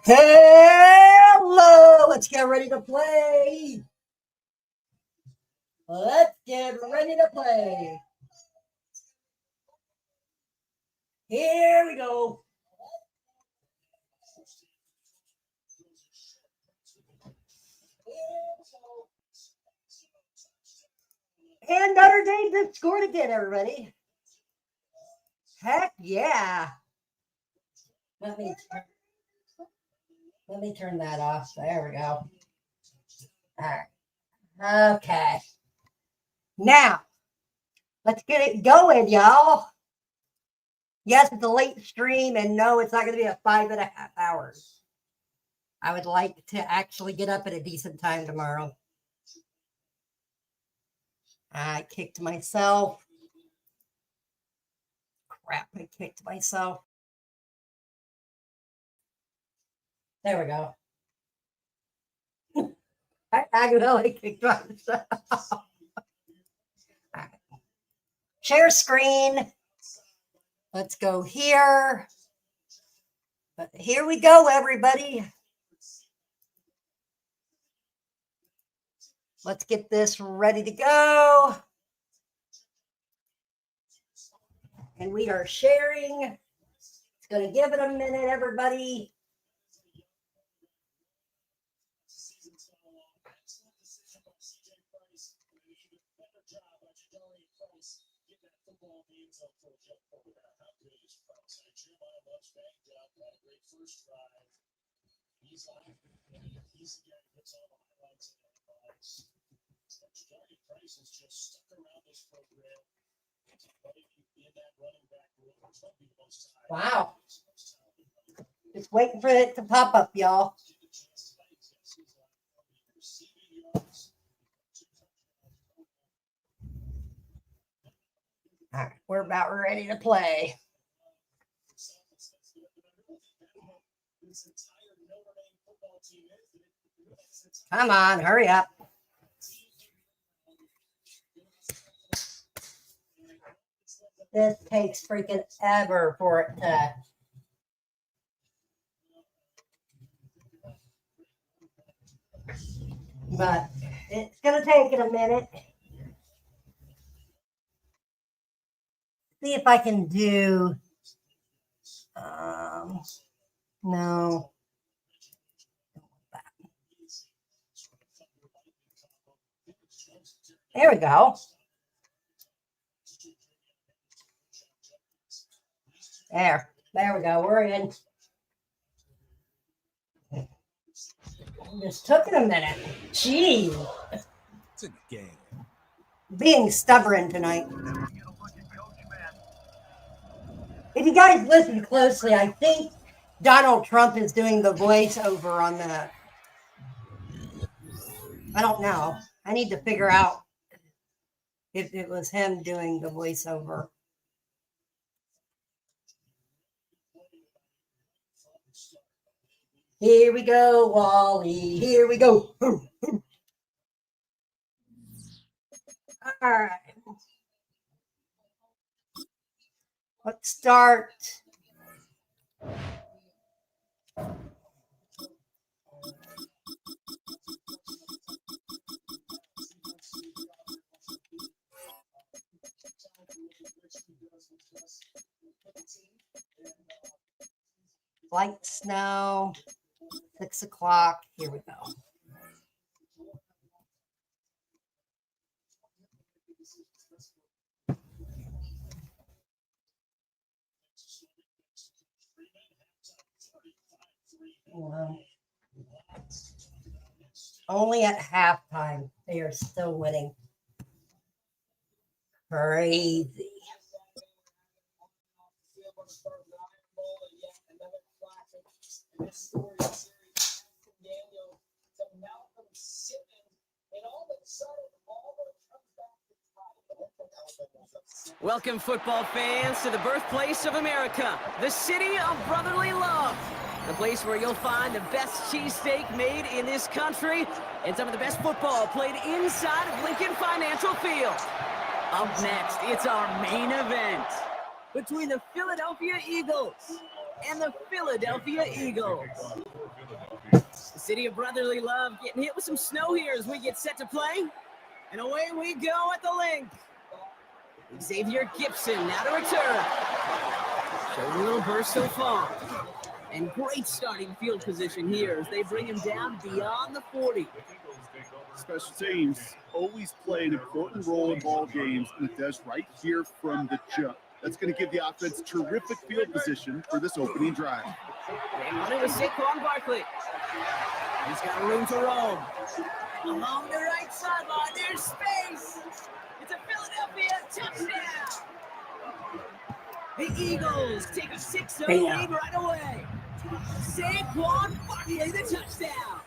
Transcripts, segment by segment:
Hello, let's get ready to play. Let's get ready to play. Here we go. And Notre Dame just scored again, everybody. Heck yeah. Let me turn that off. There we go. All right. Okay. Now, let's get it going, y'all. Yes, it's a late stream, and no, it's not going to be a 5.5 hours. I would like to actually get up at a decent time tomorrow. I kicked myself. Crap, I kicked myself. There we go. I accidentally kicked myself. Right. Share screen. Let's go here. But here we go, everybody. Let's get this ready to go. And we are sharing. It's going to give it a minute, everybody. Wow. Just waiting for it to pop up, y'all. All right, we're about ready to play. Come on, hurry up. This takes freaking ever for it to. But it's going to take it a minute. See if I can do. No. There we go. There we go. We're in. Just took it a minute. Gee. It's a game. Being stubborn tonight. If you guys listen closely, I think Donald Trump is doing the voiceover on that. I don't know. I need to figure out if it was him doing the voiceover. Here we go, Wally. Here we go. All right. Let's start. Light snow, 6 o'clock. Here we go. Only at halftime, they are still winning. Crazy. Welcome, football fans, to the birthplace of America, the city of brotherly love. The place where you'll find the best cheesesteak made in this country and some of the best football played inside of Lincoln Financial Field. Up next, it's our main event between the Philadelphia Eagles and the Philadelphia Eagles. The city of brotherly love getting hit with some snow here as we get set to play. And away we go at the link. Xavier Gibson now to return. Showing a little burst so far. And great starting field position here as they bring him down beyond the 40. Special teams always play an important role in ball games, and it does right here from the jump. That's going to give the offense terrific field position for this opening drive. They want it with Saquon Barkley. He's got room to roam. Along the right sideline, there's space. It's a Philadelphia touchdown. The Eagles take a 6-0 lead right away. Saquon Barkley, the touchdown.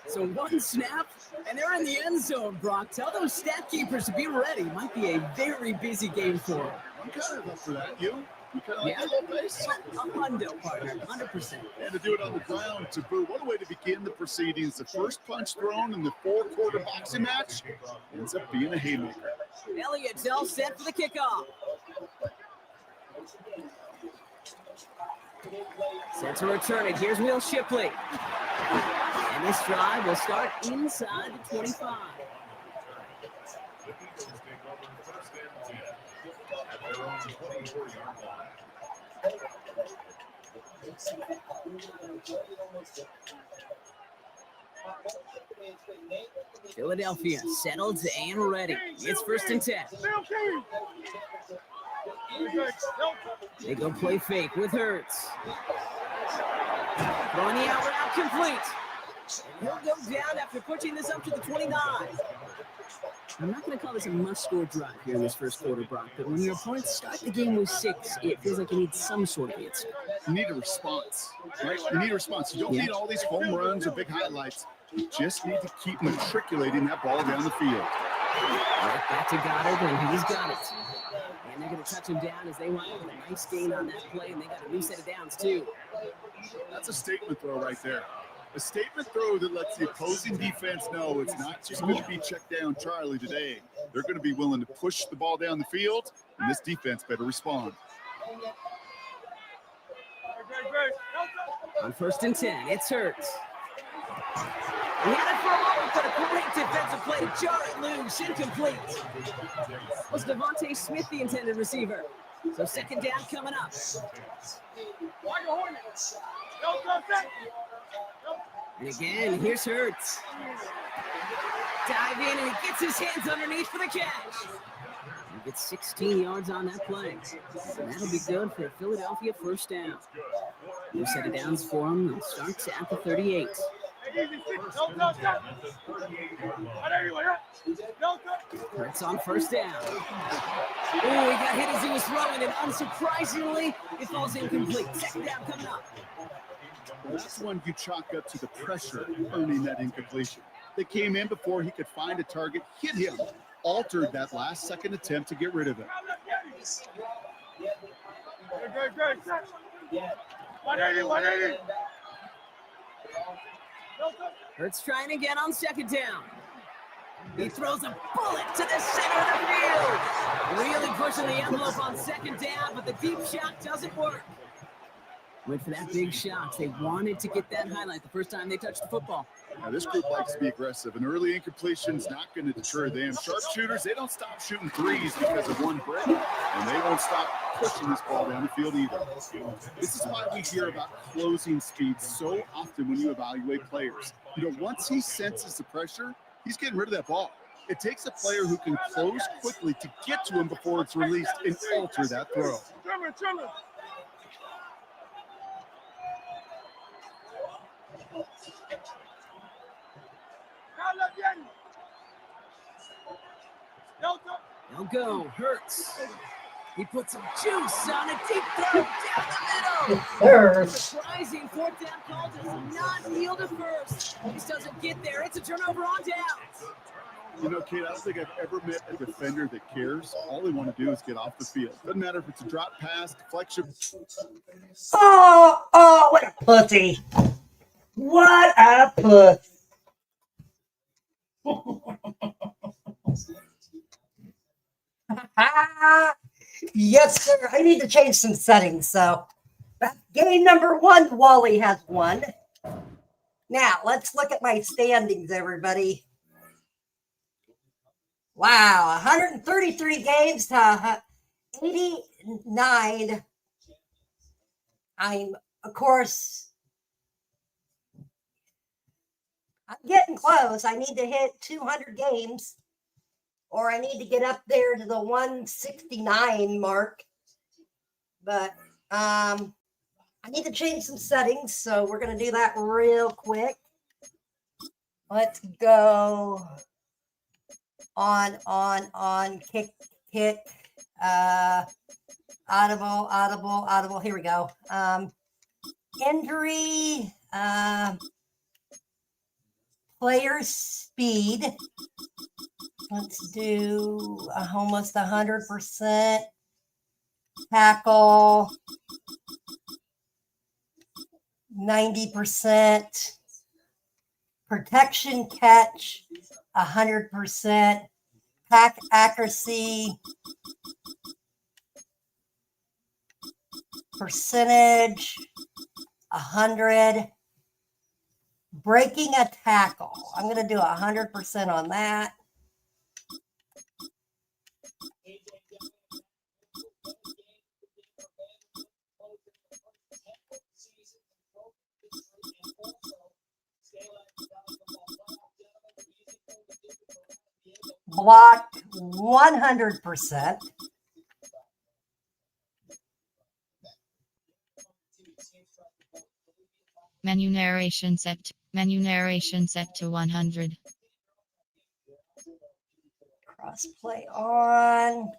So one snap, and they're in the end zone, Brock. Tell those stat keepers to be ready. Might be a very busy game for them. I'm kind of up for that. You kind of like that little pace? A hundo, partner, 100%. And to do it on the ground, to boot. What a way to begin the proceedings. The first punch thrown in the 4-quarter boxing match ends up being a haymaker. Elliott's all set for the kickoff. Set to return it. Here's Will Shipley. And this drive will start inside the 25. Philadelphia settled and ready. It's 1st and 10. They go play fake with Hurts. Throwing the out route complete. And he'll go down after pushing this up to the 29. I'm not going to call this a must-score drive here in this first quarter, Brock, but when your opponents start the game with 6, it feels like you need some sort of answer. You need a response, right? You need a response. You don't need all these home runs or big highlights. You just need to keep matriculating that ball down the field. Right back to Goddard, and he's got it. And they're going to touch him down as they want a nice gain on that play, and they got a new set of downs, too. That's a statement throw right there. A statement throw that lets the opposing defense know it's not just going to be check down Charlie today. They're going to be willing to push the ball down the field, and this defense better respond. On 1st and 10, it's Hurts. He had it for a moment, but a great defensive play to jar it loose, incomplete. Was Devontae Smith the intended receiver? So 2nd down coming up. And again, here's Hurts. Dive in, and he gets his hands underneath for the catch. He gets 16 yards on that play. And that'll be good for a Philadelphia 1st down. New set of downs for him. It starts at the 38. Hurts on 1st down. Oh, he got hit as he was throwing, and unsurprisingly, it falls incomplete. 2nd down coming up. Well, that's one you chalk up to the pressure earning that incompletion. They came in before he could find a target, hit him, altered that last-second attempt to get rid of him. Hurts trying again on 2nd down. He throws a bullet to the center of the field. Really pushing the envelope on 2nd down, but the deep shot doesn't work. Went for that big shot. They wanted to get that highlight the first time they touched the football. Now, this group likes to be aggressive. An early incompletion is not going to deter them. Sharpshooters, they don't stop shooting threes because of one break, and they won't stop pushing this ball down the field either. This is why we hear about closing speed so often when you evaluate players. You know, once he senses the pressure, he's getting rid of that ball. It takes a player who can close quickly to get to him before it's released and alter that throw. They'll go. Hurts. He puts some juice on a deep throw down the middle. Hurts. Surprising 4th down call does not yield a first. This doesn't get there. It's a turnover on downs. You know, Kate, I don't think I've ever met a defender that cares. All they want to do is get off the field. Doesn't matter if it's a drop pass, deflection. Oh, what a pussy. What a puss. Yes, sir. I need to change some settings, so Game number 1, Wally has won. Now, let's look at my standings, everybody. Wow, 133 games to 89. Of course, I'm getting close. I need to hit 200 games, or I need to get up there to the 169 mark. But I need to change some settings, so we're going to do that real quick. Let's go on, kick, audible. Here we go. Injury, player speed. Let's do almost 100%. Tackle, 90%. Protection catch, 100%. Pack accuracy, percentage, 100. Breaking a tackle, I'm going to do 100% on that. Block, 100%. Menu narration set to 100. Crossplay on.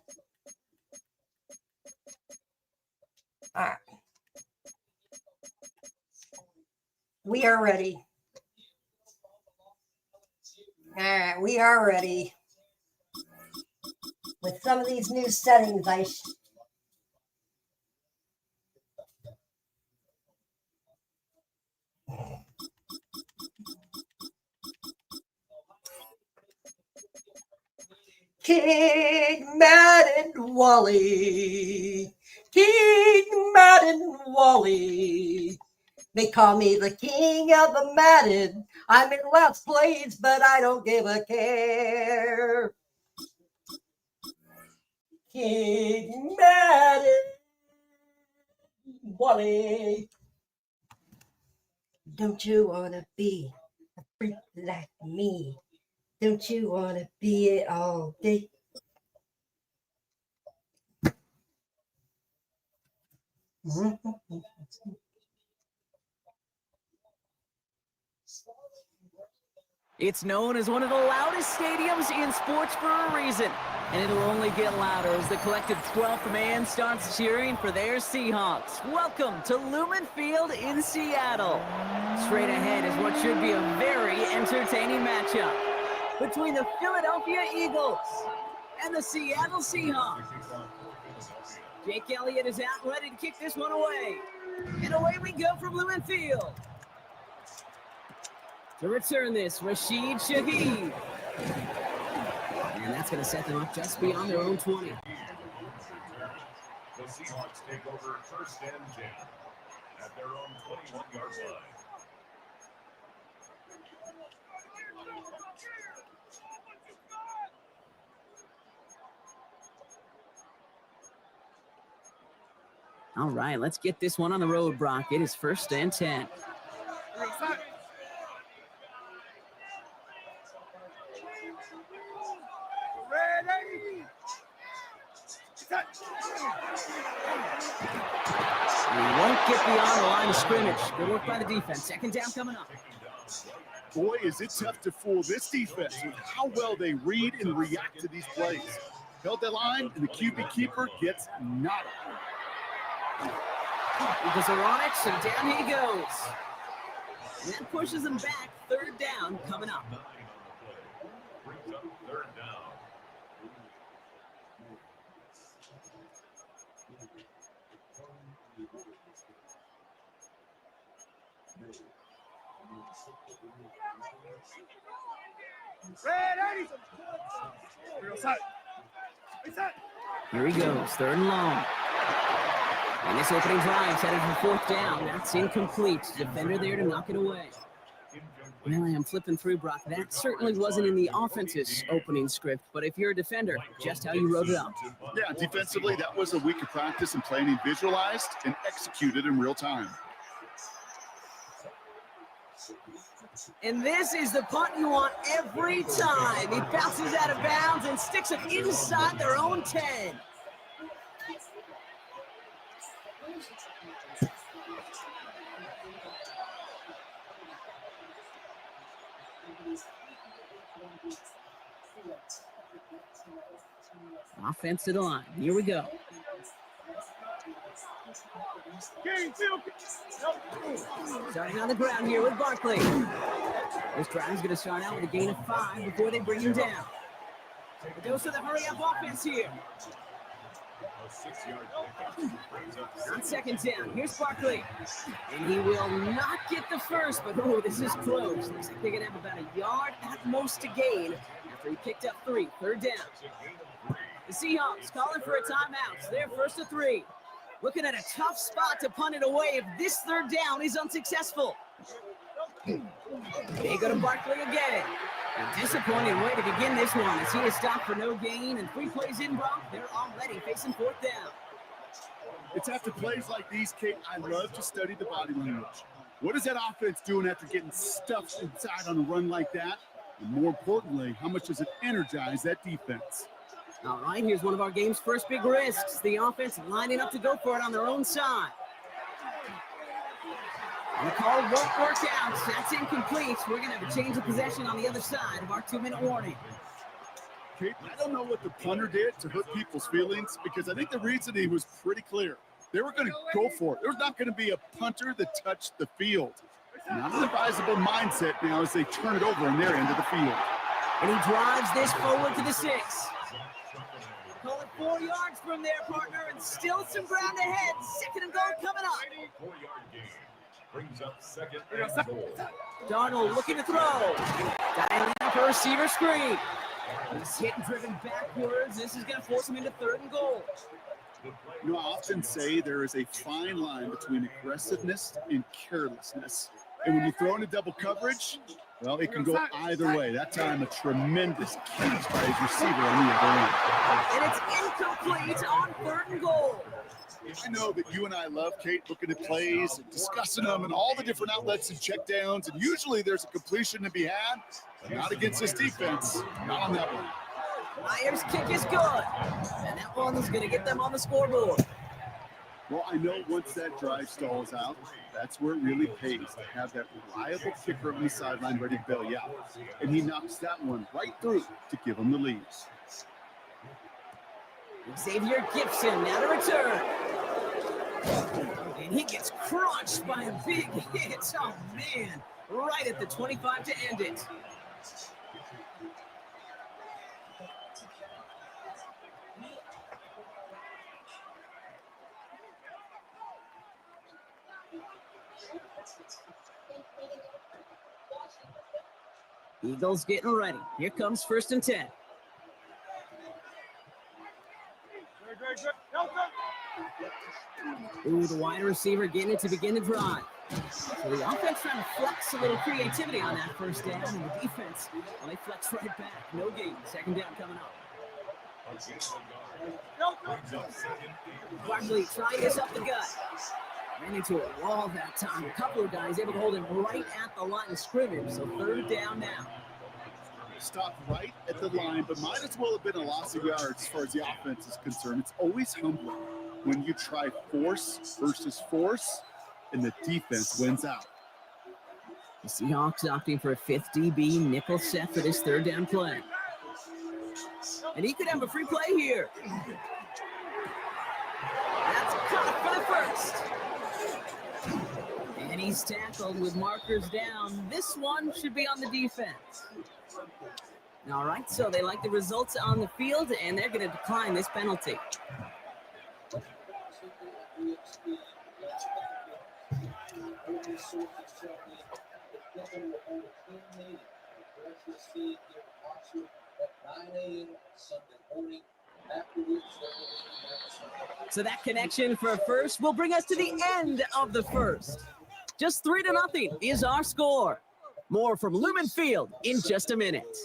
All right. We are ready. All right, we are ready. With some of these new settings, King Madden Wally. King Madden Wally. They call me the king of the Madden. I'm in last place, but I don't give a care. King Madden Wally. Don't you want to be a freak like me? Don't you want to be it all day? It's known as one of the loudest stadiums in sports for a reason, and it'll only get louder as the collective 12th man starts cheering for their Seahawks. Welcome to Lumen Field in Seattle. Straight ahead is what should be a very entertaining matchup between the Philadelphia Eagles and the Seattle Seahawks. Jake Elliott is out, ready to kick this one away. And away we go from Lumen Field. To return this, Rashid Shaheed. And that's going to set them up just beyond their own 20. The Seahawks take over first and 10 at their own 21-yard line. All right, let's get this one on the road, Brock. It is first and 10. And he won't get beyond the line of scrimmage. Good work by the defense. Second down coming up. Boy, is it tough to fool this defense with how well they read and react to these plays. Held that line, and the QB keeper gets nada. Eagles are on it, so down he goes. And that pushes him back. Third down coming up. Brings up third down. Here he goes, third and long. And this opening drive's headed for fourth down. That's incomplete. Defender there to knock it away. Well, I'm flipping through, Brock. That certainly wasn't in the offense's opening script, but if you're a defender, just how you wrote it up. Yeah, defensively, that was a week of practice and planning visualized and executed in real time. And this is the punt you want every time. He bounces out of bounds and sticks it inside their own 10. Offense to the line. Here we go. Starting on the ground here with Barkley. This drive's going to start out with a gain of 5 before they bring him down. It goes to the hurry-up offense here. On second down, here's Barkley. And he will not get the first, but oh, this is close. Looks like they're going to have about a yard at most to gain after he picked up 3. Third down. The Seahawks calling for a timeout. So they're first to 3. Looking at a tough spot to punt it away if this third down is unsuccessful. They go to Barkley again. A disappointing way to begin this one as he is stopped for no gain, and 3 plays in, Brock, they're already facing fourth down. It's after plays like these, Kate, I love to study the body language. What is that offense doing after getting stuffed inside on a run like that? And more importantly, how much does it energize that defense? All right, here's one of our game's first big risks. The offense lining up to go for it on their own side. And the call won't work out. That's incomplete. We're going to have a change of possession on the other side of our 2-minute warning. Kate, I don't know what the punter did to hurt people's feelings because I think the reasoning was pretty clear. They were going to go for it. There's not going to be a punter that touched the field. Not an advisable mindset now as they turn it over on their end of the field. And he drives this forward to the 6. Call it 4 yards from there, partner, and still some ground ahead. Second and goal coming up. 4-yard gain. Brings up second and goal. Darnold looking to throw. Dialing up a receiver screen. He's hit and driven backwards. This is going to force him into 3rd and goal. You know, I often say there is a fine line between aggressiveness and carelessness. And when you throw into double coverage, well, it can go either way. That time, a tremendous catch by his receiver on the other end. And it's incomplete on 3rd and goal. I know that you and I love, Kate, looking at plays and discussing them and all the different outlets and checkdowns. And usually there's a completion to be had, but not against this defense. Not on that one. Myers' kick is good. And that one is going to get them on the scoreboard. Well, I know once that drive stalls out, that's where it really pays to have that reliable kicker on the sideline ready to bail you out. And he knocks that one right through to give him the lead. Xavier Gibson now to return. And he gets crunched by a big hit. Oh, man. Right at the 25 to end it. Eagles getting ready. Here comes 1st and 10. Ooh, the wide receiver getting it to begin the drive. So the offense trying to flex a little creativity on that 1st down, and the defense, well, they flex right back. No gain. 2nd down coming up. Barkley trying this up the gut. Ran into a wall that time. A couple of guys able to hold him right at the line of scrimmage. So 3rd down now. Stopped right at the line, but might as well have been a loss of yards as far as the offense is concerned. It's always humbling when you try force versus force, and the defense wins out. The Seahawks opting for a 5th DB nickel set for this 3rd down play. And he could have a free play here. That's caught for the 1st. And he's tackled with markers down. This one should be on the defense. All right, so they like the results on the field, and they're going to decline this penalty. So that connection for a first will bring us to the end of the first. Just 3-0 is our score. More from Lumen Field in just a minute.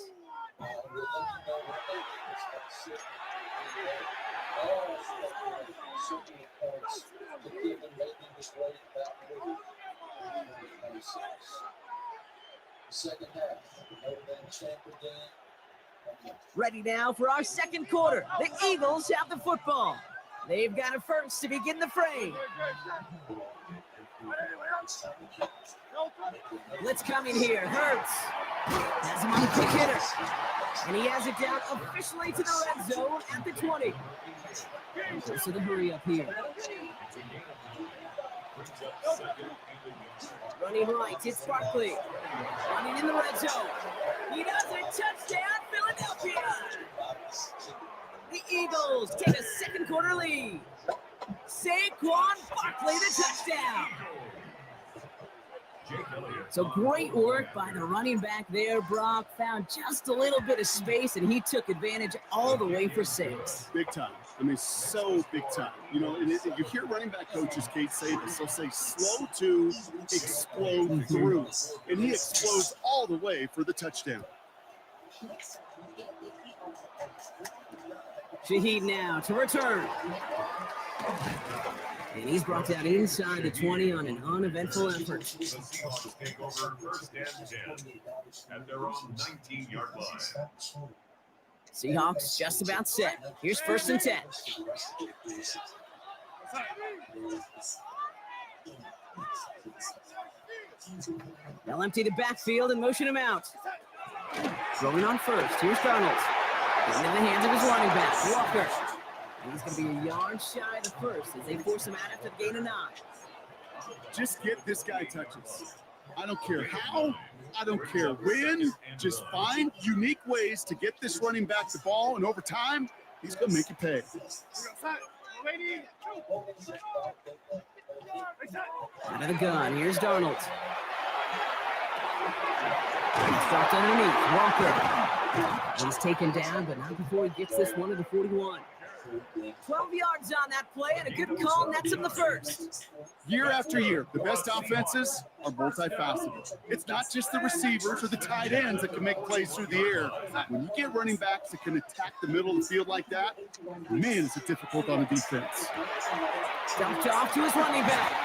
Ready now for our second quarter. The Eagles have the football. They've got a first to begin the fray. Let's come in here. Hurts has him on the quick hitter. And he has it down officially to the red zone at the 20. So the hurry up here. Running right, it's Barkley. Running in the red zone. He does it. Touchdown, Philadelphia. The Eagles take a second quarter lead. Saquon Barkley, the touchdown. So great work by the running back there, Brock. Found just a little bit of space, and he took advantage all the way for 6. Big time. I mean, so big time. You know, and you hear running back coaches, Kate, say this. They'll say slow to explode through. And he explodes all the way for the touchdown. Shaheed now to return. And he's brought down inside the 20 on an uneventful effort. The Seahawks take over first and 10 at their own 19-yard line. Seahawks just about set. Here's first and 10. They'll empty the backfield and motion him out. Throwing on first. Here's Darnold. Into the hands of his running back, Walker. And he's going to be a yard shy of the first as they force him out after the gain of 9. Just get this guy touches. I don't care how, I don't care when. Just find unique ways to get this running back the ball, and over time, he's going to make you pay. Out of the gun, here's Darnold. He's dropped underneath, Walker. He's taken down, but not before he gets this one to the 41. 12 yards on that play, and a good call nets him the first. Year after year, the best offenses are multifaceted. It's not just the receivers or the tight ends that can make plays through the air. When you get running backs that can attack the middle of the field like that, man, is it difficult on a defense. Dumped off to his running back.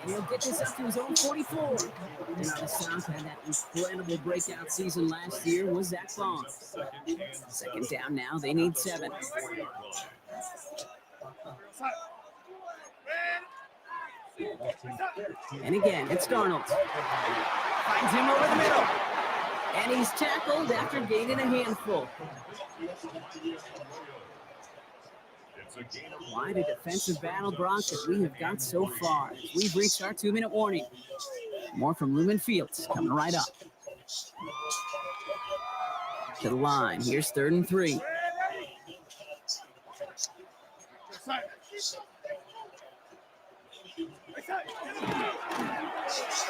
And he'll get this up to his own 44. And on the South had that incredible breakout season last year was Zach Bond. Second down now, they need 7. And again, it's Darnold. Finds him over the middle. And he's tackled after gaining a handful. Quite a defensive battle, Brock, that we have got so far. We've reached our 2-minute warning. More from Lumen Fields coming right up. To the line. Here's 3rd and 3.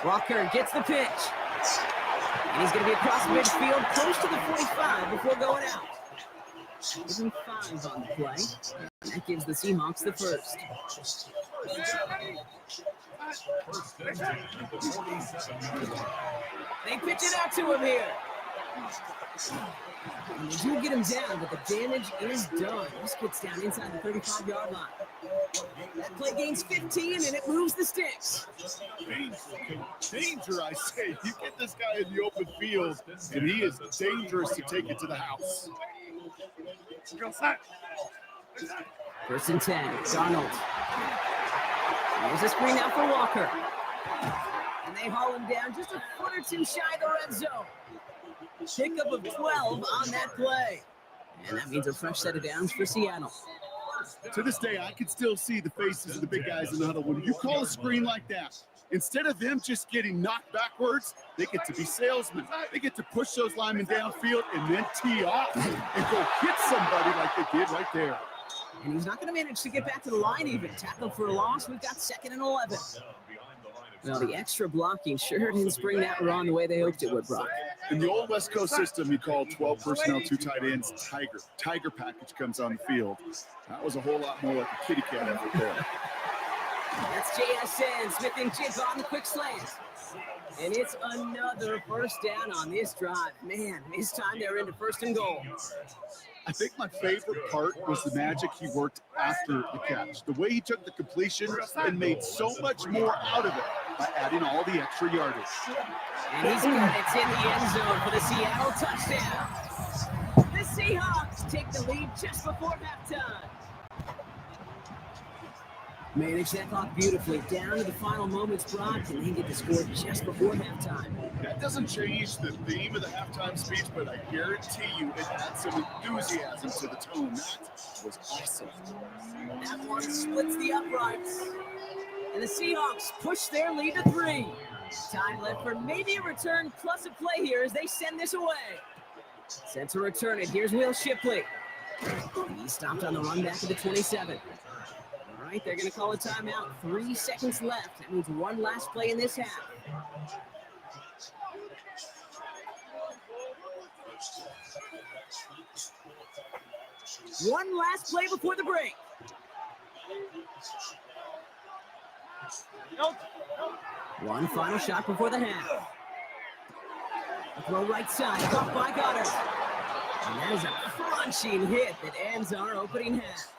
Walker gets the pitch. And he's going to be across midfield, close to the 45 before going out. Given 5 on the play. And that gives the Seahawks the first. They pitch it out to him here. And they do get him down, but the damage is done. This gets down inside the 35-yard line. That play gains 15, and it moves the sticks. Danger, I say. You get this guy in the open field, and he is dangerous to take it to the house. First and 10, Darnold. Here's a screen out for Walker. And they haul him down just a foot or two shy of the red zone. Pickup of 12 on that play. And that means a fresh set of downs for Seattle. To this day, I can still see the faces of the big guys in the huddle. When you call a screen like that, instead of them just getting knocked backwards, they get to be salesmen. They get to push those linemen downfield and then tee off and go hit somebody like they did right there. And he's not going to manage to get back to the line even. Tackle for a loss. We've got 2nd and 11. Well, the extra blocking sure didn't spring that run the way they hoped it would, Brock. In the old West Coast system, you call 12 personnel, 2 tight ends, Tiger. Tiger package comes on the field. That was a whole lot more like a kitty cat effort there. That's JSN, Smith and Jigba on the quick slant. And it's another first down on this drive. Man, this time they're into first and goal. I think my favorite part was the magic he worked after the catch. The way he took the completion and made so much more out of it by adding all the extra yardage. And he's got it in the end zone for the Seattle touchdown. The Seahawks take the lead just before halftime. Manage that clock beautifully down to the final moments, Brock, and then get the score just before halftime. That doesn't change the theme of the halftime speech, but I guarantee you it adds some enthusiasm to the tone. That was awesome. That one splits the uprights. And the Seahawks push their lead to 3. Time left for maybe a return plus a play here as they send this away. Set to return it. Here's Will Shipley. He stopped on the run back to the 27. All right, they're going to call a timeout. 3 seconds left. That means one last play in this half. One last play before the break. One final shot before the half. A throw right side, caught by Goddard. And that is a crunching hit that ends our opening half.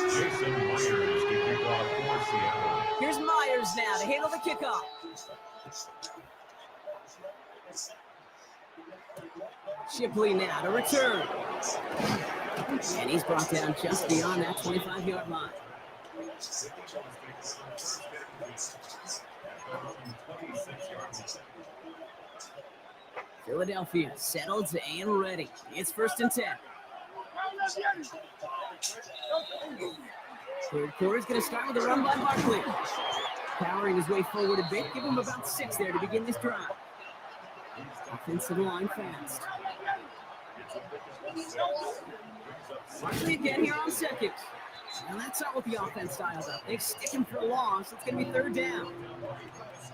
Jason Myers to kick off for Seattle. Here's Myers now to handle the kickoff. Shipley now to return. And he's brought down just beyond that 25-yard line. Philadelphia settled and ready. It's 1st and 10. Third quarter is going to start with a run by Barkley. Powering his way forward a bit. Give him about 6 there to begin this drive. Offensive line fast. Barkley again here on second. And that's not what the offense styles up. They stick him for a loss. It's going to be 3rd down.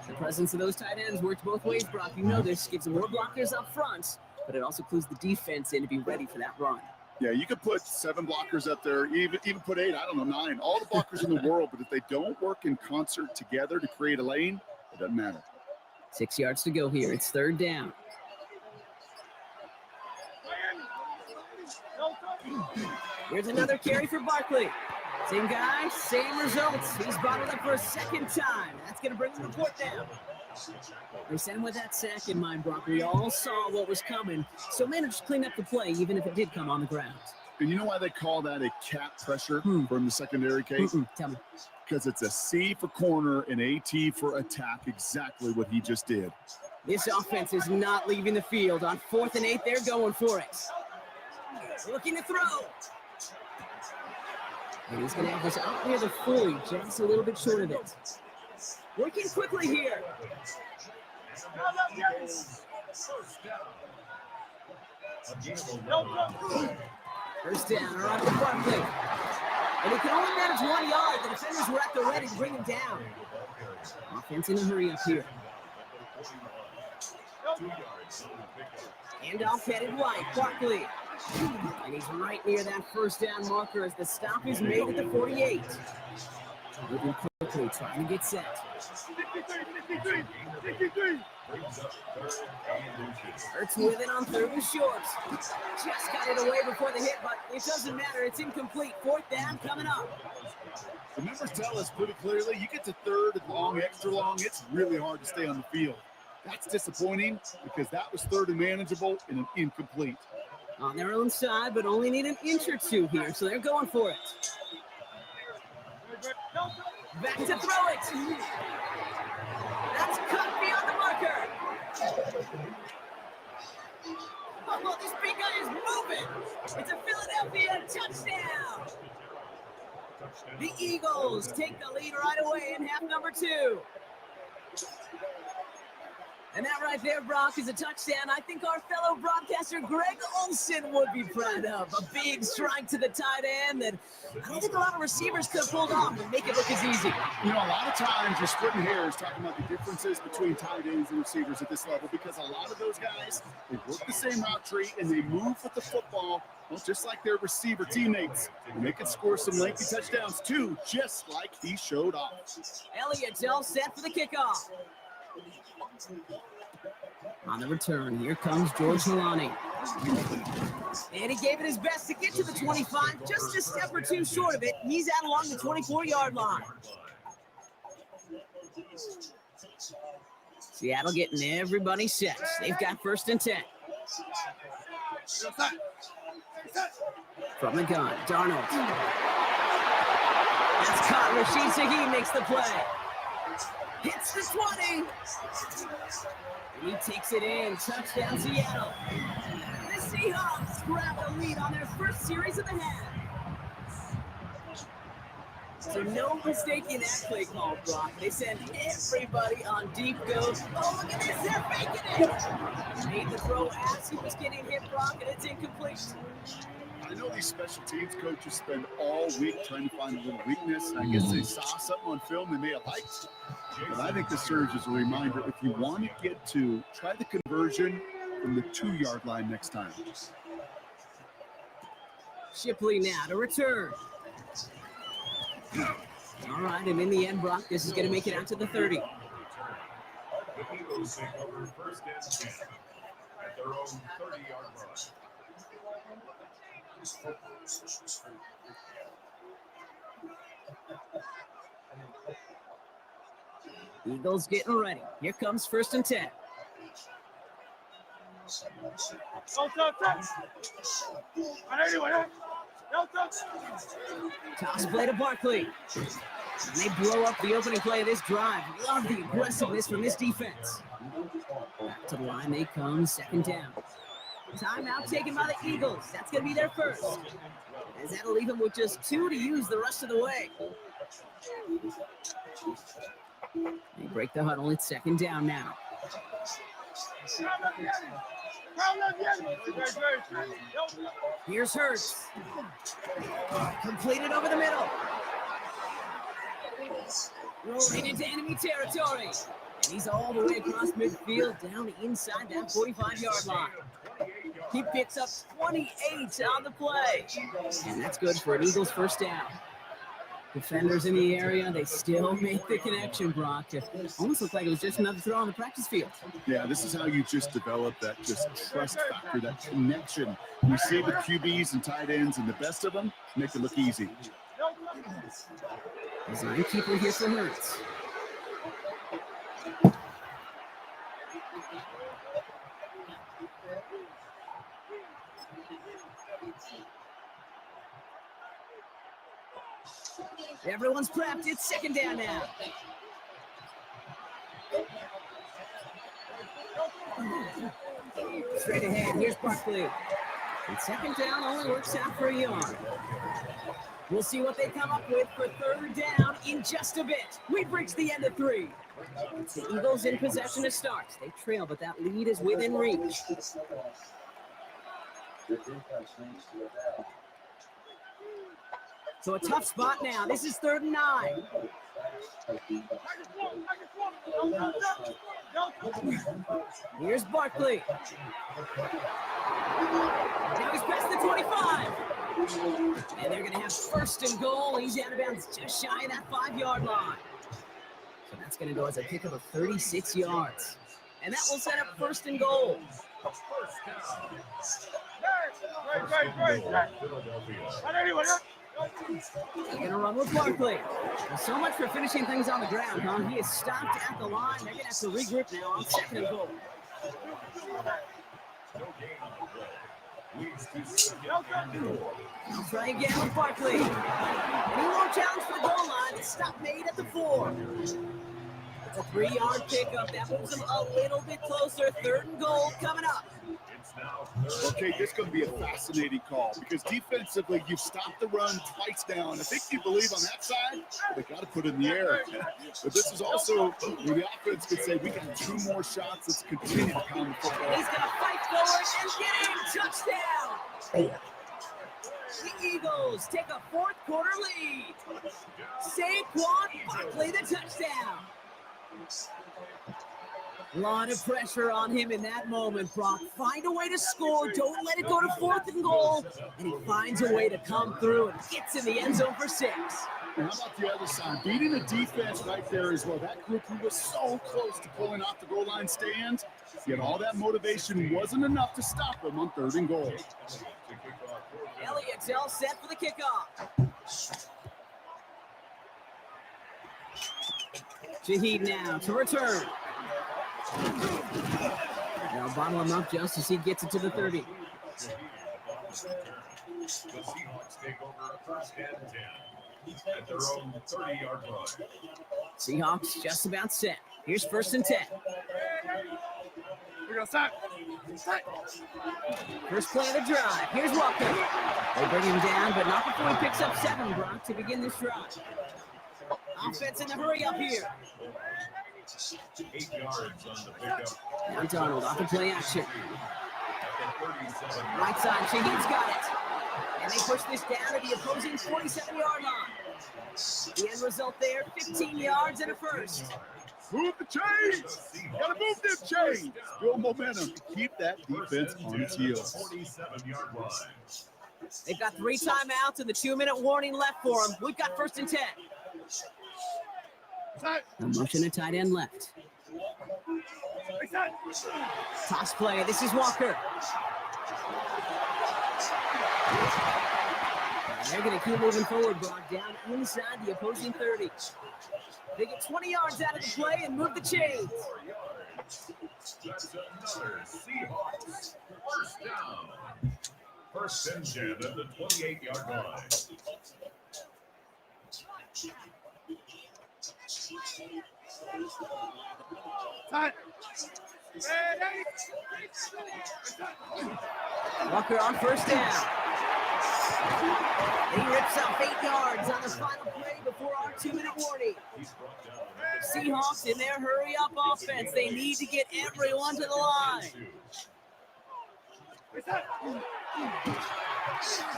The presence of those tight ends works both ways, Brock. You know this. Gives them more blockers up front, but it also clues the defense in to be ready for that run. Yeah, you could put 7 blockers up there, even put 8, I don't know, 9, all the blockers in the world, but if they don't work in concert together to create a lane, it doesn't matter. 6 yards to go here. It's 3rd down. Here's another carry for Barkley. Same guy, same results. He's bottled up for a second time. That's going to bring him to 4th down. They sent him with that sack in mind, Brock. We all saw what was coming, so managed to clean up the play, even if it did come on the ground. And you know why they call that a cat pressure from the secondary case? Tell me. Because it's a C for corner and a T for attack, exactly what he just did. This offense is not leaving the field. On 4th and 8, they're going for it. Looking to throw. And he's going to have this out near the 40, just a little bit short of it. Working quickly here. First down, around the Barkley. And he can only manage 1 yard. The defenders were at the ready to bring him down. Offense in a hurry up here. And off headed right, Barkley. And he's right near that first down marker as the stop is made at the 48. Moving quickly, trying to get set. Hurts with it on 3rd and short. Just got it away before the hit, but it doesn't matter. It's incomplete. 4th down coming up. The numbers tell us pretty clearly, you get to 3rd and long, extra long, it's really hard to stay on the field. That's disappointing because that was 3rd and manageable and an incomplete. On their own side, but only need an inch or 2 here, so they're going for it. Back to throw it. That's cut beyond the marker. Oh, this big guy is moving. It's a Philadelphia touchdown. The Eagles take the lead right away in half number 2. And that right there, Brock, is a touchdown I think our fellow broadcaster Greg Olson would be proud of. A big strike to the tight end that I don't think a lot of receivers could have pulled off and make it look as easy. You know, a lot of times you're splitting hairs talking about the differences between tight ends and receivers at this level because a lot of those guys, they work the same route tree and they move with the football, well, just like their receiver teammates. And they can score some lengthy touchdowns too, just like he showed off. Elliott's all set for the kickoff. On the return, here comes George Milani. And he gave it his best to get to the 25, just a step or two short of it. He's out along the 24-yard line. Seattle getting everybody set. They've got 1st and 10. From the gun, Darnold. That's caught. Rashid Shaheed makes the play. Hits the 20. And he takes it in. Touchdown, Seattle. The Seahawks grab the lead on their first series of the half. So no mistaking that play call, Brock. They send everybody on deep go. Oh, look at this. They're making it. Made the throw as he was getting hit, Brock, and it's incomplete. I know these special teams coaches spend all week trying to find a little weakness. I guess they saw something on film they may have liked. But I think this serves as a reminder, if you want to get to, try the conversion from the 2-yard line next time. Shipley now to return. All right, and in the end, Brock, this is going to make it out to the 30. The Eagles take over 1st and 10 at their own 30-yard line. Eagles getting ready. Here comes 1st and 10. Toss play to Barkley. And they blow up the opening play of this drive. Love the aggressiveness from this defense. Back to the line they come, 2nd down. Timeout taken by the Eagles. That's going to be their first. As that'll leave them with just 2 to use the rest of the way. They break the huddle. It's 2nd down now. Here's Hurts. Completed over the middle. Rolling into enemy territory. And he's all the way across midfield, down inside that 45-yard line. He picks up 28 on the play. And that's good for an Eagles 1st down. Defenders in the area, they still make the connection, Brock. It almost looked like it was just another throw on the practice field. Yeah, this is how you just develop that just trust factor, that connection. You see it with QBs and tight ends, and the best of them make it look easy. Design keeper here for Hurts. Everyone's prepped. It's 2nd down now. Straight ahead. Here's Barkley. And 2nd down only works out for a yard. We'll see what they come up with for 3rd down in just a bit. We've reached the end of 3. It's the Eagles in possession to start. They trail, but that lead is within reach. So a tough spot now. This is 3rd and 9. Here's Barkley. Now he's past the 25. And they're going to have 1st and goal. He's out of bounds just shy of that 5-yard line. So that's going to go as a pickup of 36 yards. And that will set up 1st and goal. They're going to run with Barkley. Well, so much for finishing things on the ground, huh? He is stopped at the line. They're going to have to regroup now on 2nd and goal. I'll try again with Barkley. And he won't challenge for the goal line. The stop made at the 4. It's a 3-yard pickup. That moves them a little bit closer. 3rd and goal coming up. Okay, this is going to be a fascinating call because defensively, you've stopped the run twice down. I think you believe on that side, they got to put it in the air. But this is also where the offense could say, we got 2 more shots. Let's continue to pound the football. He's going to fight forward and get in. Touchdown. Bam. The Eagles take a fourth quarter lead. Saquon Barkley the touchdown. A lot of pressure on him in that moment, Brock. Find a way to score. Don't let it go to 4th and goal. And he finds a way to come through and gets in the end zone for 6. And how about the other side? Beating the defense right there as well. That group who was so close to pulling off the goal line stand, yet all that motivation wasn't enough to stop them on 3rd and goal. Elliott's all set for the kickoff. Shaheed now to return. They'll bottle him up just as he gets it to the 30. The Seahawks take over 1st and 10 at their own 30-yard line. Seahawks just about set. Here's 1st and 10. We're going to start. First play of the drive. Here's Walker. They bring him down, but not before he picks up 7, Brock, to begin this drive. Offense in the hurry up here. 8 yards on the pickup. Now Donald off the play action. Right side, Shaheed's got it. And they push this down to the opposing 47-yard line. The end result there, 15 yards and a first. Move the chains. Got to move them chains. Build momentum. Keep that defense on its heels. 47-yard line. They've got 3 timeouts and the 2-minute warning left for them. We've got 1st and 10. A motion to tight end left. Toss play. This is Walker. They're going to keep moving forward, Brock, down inside the opposing 30. They get 20 yards out of the play and move the chains. That's another Seahawks 1st down. 1st and 10 at the 28-yard line. Walker on 1st down. He rips up 8 yards on the final play before our 2-minute warning. Seahawks in their hurry-up offense. They need to get everyone to the line.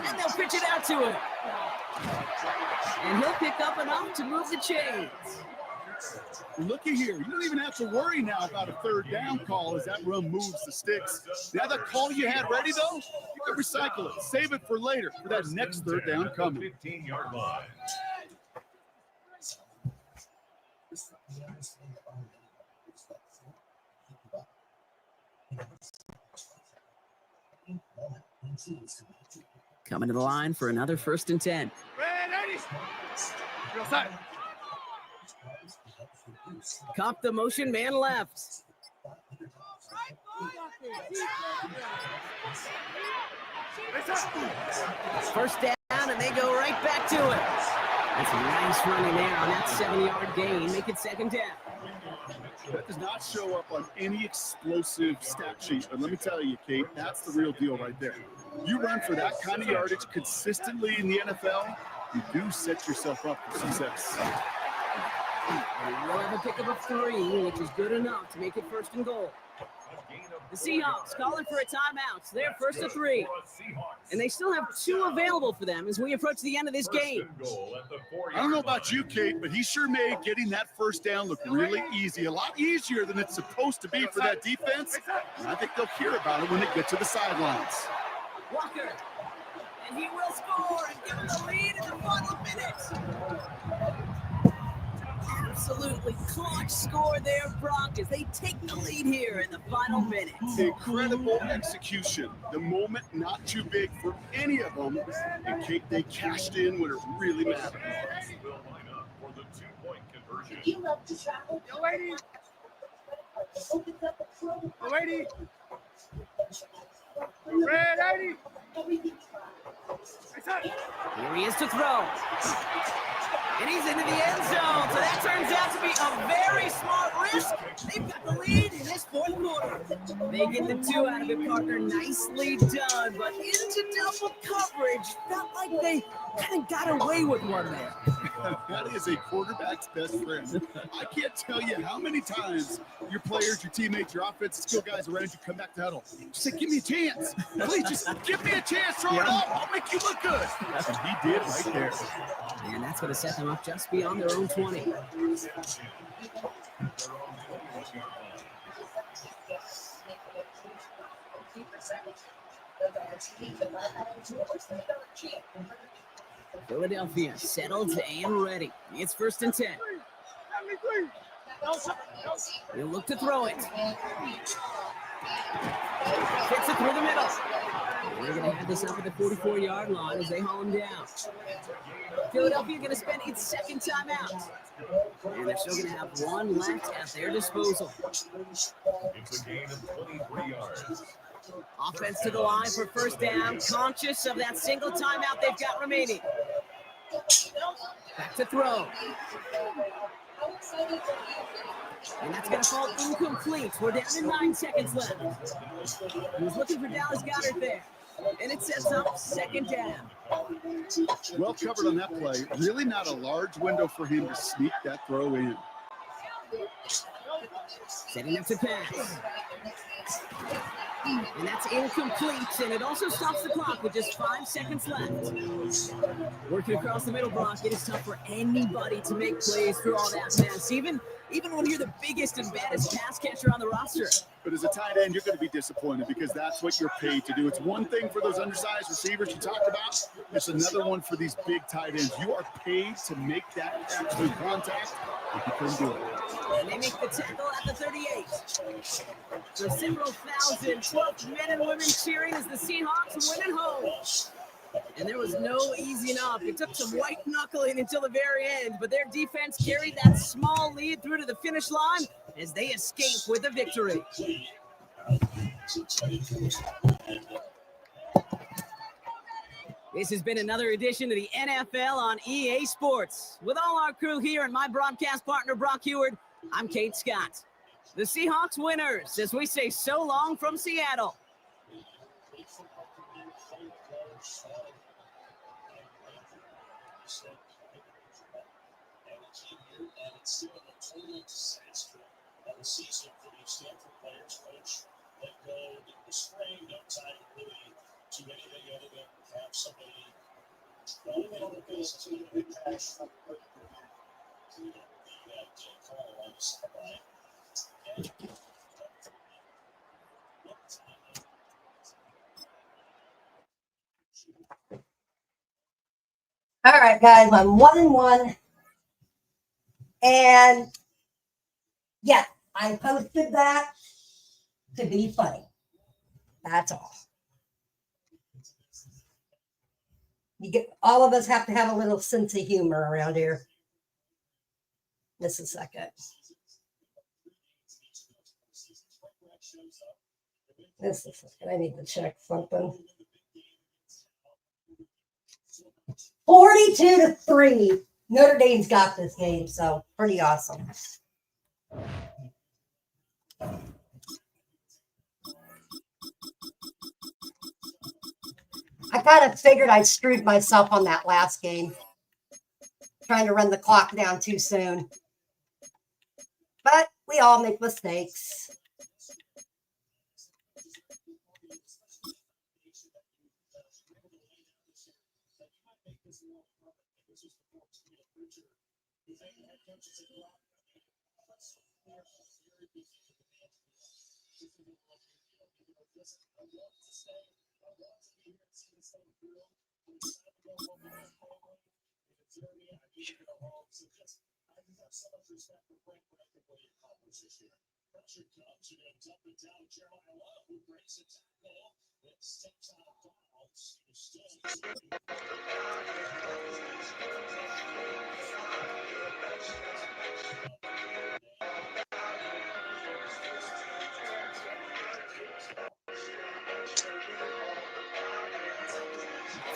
And they'll pitch it out to him. And he'll pick up enough to move the chains. Looky here. You don't even have to worry now about a 3rd down call as that run moves the sticks. The other call you had ready, though, you can recycle it. Save it for later for that next 3rd down coming. 15-yard line. Coming to the line for another 1st and 10. Cop the motion, man left. First down, and they go right back to it. That's a nice running there on that 7-yard gain. Make it 2nd down. That does not show up on any explosive stat sheet, but let me tell you, Kate, that's the real deal right there. You run for that kind of yardage consistently in the NFL, you do set yourself up for success. We'll have a pickup of 3, which is good enough to make it 1st and goal. The Seahawks calling for a timeout. So they're 1st and 3. And they still have 2 available for them as we approach the end of this game. I don't know about you, Kate, but he sure made getting that 1st down look really easy. A lot easier than it's supposed to be for that defense. And I think they'll hear about it when they get to the sidelines. Walker. And he will score and give them the lead in the final minute. Absolutely clutch score there, Brock, as they take the lead here in the final minute. Incredible execution. The moment not too big for any of them. And Kate, they cashed in when it really mattered. You love to travel? Yo, lady. Yo, lady. Red lady. Here he is to throw. And he's into the end zone. So that turns out to be a very smart risk. They've got the lead in this fourth quarter. They get the 2 out of it, partner. Nicely done. But into double coverage. Felt like they kind of got away with one there. That is a quarterback's best friend. I can't tell you how many times your players, your teammates, your offensive skill guys around you come back to huddle. Just say, give me a chance. Please just give me a chance. Throw it up. I'll make you look good. And he did right there. And that's going to set them up just beyond their own 20. Philadelphia settled and ready. It's 1st and 10. He'll look to throw it. Fits it through the middle. And they're going to have this up at the 44-yard line as they haul him down. Philadelphia going to spend its second timeout. And they're still going to have one left at their disposal. It's a gain of 23 yards. Offense to the line for 1st down, conscious of that single timeout they've got remaining. Back to throw. And that's going to fall incomplete. We're down to 9 seconds left. He was looking for Dallas Goedert there. And it sets up 2nd down. Well covered on that play. Really not a large window for him to sneak that throw in. Setting up to pass. And that's incomplete, and it also stops the clock with just 5 seconds left. Working across the middle block, it is tough for anybody to make plays through all that mess, even when you're the biggest and baddest pass catcher on the roster. But as a tight end, you're going to be disappointed because that's what you're paid to do. It's one thing for those undersized receivers you talked about. It's another one for these big tight ends. You are paid to make that absolute contact, but you couldn't do it. And they make the tackle at the 38. So several thousand 12 men and women cheering as the Seahawks win at home. And there was no easing up. It took some white knuckling until the very end, but their defense carried that small lead through to the finish line as they escape with a victory. This has been another edition of the NFL on EA Sports. With all our crew here and my broadcast partner, Brock Heward, I'm Kate Scott. The Seahawks winners, as we say so long from Seattle. All right, guys, I'm 1-1. And yeah, I posted that to be funny. That's all. All of us have to have a little sense of humor around here. Just a second. Just a second. I need to check something. 42-3. Notre Dame's got this game, so pretty awesome. I kind of figured I screwed myself on that last game, trying to run the clock down too soon. But we all make mistakes.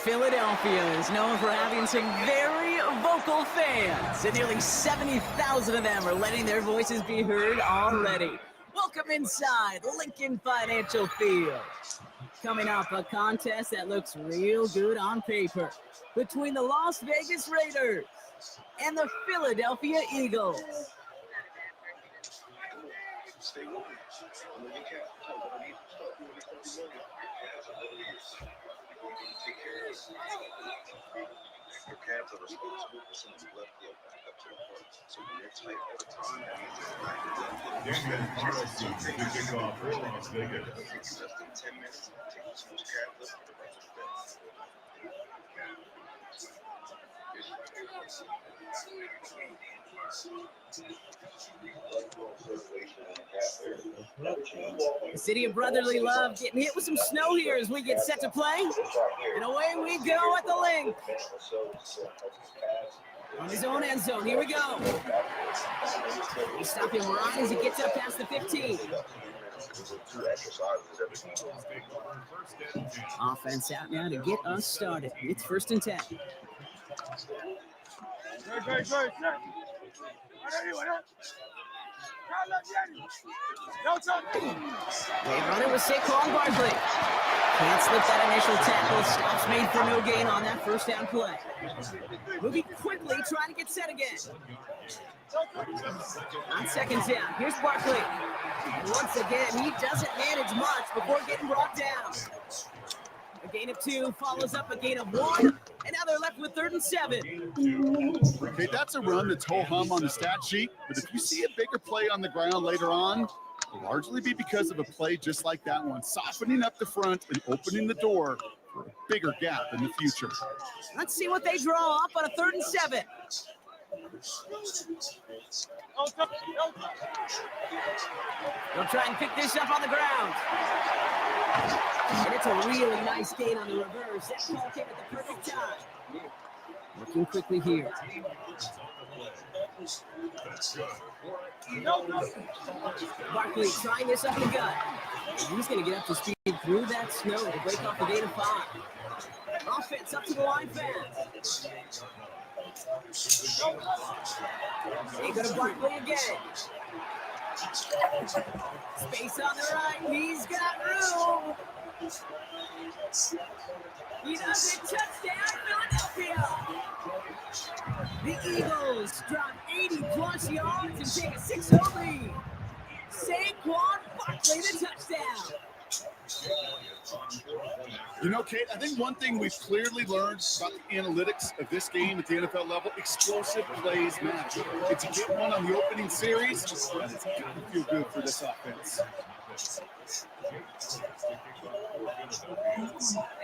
Philadelphia is known for having some very vocal fans, and nearly 70,000 of them are letting their voices be heard already. Welcome inside Lincoln Financial Field. Coming up, a contest that looks real good on paper between the Las Vegas Raiders and the Philadelphia Eagles. To kick off for Las Vegas. The city of brotherly love getting hit with some snow here as we get set to play. And away we go at the link. On his own end zone, here we go. We stop him right as he gets up past the 15. Offense out now to get us started. It's 1st and 10. They run it with Saquon Barkley. Can't slip that initial tackle. Stops made for no gain on that 1st down play. Moving quickly, trying to get set again. On 2nd down, here's Barkley. Once again, he doesn't manage much before getting brought down. A gain of 2 follows up a gain of 1, and now they're left with 3rd and 7. Okay, that's a run that's ho-hum on the stat sheet, but if you see a bigger play on the ground later on, it'll largely be because of a play just like that one, softening up the front and opening the door for a bigger gap in the future. Let's see what they draw up on a 3rd and 7. They'll try and pick this up on the ground. And it's a really nice gain on the reverse. That call came at the perfect time. Working quickly here. Barkley trying this up the gut. And he's going to get up to speed through that snow to break off the gain of 5. Offense up to the line fast. They go to Barkley again. Space on the right. He's got room. He does it. Touchdown, Philadelphia. The Eagles drop 80-plus yards and take a 6-0 lead. Saquon Barkley, the touchdown. You know, Kate, I think one thing we've clearly learned about the analytics of this game at the NFL level, explosive plays matter. If you get one on the opening series, it's got to feel good for this offense.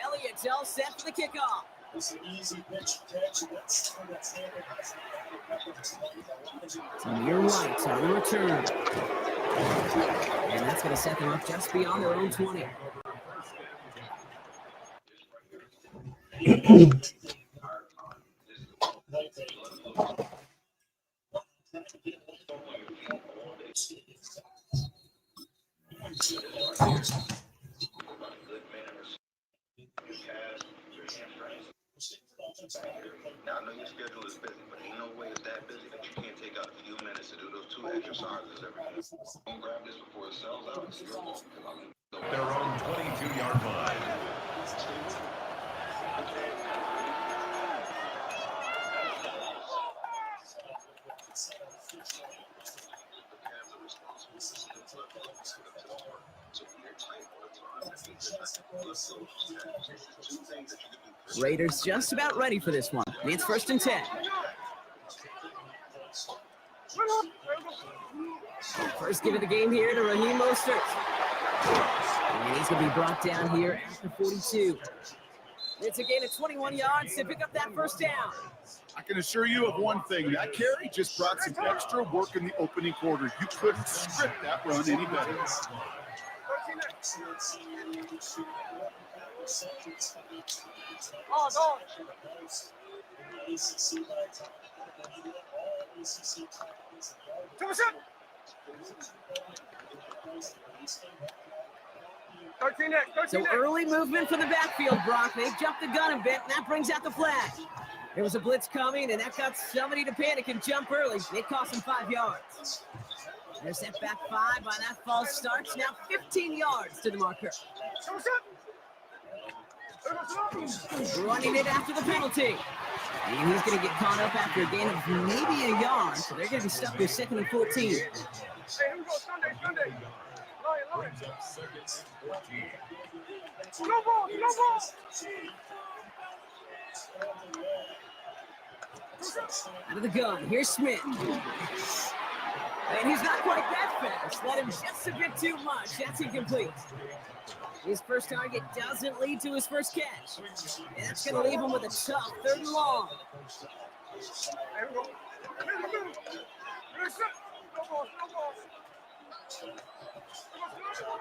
Elliott's all set for the kickoff. Near White on the return. And that's going to set them up just beyond their own 20. Now, I know your schedule is busy, but ain't no way it's that busy that you can't take out a few minutes to do those 2 exercises every day. Don't grab this before it sells out. It's your fault. Their own 22-yard line. Raiders just about ready for this one. It's 1st and 10. First give of the game here to Raheem Mostert. And he's going to be brought down here at the 42. It's a gain of 21 yards to pick up that 1st down. I can assure you of one thing. That carry just brought some extra work in the opening quarter. You couldn't script that run any better. So early movement from the backfield, Brock. They jumped the gun a bit, and that brings out the flag. There was a blitz coming, and that got somebody to panic and jump early. It cost them 5 yards. They're set back 5 by that false start. Now 15 yards to the marker. Running it after the penalty. And he's going to get caught up after a gain of maybe a yard. So they're going to be stuck with 2nd and 14. Out of the gun, here's Smith. And he's not quite that fast. Let him just a bit too much. That's incomplete. His first target doesn't lead to his first catch. And that's going to leave him with a tough 3rd and long.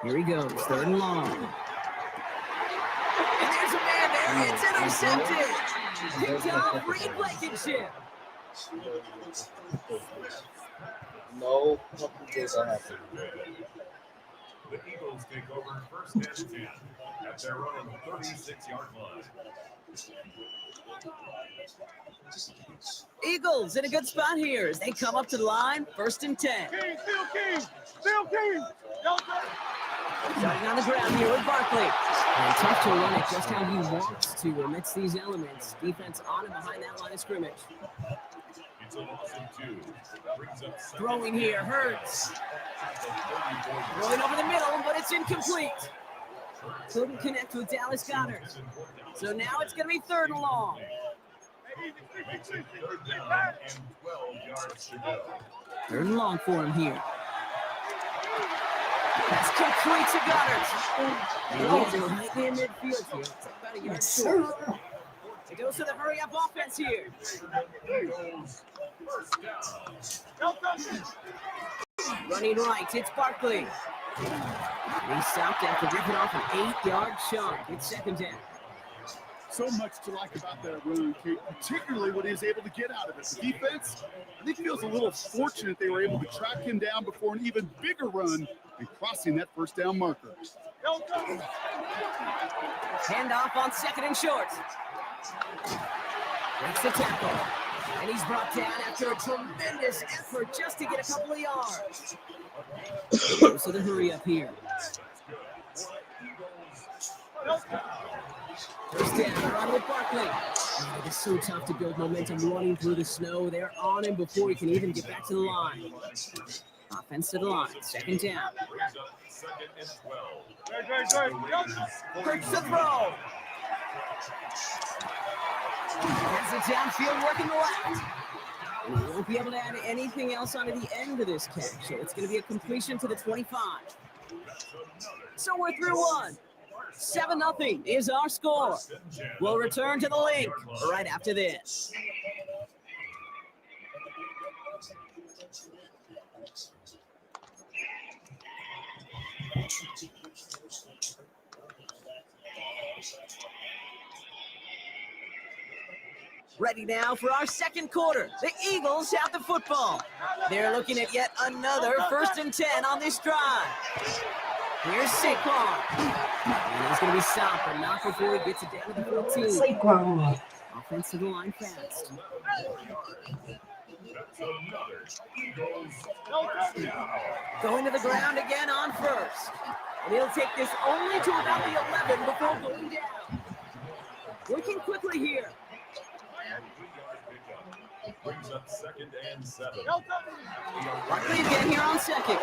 Here he goes, 3rd and long. And there's a man there. It's intercepted. Picked off Reed Blankenship. No, nothing good will happen. The Eagles take over 1st and 10 at their own 36-yard line. Eagles in a good spot here as they come up to the line. 1st and 10. Still King. Starting on the ground here with Barkley. And tough to run it just how he wants to amidst these elements. Defense on and behind that line of scrimmage. It's a loss of 2. Brings up Throwing here, Hurts. Rolling over the middle, but it's incomplete. Couldn't connect with Dallas Goedert. So now it's going to be 3rd and long. makes it 3rd down and 12 yards to go. 3rd and long for him here. That's complete to Goddard. And he's right in midfield here. It's about a yard short. It goes to the hurry-up offense here. Eagles, 1st down. Running right, it's Barkley. He stopped after ripping off an 8-yard chunk. It's 2nd down. So much to like about that run, Kate, particularly what he was able to get out of it. The defense, I think, feels a little fortunate they were able to track him down before an even bigger run and crossing that 1st down marker. Handoff on 2nd and short. Makes the tackle. And he's brought down after a tremendous effort just to get a couple of yards. So the hurry up here. 1st down, run with Barkley. Oh, it's so tough to build momentum running through the snow. They're on him before he can even get back to the line. Offense to the line, 2nd down. 2nd and 12. Breaks the throw. Has it downfield working the left. And he won't be able to add anything else onto the end of this catch. So it's going to be a completion to the 25. So we're through one. 7-0 is our score. We'll return to the link right after this. Ready now for our 2nd quarter. The Eagles have the football. They're looking at yet another 1st and 10 on this drive. Here's Saquon. And he's going to be stopped, but not before he gets it down to the 14. Saquon. Offense to the line fast. Going to the ground again on 1st. And he'll take this only to about the 11 before going down. Working quickly here. Brings up 2nd and 7. Barkley again here on 2nd.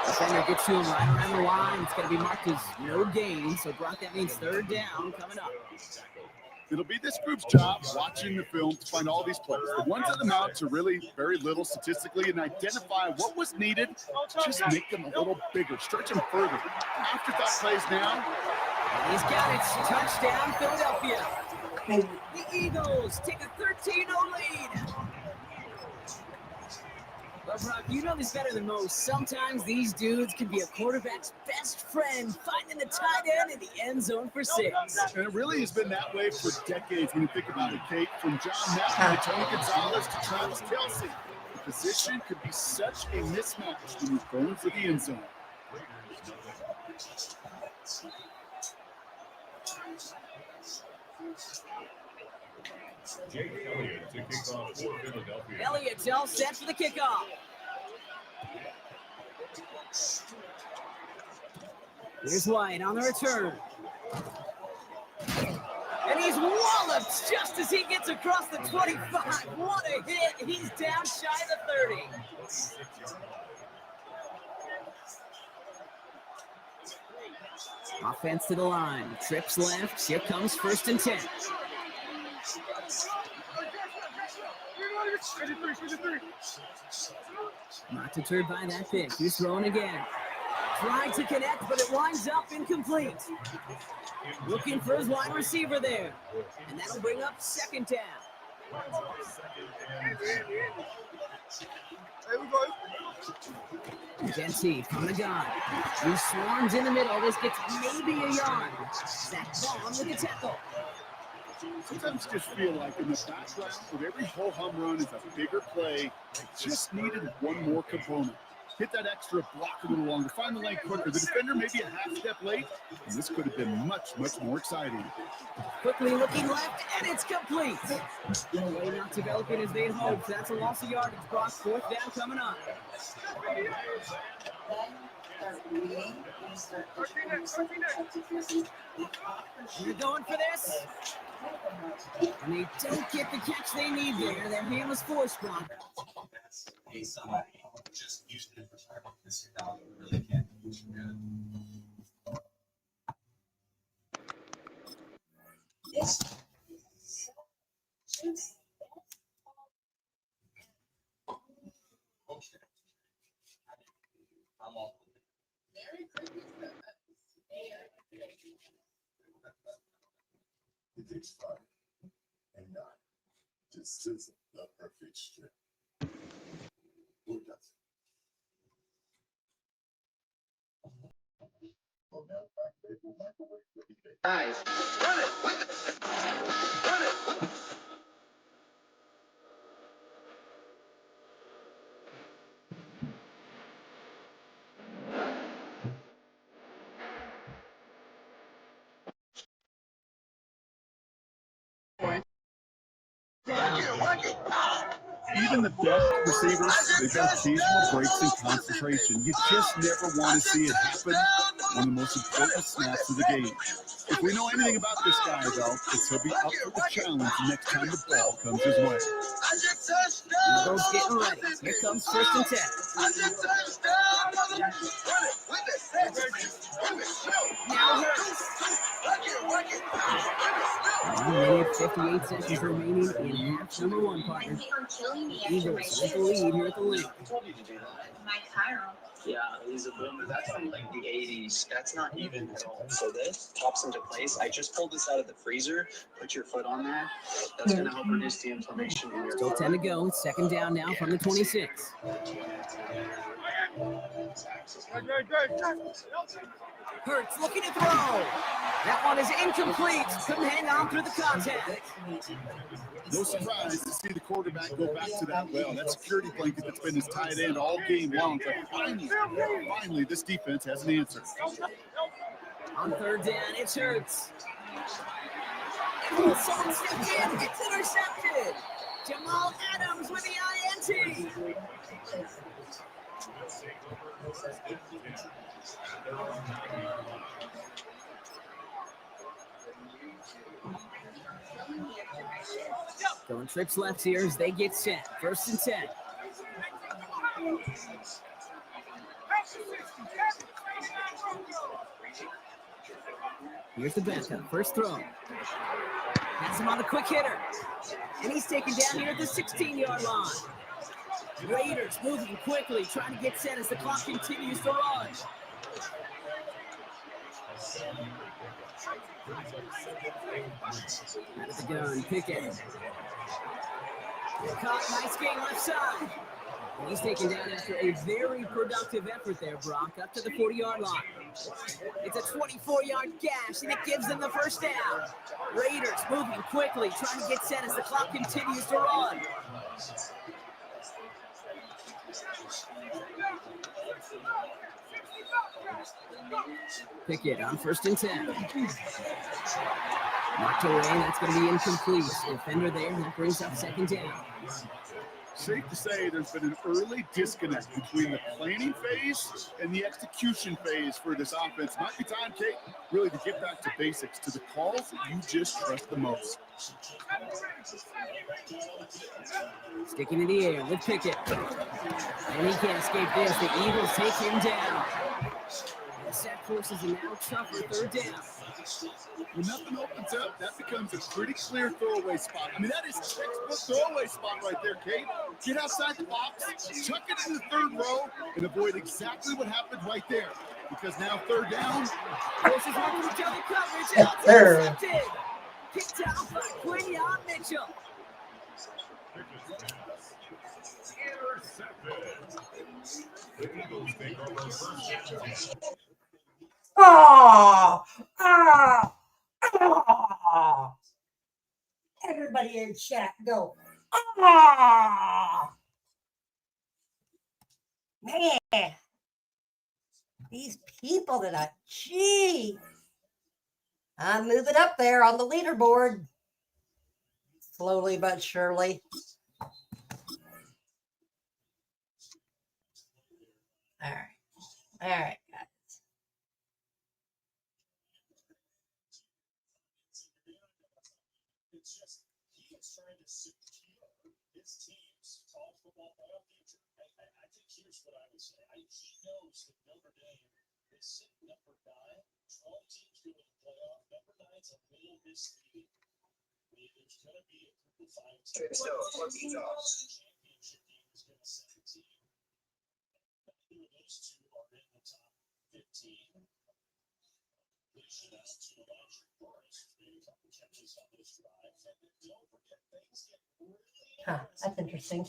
Defender gets to him right around the line. It's going to be marked as no gain. So Brock, that means 3rd down coming up. It'll be this group's job watching the film to find all these plays. The ones that amount to really very little statistically and identify what was needed, just make them a little bigger, stretch them further. Afterthought plays now. And he's got it. Touchdown, Philadelphia. The Eagles take a 13-0 lead. But Brock, you know this better than most. Sometimes these dudes can be a quarterback's best friend, finding the tight end in the end zone for 6. And it really has been that way for decades when you think about it, Kate. From John Madden to Tony Gonzalez to Travis Kelce. The position could be such a mismatch when you're going for the end zone. Jake Elliott to kick off for Philadelphia. Elliott's all set for the kickoff. Here's White on the return. And he's walloped just as he gets across the 25. What a hit. He's down shy of the 30. Offense to the line. Trips left. Here comes 1st and 10. Not deterred by that pick. He's throwing again. Trying to connect, but it winds up incomplete. Looking for his wide receiver there. And that'll bring up 2nd down. Dempsey from the gun. He swarms in the middle. This gets maybe a yard. Zach Baum with the tackle. Sometimes just feel like in the background of every whole home run is a bigger play. Just needed one more component. Hit that extra block a little longer, find the lane quicker. The defender maybe a half step late, and this could have been much, much more exciting. Quickly looking left, and it's complete. Way not developing as they'd hoped. That's a loss of yardage. Brock, 4th down coming up. You're going for this? And they don't get the catch they need there. Their hand was forced, Brock. Just used it for this really can't use good. Okay. I'm off. It takes 5 and 9. Just sits the perfect strip. Who does it? Guys, run it with it. Run it with it. Even the best receivers, they've got occasional breaks in concentration. You just never want to see it happen on the most important snaps of the game. If we know anything about this guy, though, it's he'll be up for the challenge next time the ball comes his way. Eagles getting ready. Here comes 1st and 10. Now Hurts. 1 minute, 58 seconds remaining in half number 1, partner. Eagles with the lead here at the link. Yeah, he's a boomer. That's from like the 80s. That's not even at all. So this pops into place. I just pulled this out of the freezer. Put your foot on there. That's going to help reduce the inflammation in your Still 10 to go. 2nd down now from the 26. Hurts looking to throw. That one is incomplete. Couldn't hang on through the contact. No surprise to see the quarterback go back to that well. That security blanket that's been his tight end all game long. But finally, this defense has an answer. On 3rd down, it's Hurts. And someone stepped in. It's intercepted. Jamal Adams with the INT. Going trips left here as they get set. 1st and 10. Here's the backup. First throw. Has him on the quick hitter. And he's taken down here at the 16-yard line. Raiders moving quickly, trying to get set as the clock continues to run. Out of the gun, Pickett. Caught, nice game left side. And he's taken down after a very productive effort there, Brock, up to the 40-yard line. It's a 24-yard gash, and it gives them the 1st down. Raiders moving quickly, trying to get set as the clock continues to run. Pickett on 1st and 10. Knocked away, and that's going to be incomplete. Defender there, that brings up 2nd down. Safe to say there's been an early disconnect between the planning phase and the execution phase for this offense. Might be time, Kate, really to get back to basics, to the calls that you just trust the most. Sticking in the air with Pickett. And he can't escape this. The Eagles take him down. The set forces a now tougher 3rd down. When nothing opens up, that becomes a pretty clear throwaway spot. I mean, that is textbook throwaway spot right there, Kate. Get outside the box, chuck it in the 3rd row, and avoid exactly what happened right there. Because now 3rd down. Forces one from double coverage. And intercepted. Picked out by Quinyon Mitchell. The Eagles take over 1st and 10. Oh, oh, oh. Everybody in chat, go. Oh. Man, these people that I, gee. I'm moving up there on the leaderboard. Slowly but surely. All right, guys. It's just he is trying to secure his team's college football playoff future. I think here's what I would say. He knows that Notre Dame is sitting number 9. 12 teams go to the playoff. Number 9's a little misleading. I mean, there's going to be a group of 5 teams. Championship game is going to set the team. Neither of those 2 are in the top 15. They should have to Elijah Forrest, maybe a couple catches on those drives. And then don't forget, things get really That's interesting.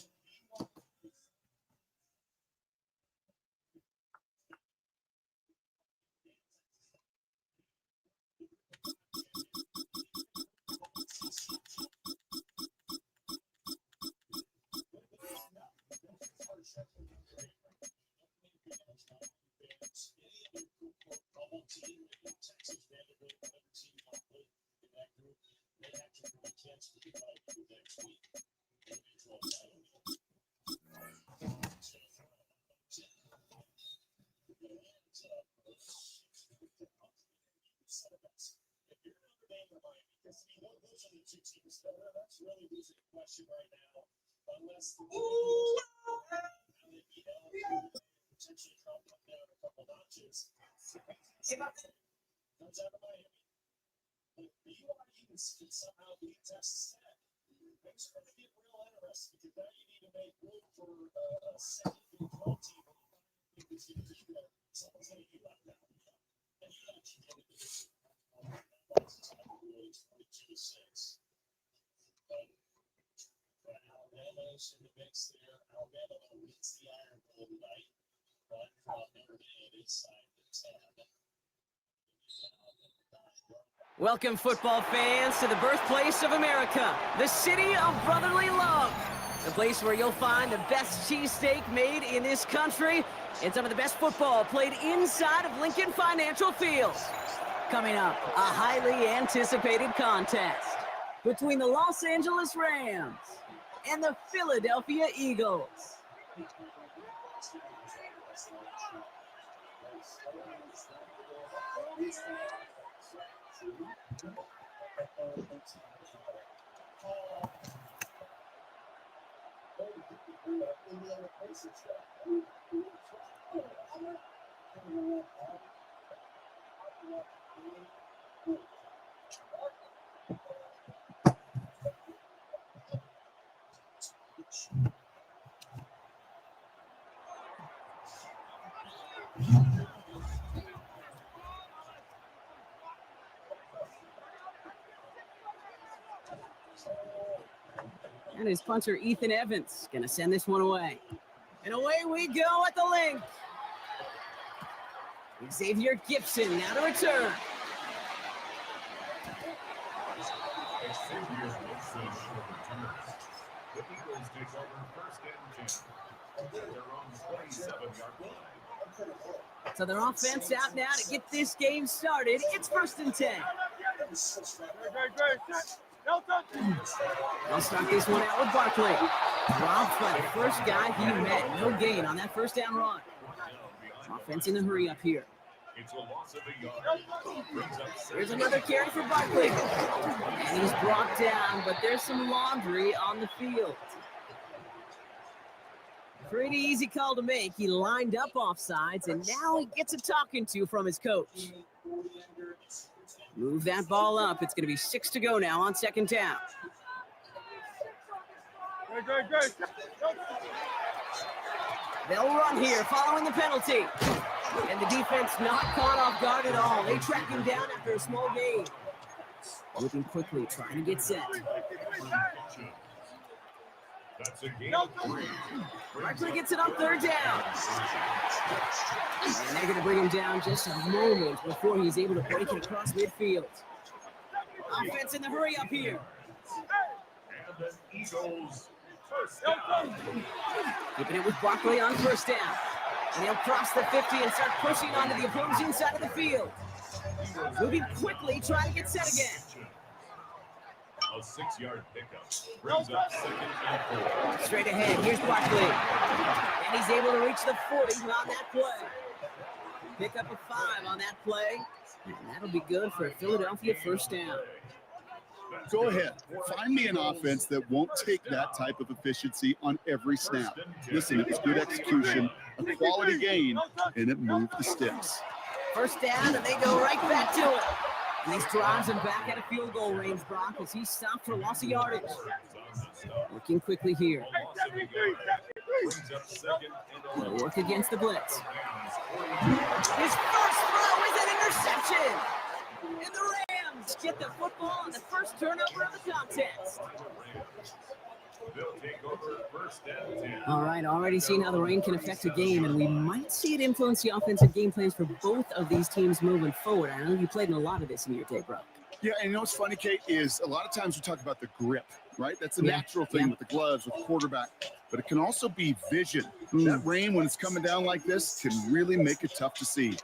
That's really losing the question right now. Unless the potentially come down a couple notches. Comes out of Miami. But BYU can somehow beat Texas Tech. Things are going to get real interesting because now you need to make room for a second Big 12 team. Because you do that, someone's going to get left out. And you got to keep getting this. Really 22-6. But Alabama's in the mix there. Alabama wins the Iron Bowl tonight. But Notre Dame inside the 10. Welcome, football fans, to the birthplace of America, the city of brotherly love. The place where you'll find the best cheesesteak made in this country and some of the best football played inside of Lincoln Financial Field. Coming up, a highly anticipated contest between the Los Angeles Rams and the Philadelphia Eagles. And his punter, Ethan Evans, going to send this one away. And away we go at the link. Xavier Gibson now to return. Xavier Gibson returns. The Eagles take over 1st and 10 at their own 27-yard line. So their offense out now to get this game started. It's 1st and 10. They'll start this one out with Barkley. Robbed by the first guy he met. No gain on that first down run. Offense in a hurry up here. Here's another carry for Barkley. And he's brought down, but there's some laundry on the field. Pretty easy call to make. He lined up offsides, and now he gets a talking to from his coach. Move that ball up. It's going to be 6 to go now on 2nd down. They'll run here following the penalty. And the defense not caught off guard at all. They track him down after a small gain. Looking quickly, trying to get set. Barkley gets it on 3rd down. And they're going to bring him down just a moment before he's able to break it across midfield. Offense in the hurry up here. Keeping it with Barkley on 1st down. And he'll cross the 50 and start pushing onto the opposing side of the field. Moving quickly, trying to get set again. A 6-yard pickup brings up 2nd and 4. Straight ahead, here's Barkley. And he's able to reach the 40 on that play. Pick up a 5 on that play. And that'll be good for a Philadelphia 1st down. Go ahead. Find me an offense that won't take that type of efficiency on every snap. Listen, it was good execution, a quality gain, and it moved the sticks. 1st down, and they go right back to it. And this drives him back at a field goal range, Brock, as he stopped for loss of yardage. Working quickly here. They'll work against the blitz. His first throw is an interception. And the Rams get the football on the first turnover of the contest. All right, already seeing how the rain can affect a game, and we might see it influence the offensive game plans for both of these teams moving forward. I know you played in a lot of this in your tape, bro. Yeah, and you know what's funny, Kate, is a lot of times we talk about the grip, right? That's a natural thing with the gloves, with the quarterback, but it can also be vision. That rain, when it's coming down like this, can really make it tough to see.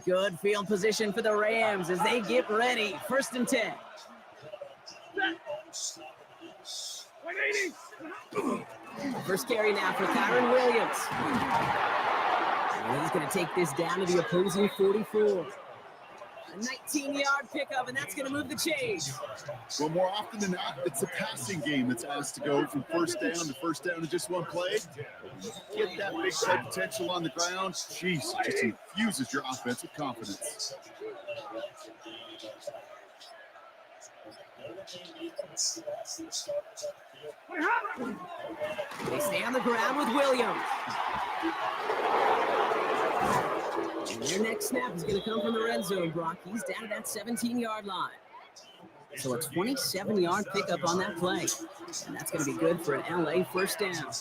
Good field position for the Rams as they get ready. 1st and 10. First carry now for Kyron Williams. And he's going to take this down to the opposing 44. A 19-yard pickup, and that's going to move the chains. Well, more often than not, it's a passing game that's asked to go from 1st down to 1st down in just one play. Get that big play potential on the ground. Jeez, it just infuses your offense with confidence. They stay on the ground with Williams. And their next snap is going to come from the red zone, Brock. He's down at that 17-yard line. So a 27-yard pickup on that play. And that's going to be good for an LA 1st down.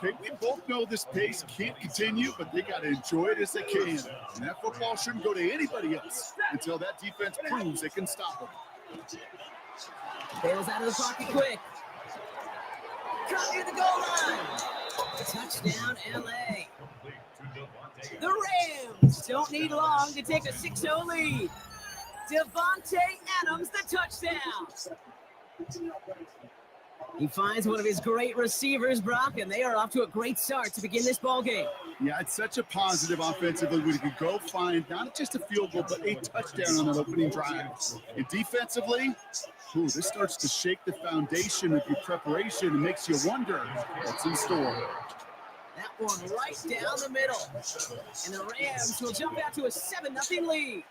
Okay, we both know this pace can't continue, but they got to enjoy it as they can. And that football shouldn't go to anybody else until that defense proves they can stop them. Bails out of the pocket quick. Cut near the goal line. Touchdown, LA. The Rams don't need long to take a 6-0 lead. Devontae Adams, the touchdown. He finds one of his great receivers, Brock, and they are off to a great start to begin this ball game. Yeah, it's such a positive offensively. We can go find not just a field goal, but a touchdown on that opening drive. And defensively, this starts to shake the foundation of your preparation and makes you wonder what's in store. That one right down the middle. And the Rams will jump out to a 7-0 lead.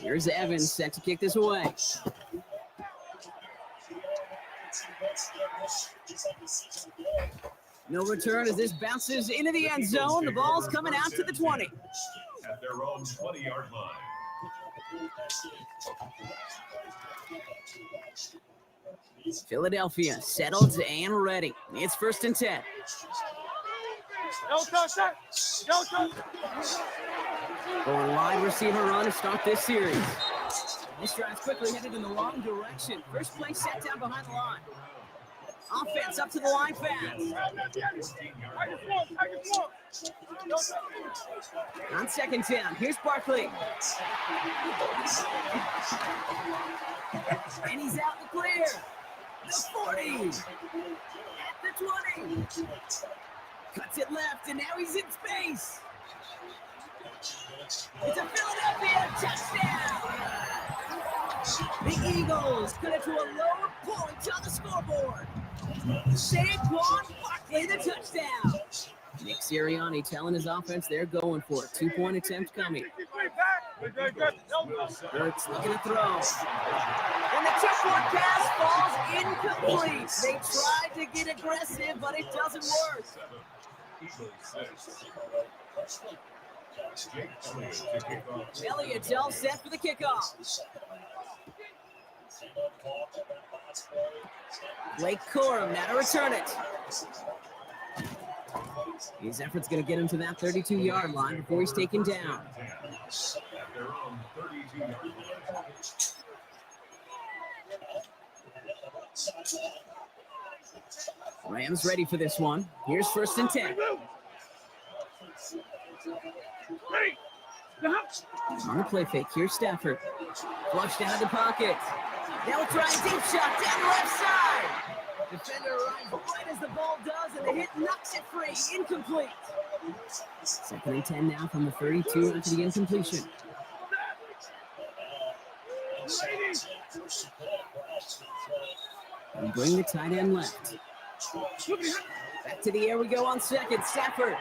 Here's Evans set to kick this away. No return as this bounces into the end zone. The ball's coming out to the 20. their own 20-yard line. Philadelphia settled and ready. It's 1st and 10. Going wide receiver run to start this series. This drive's quickly headed in the wrong direction. First play set down behind the line. Offense up to the line fast. On 2nd down, here's Barkley. And he's out in the clear. The 40. At the 20. Cuts it left, and now he's in space. It's a Philadelphia touchdown. The Eagles cut it to a lower point on the scoreboard. Saquon Barkley, the touchdown. Nick Sirianni telling his offense they're going for it. 2-point attempt coming. Burks looking to throw. And the checkpoint pass falls incomplete. They tried to get aggressive, but it doesn't work. Elliott's all set for the kickoff. Blake Corum now to return it. His effort's going to get him to that 32-yard line before he's taken down. Rams ready for this one. Here's 1st and 10. On the play fake, here's Stafford. Flushed out of the pocket. Now we'll try a deep shot down the left side. Defender arrives right as the ball does, and the hit knocks it free. Incomplete. 2nd and 10 now from the 32 after the incompletion. And bring the tight end left. Back to the air we go on 2nd. Stafford.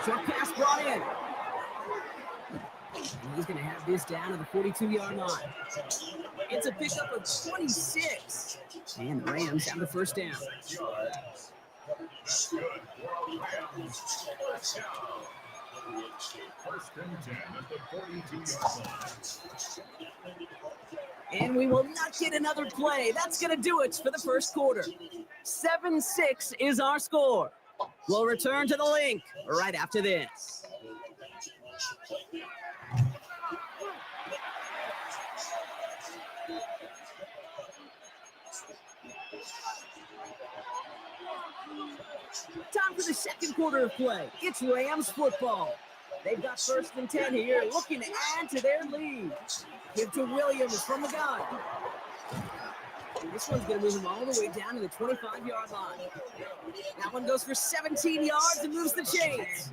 Short pass brought in. And he's going to have this down to the 42-yard line. It's a pickup of 26. And the Rams have the 1st down. And we will not get another play. That's going to do it for the 1st quarter. 7-6 is our score. We'll return to the link right after this. Time for the 2nd quarter of play. It's Rams football. They've got 1st and 10 here, looking to add to their lead. Give to Williams from the gun. This one's going to move him all the way down to the 25-yard line. That one goes for 17 yards and moves the chains.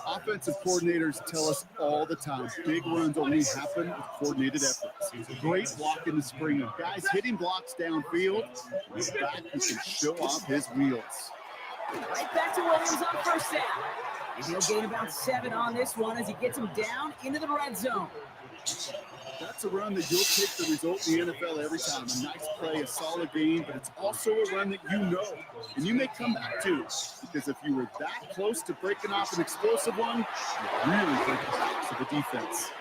Offensive coordinators tell us all the time, big runs only happen with coordinated efforts. Great block in the spring of guys hitting blocks downfield. He's back, he can show off his wheels. Right back to Williams on 1st down. And he'll gain about 7 on this one as he gets him down into the red zone. That's a run that you'll take the result in the NFL every time. A nice play, a solid game, but it's also a run that you know, and you may come back to, because if you were that close to breaking off an explosive one, you really break the backs of the defense.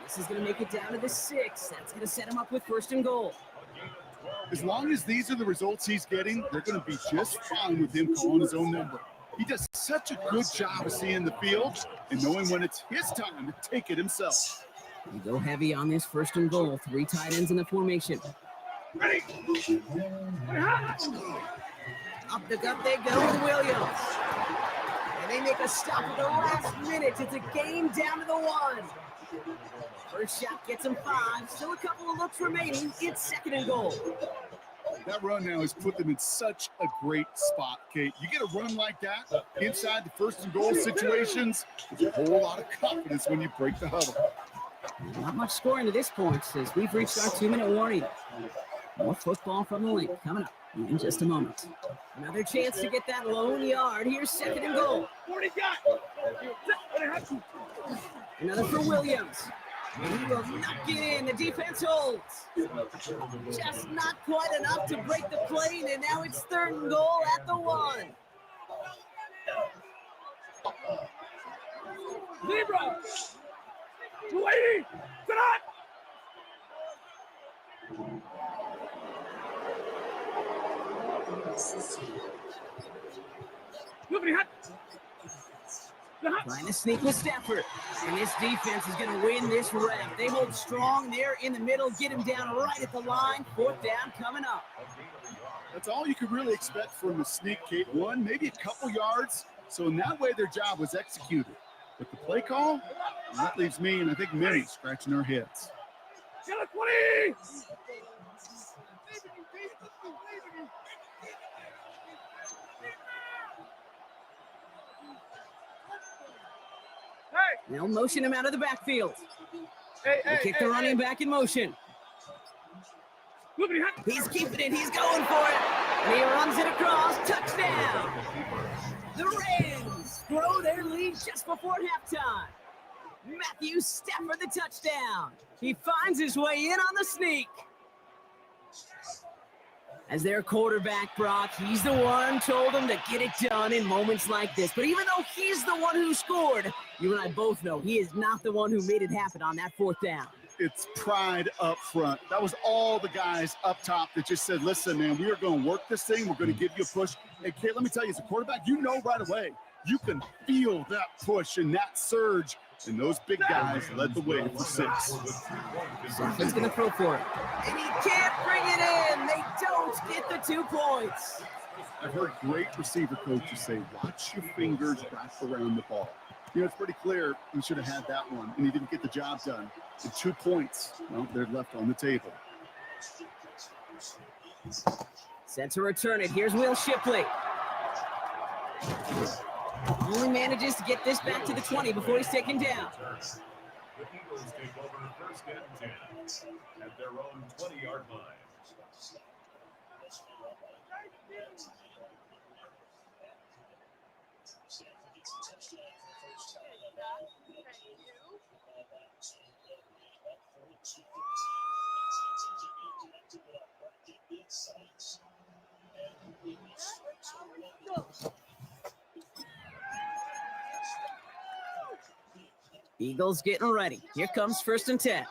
This is going to make it down to the 6. That's going to set him up with 1st and goal. As long as these are the results he's getting, they're going to be just fine with him calling his own number. He does such a good job of seeing the field and knowing when it's his time to take it himself. We go heavy on this 1st and goal. 3 tight ends in the formation. Up the gut they go with Williams. And they make a stop at the last minute. It's a game down to the 1. First shot gets him 5. Still a couple of looks remaining. It's 2nd and goal. That run now has put them in such a great spot, Kate. You get a run like that inside the 1st and goal situations, there's a whole lot of confidence when you break the huddle. Not much scoring to this point as we've reached our 2-minute warning. More football from the link coming up in just a moment. Another chance to get that lone yard. Here's 2nd and goal. Another for Williams. And he will not get in. The defense holds. Just not quite enough to break the plane, and now it's 3rd and goal at the 1. 280. Sit up. Trying to sneak with Stafford. And this defense is going to win this rep. They hold strong there in the middle, get him down right at the line. 4th down coming up. That's all you could really expect from the sneak, Kate. One, maybe a couple yards. So in that way, their job was executed. But the play call, that leaves me and I think many scratching their heads. Get a 20. They'll motion him out of the backfield. Hey, They kick the running back in motion. He's keeping it. He's going for it. And he runs it across. Touchdown. The Rams grow their lead just before halftime. Matthew Stafford the touchdown. He finds his way in on the sneak. As their quarterback, Brock, he's the one told them to get it done in moments like this. But even though he's the one who scored, you and I both know he is not the one who made it happen on that 4th down. It's pride up front. That was all the guys up top that just said, listen, man, we are going to work this thing. We're going to give you a push. Hey, Kate, let me tell you, as a quarterback, you know right away. You can feel that push and that surge. And those big guys led the way for 6. He's going to throw for it. And he can't bring it in. They don't get the 2 points. I've heard great receiver coaches say, watch your fingers wrap around the ball. You know, it's pretty clear he should have had that one, and he didn't get the job done. And 2 points, well, they're left on the table. Set to return it. Here's Will Shipley. Only manages to get this back to the 20 before he's taken down. The Eagles take over 1st and 10 at their own 20-yard line. Eagles getting ready. Here comes 1st and 10.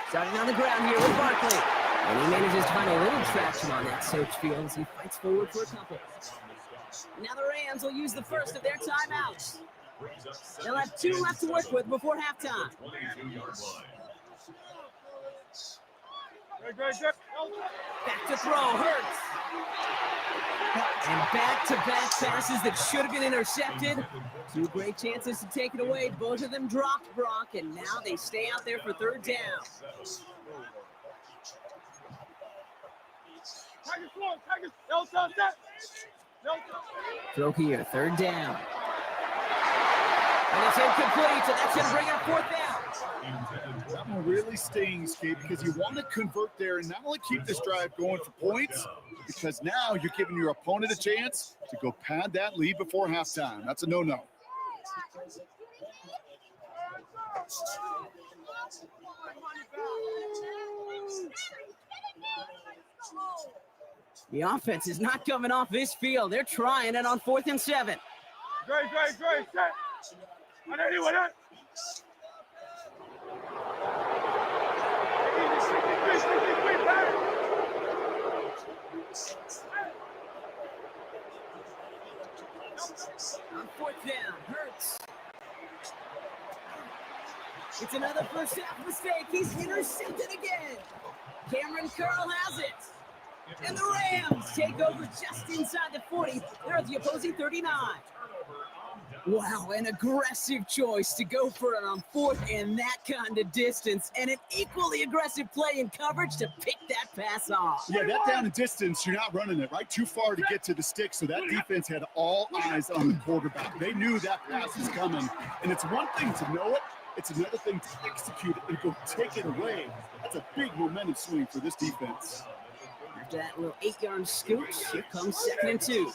Starting on the ground here with Barkley. And he manages to find a little traction on that search field as he fights forward for a couple. Now the Rams will use the first of their timeouts. They'll have 2 left to work with before halftime. Back to throw, Hurts. And back-to-back passes that should have been intercepted. 2 great chances to take it away. Both of them dropped, Brock, and now they stay out there for 3rd down. Throw here, 3rd down. And it's incomplete, so that's going to bring up 4th down. That one really stings, Kate, because you want to convert there and not only keep this drive going for points, because now you're giving your opponent a chance to go pad that lead before halftime. That's a no-no. The offense is not coming off this field. They're trying it on 4th and 7. Great. Set. On anyone, huh? On 4th down, Hurts. It's another first half mistake. He's intercepted again. Cameron Curl has it. And the Rams take over just inside the 40. They're at the opposing 39. Wow, an aggressive choice to go for it on 4th and that kind of distance, and an equally aggressive play in coverage to pick that pass off. Yeah, that down and distance, you're not running it, right? Too far to get to the stick, so that defense had all eyes on the quarterback. They knew that pass was coming, and it's one thing to know it, it's another thing to execute it and go take it away. That's a big momentum swing for this defense. After that little 8-yard scoot, here comes 2nd and 2.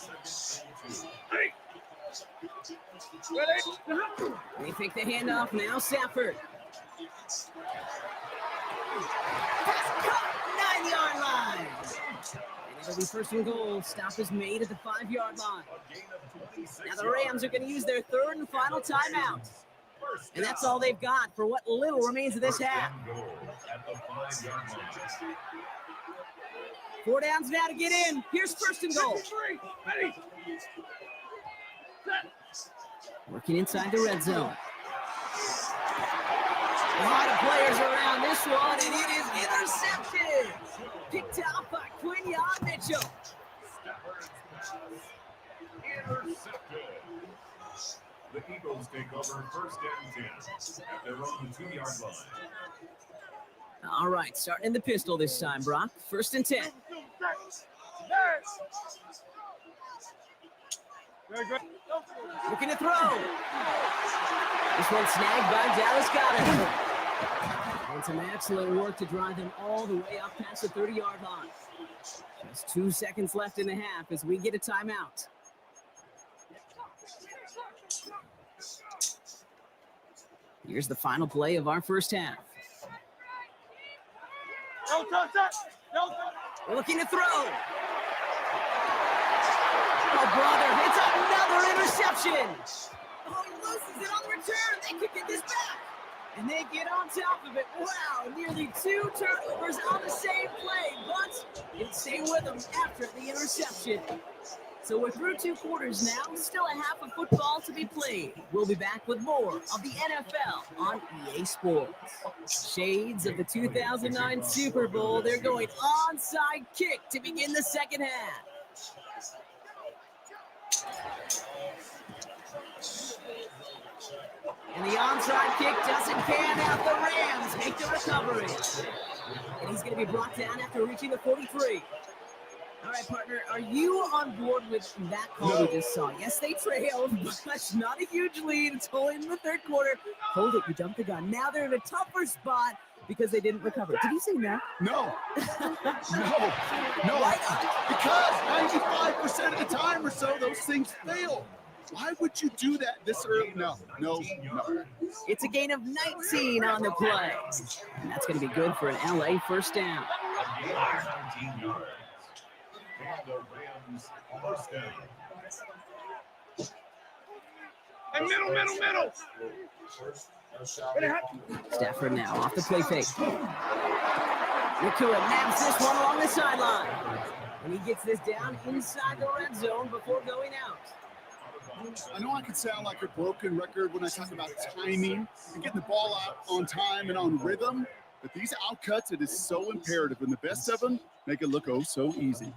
They take the handoff now, Stafford. Pass caught, 9-yard line. And It'll be first and goal. Stop is made at the 5-yard line. Now the Rams are going to use their third and final timeout. And that's all they've got for what little remains of this half. 4 downs now to get in. Here's first and goal. Working inside the red zone. A lot of players around this one, and it is intercepted. Picked out by Quinyon Mitchell. Intercepted. The Eagles take over first and 10 at their own 2-yard line. All right, starting in the pistol this time, Brock. First and 10. Looking to throw. This one snagged by Dallas Goddard. And some excellent work to drive them all the way up past the 30-yard line. Just 2 seconds left in the half as we get a timeout. Here's the final play of our first half. Looking to throw. Oh, brother, it's another interception. Oh, he loses it on the return. They could get this back. And they get on top of it. Wow, nearly 2 turnovers on the same play, but it stayed with them after the interception. So we're through 2 quarters now, still a half of football to be played. We'll be back with more of the NFL on EA Sports. Shades of the 2009 Super Bowl, they're going onside kick to begin the second half. And the onside kick doesn't pan out. The Rams make the recovery. And he's going to be brought down after reaching the 43. All right, partner, are you on board with that call we just saw? Yes, they trailed, but not a huge lead. It's only in the 3rd quarter. Hold it, you dumped the gun. Now they're in a tougher spot because they didn't recover. Did you say no? No. No. Because 95% of the time or so, those things fail. Why would you do that this early? No. It's a gain of 19 on the play. And that's going to be good for an LA first down. And the Rams first down. And middle. Stafford now off the play fake. Nakua naps this one along the sideline. And he gets this down inside the red zone before going out. I know I can sound like a broken record when I talk about timing and getting the ball out on time and on rhythm, but these outcuts, it is so imperative, and the best of them make it look oh so easy.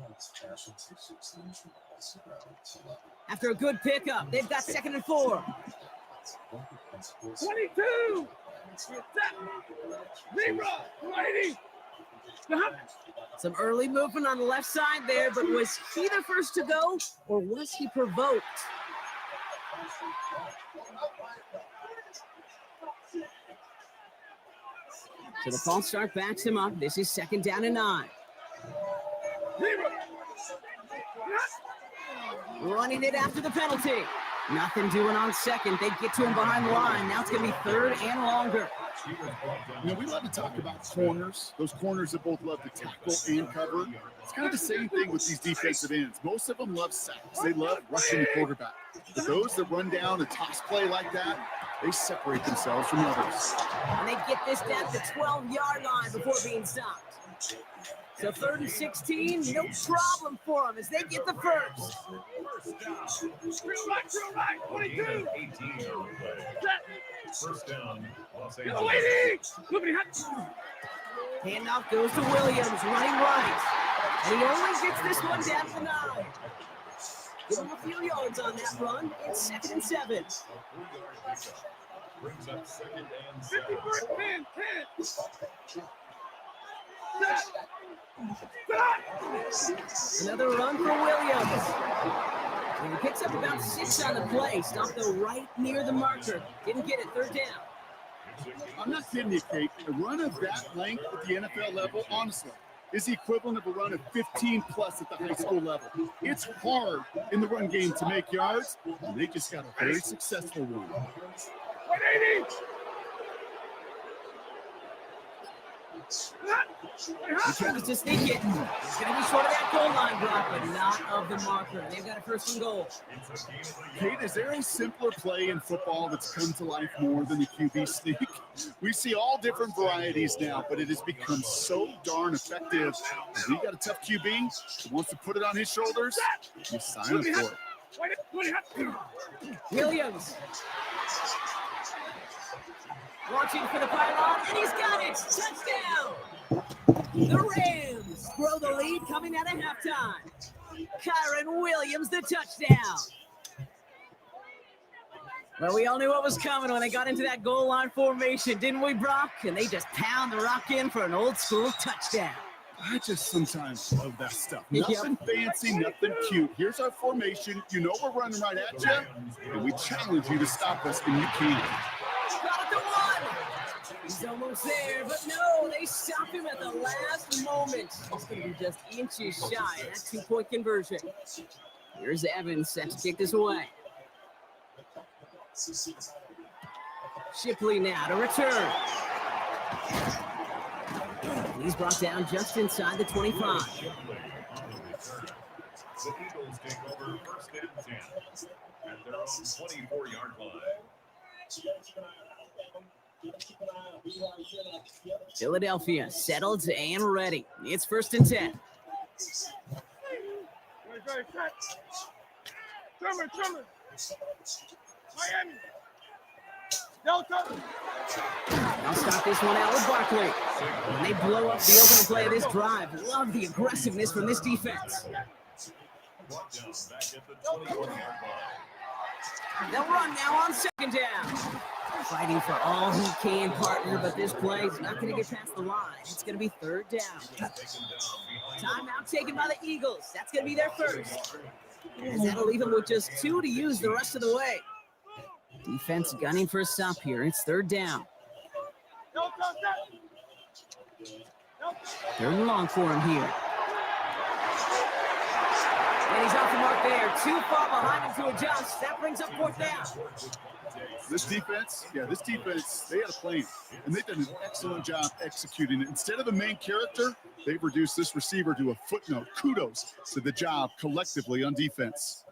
After a good pickup, they've got 2nd and 4. 22. Zebra. 180. Some early movement on the left side there, but was he the first to go, or was he provoked? So the false start backs him up. This is 2nd down and 9. Running it after the penalty. Nothing doing on 2nd. They get to him behind the line. Now it's going to be 3rd and longer. You know, we love to talk about corners. Those corners that both love to tackle and cover. It's kind of the same thing with these defensive ends. Most of them love sacks. They love rushing the quarterback. But those that run down a toss play like that, they separate themselves from others. And they get this down to the 12-yard line before being stopped. So 3rd and 16, no problem for them as they get the first. Drill right. 22. First down, Los Angeles. Handoff goes to Williams, running right. And he only gets this one down to 9. Give him a few yards on that run. It's 2nd and 7. Brings up 2nd and 7. 10. Another run for Williams. And he picks up about 6 on the play. Stopped though right near the marker. Didn't get it. 3rd down. I'm not kidding you, Kate. A run of that length at the NFL level, honestly, is the equivalent of a run of 15 plus at the high school level. It's hard in the run game to make yards, and they just got a very successful run. 180. He tries to sneak it. He's going to be short of that goal line, Brock, but not of the marker. They've got a first and goal. Kate, is there a simpler play in football that's come to life more than the QB sneak? We see all different varieties now, but it has become so darn effective. If you got a tough QB who wants to put it on his shoulders, you sign up for it. Williams. Launching for the pylon, and he's got it! Touchdown! The Rams grow the lead coming out of halftime. Kyron Williams, the touchdown. Well, we all knew what was coming when they got into that goal line formation, didn't we, Brock? And they just pound the rock in for an old school touchdown. I just sometimes love that stuff. Nothing fancy, nothing cute. Here's our formation. You know we're running right at you, and we challenge you to stop us, and you can't. Got it to one. He's almost there, but no, they stop him at the last moment. He's going to be just inches shy of that 2-point conversion. Here's Evans set to kick this away. Shipley now to return. He's brought down just inside the 25. The Eagles take over first and 10 at their own 24-yard line. Philadelphia settled and ready. It's first and 10. Trummer. Miami. Delta. I'll start this one out with Barkley. And they blow up the opening play of this drive. Love the aggressiveness from this defense. They'll run now on second down. Fighting for all he can, partner, but this play is not going to get past the line. It's going to be third down. Timeout taken by the Eagles. That's going to be their first. And that'll leave them with just 2 to use the rest of the way. Defense gunning for a stop here. It's third down. Third and long for him here. And he's off the mark there. Too far behind him to adjust. That brings up fourth down. This defense, they had a plan, and they've done an excellent job executing it. Instead of the main character, they've reduced this receiver to a footnote. Kudos to the job collectively on defense.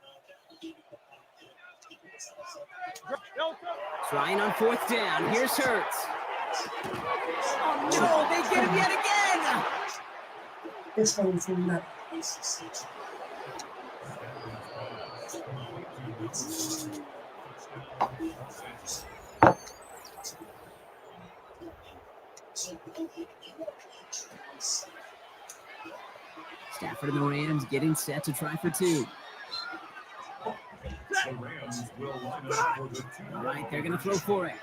Trying on fourth down. Here's Hurts. Oh, no, they get him yet again. This one's in the... Stafford and the Rams getting set to try for 2. The Rams will line up for the 2. All right, they're going to throw for it.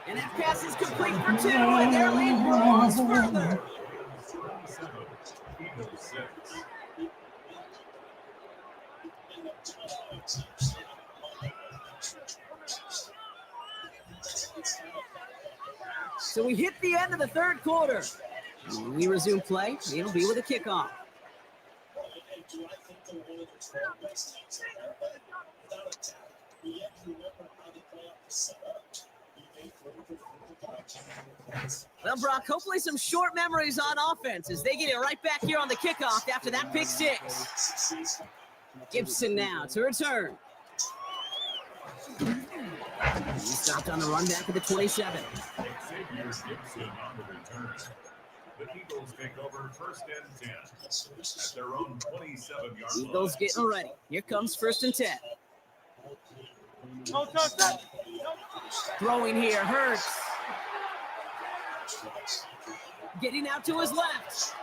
And that pass is complete for 2, and their lead grows further. Eagles 6. So we hit the end of the third quarter. When we resume play, it'll be with a kickoff. Well, Brock, hopefully some short memories on offense as they get it right back here on the kickoff after that pick 6. Gibson now to return. He stopped on the run back at the 27. Xavier Gibson on the return. The Eagles take over first and 10 at their own 27-yard line. Eagles getting ready. Here comes first and 10. Throwing here, Hurts. Getting out to his left.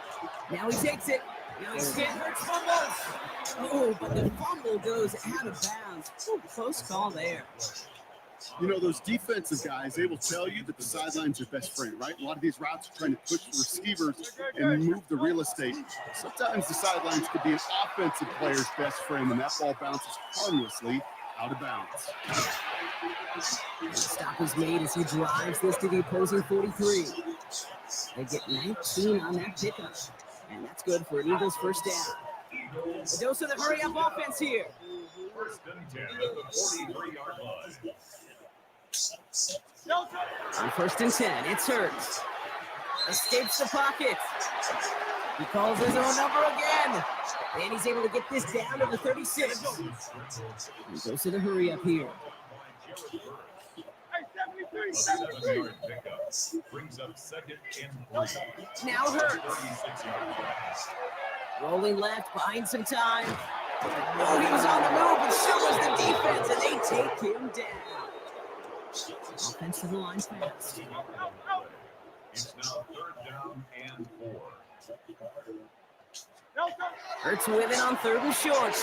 Now he takes it. Now he's getting Hurts fumbles. Oh, but the fumble goes out of bounds. Ooh, close call there. You know, those defensive guys, they will tell you that the sidelines are best friend, right? A lot of these routes are trying to push receivers and move the real estate. Sometimes the sidelines could be an offensive player's best friend, and that ball bounces harmlessly out of bounds. The stop is made as he drives this to the opposing 43. They get 19 on that pickup, and that's good for an Eagles first down. A dose of the hurry-up offense here. First and 10 at the 43-yard line. On first and 10, it's Hurts. Escapes the pocket. He calls his own number again. And he's able to get this down to the 36. He goes to the hurry up here. A 7-yard pickup brings up 2nd and 3. Now Hurts. 36 yards. Rolling left, buying some time. Oh, he was on the move, but so was the defense, and they take him down. Offensive line fast. It's now 3rd down and 4. Hurts with it on 3rd and short.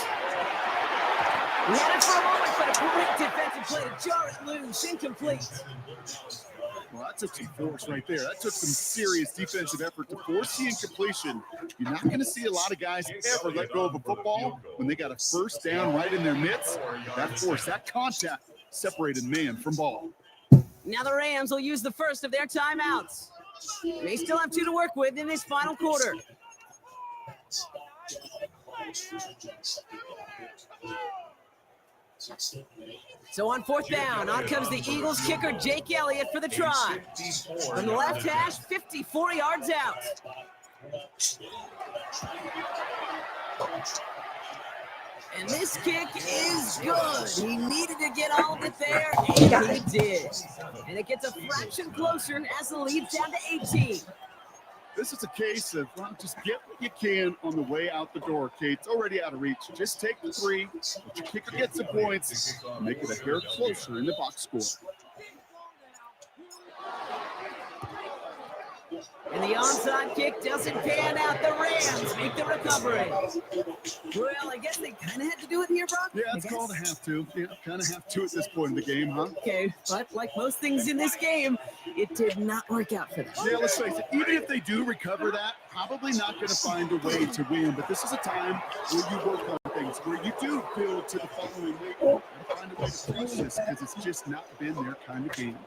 He had it for a moment, but a great defensive play to jar it loose, incomplete. Well, that took some force right there. That took some serious defensive effort to force the incompletion. You're not going to see a lot of guys ever let go of a football when they got a first down right in their midst. That force, that contact separated man from ball. Now the Rams will use the first of their timeouts. They still have 2 to work with in this final quarter. So on 4th down, on comes the Eagles kicker, Jake Elliott, for the try. From the left hash, 54 yards out. And this kick is good. He needed to get all of it there, and he did. And it gets a fraction closer as the lead's down to 18. This is a case of, well, just get what you can on the way out the door, Kate. It's already out of reach. Just take the 3, let your kicker get some points, and make it a hair closer in the box score. And the onside kick doesn't pan out. The Rams make the recovery. Well, I guess they kind of had to do it here, Brock. Yeah, it's called a have to. Yeah, kind of have to at this point in the game, huh? Okay, but like most things in this game, it did not work out for them. Yeah, let's face it. Even if they do recover that, probably not going to find a way to win. But this is a time where you work on things, where you do build to the following week and find a way to fix this, because it's just not been their kind of game.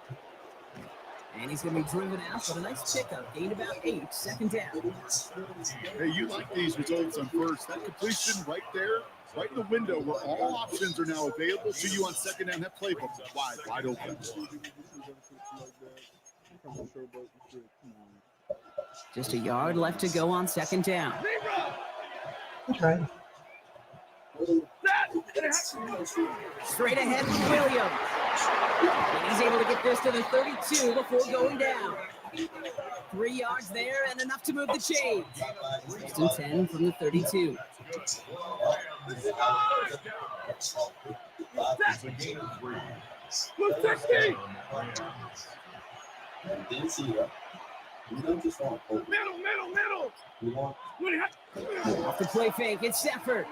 And he's going to be driven out with a nice pickup. Gained about 8, 2nd down. Hey, you like these results on first. That completion right there, right in the window where all options are now available to you on 2nd down. That playbook wide open. Just a yard left to go on 2nd down. Okay. Straight ahead with Williams. And he's able to get this to the 32 before going down. 3 yards there and enough to move the chains. 1st and 10 from the 32. It's a gain of 3. Middle. Off the play fake, it's Stafford.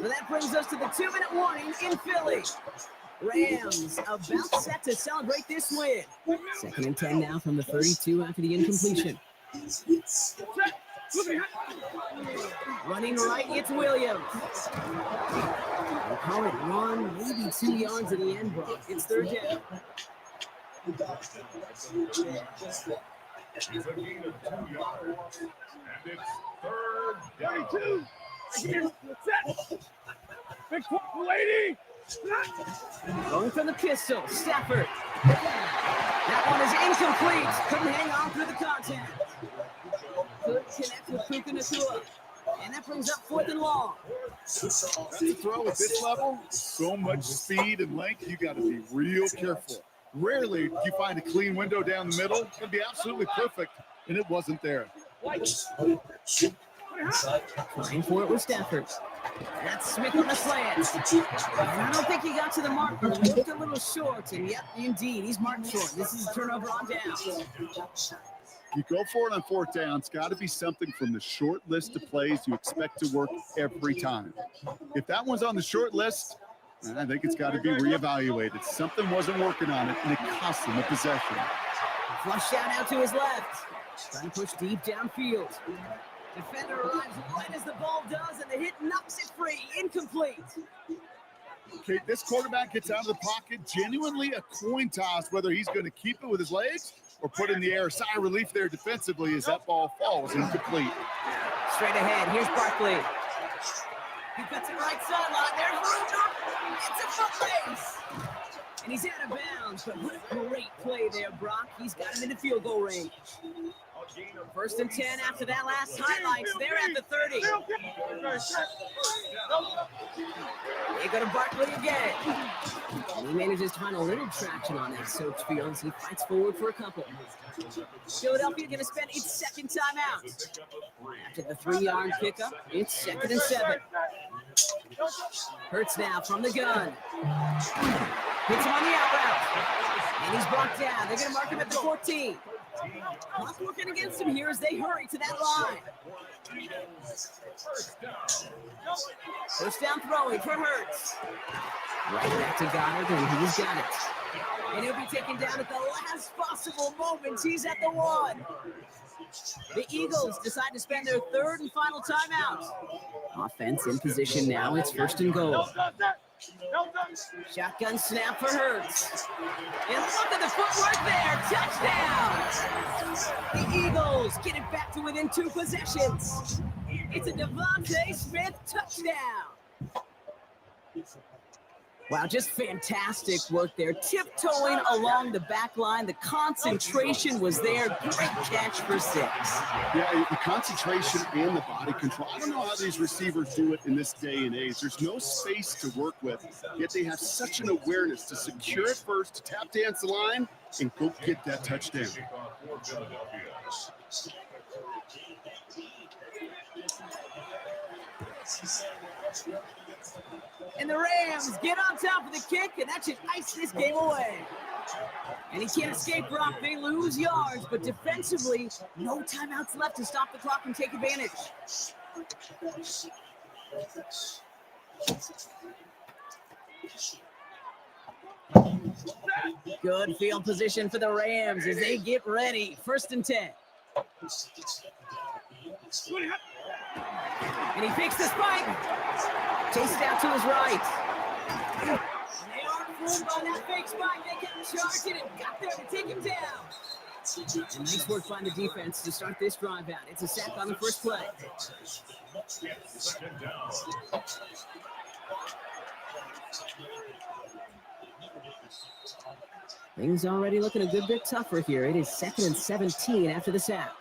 So that brings us to the 2-minute warning in Philly. Rams about set to celebrate this win. 2nd and 10 now from the 32 after the incompletion. Running right, it's Williams. We'll call it 1, maybe 2 yards at the end, Brock. It's 3rd down. It's a gain of 2 yards, and it's 3rd down. 32. Big lady. Going from the pistol, Stafford. That one is incomplete. Couldn't hang on through the contact. Could connect with Puka Nacua. And that brings up 4th and long. That's a throw at this level. So much speed and length, you got to be real careful. Rarely do you find a clean window down the middle. It can be absolutely perfect, and it wasn't there. Trying for it with Stafford. That's Smith on the slant. And I don't think he got to the mark. He looked a little short, and yep, indeed, he's marked short. This is a turnover on down. You go for it on 4th down. It's got to be something from the short list of plays you expect to work every time. If that one's on the short list, I think it's got to be reevaluated. Something wasn't working on it, and it cost him a possession. Flush down out to his left. Trying to push deep downfield. Defender arrives right as the ball does, and the hit knocks it free. Incomplete. Okay, this quarterback gets out of the pocket. Genuinely a coin toss whether he's going to keep it with his legs or put in the air. Sigh of relief there defensively as that ball falls incomplete. Straight ahead, here's Barkley. He cuts it right sideline. There's room. It's a foot race. And he's out of bounds, but what a great play there, Brock. He's got him in the field goal range. 1st and 10 after that last highlights. They're at the 30. They go to Barkley again. And he manages to find a little traction on that soaked field as he fights forward for a couple. Philadelphia going to spend its second timeout. After the 3-yard pickup, it's 2nd and 7. Hurts now from the gun. Hits him on the out route. And he's brought down. They're going to mark him at the 14. Clock working against him here as they hurry to that line. First down throwing for Hurts. Right back to Goddard, and he's got it. And he'll be taken down at the last possible moment. He's at the 1. The Eagles decide to spend their 3rd and final timeout. Offense in position now. It's 1st and goal. Shotgun snap for Hurts. And look at the footwork there. Touchdown! The Eagles get it back to within 2 possessions. It's a Devontae Smith touchdown. Wow, just fantastic work there. Tiptoeing along the back line. The concentration was there. Great catch for 6. Yeah, the concentration and the body control. I don't know how these receivers do it in this day and age. There's no space to work with, yet they have such an awareness to secure it first, to tap dance the line, and go get that touchdown. And the Rams get on top of the kick, and that should ice this game away. And he can't escape, Brock. They lose yards, but defensively, no timeouts left to stop the clock and take advantage. Good field position for the Rams as they get ready. 1st and 10. And he fakes the spike. Chased out to his right. And they aren't fooled by that fake spike. They kept charging and got there to take him down. And nice work by the defense to start this drive out. It's a sack on the first play. Things already looking a good bit tougher here. It is 2nd and 17 after the sack.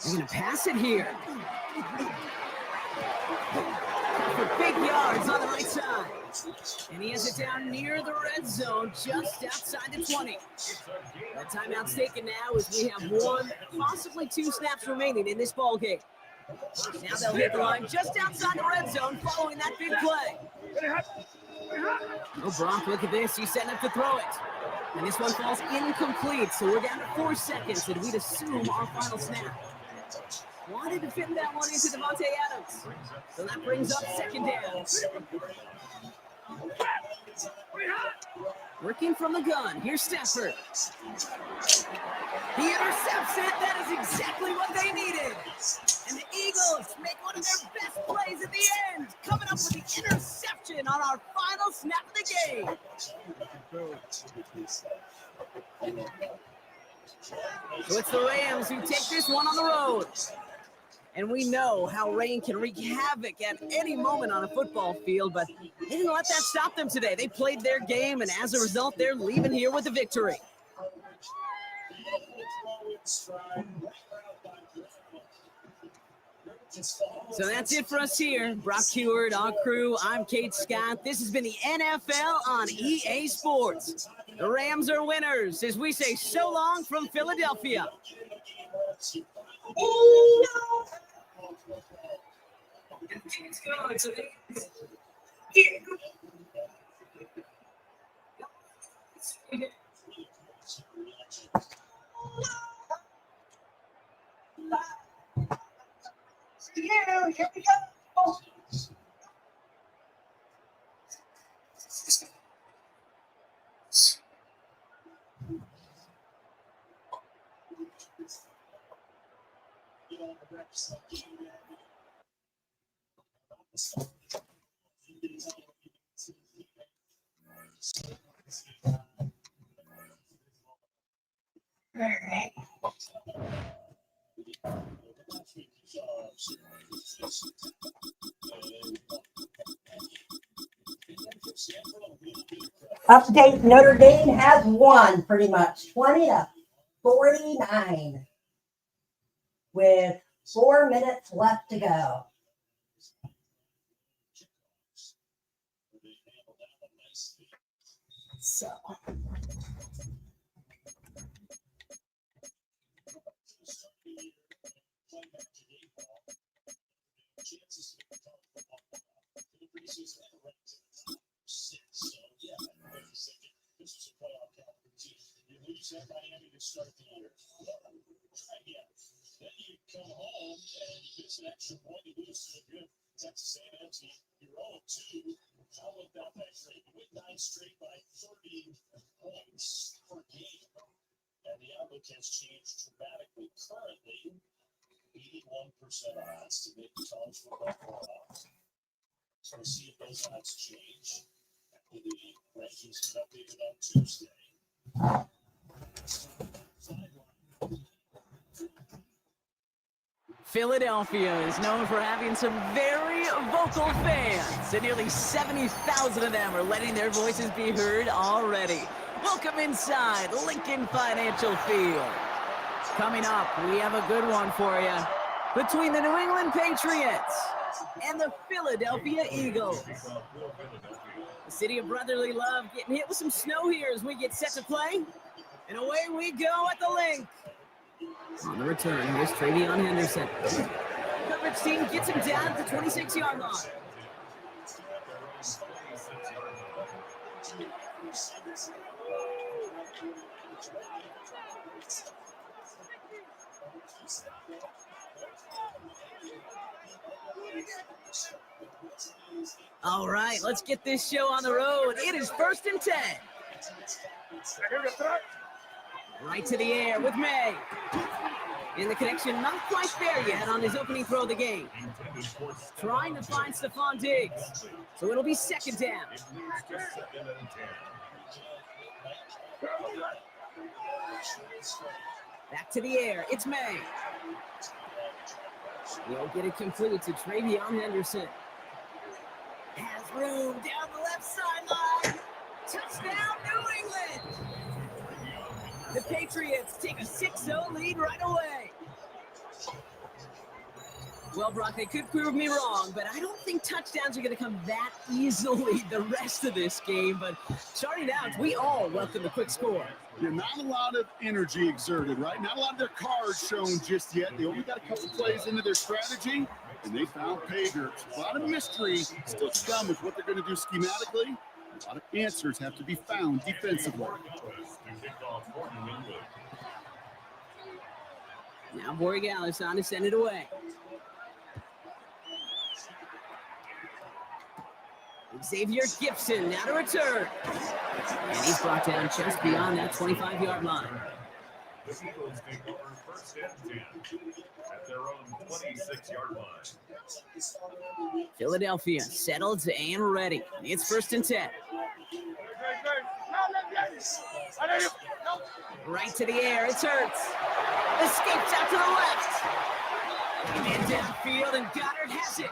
They're going to pass it here. For big yards on the right side. And he has it down near the red zone, just outside the 20. The timeout's taken now as we have 1, possibly 2 snaps remaining in this ball game. Now they'll hit the line just outside the red zone following that big play. Oh, Brock, look at this. He's setting up to throw it. And this one falls incomplete, so we're down to 4 seconds, and we'd assume our final snap. Wanted to fit that one into Devontae Adams. So that brings up 2nd down. Working from the gun. Here's Stafford. He intercepts it. That is exactly what they needed. And the Eagles make one of their best plays at the end, coming up with the interception on our final snap of the game. So it's the Rams who take this one on the road. And we know how rain can wreak havoc at any moment on a football field, but they didn't let that stop them today. They played their game, and as a result, they're leaving here with a victory. So that's it for us here. Brock Heward, our crew, I'm Kate Scott. This has been the NFL on EA Sports. The Rams are winners as we say so long from Philadelphia. Here we go. All right. Update, Notre Dame has won pretty much 20-49 with 4 minutes left to go. So. You lose at Miami to start the year. Try again. Then you come home and you miss an extra point. You lose to a good Texas A&M team. You're 0-2. How about that trade? You win 9 straight by 30 points per game. And the outlook has changed dramatically. Currently, 81% odds to make the college football playoffs. So we'll see if those odds change. The rankings get updated on Tuesday. Philadelphia is known for having some very vocal fans, and nearly 70,000 of them are letting their voices be heard already. Welcome inside Lincoln Financial Field. Coming up, we have a good one for you. Between the New England Patriots and the Philadelphia Eagles. The city of brotherly love getting hit with some snow here as we get set to play. And away we go at the link. On the return, here's Travion Henderson. Coverage team gets him down at the 26-yard line. All right, let's get this show on the road. It is 1st and 10. Right to the air with May. And the connection not quite there yet on his opening throw of the game. Trying to find Stephon Diggs. So it'll be 2nd down. Back to the air. It's May. He'll get it complete to Travion Henderson. Has room down the left sideline. Touchdown, New England. The Patriots take a 6-0 lead right away. Well, Brock, they could prove me wrong, but I don't think touchdowns are going to come that easily the rest of this game. But starting out, we all welcome the quick score. Yeah, not a lot of energy exerted, right? Not a lot of their cards shown just yet. They only got a couple plays into their strategy, and they found pay dirt. A lot of mystery still to come with what they're going to do schematically. A lot of answers have to be found defensively. Now Borregales on to send it away. Xavier Gibson now to return. And he's brought down just beyond that 25-yard line. The Eagles take over 1st and 10 at their own 26-yard line. Philadelphia settled and ready. It's 1st and 10. Right to the air, it's Hurts. Escapes out to the left. And downfield, and Goddard has it.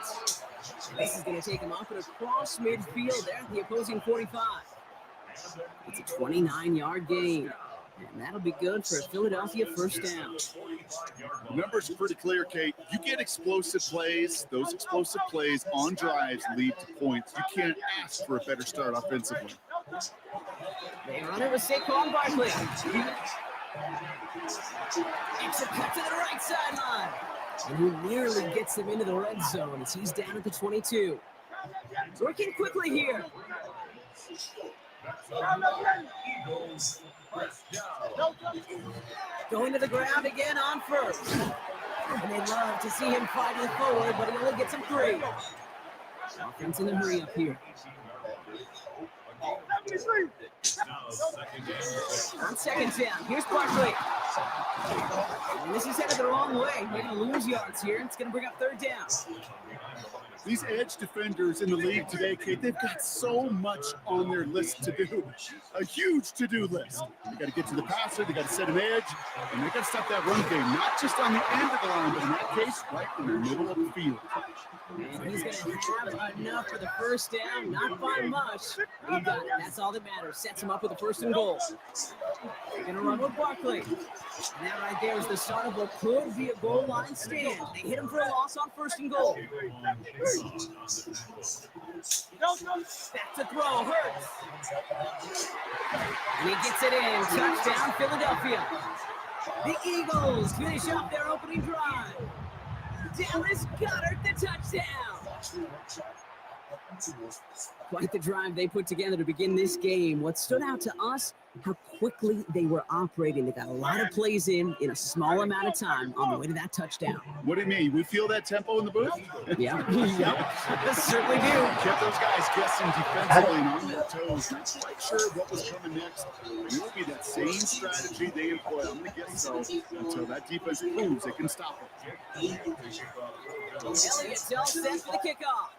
This is going to take him off and across midfield there at the opposing 45. It's a 29-yard gain. And that'll be good for a Philadelphia 1st down. The numbers are pretty clear, Kate. You get explosive plays. Those explosive plays on drives lead to points. You can't ask for a better start offensively. They run it with Saquon Barkley. Exit cut to the right sideline. And he nearly gets them into the red zone as he's down at the 22. Working quickly here. Going to the ground again on 1st. And they'd love to see him fighting forward, but he only gets him 3. Offense in the hurry up here. On 2nd down, here's Barkley. And this is headed the wrong way. They're going to lose yards here. It's going to bring up 3rd down. These edge defenders in the league today, Kate, they've got so much on their list to do. A huge to-do list. They got to get to the passer, they got to set an edge, and they got to stop that run game, not just on the end of the line, but in that case, right in the middle of the field. And he's going to have enough for the 1st down, not by much. He got it. That's that's all that matters. Sets him up with a 1st and goal. They're going to run with Barkley. And that right there is the start of what could be a goal line stand. They hit him for a loss on 1st and goal. Back to throw. Hurts. And he gets it in. Touchdown, Philadelphia. The Eagles finish off their opening drive. Dallas Goedert, the touchdown. Quite the drive they put together to begin this game. What stood out to us, how quickly they were operating. They got a lot of plays in a small amount of time on the way to that touchdown. What do you mean? We feel that tempo in the booth? Yeah. Yep. Certainly do. Kept those guys guessing defensively and on their toes. Not quite sure what was coming next. It will be that same strategy they employ. I'm going to guess so until that defense proves they can stop it. Elliott's all set for the kickoff.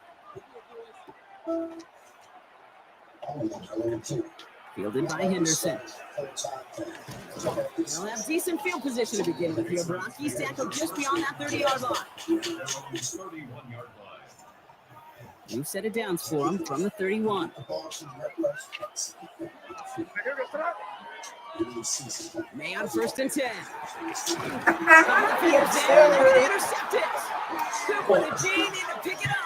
Fielded by Henderson. They'll have decent field position to begin with here. Bronski's tackled just beyond that 30-yard line. New set of downs for him from the 31. May on 1st and 10. They're going to intercept it. Cooper to Gene in to pick it up.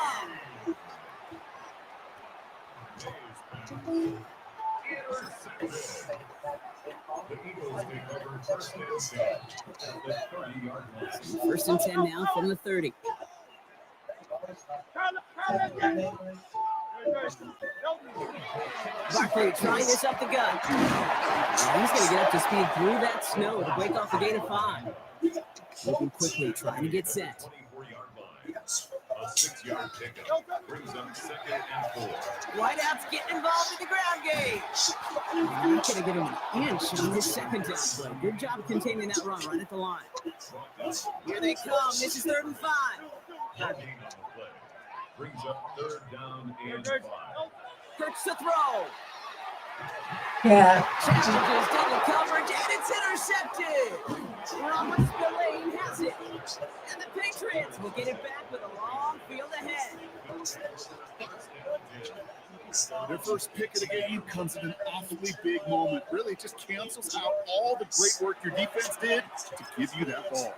First and 10 now from the 30. Barkley trying this up the gut. He's going to get up to speed through that snow to break off the gain of 5. Moving quickly, trying to get set. A 6-yard pickup brings up 2nd and 4. Whiteout's getting involved in the ground game. Not going to give him an inch on his 2nd down play. Good job containing that run right at the line. Here they come. This is 3rd and 5. 13 on the play. Brings up 3rd down and 5. Hurts to throw. Yeah. Challenges double coverage, and it's intercepted. Robert Spillane has it. And the Patriots will get it back with a long field ahead. Their first pick of the game comes at an awfully big moment. Really just cancels out all the great work your defense did to give you that ball.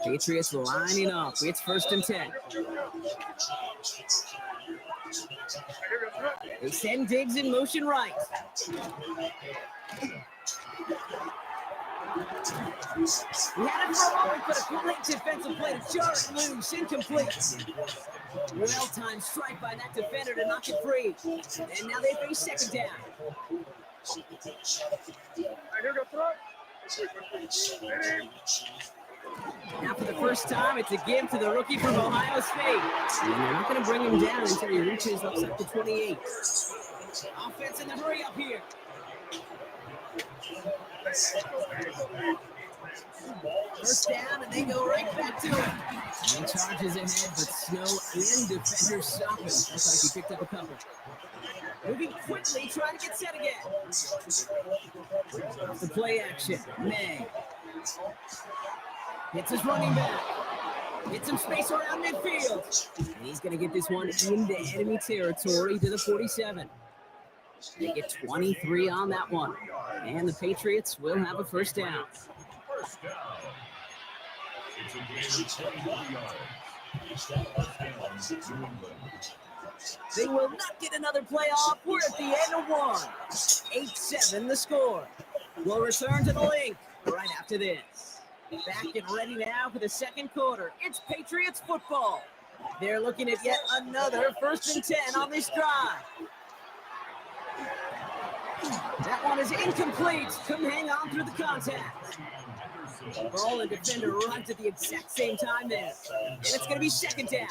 Patriots lining up. It's 1st and 10. They send Diggs in motion right. He had it for a moment, but a great defensive play to jar it loose, incomplete. Well-timed strike by that defender to knock it free. And now they face 2nd down. Now for the first time, it's a give to the rookie from Ohio State. And they're not going to bring him down until he reaches looks like the 28. Offense in the hurry up here. First down, and they go right back to it. And he charges ahead, but snow and defenders stop him. Looks like he picked up a couple. Moving quickly, trying to get set again. Off the play action, May. Hits his running back. Hits some space around midfield. And he's going to get this one into enemy territory to the 47. They get 23 on that one. And the Patriots will have a first down. First down. It's a gain of 21 yards. Touchdown, New England. They will not get another playoff. We're at the end of one. 8-7 the score. We'll return to the link right after this. Back and ready now for the 2nd quarter. It's Patriots football. They're looking at yet another 1st and 10 on this drive. That one is incomplete. Couldn't hang on through the contact. Ball and defender runs at the exact same time there. And it's going to be 2nd down.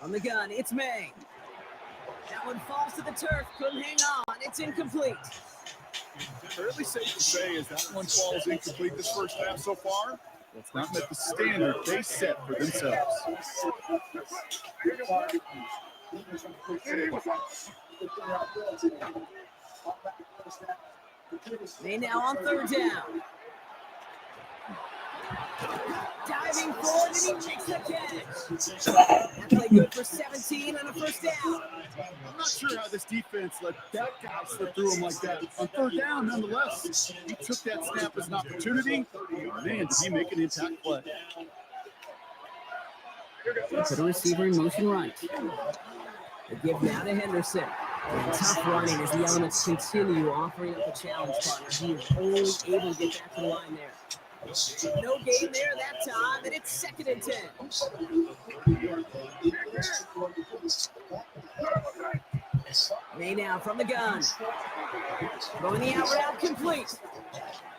On the gun, it's May. That one falls to the turf. Couldn't hang on. It's incomplete. Fairly safe to say as that one falls incomplete this first half so far. It's not met the standard they set for themselves. They now on 3rd down. Diving forward, and he makes the catch. That play good for 17 on a first down. I'm not sure how this defense let that guy slip through him like that. On third down, nonetheless, he took that snap as an opportunity. Man, did he make an impact play. Put a receiver in motion right. The give now to Henderson. And tough running as the elements continue offering up a challenge partner. He is always able to get back to the line there. No gain there that time, and it's 2nd and 10. May now from the gun. Throwing the out route complete.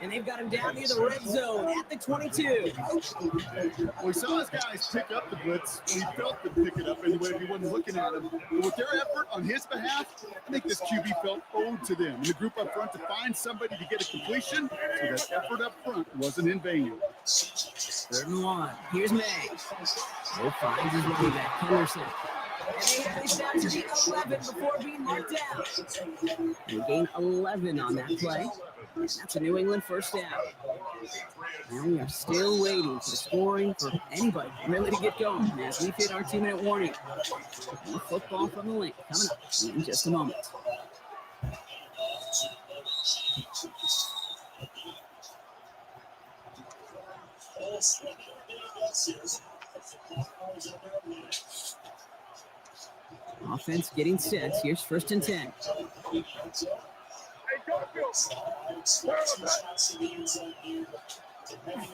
And they've got him down near the red zone at the 22. Well, we saw his guys pick up the blitz. He felt them pick it up anyway if he wasn't looking at him. But with their effort on his behalf, I think this QB felt owed to them. And the group up front to find somebody to get a completion, so that effort up front wasn't in vain. 3rd and 1. Here's May. Will finds his running back, Henderson. And they have this down to the 11 before being marked down. They gained 11 on that play. That's a New England first down. And we are still waiting for the scoring for anybody really to get going as we've hit our 2-minute warning. More football from the link coming up in just a moment. Offense getting set. Here's 1st and 10.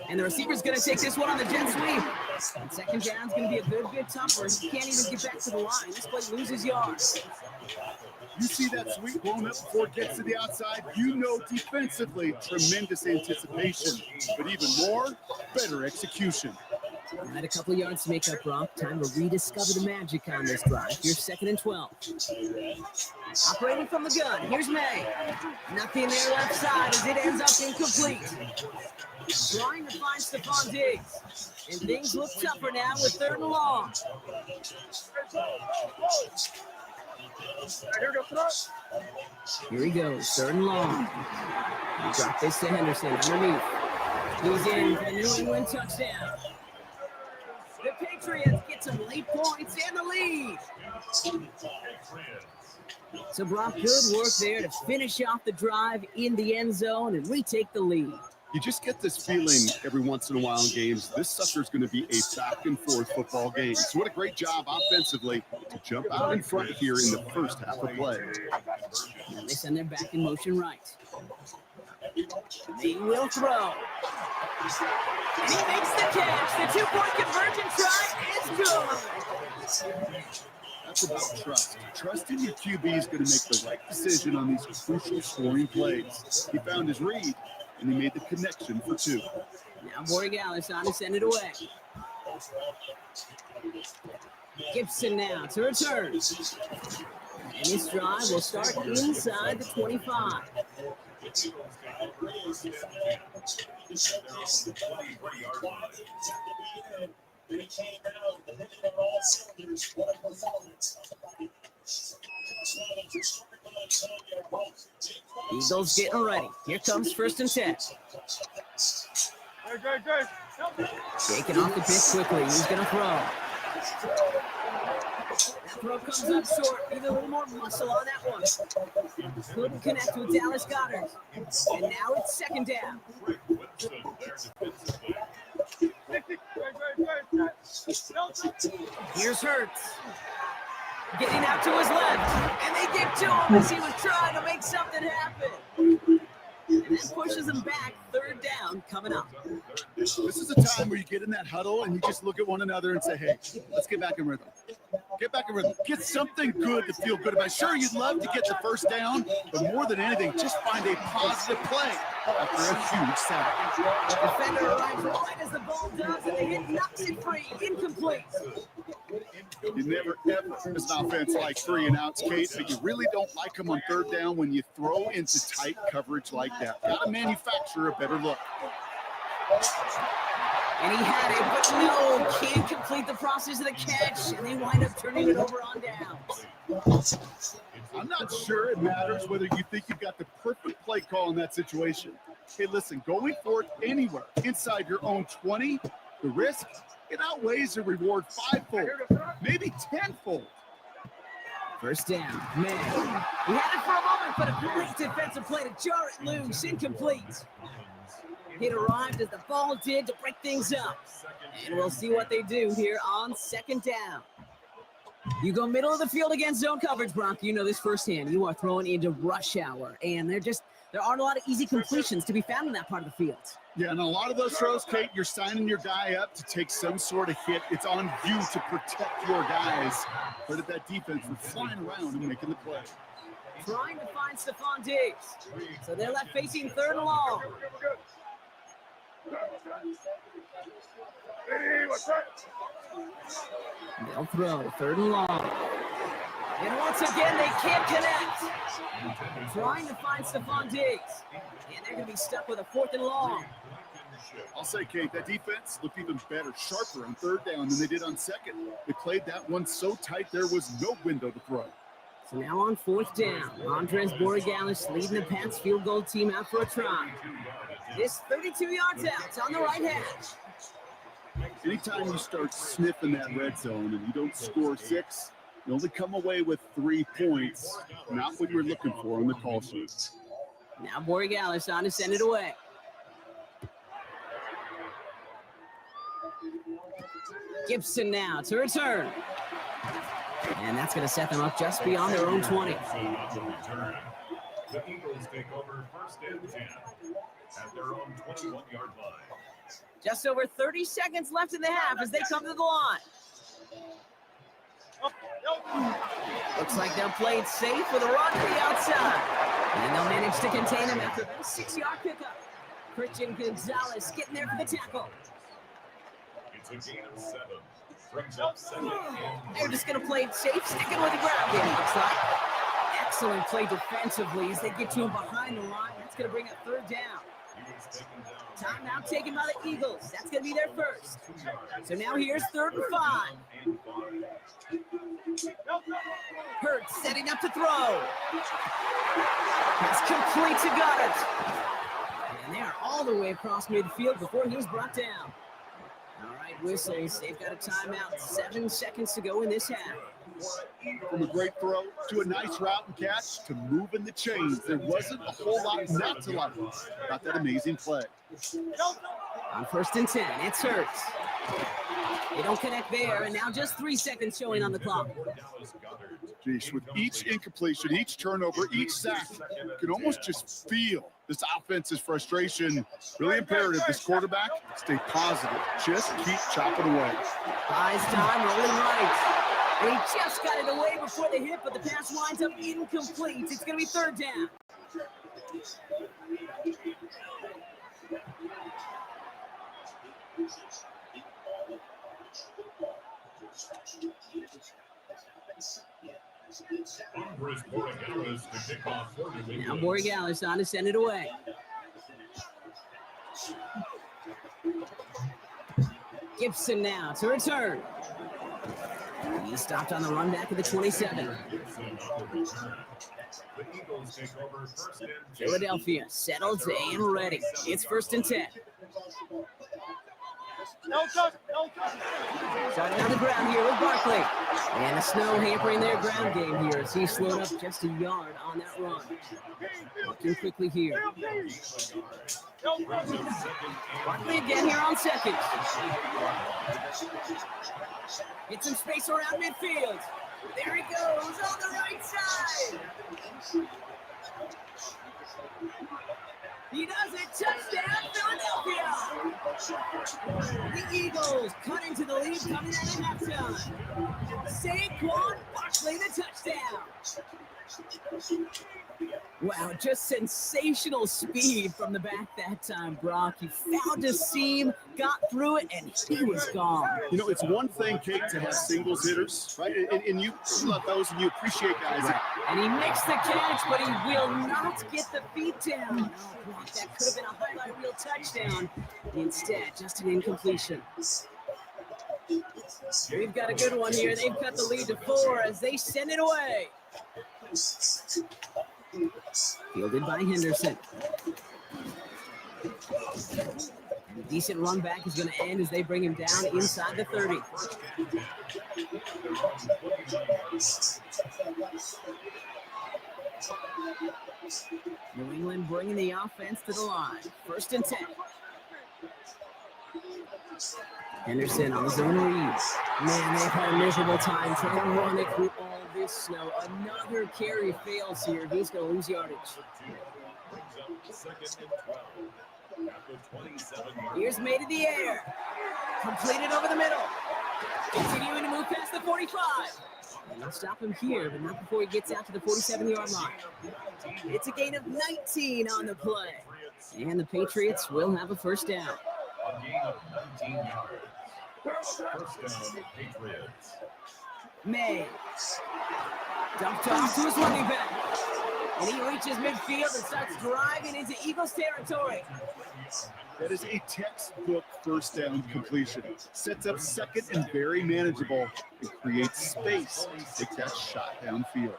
And the receiver's going to take this one on the jet sweep. And 2nd down's going to be a good bit tougher. He can't even get back to the line. This play loses yards. You see that sweep blown up before it gets to the outside, you know defensively, tremendous anticipation. But even more, better execution. All right, a couple yards to make up, Brock. Time to rediscover the magic on this drive. Here's 2nd and 12. Operating from the gun. Here's May. Nothing there left side as it ends up incomplete. Trying to find Stephon Diggs. And things look tougher now with 3rd and long. Here he goes, 3rd and long. Drop this to Henderson underneath. He's in for the New England touchdown. The Patriots get some late points and the lead. So Brock, good work there to finish off the drive in the end zone and retake the lead. You just get this feeling every once in a while in games, this sucker's going to be a back-and-forth football game. So what a great job offensively to jump out in front here in the first half of play. Now they send their back in motion right. They will throw. And he makes the catch. The 2-point conversion try is good. That's about trust. Trusting your QB is going to make the right decision on these crucial scoring plays. He found his read, and he made the connection for 2. Now Borregales on to send it away. Gibson now to return. And this drive will start inside the 25. Eagles getting ready. Here comes 1st and 10. Taking off the pitch quickly. He's going to throw. That throw comes up short. Need a little more muscle on that one. Couldn't connect with Dallas Goedert. And now it's 2nd down. Here's Hurts. Getting out to his left. And they get to him as he was trying to make something happen. And that pushes him back. 3rd down coming up. This is a time where you get in that huddle and you just look at one another and say, hey, let's get back in rhythm. Get back in rhythm. Get something good to feel good about. Sure, you'd love to get the 1st down, but more than anything, just find a positive play after a huge sack. Defender arrives right as the ball does, and the hit knocks it free. Incomplete. You never, ever, as an offense, like 3 and outs, Kate, but you really don't like them on 3rd down when you throw into tight coverage like that. Got to manufacture a better look. And he had it, but no, can't complete the process of the catch, and they wind up turning it over on downs. I'm not sure it matters whether you think you've got the perfect play call in that situation. Hey, listen, going for it anywhere inside your own 20, the risk, it outweighs the reward fivefold, maybe tenfold. First down, man. He had it for a moment, but a great defensive play to jar it loose, incomplete. It arrived as the ball did to break things up. And we'll see what they do here on second down. You go middle of the field against zone coverage, Brock. You know this firsthand. You are throwing into rush hour, and there aren't a lot of easy completions to be found in that part of the field. Yeah, and a lot of those throws, Kate, you're signing your guy up to take some sort of hit. It's on you to protect your guys. But at that defense, we're flying around and making the play. Trying to find Stephon Diggs. So they're left facing third and long. They'll throw third and long. And once again, they can't connect. Trying to find Stephon Diggs. And they're going to be stuck with a fourth and long. I'll say, Kate, that defense looked even better, sharper on third down than they did on second. They played that one so tight there was no window to throw. So now on fourth down, Andres Borregalis leading the Pats field goal team out for a try. This 32 yards out. It's on the right hash. Anytime you start sniffing that red zone and you don't score 6, you only come away with 3 points. Not what you're looking for on the call sheet. Now Borregalis on to send it away. Gibson now to return. And that's going to set them up just beyond their own 20. The Eagles take over first and 10 at their own 21-yard line. Just over 30 seconds left in the half as they come to the line. Looks like they'll play it safe with a run to the outside. And they'll manage to contain him after a 6-yard pickup. Christian Gonzalez getting there for the tackle. It's a gain of 7. Brings up 7. They're just going to play it safe, sticking with the ground game, looks like. Excellent play defensively as they get to him behind the line. That's going to bring up third down. Timeout taken by the Eagles. That's going to be their first. So now here's third and 5. Hurts setting up to throw. Pass complete to Goddard. And they are all the way across midfield before he was brought down. All right, whistles. They've got a timeout. 7 seconds to go in this half. From a great throw to a nice route and catch to moving the chains, there wasn't a whole lot not to like about that amazing play. On first and 10, it's Hurts. They don't connect there, and now just 3 seconds showing on the clock. Geez, with each incompletion, each turnover, each sack, you can almost just feel this offense's frustration. Really imperative, this quarterback, stay positive. Just keep chopping away. Buys time, rolling right. They just got it away before the hit, but the pass winds up incomplete. It's going to be third down. Now Borregalis on to send it away. Gibson now to return. He stopped on the run back of the 27. Philadelphia settled and ready. It's first and 10. Starting on the ground here with Barkley. And the snow hampering their ground game here as he slowed up just a yard on that run. Looking quickly here. Barkley again here on second. Get some space around midfield. There he goes on the right side. He does it. Touchdown, Philadelphia. The Eagles cut into the lead coming out of halftime. Saquon Barkley, the touchdown. Wow, just sensational speed from the back that time, Brock. He found a seam, got through it, and he was gone. You know, it's one thing, Kate, to have singles hitters, right? And you love those and you appreciate guys. Right. And he makes the catch, but he will not get the feet down. Oh, Brock, that could have been a highlight reel touchdown. Instead, just an incompletion. We've got a good one here. They've cut the lead to 4 as they send it away. Fielded by Henderson. And a decent run back is going to end as they bring him down inside the 30. New England bringing the offense to the line. 1st and 10. Henderson on the zone read. Man, they've had a miserable time trying to run it through all this snow. Another carry fails here. He's going to lose yardage. Here's made in the air. Completed over the middle. Continuing to move past the 45. And they'll stop him here, but not before he gets out to the 47-yard line. It's a gain of 19 on the play. And the Patriots will have a 1st down. A gain of 19 yards. 1st down, Patriots. May. Dumped off to his running back. And he reaches midfield and starts driving into Eagles territory. That is a textbook 1st down completion. Sets up 2nd and very manageable. It creates space. Take that shot downfield.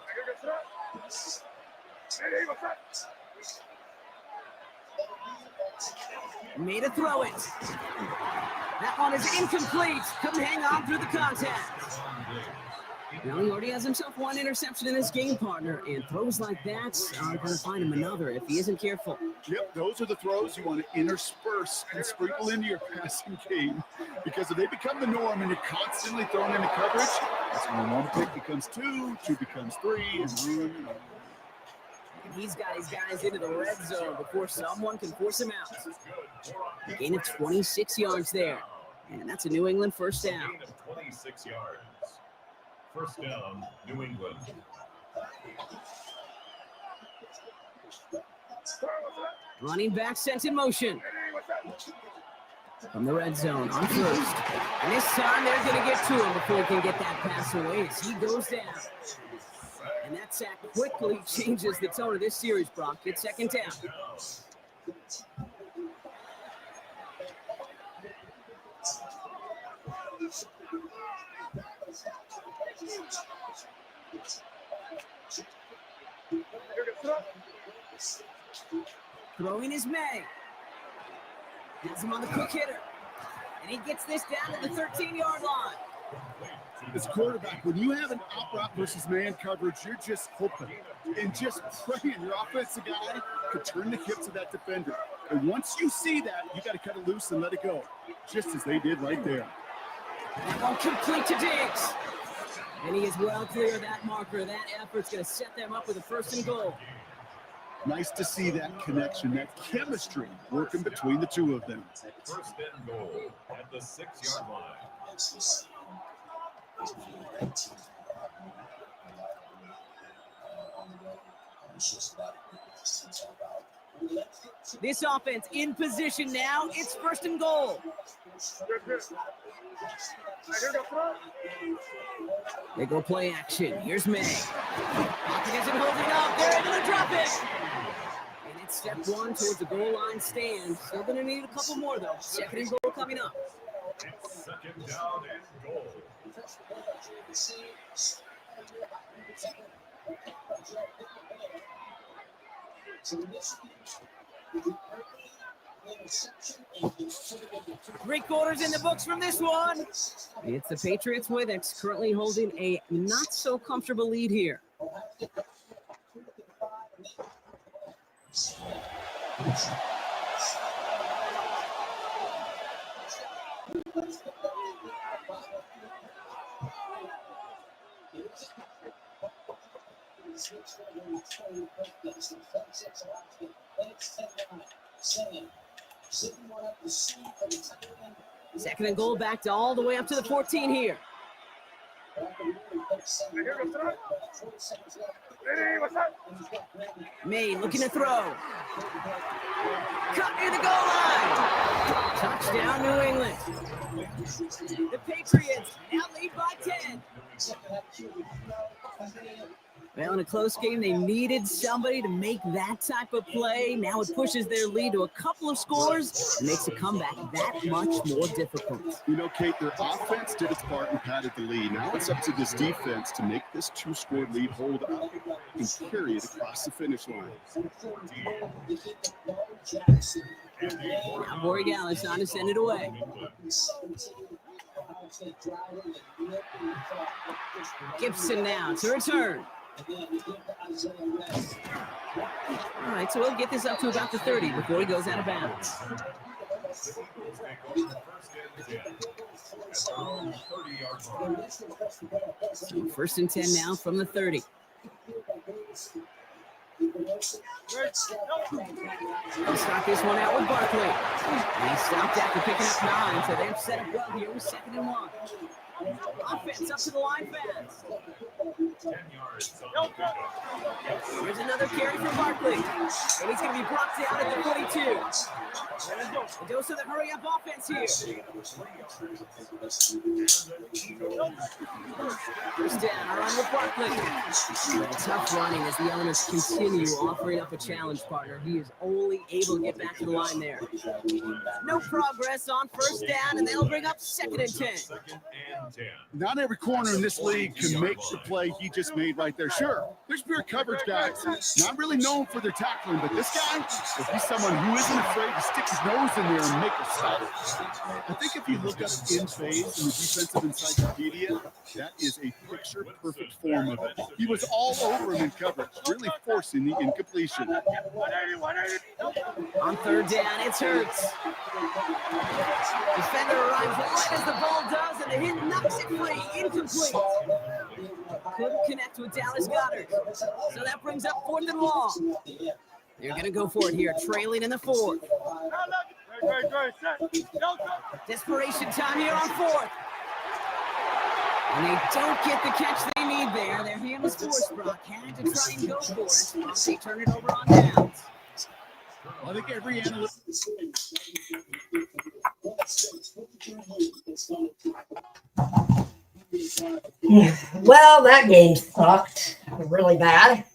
Made a throw it. That one is incomplete. Couldn't hang on through the contact. Well, he already has himself 1 interception in his game, partner, and throws like that are going to find him another if he isn't careful. Yep, those are the throws you want to intersperse and sprinkle into your passing game, because if they become the norm and you're constantly throwing into coverage, that's when 1 pick becomes 2, 2 becomes 3, and on. He's got his guys into the red zone before someone can force him out. A gain of 26 yards there, and that's a New England 1st down. Gain of 26 yards. 1st down, New England. Running back sent in motion. From the red zone on 1st. And this time they're going to get to him before he can get that pass away as he goes down. And that sack quickly changes the tone of this series, Brock. It's 2nd down. Throwing is May. Gets him on the quick hitter. And he gets this down to the 13-yard line. As quarterback, when you have an out route versus man coverage, you're just hoping and just praying your offensive guy could turn the hip to that defender. And once you see that, you got to cut it loose and let it go, just as they did right there. That one complete to Diggs. And he is well clear of that marker. That effort's going to set them up with a 1st and goal. Nice to see that connection, that chemistry working between the two of them. 1st and goal at the 6-yard line. This offense in position now. It's 1st and goal. They go play action. Here's May. Pocket isn't holding up. They're able to drop it. And it's step 1 towards the goal line stand. Still going to need a couple more, though. 2nd and goal coming up. It's 2nd down and goal. Three quarters in the books from this one. It's the Patriots way that's currently holding a not so comfortable lead here. Second and goal, backed all the way up to the 14 here. May looking to throw. Cut near the goal line. Touchdown, New England. The Patriots now lead by 10. Well, in a close game, they needed somebody to make that type of play. Now it pushes their lead to a couple of scores and makes a comeback that much more difficult. You know, Kate, their offense did its part and padded the lead. Now it's up to this defense to make this 2-score lead hold up. and carry it across the finish line. Now Borregales on to send it away. Gibson now to return. All right, so we'll get this up to about the 30 before he goes out of bounds. So 1st and 10 now from the 30. They'll start this one out with Barkley. And he stopped after picking up 9, so they've set up well here with 2nd and 1. Offense up to the line fast. Here's another carry for Barkley. And he's going to be brought down at the 42. A dose of the hurry-up offense here. 1st down, run with Barkley. Tough running as the elements continue offering up a challenge, partner. He is only able to get back to the line there. No progress on 1st down, and they'll bring up 2nd and 10. Not every corner in this league can make the play he just made right there. Sure, there's pure coverage guys, not really known for their tackling, but this guy, he's someone who isn't afraid to stick his nose in there and make a stop. I think if you look up in phase in the defensive encyclopedia, that is a picture-perfect form of it. He was all over him in coverage, really forcing the incompletion. On 3rd down, it's Hurts. Defender arrives right as the ball does, and the hit knocks it free. Incomplete. Couldn't connect with Dallas Goedert. So that brings up 4th and long. They're going to go for it here, trailing in the 4th. Desperation time here on 4th. And they don't get the catch they need there. Their hand was forced, Brock. Had to try and go for it. They turn it over on downs. I think every analyst. Well, that game sucked really bad.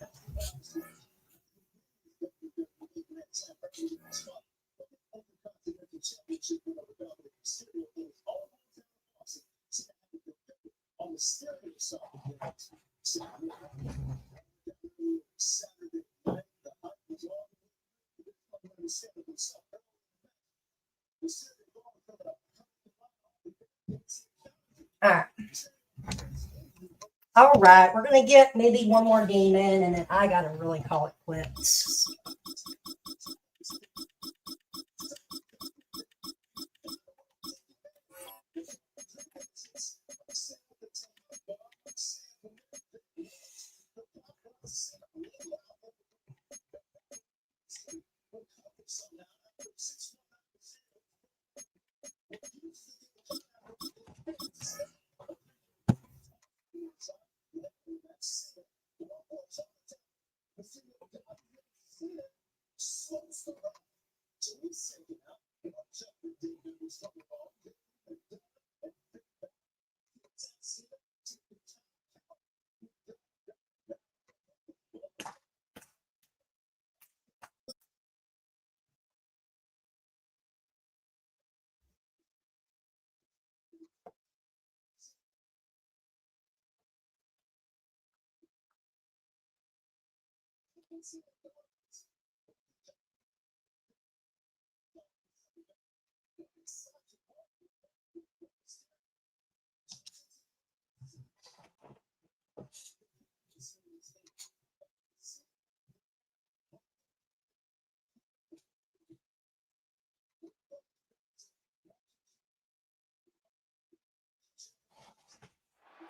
All right, we're going to get maybe one more game in, and then I got to really call it quits.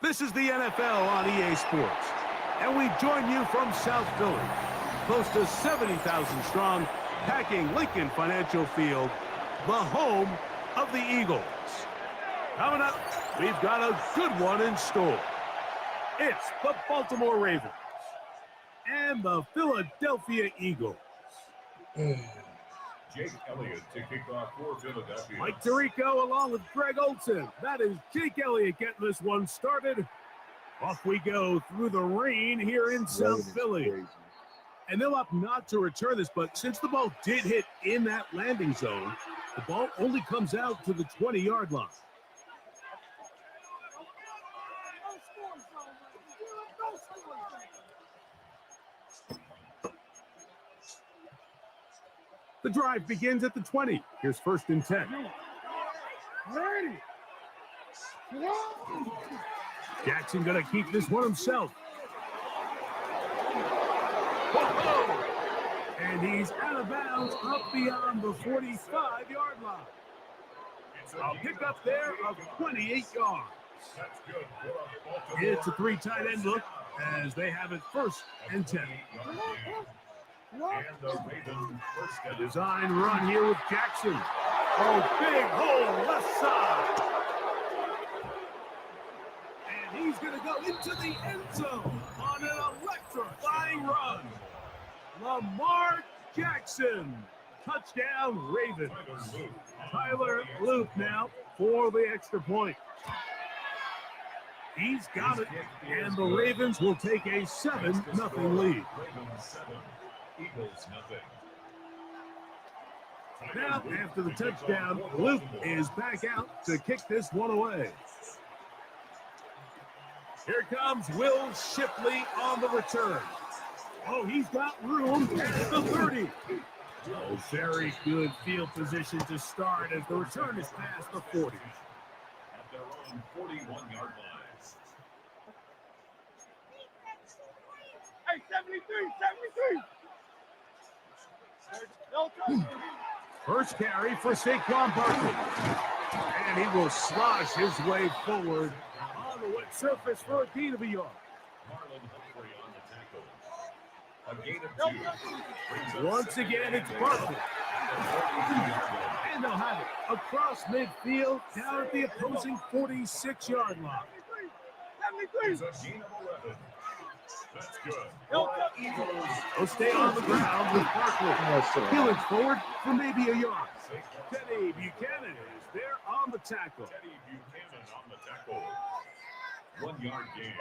This is the NFL on EA Sports, and we join you from South Philly, close to 70,000 strong, packing Lincoln Financial Field, the home of the Eagles. Coming up, we've got a good one in store. It's the Baltimore Ravens and the Philadelphia Eagles. Jake Elliott to kick off for Philadelphia. Mike Tirico along with Greg Olson. That is Jake Elliott getting this one started. Off we go through the rain here in South Philly. And they'll opt not to return this, but since the ball did hit in that landing zone, the ball only comes out to the 20-yard line. The drive begins at the 20. Here's 1st and 10. Jackson going to keep this one himself. Whoa! And he's out of bounds up beyond the 45-yard line. A pickup there of 28 yards. It's a 3 tight end look as they have it 1st and 10. A design run here with Jackson. Oh, big hole left side. And he's going to go into the end zone on an electrifying run. Lamar Jackson. Touchdown, Ravens. Tyler Loop now for the extra point. He's got it, and the Ravens will take a 7-0 lead. Now, after the touchdown, Luke is back out to kick this one away. Here comes Will Shipley on the return. Oh, he's got room at the 30. Oh, very good field position to start as the return is past the 40. At their own 41-yard line. Hey, 73. First carry for Saquon Barkley. And he will slosh his way forward on the wet surface for a gain of a yard. Marlon Humphrey on the tackle. A gain of 2. Once again, it's Barkley. And they'll have it across midfield down at the opposing 46-yard line. It's a gain of 11. That's good. They'll stay on the ground with Barkley. Peeling forward for maybe a yard. Teddy Buchanan is there on the tackle. Teddy Buchanan on the tackle. 1-yard gain.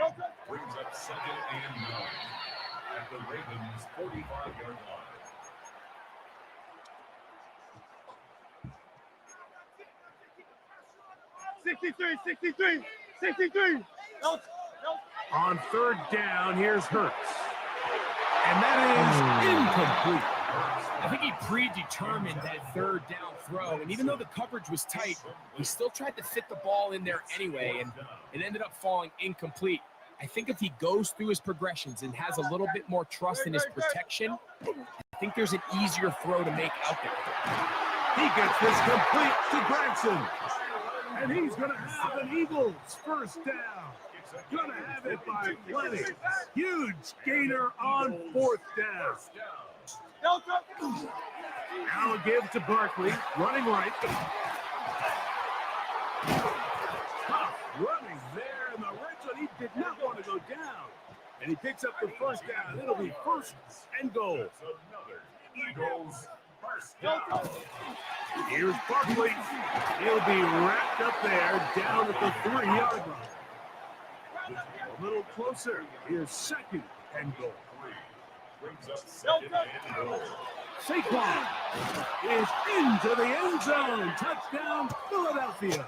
Brings up 2nd and 9. At the Ravens' 45-yard line. On 3rd down, here's Hurts. And that is incomplete. I think he predetermined that 3rd down throw, and even though the coverage was tight, he still tried to fit the ball in there anyway, and it ended up falling incomplete. I think if he goes through his progressions and has a little bit more trust in his protection, I think there's an easier throw to make out there. He gets this complete to Gregson. And he's going to have an Eagles 1st down. Going to have it by plenty. Huge gainer on 4th down. Now a give to Barkley, running right. Tough running there in the red zone. He did not want to go down. And he picks up the 1st down. It'll be 1st and goal. Another Eagles 1st down. Here's Barkley. He'll be wrapped up there down at the 3-yard line. A little closer. Here's 2nd and goal. Brings up 2nd and goal. Saquon is into the end zone. Touchdown, Philadelphia.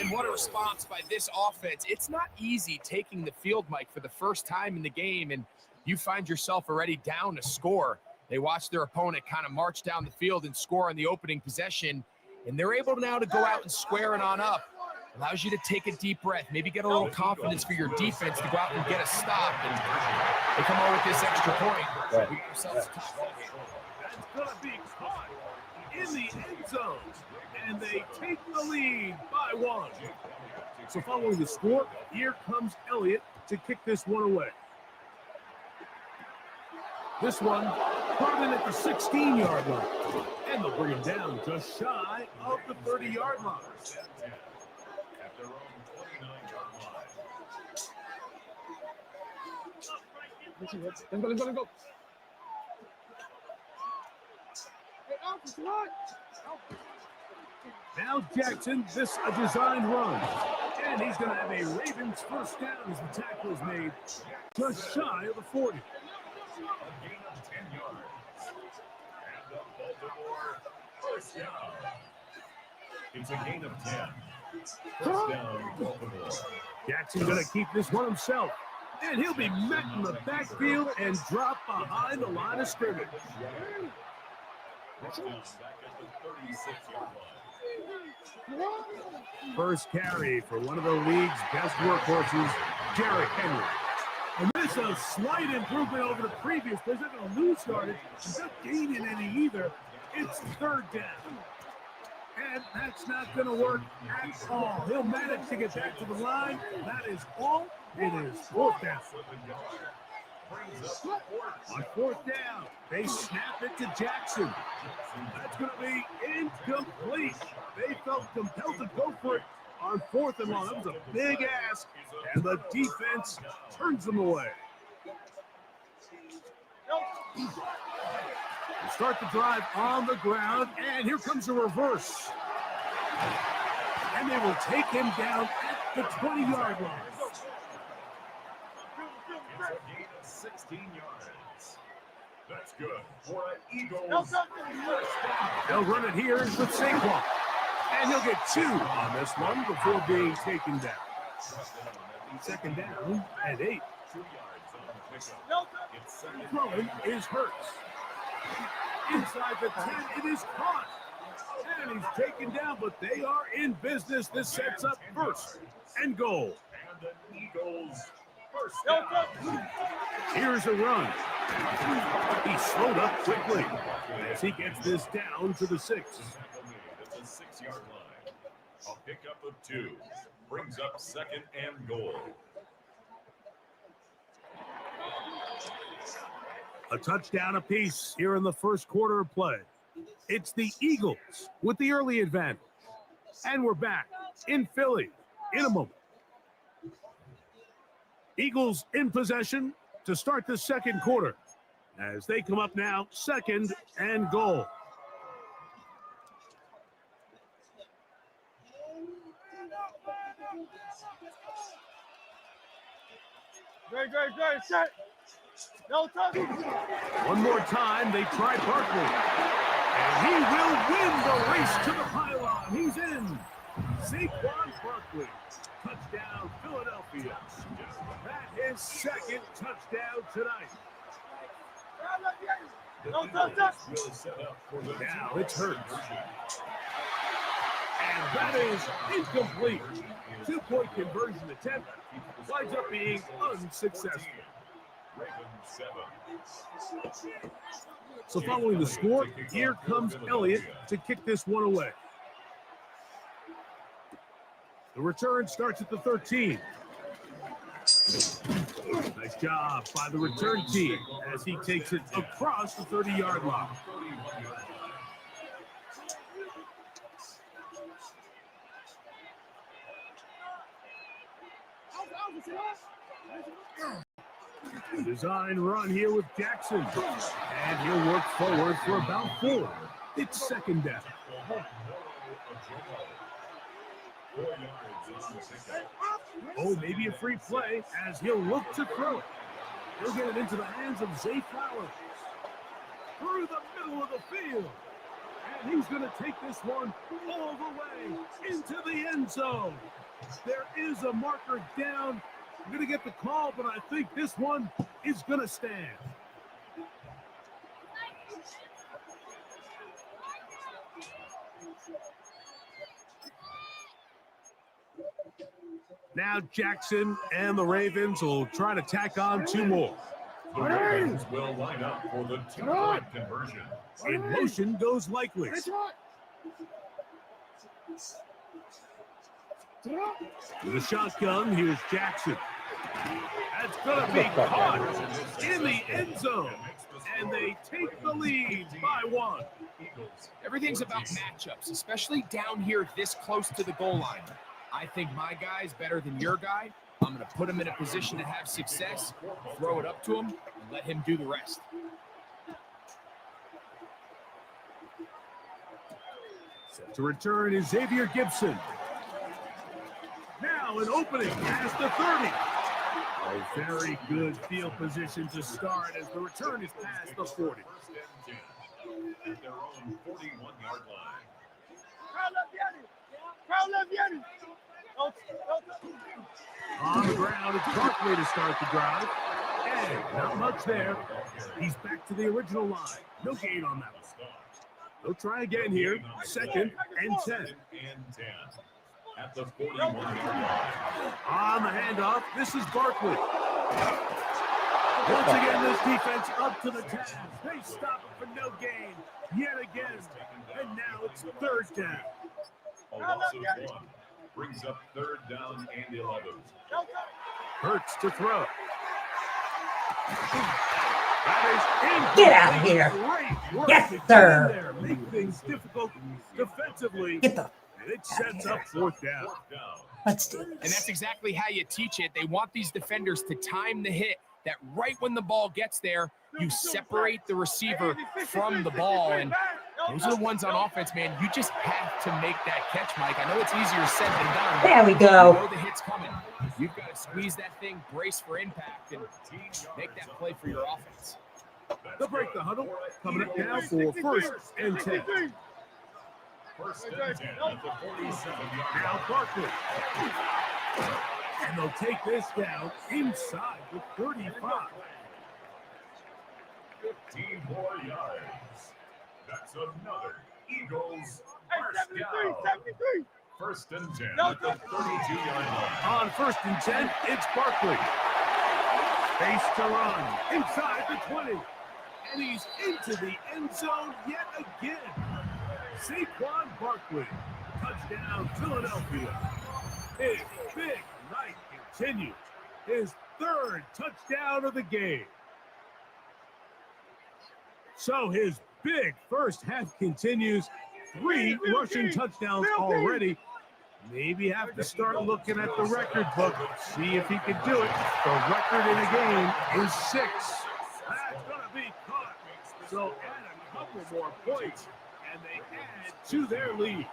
And what a response by this offense. It's not easy taking the field, Mike, for the first time in the game, and you find yourself already down to score. They watch their opponent kind of march down the field and score on the opening possession, and they're able now to go out and square it on up. Allows you to take a deep breath, maybe get a little confidence for your defense to go out and get a stop, and they come on with this extra point. Right. We get ourselves a touchdown game. That's going to be caught in the end zone, and they take the lead by 1. So following the score, here comes Elliott to kick this one away. This one brought in at the 16-yard line, and they'll bring it down just shy of the 30-yard line. At their own 29-yard line. Let's go. Now Jackson, this a designed run. And he's going to have a Ravens 1st down as the tackle is made just shy of the 40. A gain of 10 yards. And the Baltimore 1st down. It's a gain of 10. 1st down, Baltimore. Jackson going to keep this one himself. And he'll be met in the backfield and dropped behind the line of scrimmage. First carry for one of the league's best workhorses, Derrick Henry. And this is a slight improvement over the previous. They're not going to lose yardage. He's not gaining any either. It's third down. And that's not going to work at all. He'll manage to get back to the line. That is all. It is fourth down. On fourth down, they snap it to Jackson. That's going to be incomplete. They felt compelled to go for it on fourth and long. That was a big ask, and the defense turns them away. They start the drive on the ground, and here comes a reverse. And they will take him down at the 20-yard line. 16 yards. That's good for an Eagles. They'll run it here with Saquon. And he'll get 2 on this one before being taken down. Second down and 8. 2 yards on the pickup. It's second. Throwing is Hurts. Inside the 10, it is caught. And he's taken down, but they are in business. This sets up first and goal. And the Eagles first down. Here's a run. He slowed up quickly as he gets this down to the 6. At the 6-yard line. A pickup of 2 brings up second and goal. A touchdown apiece here in the first quarter of play. It's the Eagles with the early advantage. And we're back in Philly in a moment. Eagles in possession to start the second quarter as they come up now, second and goal. Great, set. No touch. One more time, they try Barkley. And he will win the race to the pylon. He's in. Saquon Barkley. Touchdown, Philadelphia. That is second touchdown tonight. No touch. Now it's Hurts. And that is incomplete. 2-point conversion attempt winds up being unsuccessful. So following the score, here comes Elliott to kick this one away. The return starts at the 13. Nice job by the return team as he takes it across the 30-yard line. Design run here with Jackson. And he'll work forward for about 4. It's second down. Oh, maybe a free play as he'll look to throw it. He'll get it into the hands of Zay Flowers. Through the middle of the field. And he's going to take this one all the way into the end zone. There is a marker down. I'm going to get the call, but I think this one is going to stand. Now Jackson and the Ravens will try to tack on 2 more. The Ravens will line up for the 2-point conversion. In motion goes Likely. With a shotgun, here's Jackson. That's going to be caught in the end zone. And they take the lead by 1. Everything's about matchups, especially down here this close to the goal line. I think my guy's better than your guy. I'm going to put him in a position to have success, throw it up to him, and let him do the rest. Set to return is Xavier Gibson. Now an opening past the 30. A very good field position to start as the return is past the 40. At their own 41-yard line. Crowd left, Yanni. On the ground, it's Barkley to start the drive. And not much there. He's back to the original line. No gain on that one. They'll try again here. 2nd and 10. At the 41-yard line. On the handoff, this is Barkley. Once again, this defense up to the task. They stop for no gain yet again. And now it's 3rd down. A loss of 1 brings up 3rd down and 11. Hurts to throw. That is Get out of here. Great work Yes, to get sir. in there, make things difficult defensively. Get the And it sets up 4th down. Let's do And that's exactly how you teach it. They want these defenders to time the hit, that right when the ball gets there, you separate the receiver from the ball. And those are the ones on offense, man. You just have to make that catch, Mike. I know it's easier said than done. There we You go. know the hit's coming. You've got to squeeze that thing, brace for impact, and make that play for your offense. They'll break the huddle. Coming up now for 1st and 10. 1st and 10 at the 47-yard Now line. Barkley. And they'll take this down inside the 35. 15 more yards. That's another Eagles first down. 1st and 10 at the 32-yard line. On 1st and 10, it's Barkley. Face to run inside the 20. And he's into the end zone yet again. Saquon Barkley. Touchdown, Philadelphia. His big night continues. His 3rd touchdown of the game. So his big first half continues. 3 rushing touchdowns already. Maybe have to start looking at the record book. See if he can do it. The record in a game is 6. That's going to be caught. So add a couple more points, and they add to their lead.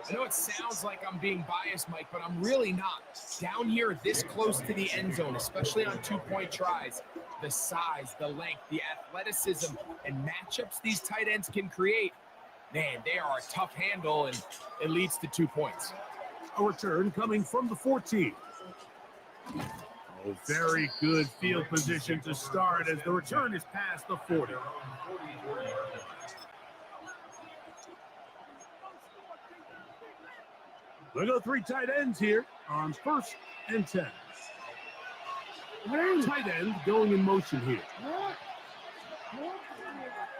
I know it sounds like I'm being biased, Mike, but I'm really not. Down here this close to the end zone, especially on 2-point tries, the size, the length, the athleticism, and matchups these tight ends can create, man, they are a tough handle, and it leads to 2 points. A return coming from the 14. Oh, very good field position to start as the return is past the 40. We'll go 3 tight ends here on 1st and 10. Tight end going in motion here.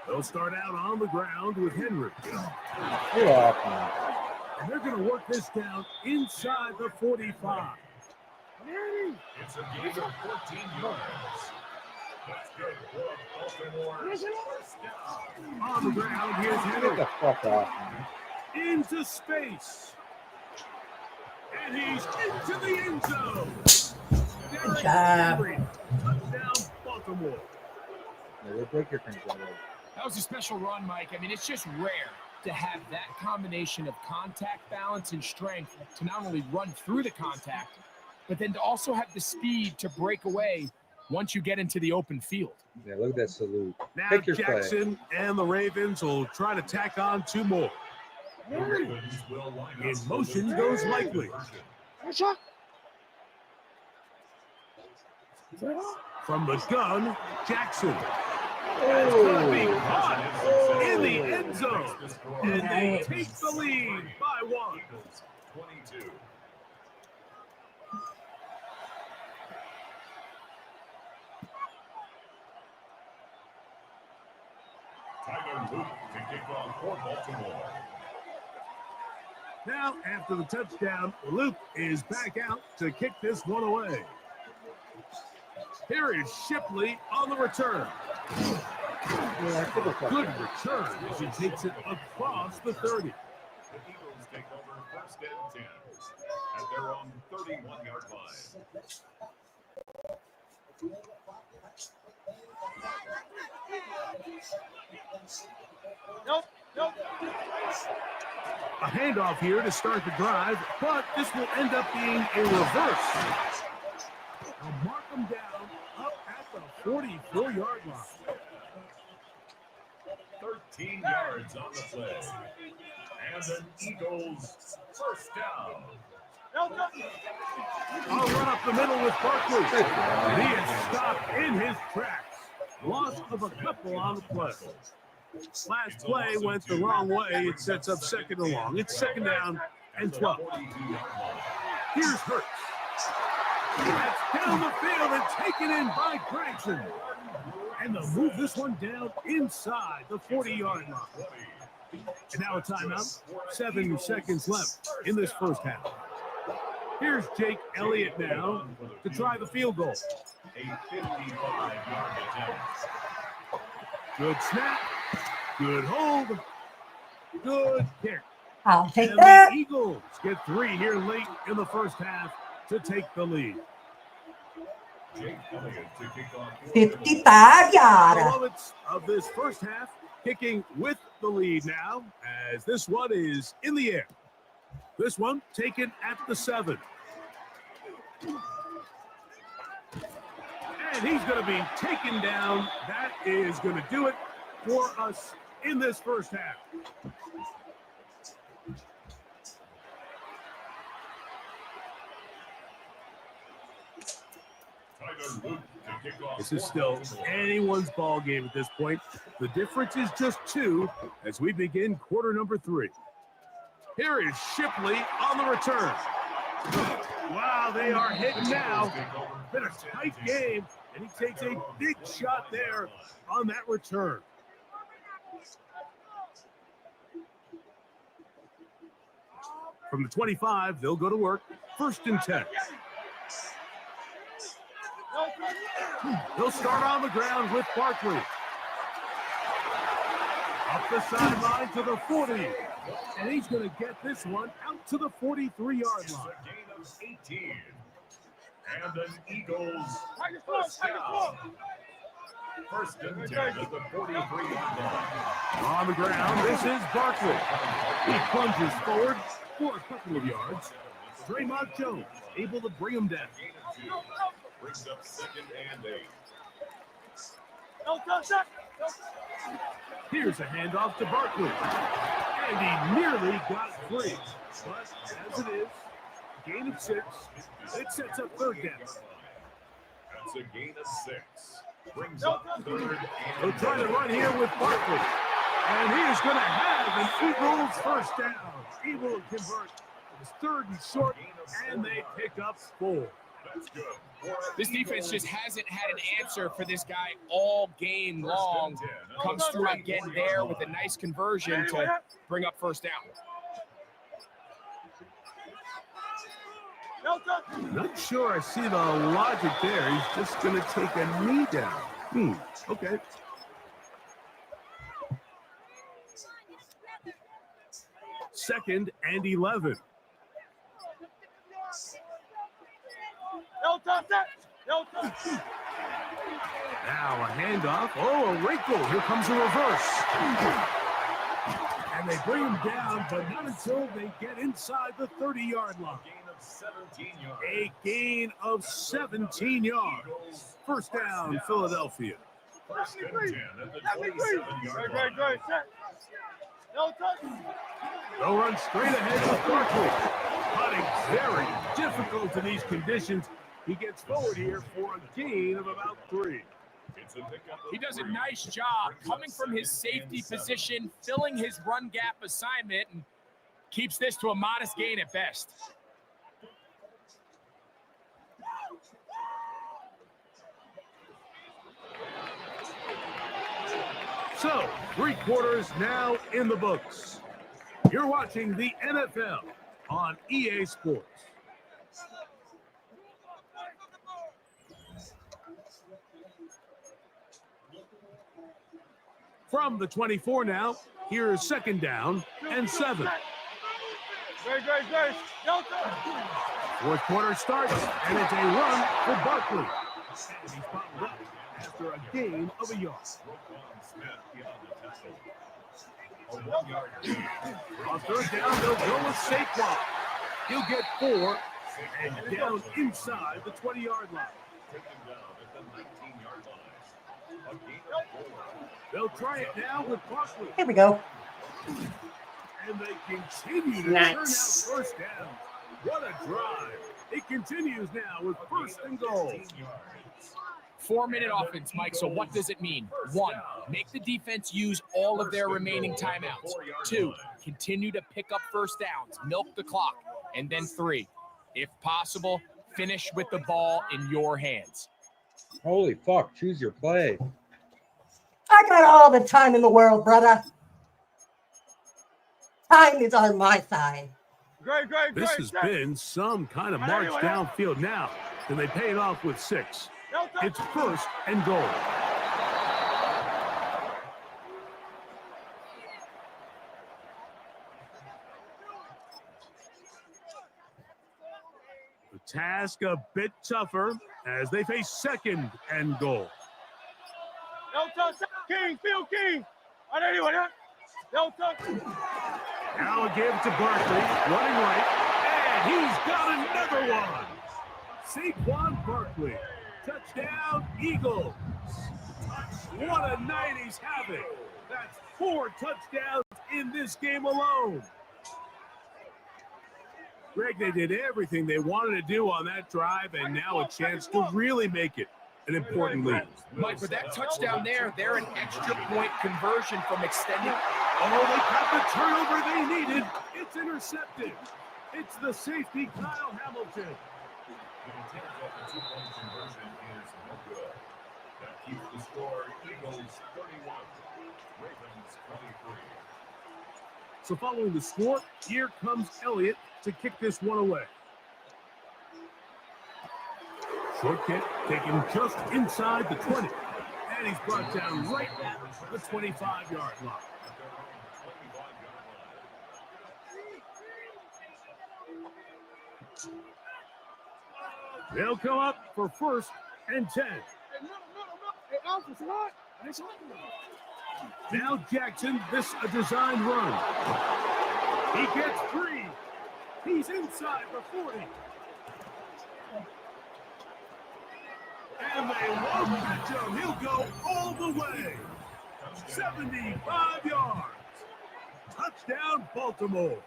They'll start out on the ground with Henry. And they're going to work this down inside the 45. It's a gain of 14 yards. That's good for Baltimore. First down. On the ground, here's Henry. Get the fuck off. Into space. And he's into the end zone. Good job. Henry, touchdown, Baltimore. Yeah, they break your controller. That was a special run, Mike. I mean, it's just rare to have that combination of contact balance and strength to not only run through the contact, but then to also have the speed to break away once you get into the open field. Yeah, look at that salute. Now Pick your Jackson and the Ravens will try to tack on 2 more. The Ravens will line up In motion goes Likely. From the gun, Jackson. That's going to be caught in the end zone. And they take the lead by 1. 22. Tyler Luke to kick off for Baltimore. Now, after the touchdown, Luke is back out to kick this one away. Here is Shipley on the return. Good return as he takes it across the 30. The Eagles take over 1st and 10 at their own 31-yard line. A handoff here to start the drive, but this will end up being a reverse. They'll mark them down up at the 44-yard line. 13 yards on the play. And an Eagles first down. I'll run up the middle with Barkley. And he is stopped in his tracks. Loss of a couple on the play. Last play went the wrong way. It sets up second and long. It's second down and 12. Here's Hurts. That's down the field and taken in by Gregson. And they'll move this one down inside the 40-yard line. And now a timeout. 7 seconds left in this first half. Here's Jake Elliott now to try the field goal. A 55-yard attempt. Good snap. Good hold. Good kick. I'll take And that. the Eagles get 3 here late in the first half to take the lead. Jake Elliott to kick off. 55-yarder. Moments of this first half, kicking with the lead now, as this one is in the air. This one taken at the 7. And he's going to be taken down. That is going to do it for us in this first half. This is still anyone's ball game at this point. The difference is just 2 as we begin quarter number 3. Here is Shipley on the return. Wow, they are hitting now. Been a tight game, and he takes a big shot there on that return. From the 25, they'll go to work. 1st and 10. They'll start on the ground with Barkley. Up the sideline to the 40. And he's going to get this one out to the 43-yard line. A gain of 18. And an Eagles first down. 1st and 10 at the 43-yard line. On the ground, this is Barkley. He plunges forward for a couple of yards. Draymond Jones able to bring him down. Brings up 2nd and 8. Here's a handoff to Barkley. And he nearly got free. But as it is, gain of 6. It sets up 3rd down. That's a gain of 6. Brings up 3rd and They'll try to run here with Barkley. And he is going to have an Eagles first down. Able to convert. It's 3rd and short, and they pick up 4. that's good. This defense just hasn't had an answer for this guy all game long. Comes through again there with a nice conversion to bring up first down. Not sure I see the logic there. He's just going to take a knee down. Okay. Second and 11. Now a handoff. Oh, a wrinkle. Here comes a reverse. And they bring him down, but not until they get inside the 30-yard line. A gain of 17 yards. First down, Philadelphia. First and 10 at the 27-yard line. They'll run straight ahead with Barkley. But it's very difficult in these conditions. He gets forward here for a gain of about 3. He does a nice job coming from his safety position, filling his run gap assignment, and keeps this to a modest gain at best. So, 3 quarters now in the books. You're watching the NFL on EA Sports. From the 24 now, here's second down and 7. Fourth quarter starts, and it's a run for Barkley. And he's followed up after a gain of a yard. On third down, they'll go with Saquon. He'll get 4 and down inside the 20-yard line. They'll try it now with Barkley. Here we go. And they continue to turn out first down. What a drive. It continues now with first and goal. 4-minute offense, Mike. So what does it mean? 1, make the defense use all of their remaining timeouts. 2, continue to pick up first downs, milk the clock. And then 3, if possible, finish with the ball in your hands. Holy fuck, choose your play. I got all the time in the world, brother. Time is on my side. Great. This has been some kind of march downfield now, and they pay it off with 6. It's first and goal. The task a bit tougher as they face second and goal. King, Field King. Anyone, huh? Now a give to Barkley, running right, and he's got another one. Saquon Barkley, touchdown Eagles. What a night he's having. That's 4 touchdowns in this game alone. Greg, they did everything they wanted to do on that drive, and now a chance to really make it an important lead. Mike, with that touchdown there, they're an extra point conversion from extending. Oh, they got the turnover they needed. It's intercepted. It's the safety, Kyle Hamilton. The 2-point conversion is no good. That keeps the score Eagles 31, Ravens 23. So following the score, here comes Elliott to kick this one away. Short kick taken just inside the 20. And he's brought down right at the 25-yard line. They'll come up for first and 10. Now Jackson, this a designed run. He gets 3. He's inside the 40. And they won't catch him. He'll go all the way. 75 yards. Touchdown, Baltimore.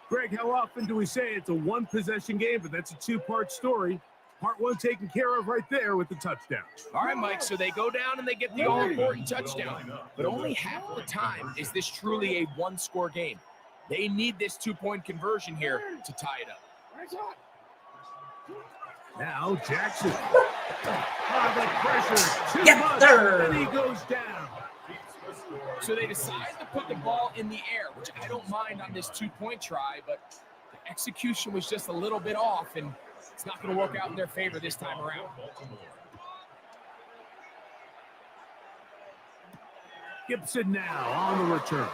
Greg, how often do we say it's a one-possession game, but that's a 2-part story? Part 1 taken care of right there with the touchdown. All right, Mike, so they go down and they get the all-important touchdown. But only half the time is this truly a one-score game. They need this 2-point conversion here to tie it up. Now Jackson. The pressure too Yes, much, sir. and he goes down. So they decide to put the ball in the air, which I don't mind on this 2-point try, but the execution was just a little bit off, and it's not going to work out in their favor this time around. Gibson now on the return.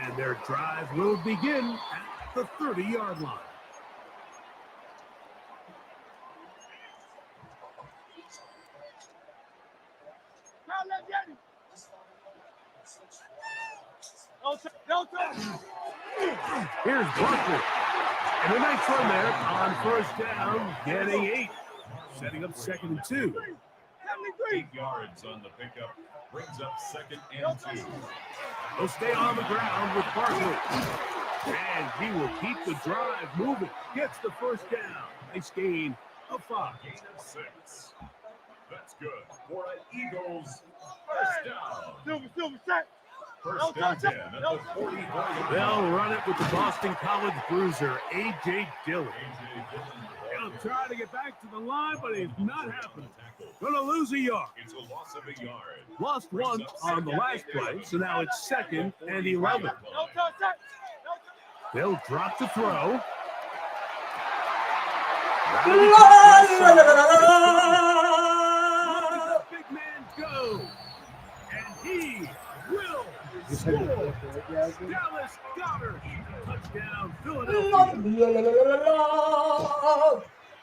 And their drive will begin at the 30-yard line. Here's Barkley. And a nice run there on first down, getting 8. Setting up 2nd and 2. 8 yards on the pickup. Brings up 2nd and 2. He'll stay on the ground with Barkley. And he will keep the drive moving. Gets the first down. Nice gain of 5. Gain of 6. That's good for an Eagles first down. Silver set. First and 10 at the 40. They'll run it with the Boston College bruiser, A.J. Dillon. He'll try to get back to the line, but it's not happening. Gonna lose a yard. It's a loss of a yard. Lost 1 on the last play, so now it's 2nd and 11. They'll drop the throw. Let the big man go. And he will score. Dallas Goedert. Touchdown, Philadelphia.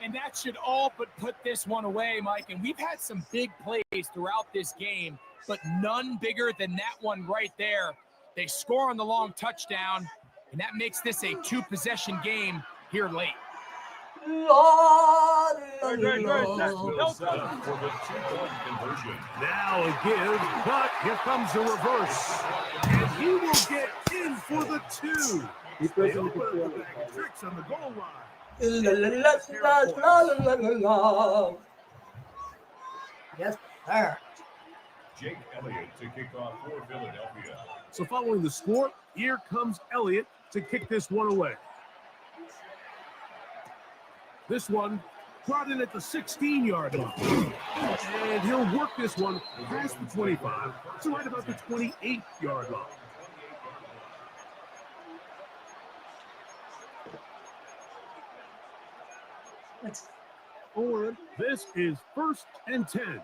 And that should all but put this one away, Mike. And we've had some big plays throughout this game, but none bigger than that one right there. They score on the long touchdown, and that makes this a 2-possession game here late. Now a give, but here comes the reverse. And He will get in for the 2. They open up the bag of tricks on the goal line. Yes, sir. Jake Elliott to kick off for Philadelphia. So following the score, here comes Elliott to kick this one away. This one brought in at the 16-yard line. And he'll work this one past the 25 to right about the 28-yard line. Or this is 1st and 10.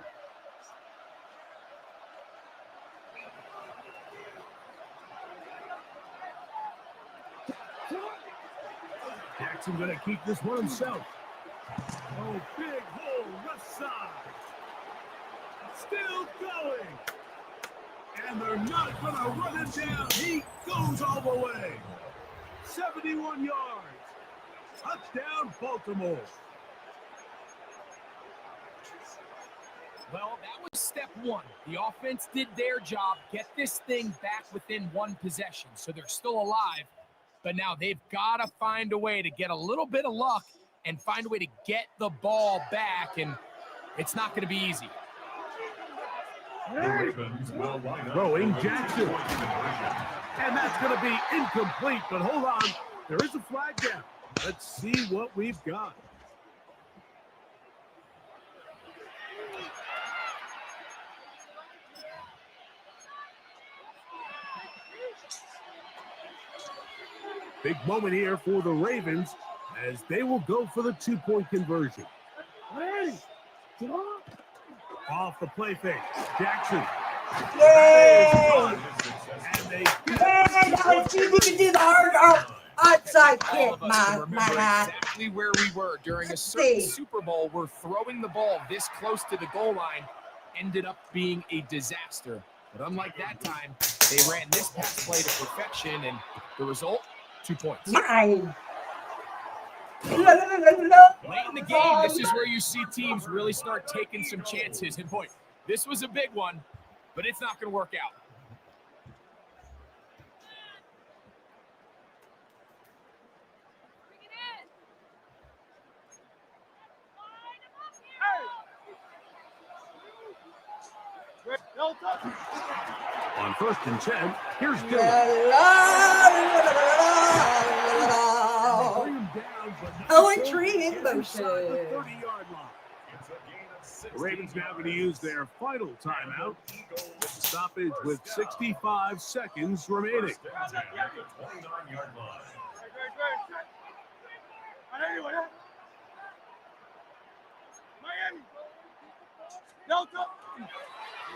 Jackson gonna keep this one himself. Oh, big hole left side. Still going. And they're not gonna run it down. He goes all the way. 71 yards. Touchdown, Baltimore. Well, that was step one. The offense did their job, get this thing back within one possession. So they're still alive, but now they've got to find a way to get a little bit of luck and find a way to get the ball back, and it's not going to be easy. Throwing Jackson. And that's going to be incomplete, but hold on. There is a flag down. Let's see what we've got. Big moment here for the Ravens as they will go for the 2-point conversion. Hey, off the play fake. Jackson. Yay! And they You can do the hard outside kick, my Remember guy. exactly where we were during a certain Super Bowl where throwing the ball this close to the goal line ended up being a disaster. But unlike that time, they ran this pass play to perfection, and the result, 2 points. Mine. Late in the game, this is where you see teams really start taking some chances. And boy, this was a big one, but it's not going to work out. On 1st and 10, here's Dylan. 0-3 in motion. The Ravens now going to use their final timeout. Stoppage with 65 seconds remaining.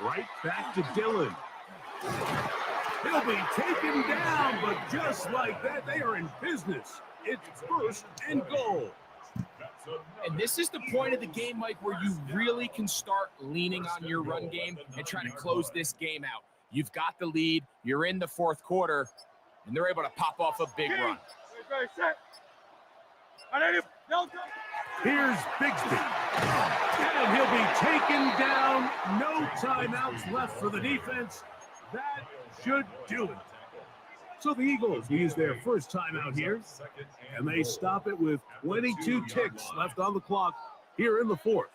Right back to Dylan. He'll be taken down, but just like that, they are in business. It's 1st and goal. And this is the point of the game, Mike, where you really can start leaning on your run game and trying to close this game out. You've got the lead. You're in the 4th quarter, and they're able to pop off a big run. Here's Bigsby. And he'll be taken down. No timeouts left for the defense. That should do it. So the Eagles use their first timeout here, and they stop it with 22 ticks left on the clock here in the 4th.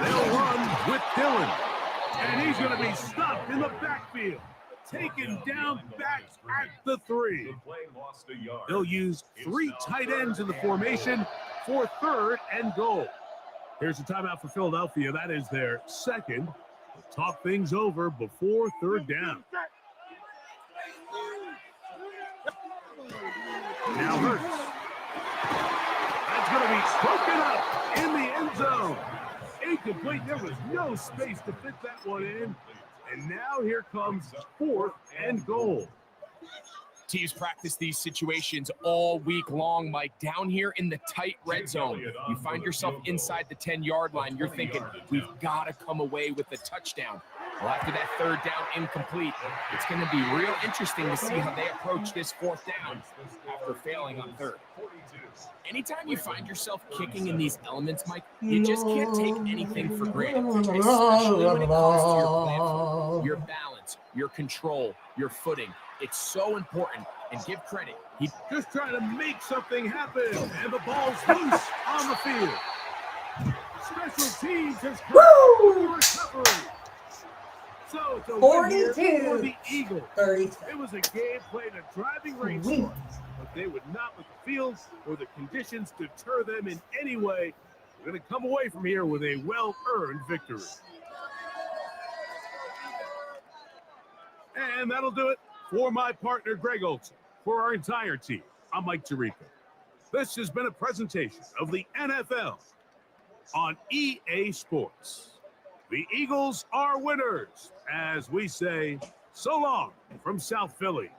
They'll run with Dylan, and he's going to be stopped in the backfield, taken down back at the 3. They'll use 3 tight ends in the formation for 3rd and goal. Here's a timeout for Philadelphia. That is their 2nd. Talk things over before 3rd down. Now Hurts. That's going to be broken up in the end zone. Incomplete. There was no space to fit that one in. And now here comes 4th and goal. Teams practice these situations all week long, Mike. Down here in the tight red zone, you find yourself inside the 10-yard line. You're thinking, we've got to come away with a touchdown. Well, after that third down incomplete, it's going to be real interesting to see how they approach this fourth down after failing on third. Anytime you find yourself kicking in these elements, Mike, you just can't take anything for granted, especially when it comes to your plant foot, your balance, your control, your footing. It's so important, and give credit. He's just trying to make something happen, and the ball's loose on the field. Special teams has come the recovery. So it's a win here 42. for the Eagles. 37. It was a game played a driving rainstorm, but they would not let the field or the conditions deter them in any way. We're going to come away from here with a well-earned victory. And that'll do it for my partner, Greg Olson. For our entire team, I'm Mike Tirico. This has been a presentation of the NFL on EA Sports. The Eagles are winners, as we say, so long from South Philly.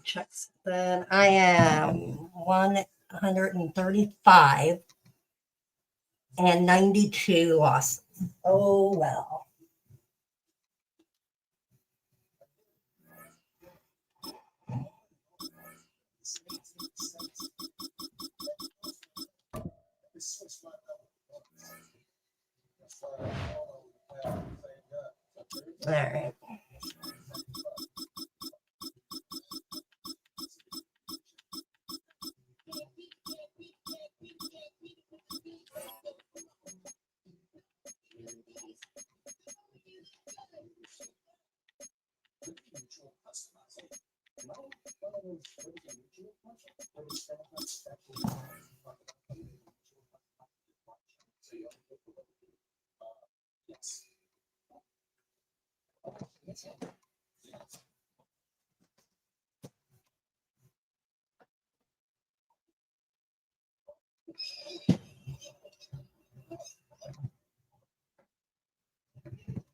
Checks. Then I am 135 and 92 losses. Oh well. All right.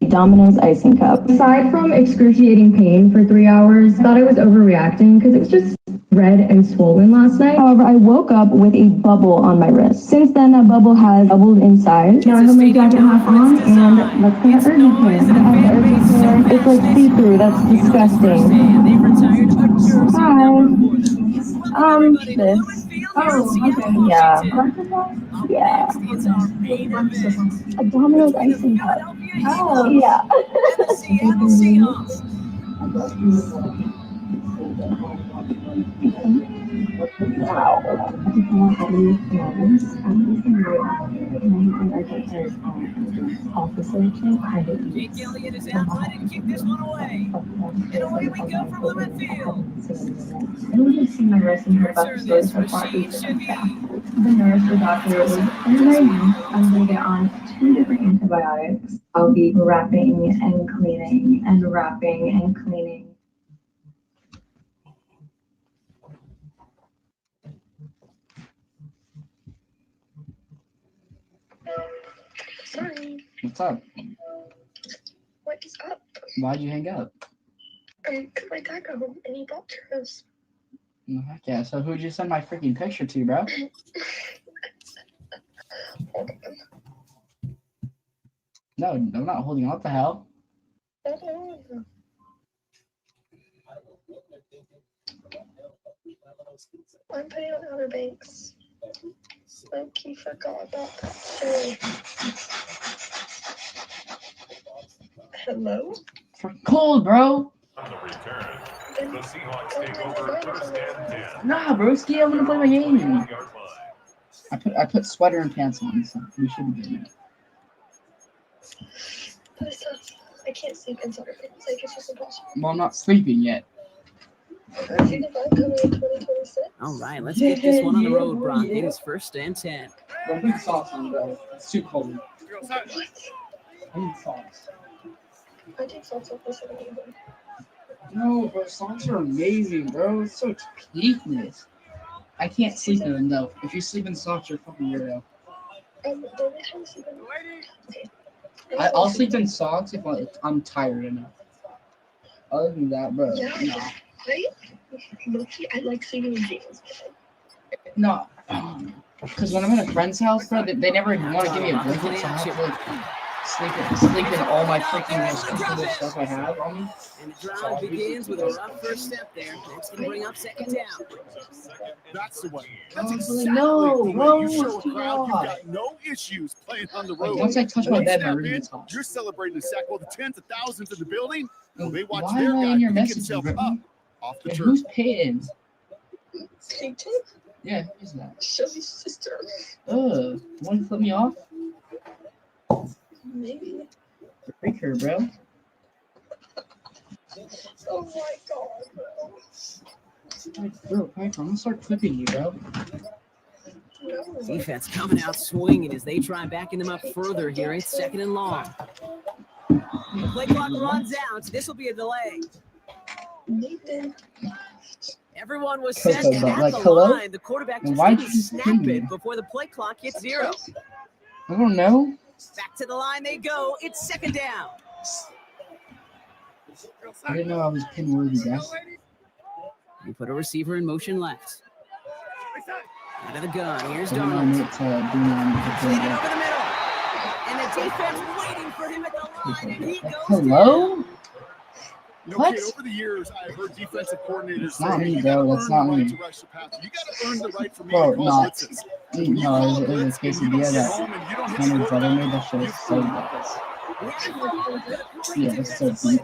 Domino's icing cup. Aside from excruciating pain for 3 hours, thought I was overreacting because it was just red and swollen last night. However, I woke up with a bubble on my wrist. Since then, that bubble has bubbled inside. Now I have my jacket half on, and let's put an urgent care. I have the urgent care. It's like see-through. That's disgusting. Hi. This. Oh, okay. Yeah. Yeah. A Domino's icing cup. Oh. Yeah. Wow. Jake Elliott is out ready to kick this one away. And away we go from the midfield. I don't just see my wrist and heard about the story so far. The nurse or doctor was right now. I'm going to get on 2 different antibiotics. I'll be wrapping and cleaning and wrapping and cleaning. Sorry. What's up? What is up? Why'd you hang up? My dad got home and he bought churros. Oh, heck yeah. So who'd you send my freaking picture to, bro? Hold on. No, I'm not holding on. What the hell? Hold on. I'm putting on Outer Banks. Loki forgot about that too. Hello? For cold, bro. On the return, the Seahawks take over first and 10. Nah, broski, I'm gonna play my game. 40-yard line. I put sweater and pants on, so we should be doing it. But it's tough. I can't sleep in sweater pants. Like, it's just impossible. Well, I'm not sleeping yet. All right, let's get this one on the road, Brock. It is 1st and 10. Don't put socks on, bro. It's too cold. I need socks. I take socks off this one. No, bro, socks are amazing, bro. It's so peakness. I can't sleep in them, though. If you sleep in socks, you're fucking weirdo. The only time I sleep in I'll sleep in socks if I'm tired enough. Other than that, bro, yeah, I like sleeping in jeans. no. Because when I'm at a friend's house, bro, they never want to give me a blanket, so I have to like sleep in all my freaking comfortable stuff I have on me. And the drive begins with a rough first step there. That's going to bring up 2nd down. That's the way. That's exactly No, the way bro, you show a it's crowd you've not. got no issues playing on the Like, road. once I touch my When you bed, my step room in, gets hot. you're celebrating the sack. Well, the tens of thousands in the building, well, they watch Why their am I guy in your pick messages, himself bro? up off the And turf. who's Peyton? Peyton? Yeah, who's that? Shelby's sister. Want to flip me off? Maybe. Freak her, bro. Oh my god, bro. Bro, Piper, I'm gonna start clipping you, bro. Defense coming out swinging as they try backing them up further here. It's 2nd and long. The play clock runs out. This will be a delay. Nathan. Everyone was set Okay, and but, at like, the hello? line. The quarterback Then just why'd didn't you snap pin me? it before the play clock hits 0. I don't know. Back to the line they go. It's 2nd down. I didn't know I was pin worthy, guys. You put a receiver in motion left. Out of the gun. Here's I didn't know I Darnold. meant to do Played it my over the middle. And the defense waiting for him at the line, and he goes Hello? No, What? kid, over the years, I've heard defensive coordinators It's not say, me, you bro. gotta That's earn not the right me. to rush the passer. You got to earn the right for me Bro, to call no. blitzes. When you No, call a it was blitz a and you quesadilla don't get that home and you don't hit Tanner's the brother made. quarterback, That shit was so good. Yeah, that's so deep.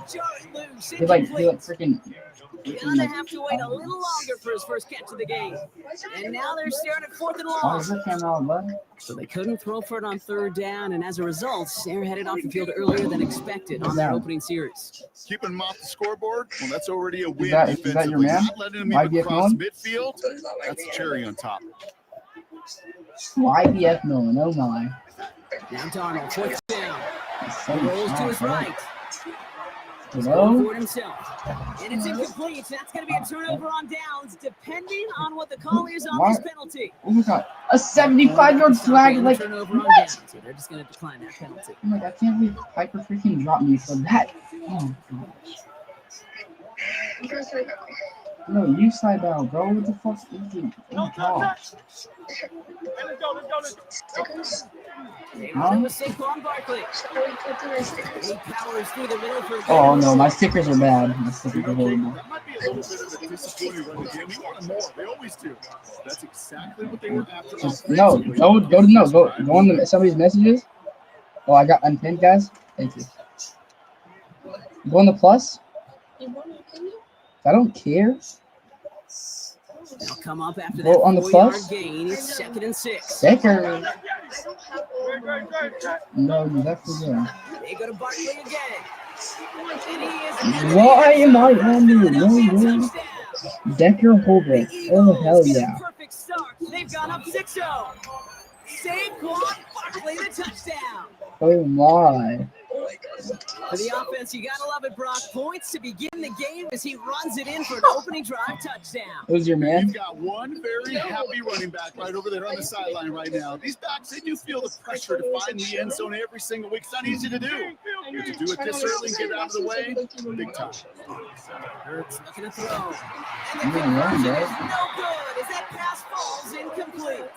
He like freaking. Gonna have to wait a little longer for his first catch of the game. And now they're staring at 4th and Oh, long. is that camera on, bud? So they couldn't throw for it on 3rd down, and as a result, they're headed off the field earlier than expected on their opening series. keeping them off the scoreboard, well, that's already a win Is that your defensively. man? Not letting them YBF even cross Nolan? midfield, that's a cherry on top. YBF Nolan, oh my. Now Darnold, 4th down. That's so Rolls to his smart, right. He's Hello? going for it himself. And it's incomplete. That's going to be a turnover on downs, depending on what the call is on this penalty. Oh my god. A 75-yard flag, like, Turnover on what? downs. So they're just going to decline that penalty. I'm like, I can't believe Piper freaking dropped me for that. Oh gosh. No, you side down, bro. What the fuck is it? Oh gosh. Huh? Oh no, my stickers are bad. My stickers are horrible. That might be a little bit of a disappointing run game. We wanted more. They always do. That's exactly what they were after. Just no, go on somebody's messages. Oh, I got unpinned, guys. Thank you. Go on the plus. I don't care. They'll come up after Go that on the 4-yard plus. gain. It's 2nd and 6. Sticker. No, you left me there. They go to Barkley again. Why am I on there? No. Decker Holbrook. Oh hell yeah. Perfect start. They've gone up 6-0. Saquon Barkley, the touchdown. Oh my. For the offense, you gotta love it, Brock. Points to begin the game as he runs it in for an opening drive touchdown. Who's your man? You've got one very happy running back right over there on the sideline right now. These backs, they do feel the pressure to find the end zone every single week. It's not easy to do. But to do it this early and get out of the way, big time. Hurts looking to throw. And the You're conversion wrong, is no good as that pass falls incomplete.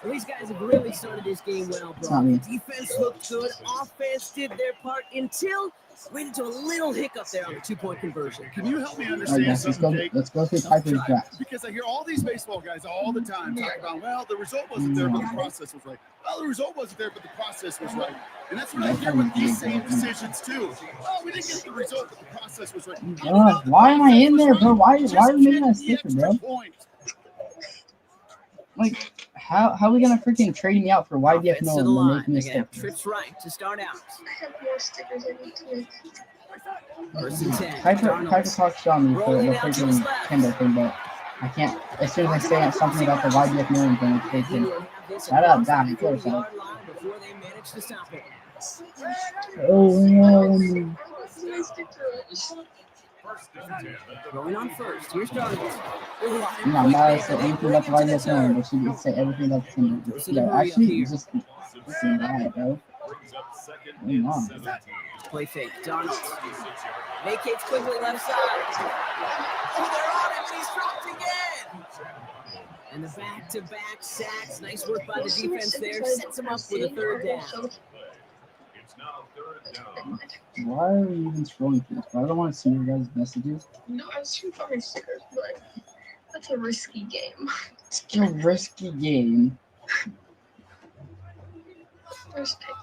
Well, these guys have really started this game well, bro. Defense looked good. Offense did their part until ran into a little hiccup there on the 2-point conversion. Can you help me All understand right, guys, something, Jake? let's go through Piper's draft. Because I hear all these baseball guys all the time talk about, well, the result wasn't there, but the process was right. Well, the result wasn't there, but the process was right. And that's what I hear with these same decisions, too. Well, we didn't get the result, but the process was right. Why am I in there, bro? Why are we making a sticker, bro? Like, how are we gonna freaking trade me out for YBF Offense to the Nolan? They're line. making a They're gonna have sticker. trips right to start out. I have more stickers I need to make. First and 10. Piper Darnold. talks on me for Rolling the out to his freaking left. Kindle thing, but I can't. As soon as I say something about the YDF million thing, it's He freaking. will have this Shut up, across God, the I kill yourself. 40-yard line before they manage to stop it. Oh no. Going on first. Here's Darnold. No, I'm not saying anything about the YDF million, but she can say everything about the Kindle. Yeah, actually, just listen to that, bro. Come on. Play fake. Darnold. Vacates quickly left side. Oh, they're on him, and he's dropped again. And the back-to-back sacks. Nice work by the defense there. Sets him up with a third down. Why are you even scrolling through this? I don't want to see your guys' messages. No, I was trying to find stickers, but that's a risky game. It's a risky game. There's pick.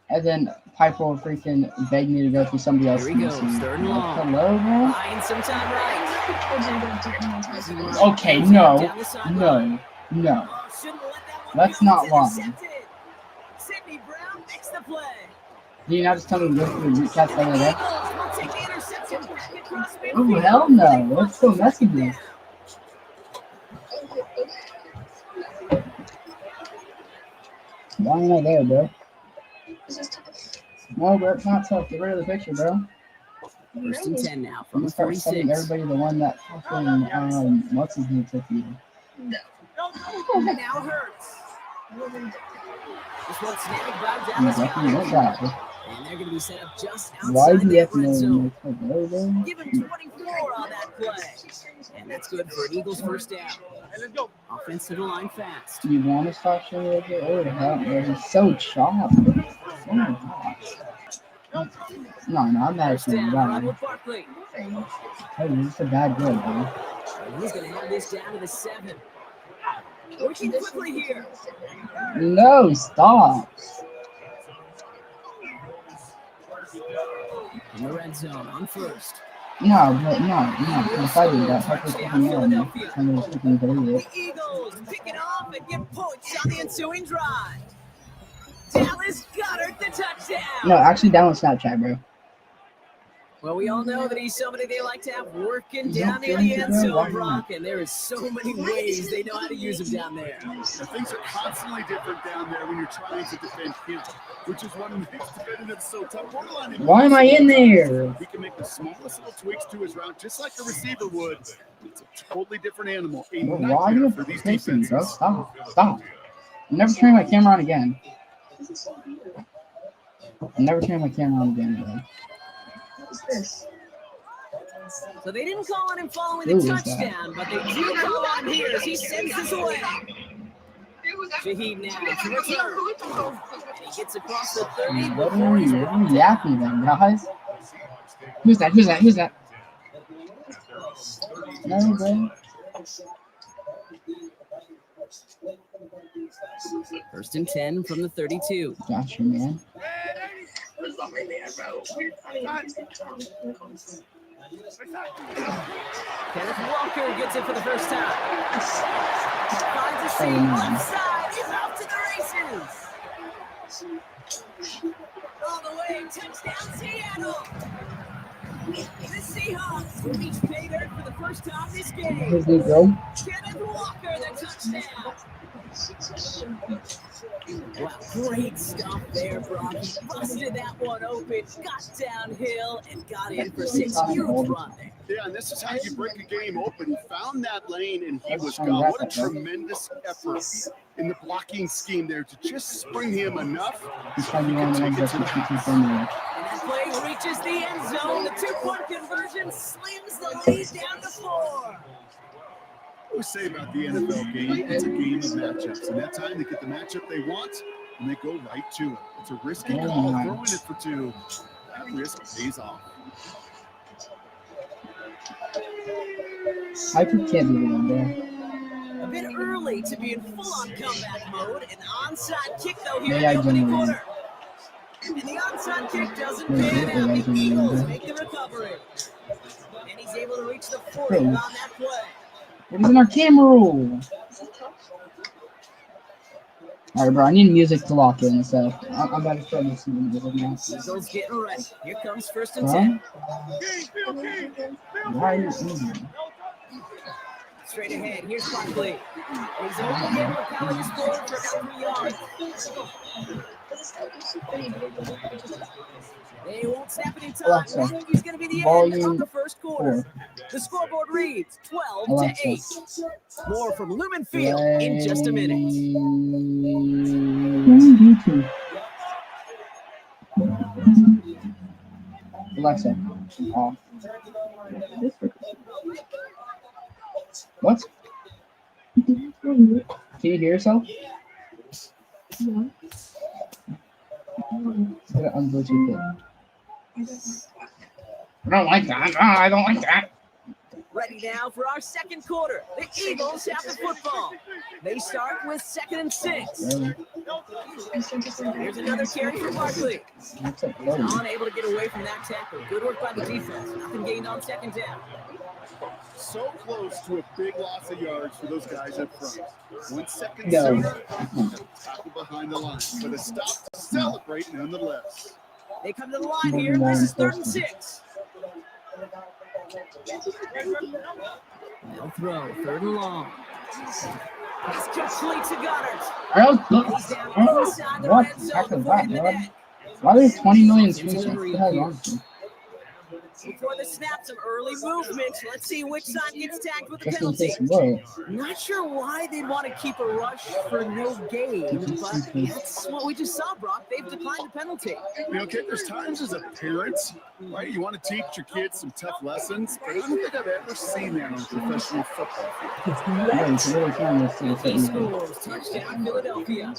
And then Piper will freaking beg me to go through somebody else's Here he goes, message. third and long. Hello, bro? Buying some time right. Okay, no. Let's not lie. Sidney Brown makes the play. Did you not just tell me to go through the recaps the other day? We'll take the interception back across midfield. Oh, hell no. Let's go messages. Why am I there, bro? No, bro, it's not tough. Get rid of the picture, bro. First and 10 now I'm from gonna the start sending 46. everybody the one that fucking, what's his name took you. No. Now hurts. This one snagged by You Dallas definitely Goedert. won't die. And they're going to be set up just Why outside do you that have to red know zone. hello, bro? Give him 24 on that play. And that's good for an Eagles first down. Offense to the line fast. You want to stop showing it? Oh, hell, bro. He's so chopped. Oh my gosh. No, I'm not First actually down, bad. run with Barkley. Hey, you're just a bad girl, bro. And he's going to have this down to the 7. Working quickly here. No, stop. In the red zone on first. No, but no. If I did that, Piper's freaking yelling at me. I'm gonna freaking believe it. The Eagles pick it off and get points on the ensuing drive. Dallas Goedert the touchdown. No, actually download Snapchat, bro. Well, we all know that he's somebody they like to have working Yeah, down near the yeah, end yeah, zone, why Brock, and there is so many ways they know how to use him down there. And things are constantly different down there when you're trying to defend him, which is one of the things defending that's so tough. Why am I in there? He can make the smallest little tweaks to his route, just like a receiver would. It's a totally different animal. A Bro, why are nightmare you for these pissing me, defenses. bro? Stop. I'm never turning my camera on again. I'm never turning my camera on again, bro. What's this? So they didn't call on him following Who the is that? touchdown, but they do call on him here as he sends this away. Shaheed now to return. And he gets across the 30 What before are he's you brought down. yapping then, guys? Who's that? No, bro. First and 10 from the 32. Gotcha, man. Kenneth Walker gets it for the first time. Finds a seam left side. He's off to the races. All the way, touchdown Seattle. The Seahawks reach pay dirt for the first time this game. His new bro. Kenneth Walker, the touchdown. Wow, great stuff there, Brock. He busted that one open, got downhill, and got in for 6 huge run there. Yeah, and this is how you break a game open. He found that lane, and he was gone. What a tremendous effort in the blocking scheme there to just spring him enough. He's trying to be one of the ones that keeps me from me. And that play reaches the end zone. The 2-point conversion slams the lead down to 4. I always say about the NFL game, it's a game of matchups. And that time they get the matchup they want, and they go right to it. It's a risky call, throwing it for 2. That risk pays off. I can't do it, bro. A bit early to be in full-on comeback mode. An onside kick, though, here Yeah, in I the opening genuinely- quarter. And the onside kick doesn't pan out. The Eagles make the recovery. And he's able to reach the 40 on that play. What is in our camera roll? Alright, bro, I need music to lock in, so I'm about to start listening to music now. Eagles getting ready. Here comes first and Huh? 10. Why are you eating? Straight ahead. Here's Barkley. He's only able to power this forward for about 3 yards. They won't snap it in time. Alexa, That is going to be the end of volume the first quarter. 4. The scoreboard reads 12 Alexa, to 8. More from Lumen Field in just a minute. YouTube. Alexa, off. What? Can you hear yourself? Yeah. Gotta unbluetooth it. I don't like that. No, I don't like that. Ready now for our second quarter. The Eagles have the football. They start with 2nd and 6. Here's another carry for Barkley. He's unable to get away from that tackle. Good work by the defense. Nothing gained on 2nd down. So close to a big loss of yards for those guys up front. 1 second No. sooner, tackle behind the line. But a stop to celebrate nonetheless. They come to the line here. This is 3rd and 6. They'll throw. 3rd and long. It's complete to Goddard. He's down inside the What? red zone After before that, hitting the bro? net. Why are there 20 million screenshots? What the hell is wrong with you? Before the snap, some early movement. Let's see which side gets tagged with a Just in penalty. case what? Not sure why they'd want to keep a rush for no gain, but that's what we just saw, Brock. They've declined the penalty. You know, kid, there's times as a parent, right? You want to teach your kids some tough lessons, but I don't think I've ever seen that on a professional football field. Yeah, it's really fun to see He what scores. Touchdown, Philadelphia.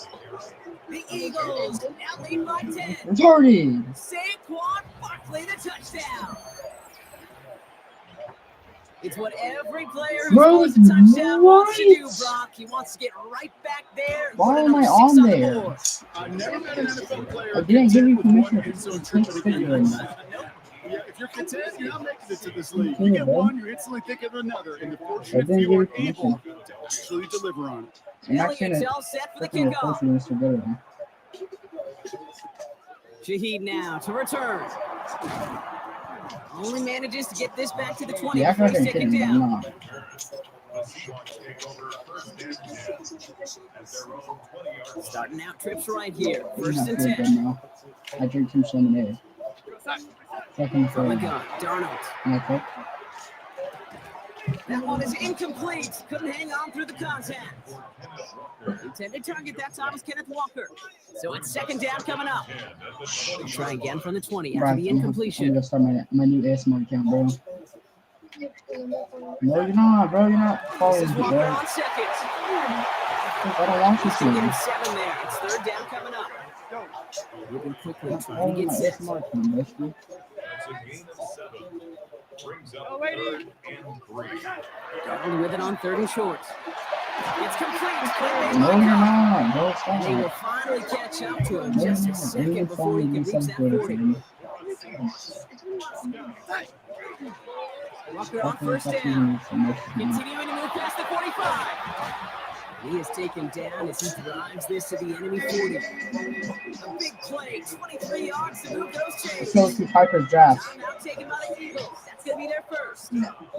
The Eagles now lead by 10. Retarded! Saquon Barkley, the touchdown. It's what every player who Bro, scores a touchdown wants to do, what? Brock. He wants to get right back there. and Why put am I another 6 on the there? board. I've never met an NFL player I didn't give you content with permission one to end zone take trip to the pictures. game. Yeah, if you're content, you're not making it to this league. You get one, you're instantly thinking of another, and the I fortunate didn't few give are you permission. able to actually deliver on it. I'm actually Elliott's gonna all set for the freaking kickoff. report you, Mr. Gooder. Shaheed now to return. Only manages to get this back to the 20 Yeah, I before heard he's him taken kidding, but I'm down. not. Starting out trips right here. I'm 1st not and good 10. now. I drink too much lemonade. Second From the for gun, Darnold. Michael. That one is incomplete. Couldn't hang on through the contact. Intended target that time was Kenneth Walker. So it's 2nd down coming up. They'll try again from the 20 after the I'm incompletion. gonna start my new ASMR account, bro. No, you're not, bro. You're not This following is me, Walker bro. on 2nd. I don't want you He's getting to. 7 there. It's 3rd down coming up. Moving quickly, Stop trying to following get my set. ASMR account, bro. That's a gain of 7. Brings up 3rd and 3. Darnold with it on 3rd and short. It's complete. No, you're not, bro. Stop. They will finally catch up to him. No, you're Just a not. second You're before he following can me reach that 40. Walker on 1st down. Continuing to move past the 45. He is taken down as he drives this to the enemy 40. A big play, 23 yards to move those chains. Let's go to Piper's draft. Now taken by the Eagles. That's going to be their first.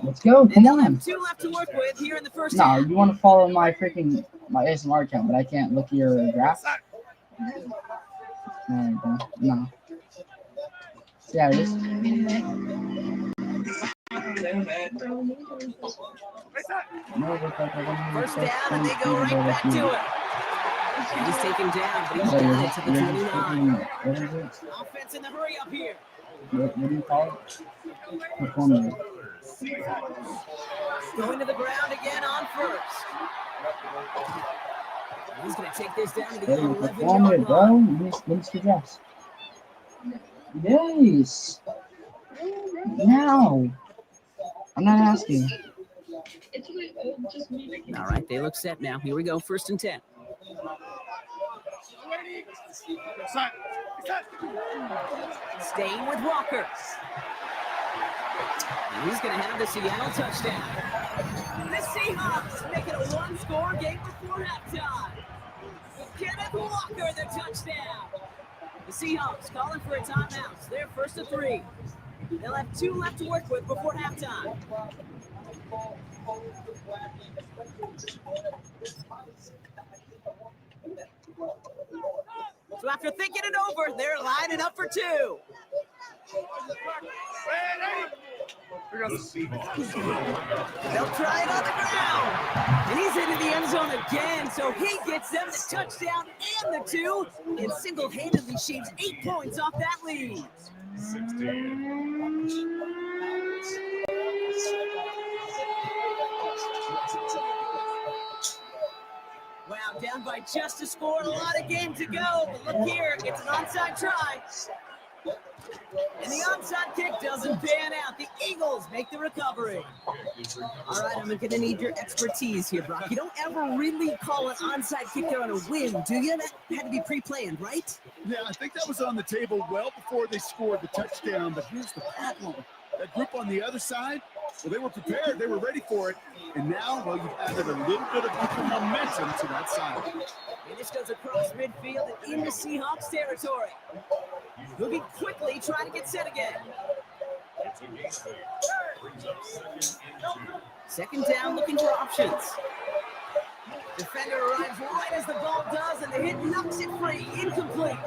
Let's go. And Come they'll on. have 2 left to work with here in the first No, half. you want to follow my ASMR account, but I can't look at your draft. No, bro. No. Yeah, it is. First down, and they go right back to it. He's taken down, but he's got it to the 29. Offense in the hurry up here. What do you call it? Performance. Going to the ground again on 1st. He's going to take this down to the Hey, 11-yard performance, bro. line. Mr. Dress. Yes. Now. I'm not asking. All right, they look set now. Here we go, 1st and 10. Staying with Walker. And he's going to have the Seattle touchdown. The Seahawks make it a 1-score game before halftime. Kenneth Walker, the touchdown. The Seahawks calling for a timeout. So they're first and 3. They'll have 2 left to work with before halftime. So after thinking it over, they're lining up for 2. The Seahawks. They'll try it on the ground. And he's into the end zone again, so he gets them the touchdown and the 2, and single-handedly shaves 8 points off that lead. 16. Wow, down by just a score, a lot of game to go. But look here, it's an onside try. And the onside kick doesn't pan out. The Eagles make the recovery. All right, I'm going to need your expertise here, Brock. You don't ever really call an onside kick there on a win, do you? That had to be pre-planned, right? Yeah, I think that was on the table well before they scored the touchdown, but here's the problem. That group on the other side, well, they were prepared, they were ready for it, and now, well, you've added a little bit of momentum to that side. And this goes across midfield and into Seahawks territory. Moving quickly, trying to get set again. Second down, looking for options. Defender arrives right as the ball does, and the hit knocks it free. Incomplete.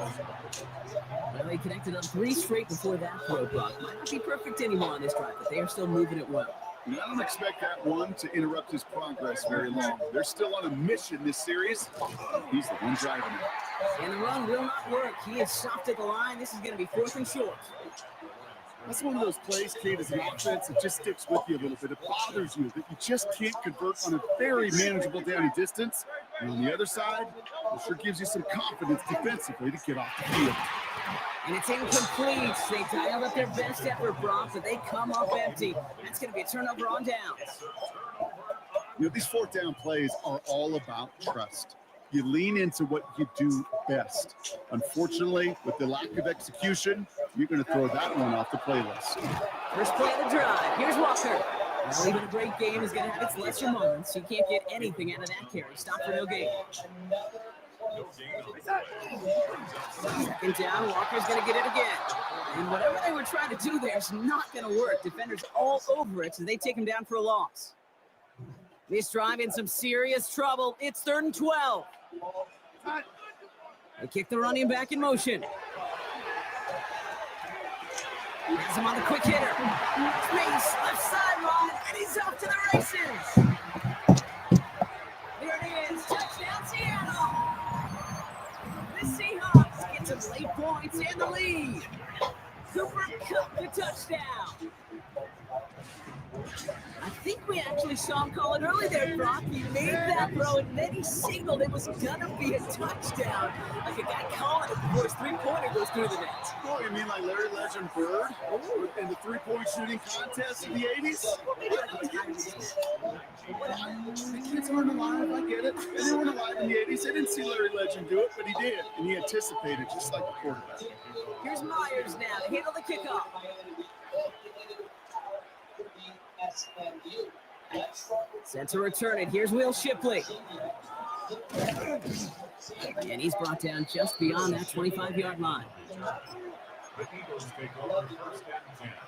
Well, they connected on 3 straight before that throw, Brock. Might not be perfect anymore on this drive, but they are still moving it well. And I don't expect that one to interrupt his progress very long. They're still on a mission this series. He's the one driving it. And the run will not work. He is stopped at the line. This is going to be 4th and short. That's one of those plays, Kate, as an offense, it just sticks with you a little bit. It bothers you that you just can't convert on a very manageable down and distance. And on the other side, it sure gives you some confidence defensively to get off the field. And it's incomplete. They dialed up their best effort, Brock, but they come up empty. That's going to be a turnover on downs. You know, these 4th down plays are all about trust. You lean into what you do best. Unfortunately, with the lack of execution, you're going to throw that one off the playlist. First play of the drive. Here's Walker. Well, even a great game is going to have its lesser moments. You can't get anything out of that carry. Stop for no gain. Second down, Walker's going to get it again. And whatever they were trying to do there is not going to work. Defenders all over it, so they take him down for a loss. This drive in some serious trouble. It's 3rd and 12. They kick the running back in motion. Has him on the quick hitter. Space, left sideline, and he's off to the races. There it is, touchdown Seattle. The Seahawks get some late points and the lead. Cooper Kupp the touchdown. I think we actually saw him call it early there, Brock. He made that throw, and then he signaled it was going to be a touchdown. Like a guy calling it before his 3-pointer goes through the net. Oh, you mean like Larry Legend Bird in the 3-point shooting contest in the 80s? The kids weren't alive, I get it. They weren't alive in the 80s. They didn't see Larry Legend do it, but he did, and he anticipated just like the quarterback. Here's Myers now to handle the kickoff. Set to return it. Here's Will Shipley. And he's brought down just beyond that 25-yard line.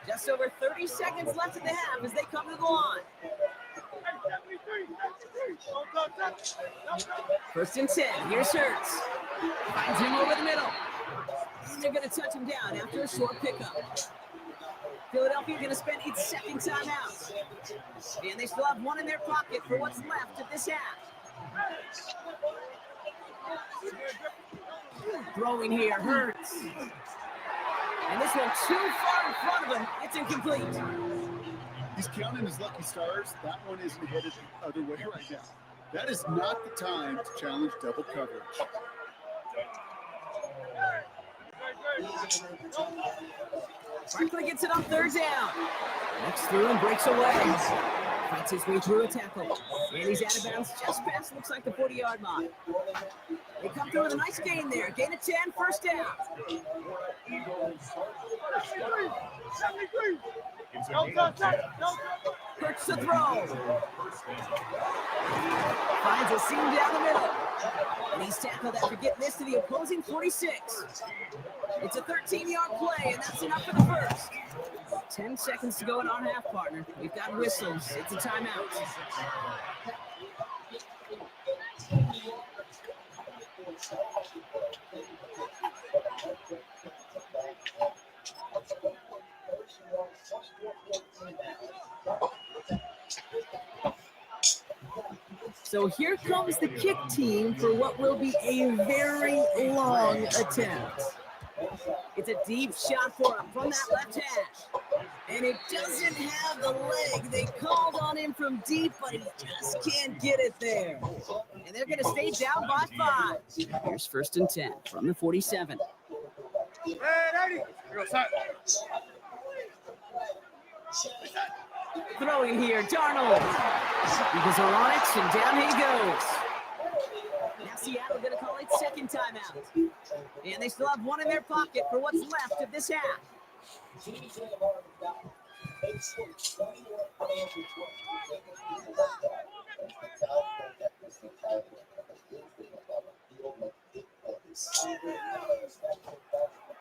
Just over 30 seconds left in the half as they come to the line. 1st and 10. Here's Hurts. Finds him over the middle. And they're going to touch him down after a short pickup. Philadelphia going to spend its second timeout. And they still have one in their pocket for what's left of this half. Throwing here, Hurts. And this one too far in front of him. It's incomplete. He's counting his lucky stars. That one isn't headed the other way right now. That is not the time to challenge double coverage. Barkley gets it on 3rd down. Next through and breaks away. Fights his way through a tackle. And he's out of bounds just past, looks like the 40-yard line. They come through with a nice gain there. Gain of 10, 1st down. Perks the throw. Finds a seam down the middle. And he's tackled after getting this to the opposing 46. It's a 13-yard play, and that's enough for the first. 10 seconds to go in our half, partner. We've got whistles. It's a timeout. So here comes the kick team for what will be a very long attempt. It's a deep shot for him from that left hash. And it doesn't have the leg. They called on him from deep, but he just can't get it there. And they're going to stay down by 5. Here's 1st and 10 from the 47. Throwing here, Darnold. Eagles are on it, and down he goes. Now Seattle going to call it second timeout. And they still have one in their pocket for what's left of this half.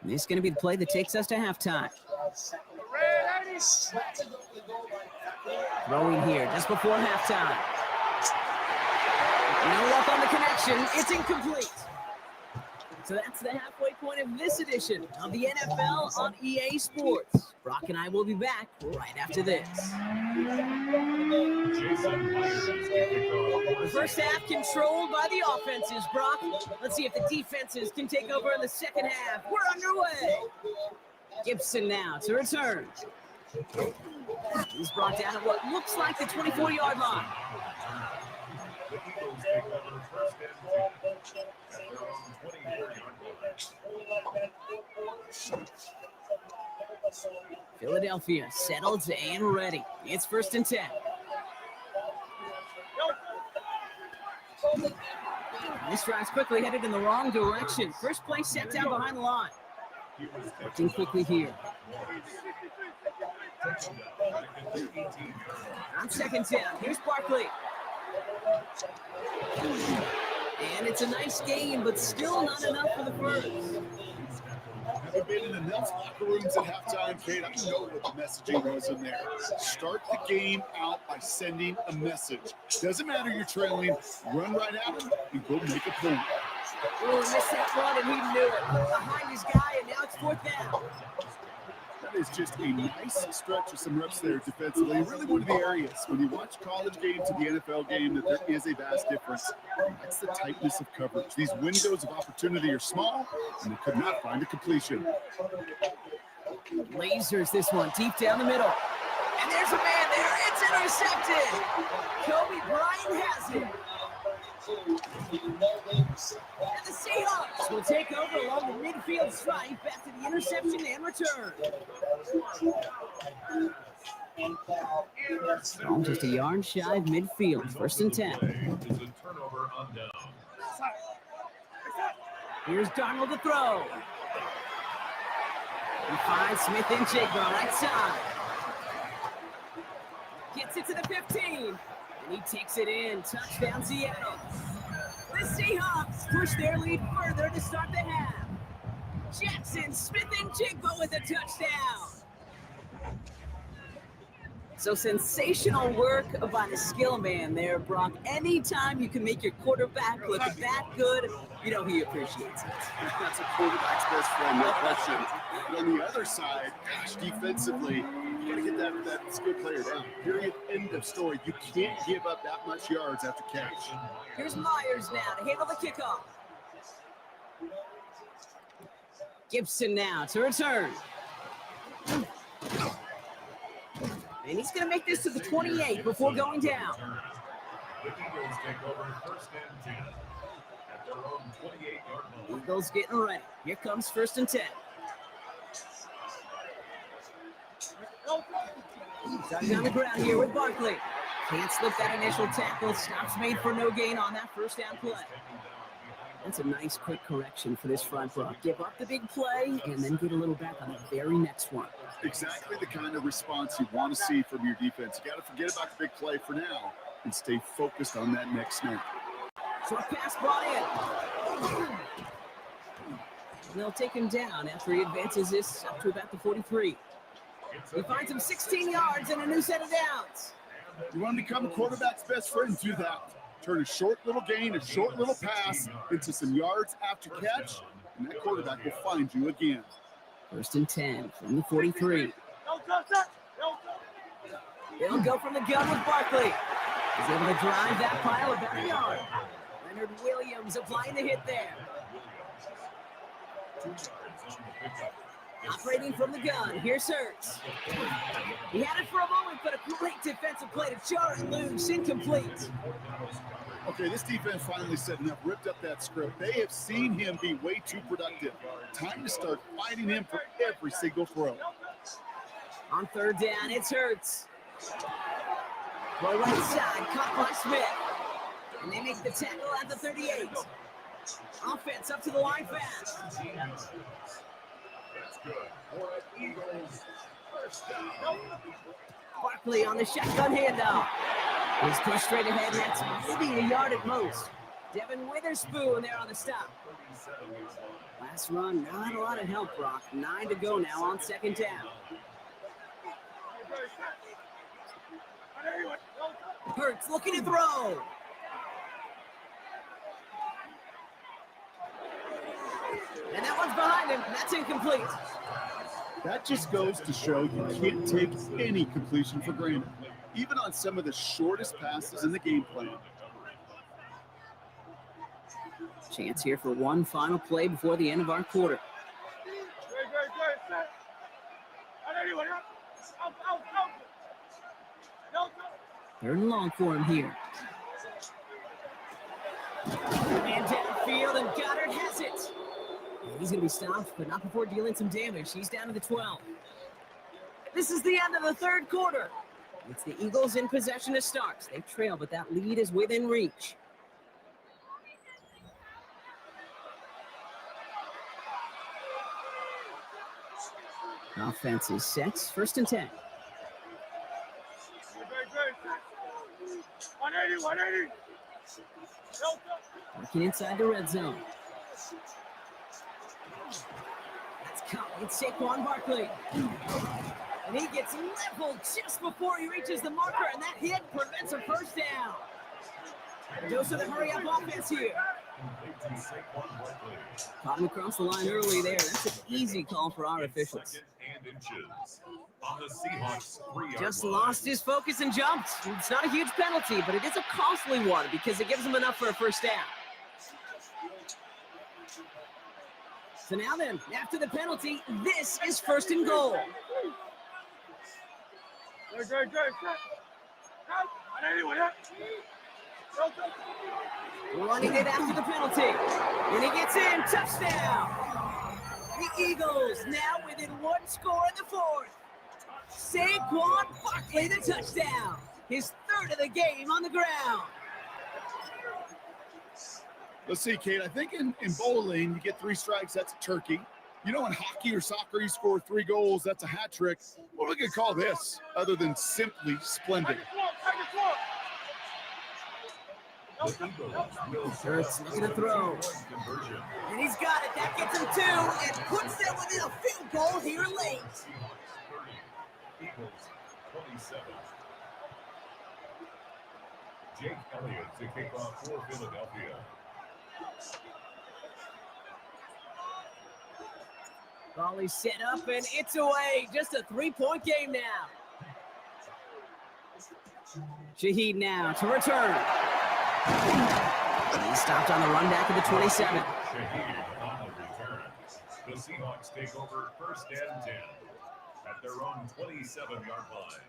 This is going to be the play that takes us to halftime. Throwing here just before halftime. No luck on the connection. It's incomplete. So that's the halfway point of this edition of the NFL on EA Sports. Brock and I will be back right after this. The first half controlled by the offenses, Brock. Let's see if the defenses can take over in the second half. We're underway. Gibson now to return. He's brought down at what looks like the 24-yard line. Philadelphia settled and ready. It's 1st and 10. This drive's quickly headed in the wrong direction. First play set down behind the line. Working quickly here. On 2nd down, here's Barkley. And it's a nice gain, but still not enough for the first. I've been in enough locker rooms at halftime, Kate. I know what the messaging was in there. Start the game out by sending a message. Doesn't matter you're trailing, run right at him and go make a point. Oh, missed that run, and he knew it. Behind his guy, and now it's 4th down. That is just a nice stretch of some reps there defensively. Really one of the areas when you watch college game to the NFL game that there is a vast difference. That's the tightness of coverage. These windows of opportunity are small, and they could not find a completion. Lasers this one deep down the middle. And there's a man there. It's intercepted. Kobe Bryant has it. And the Seahawks will take over along the midfield stripe after the interception and return. Strong just a yard shy of midfield. 1st and 10. Here's Darnold to throw. He finds Smith and Jigba right side. Gets it to the 15. And he takes it in. Touchdown Seattle. The Seahawks push their lead further to start the half. Jackson, Smith, and Jigba with a touchdown. So sensational work by the skill man there, Brock. Anytime you can make your quarterback look that good, you know he appreciates it. That's a quarterback's best friend, no question. But on the other side, gosh, defensively, you got to get that skill player down. Period. End of story. You can't give up that much yards after catch. Here's Myers now to handle the kickoff. Gibson now to return. And he's going to make this to the 28 before going down. Eagles getting ready. Here comes 1st and 10. Starting on the ground here with Barkley. Can't slip that initial tackle. Stops made for no gain on that 1st down play. That's a nice quick correction for this front row. Give up the big play and then get a little back on the very next one. Exactly the kind of response you want to see from your defense. You got to forget about the big play for now and stay focused on that next snap. Short pass brought in. And they'll take him down after he advances this up to about the 43. He finds him 16 yards and a new set of downs. You want to become a quarterback's best friend, do that. Turn a short little gain, a short little pass into some yards after catch, and that quarterback will find you again. 1st and 10 from the 43. They'll go from the gun with Barkley. He's able to drive that pile about a yard. Leonard Williams applying the hit there. Operating from the gun, here's Hurts. He had it for a moment, but a great defensive play to jar it loose, incomplete. Okay, this defense finally setting up, ripped up that script. They have seen him be way too productive. Time to start fighting him for every single throw. On 3rd down, it's Hurts. Throw right side, caught by Smith. And they make the tackle at the 38. Offense up to the line fast. Barkley on the shotgun handoff. He's pushed straight ahead, and that's maybe a yard at most. Devin Witherspoon there on the stop. Last run, not a lot of help, Brock. 9 to go now on 2nd down. Hurts looking to throw. And that one's behind him. That's incomplete. That just goes to show you can't take any completion for granted, even on some of the shortest passes in the game plan. Chance here for one final play before the end of our quarter. Third and long for him here. And downfield, and Goddard has it. He's going to be stopped, but not before dealing some damage. He's down to the 12. This is the end of the 3rd quarter. It's the Eagles in possession to start. They trail, but that lead is within reach. Offense is set. 1st and 10. 180. Working inside the red zone. That's caught. It's Saquon Barkley. And he gets leveled just before he reaches the marker, and that hit prevents a 1st down. Goes to the hurry-up offense here. Caught him across the line early there. That's an easy call for our officials. Just lost his focus and jumped. It's not a huge penalty, but it is a costly one because it gives him enough for a 1st down. So now then, after the penalty, this is 1st and goal. Running it after the penalty. And he gets in. Touchdown. The Eagles now within 1 score in the 4th. Saquon Barkley, the touchdown. His 3rd of the game on the ground. Let's see, Kate. I think in bowling, you get 3 strikes, that's a turkey. You know, in hockey or soccer, you score 3 goals, that's a hat trick. What we could call this other than simply splendid? Hurts looking to throw. And he's got it. That gets him 2 and puts them within a field goal here late. Eagles 27. Jake Elliott to kick off for Philadelphia. Volley set up and it's away. Just a 3-point game now. Shaheed now to return. He stopped on the run back of the 27. Shaheed on the return. The Seahawks take over 1st and 10 at their own 27-yard line.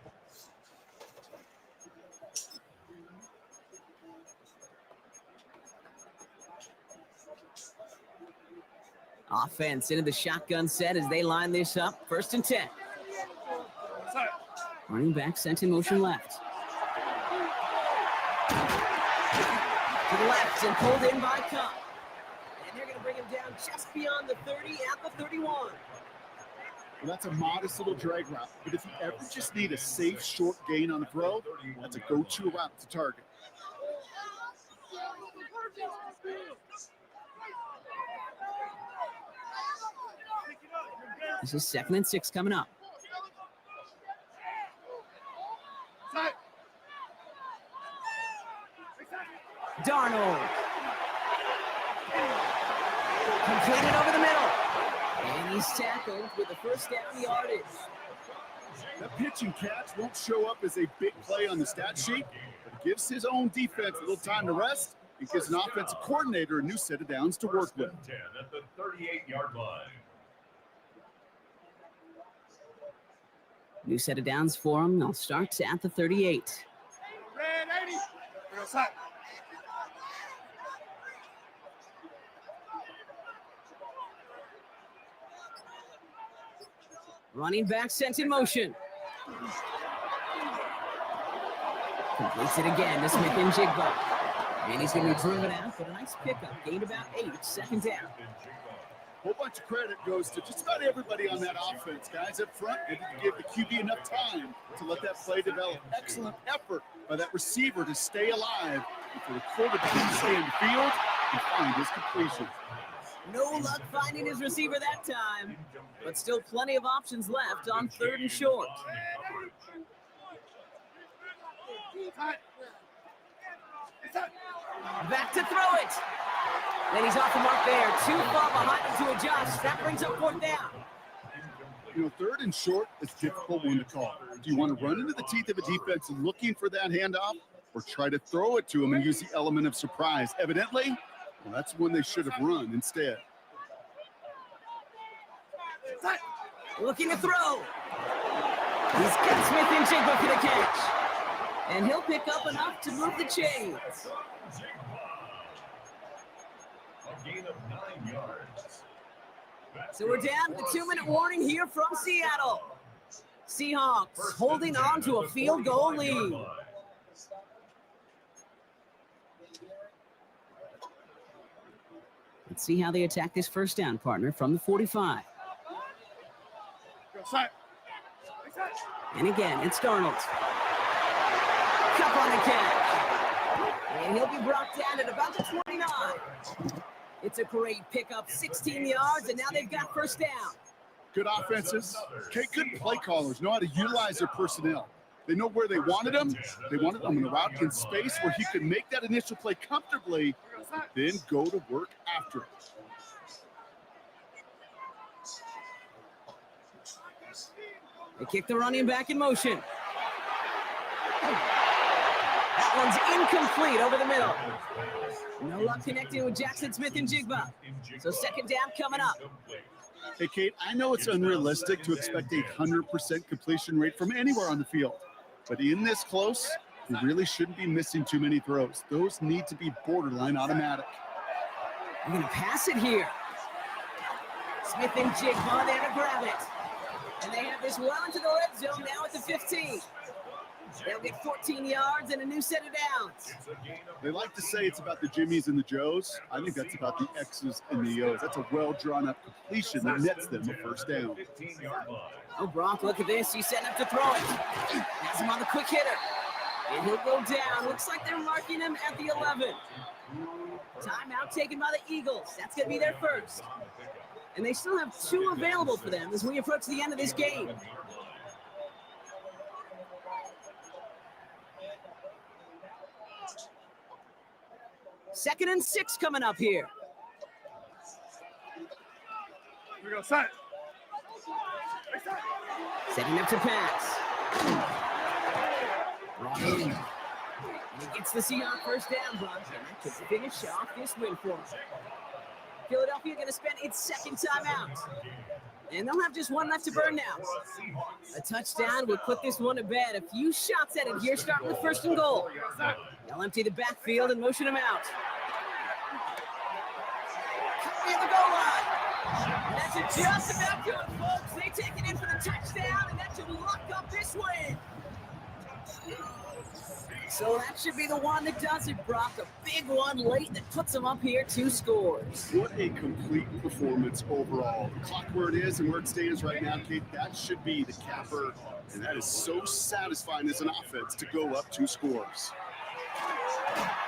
Offense into the shotgun set as they line this up. 1st and 10. Running back sent in motion left. To the left and pulled in by Cup. just beyond the 30 at the 31. Well, that's a modest little drag route, but if you ever just need a safe short gain on the throw, that's a go-to route to target. This is 2nd and 6 coming up. Darnold. Completed over the middle. And he's tackled with the first down yardage. That pitch and catch won't show up as a big play on the stat sheet, but it gives his own defense a little time to rest and gives an offensive coordinator a new set of downs to work with. 10 at the 38-yard line. New set of downs for him. They'll start at the 38. Red 80. Running back sent in motion. Completes it again to Smith and Jigba. And he's going to be driven out for a nice pickup. Gained about 8, 2nd down. A whole bunch of credit goes to just about everybody on that offense. Guys up front, they didn't give the QB enough time to let that play develop. Excellent effort by that receiver to stay alive and for the quarterback to stay in the field and find his completion. No luck finding his receiver that time, but still plenty of options left on 3rd and short. Back to throw it. And he's off the mark there. Too far behind him to adjust. That brings up 4th down. You know, 3rd and short is a difficult one to call. Do you want to run into the teeth of a defense looking for that handoff or try to throw it to him and use the element of surprise? Evidently, well, that's when they should have run instead. Looking to throw. He's got Smith and Jigba for the catch. And he'll pick up enough to move the chains. A gain of 9 yards. So we're down to the 2-minute warning here from Seattle. Seahawks holding on to a field goal lead. Let's see how they attack this first down, partner, from the 45. And again, it's Darnold. Cup on the catch. And he'll be brought down at about the 29. It's a great pickup, 16 yards, and now they've got first down. Good offenses. Okay, good play callers know how to utilize their personnel. They know where they wanted them. They wanted them in a route in space where he could make that initial play comfortably, then go to work after it. They kick the running back in motion. That one's incomplete over the middle. No luck connecting with Jackson Smith and Jigba. So 2nd down coming up. Hey, Kate, I know it's unrealistic to expect a 100% completion rate from anywhere on the field. But in this close, you really shouldn't be missing too many throws. Those need to be borderline automatic. I'm going to pass it here. Smith and Jigba there to grab it. And they have this well into the red zone now at the 15. They'll get 14 yards and a new set of downs. They like to say it's about the Jimmies and the Joes. I think that's about the X's and the O's. That's a well-drawn-up completion that nets them a first down. Oh, Brock, look at this. He's setting up to throw it. Has him on the quick hitter. And he'll go down. Looks like they're marking him at the 11. Timeout taken by the Eagles. That's going to be their first. And they still have 2 available for them as we approach the end of this game. Second and 6 coming up here. We go set. Setting up to pass. Brought in. And he gets the Seahawks first down, Brock. And that could finish off this win for him. Philadelphia going to spend its 2nd timeout. And they'll have just 1 left to burn now. A touchdown will put this one to bed. A few shots at it here, starting with 1st and goal. They'll empty the backfield and motion him out. Near the goal line. And that's just about good, folks. They take it in for the touchdown, and that should lock up this win. So that should be the one that does it, Brock. A big one late that puts them up here 2 scores. What a complete performance overall. The clock where it is and where it stands right now, Kate, that should be the capper. And that is so satisfying as an offense to go up 2 scores.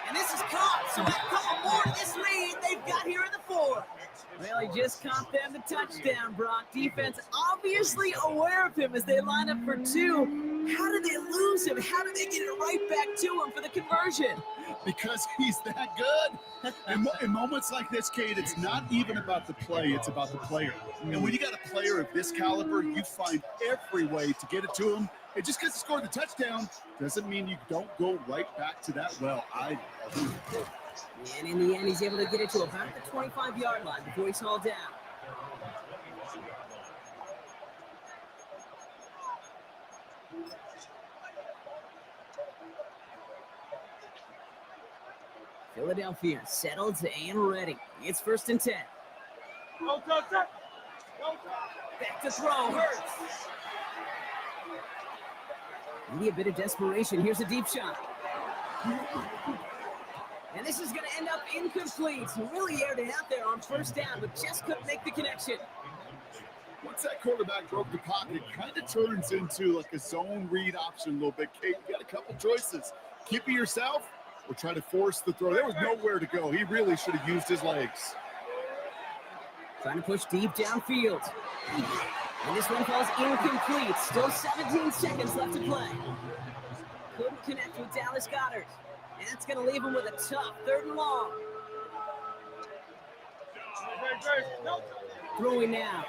And this is caught, so a couple more to this lead they've got here in the 4th. Well, he just caught them the touchdown, Brock. Defense obviously aware of him as they line up for 2. How did they lose him? How did they get it right back to him for the conversion? Because he's that good. In moments like this, Kate, it's not even about the play, it's about the player. And when you got a player of this caliber, you find every way to get it to him. And just because he scored the touchdown doesn't mean you don't go right back to that well. I agree. And in the end, he's able to get it to about the 25-yard line before he's hauled down. Philadelphia settled and ready. It's 1st and 10. Back to throw, Hurts. Maybe a bit of desperation. Here's a deep shot. And this is going to end up incomplete. Really aired it out there on 1st down, but just couldn't make the connection. Once that quarterback broke the pocket, it kind of turns into like a zone read option a little bit. Kate, you got a couple choices. Keep it yourself or try to force the throw. There was nowhere to go. He really should have used his legs. Trying to push deep downfield. And this one falls incomplete. Still 17 seconds left to play. Couldn't connect with Dallas Goedert. And that's going to leave him with a tough 3rd and long. Throwing now.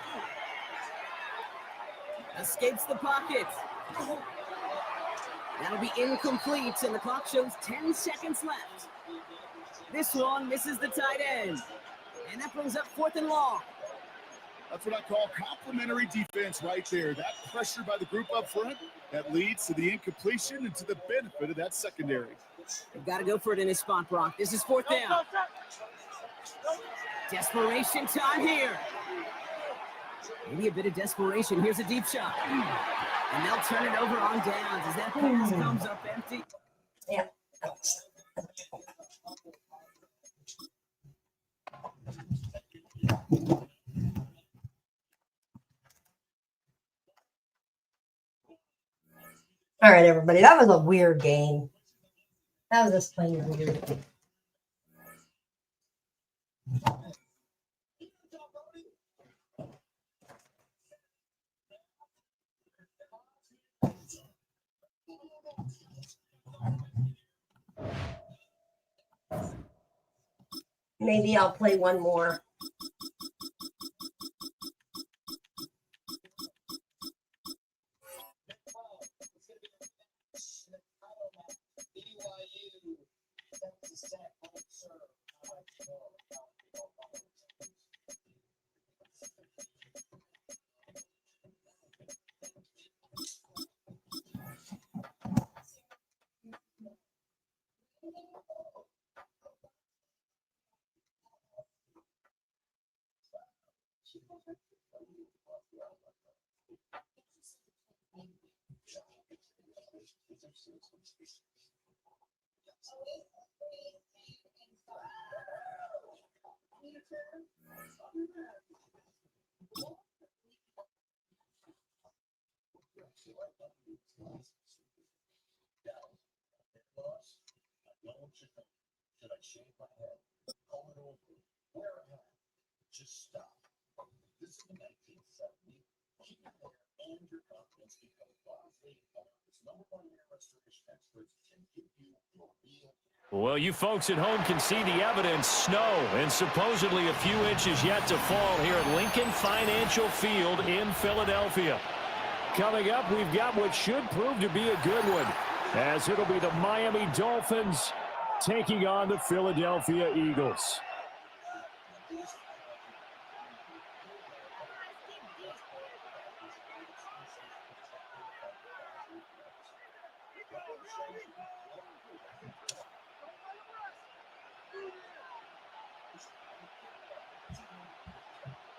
Escapes the pocket. That'll be incomplete, and the clock shows 10 seconds left. This one misses the tight end. And that brings up 4th and long. That's what I call complimentary defense right there. That pressure by the group up front, that leads to the incompletion and to the benefit of that secondary. They've got to go for it in his spot, Brock. This is 4th down. Desperation time here. Maybe a bit of desperation. Here's a deep shot. And they'll turn it over on downs as that pass comes up empty. Yeah. All right, everybody. That was a weird game. That was just plain weird. Maybe I'll play one more. Should I shave my head? Comb it over? Wear a hat? Just stop. This is the 1970s. Keep your hair and your confidence because Bob Fleet's #1 hair restoration experts can give you your real. Well, you folks at home can see the evidence. Snow and supposedly a few inches yet to fall here at Lincoln Financial Field in Philadelphia. Coming up, we've got what should prove to be a good one, as it'll be the Miami Dolphins taking on the Philadelphia Eagles.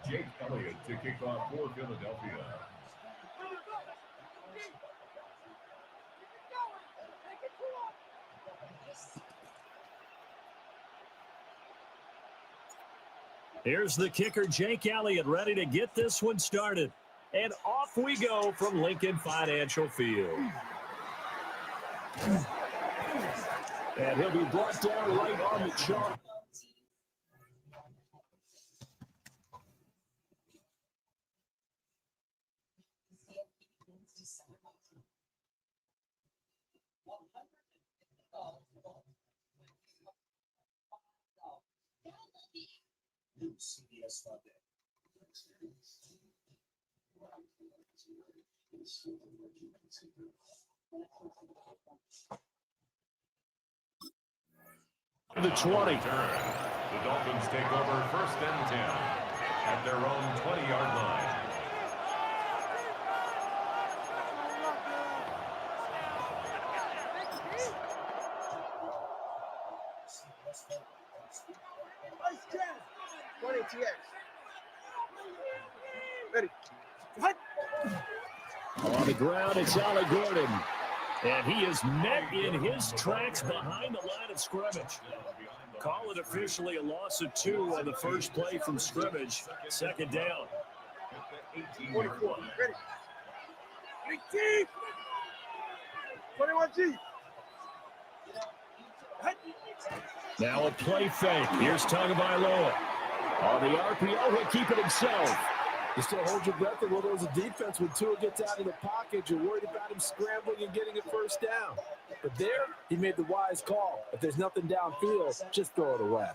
Jake Elliott to kick off for Philadelphia. Here's the kicker, Jake Elliott, ready to get this one started. And off we go from Lincoln Financial Field. And he'll be brought down right on the chalk. New CBS Sunday. The 20. The Dolphins take over 1st and 10 at their own 20-yard line. Ready. On the ground, it's Ollie Gordon. And he is met in his tracks behind the line of scrimmage. Call it officially a loss of 2 on the first play from scrimmage. 2nd down. 44. Ready. 18. 21G. Now a play fake. Here's Tagovailoa. On the RPO, he'll keep it himself. You still hold your breath and there's a defense when Tua gets out of the pocket. You're worried about him scrambling and getting a first down. But there, he made the wise call. If there's nothing downfield, just throw it away.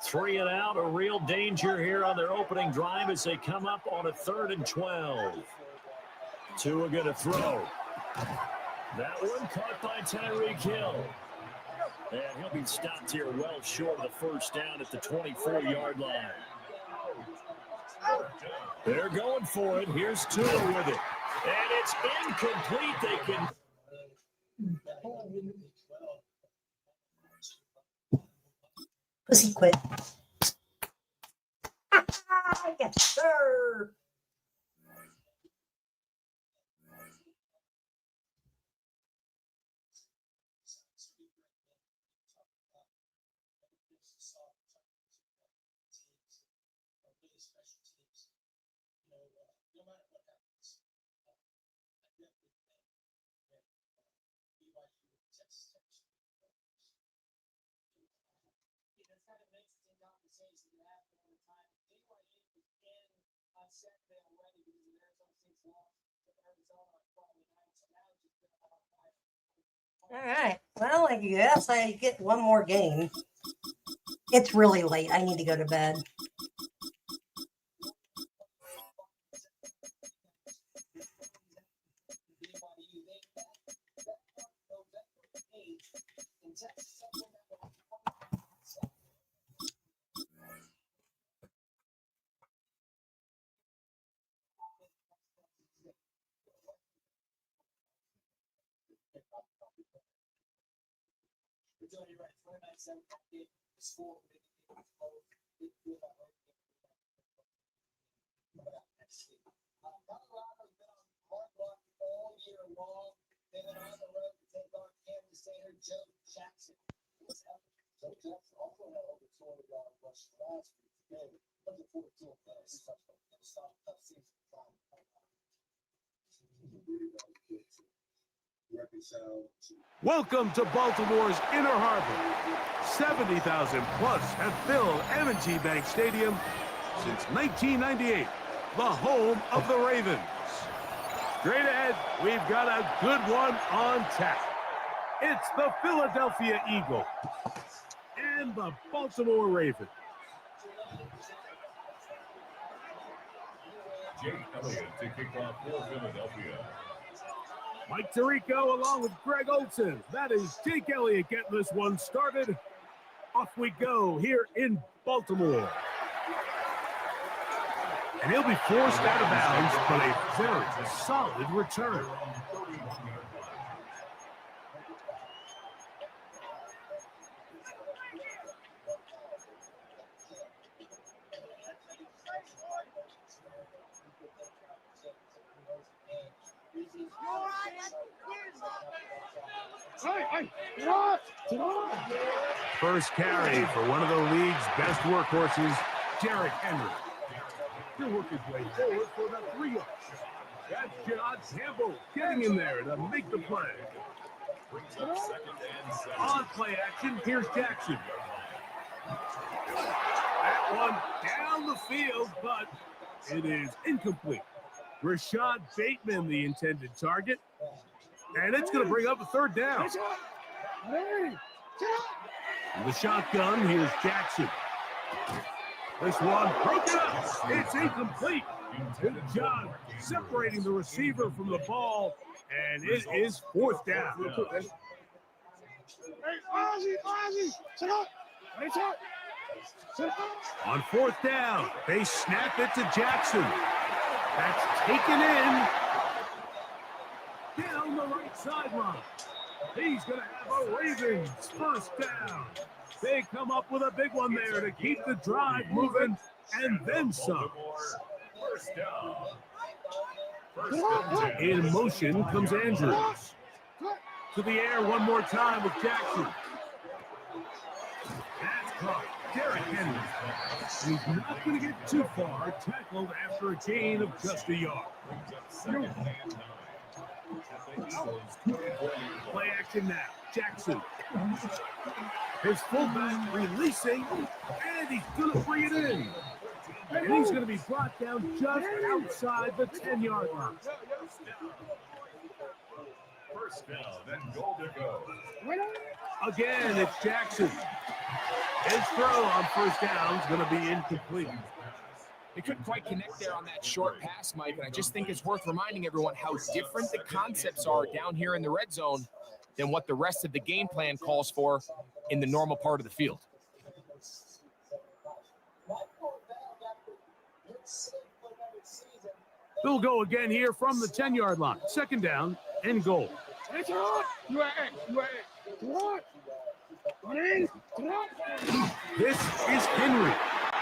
3 and out, a real danger here on their opening drive as they come up on a 3rd and 12. Tua going to throw. That one caught by Tyreek Hill. And he'll be stopped here well short of the first down at the 24-yard line. They're going for it. Here's Tua with it. And it's incomplete. They can... Pussy quit. Yes, sir. All right. Well, I guess I get one more game. It's really late. I need to go to bed. Welcome to Baltimore's Inner Harbor. 70,000 plus have filled M&T Bank Stadium since 1998, the home of the Ravens. Straight ahead, we've got a good one on tap. It's the Philadelphia Eagles and the Baltimore Ravens. Jake Elliott to kick off for Philadelphia. Mike Tirico along with Greg Olson. That is Jake Elliott getting this one started. Off we go here in Baltimore. And he'll be forced out of bounds, but a very solid return. First carry for one of the league's best workhorses, Derrick Henry. He'll work his way forward for about 3 yards. That's John Campbell getting in there to make the play. On play action, here's Jackson. That one down the field, but it is incomplete. Rashad Bateman, the intended target. And it's going to bring up a third down. The shotgun, here's Jackson. This one broken up. It's incomplete. Good job separating the receiver from the ball, and it is fourth down. On fourth down, they snap it to Jackson. That's taken in. Down the right sideline. He's going to have a Ravens first down. They come up with a big one there to keep the drive moving, and then some. In motion comes Andrews. To the air one more time with Jackson. That's caught. Derrick Henry. He's not going to get too far, tackled after a gain of just a yard. Play action now. Jackson. His fullback releasing, and he's going to bring it in. And he's going to be brought down just outside the 10-yard line. First down, then goal to go. Again, it's Jackson. His throw on first down is going to be incomplete. They couldn't quite connect there on that short pass, Mike, and I just think it's worth reminding everyone how different the concepts are down here in the red zone than what the rest of the game plan calls for in the normal part of the field. They'll go again here from the 10-yard line. Second down and goal. This is Henry.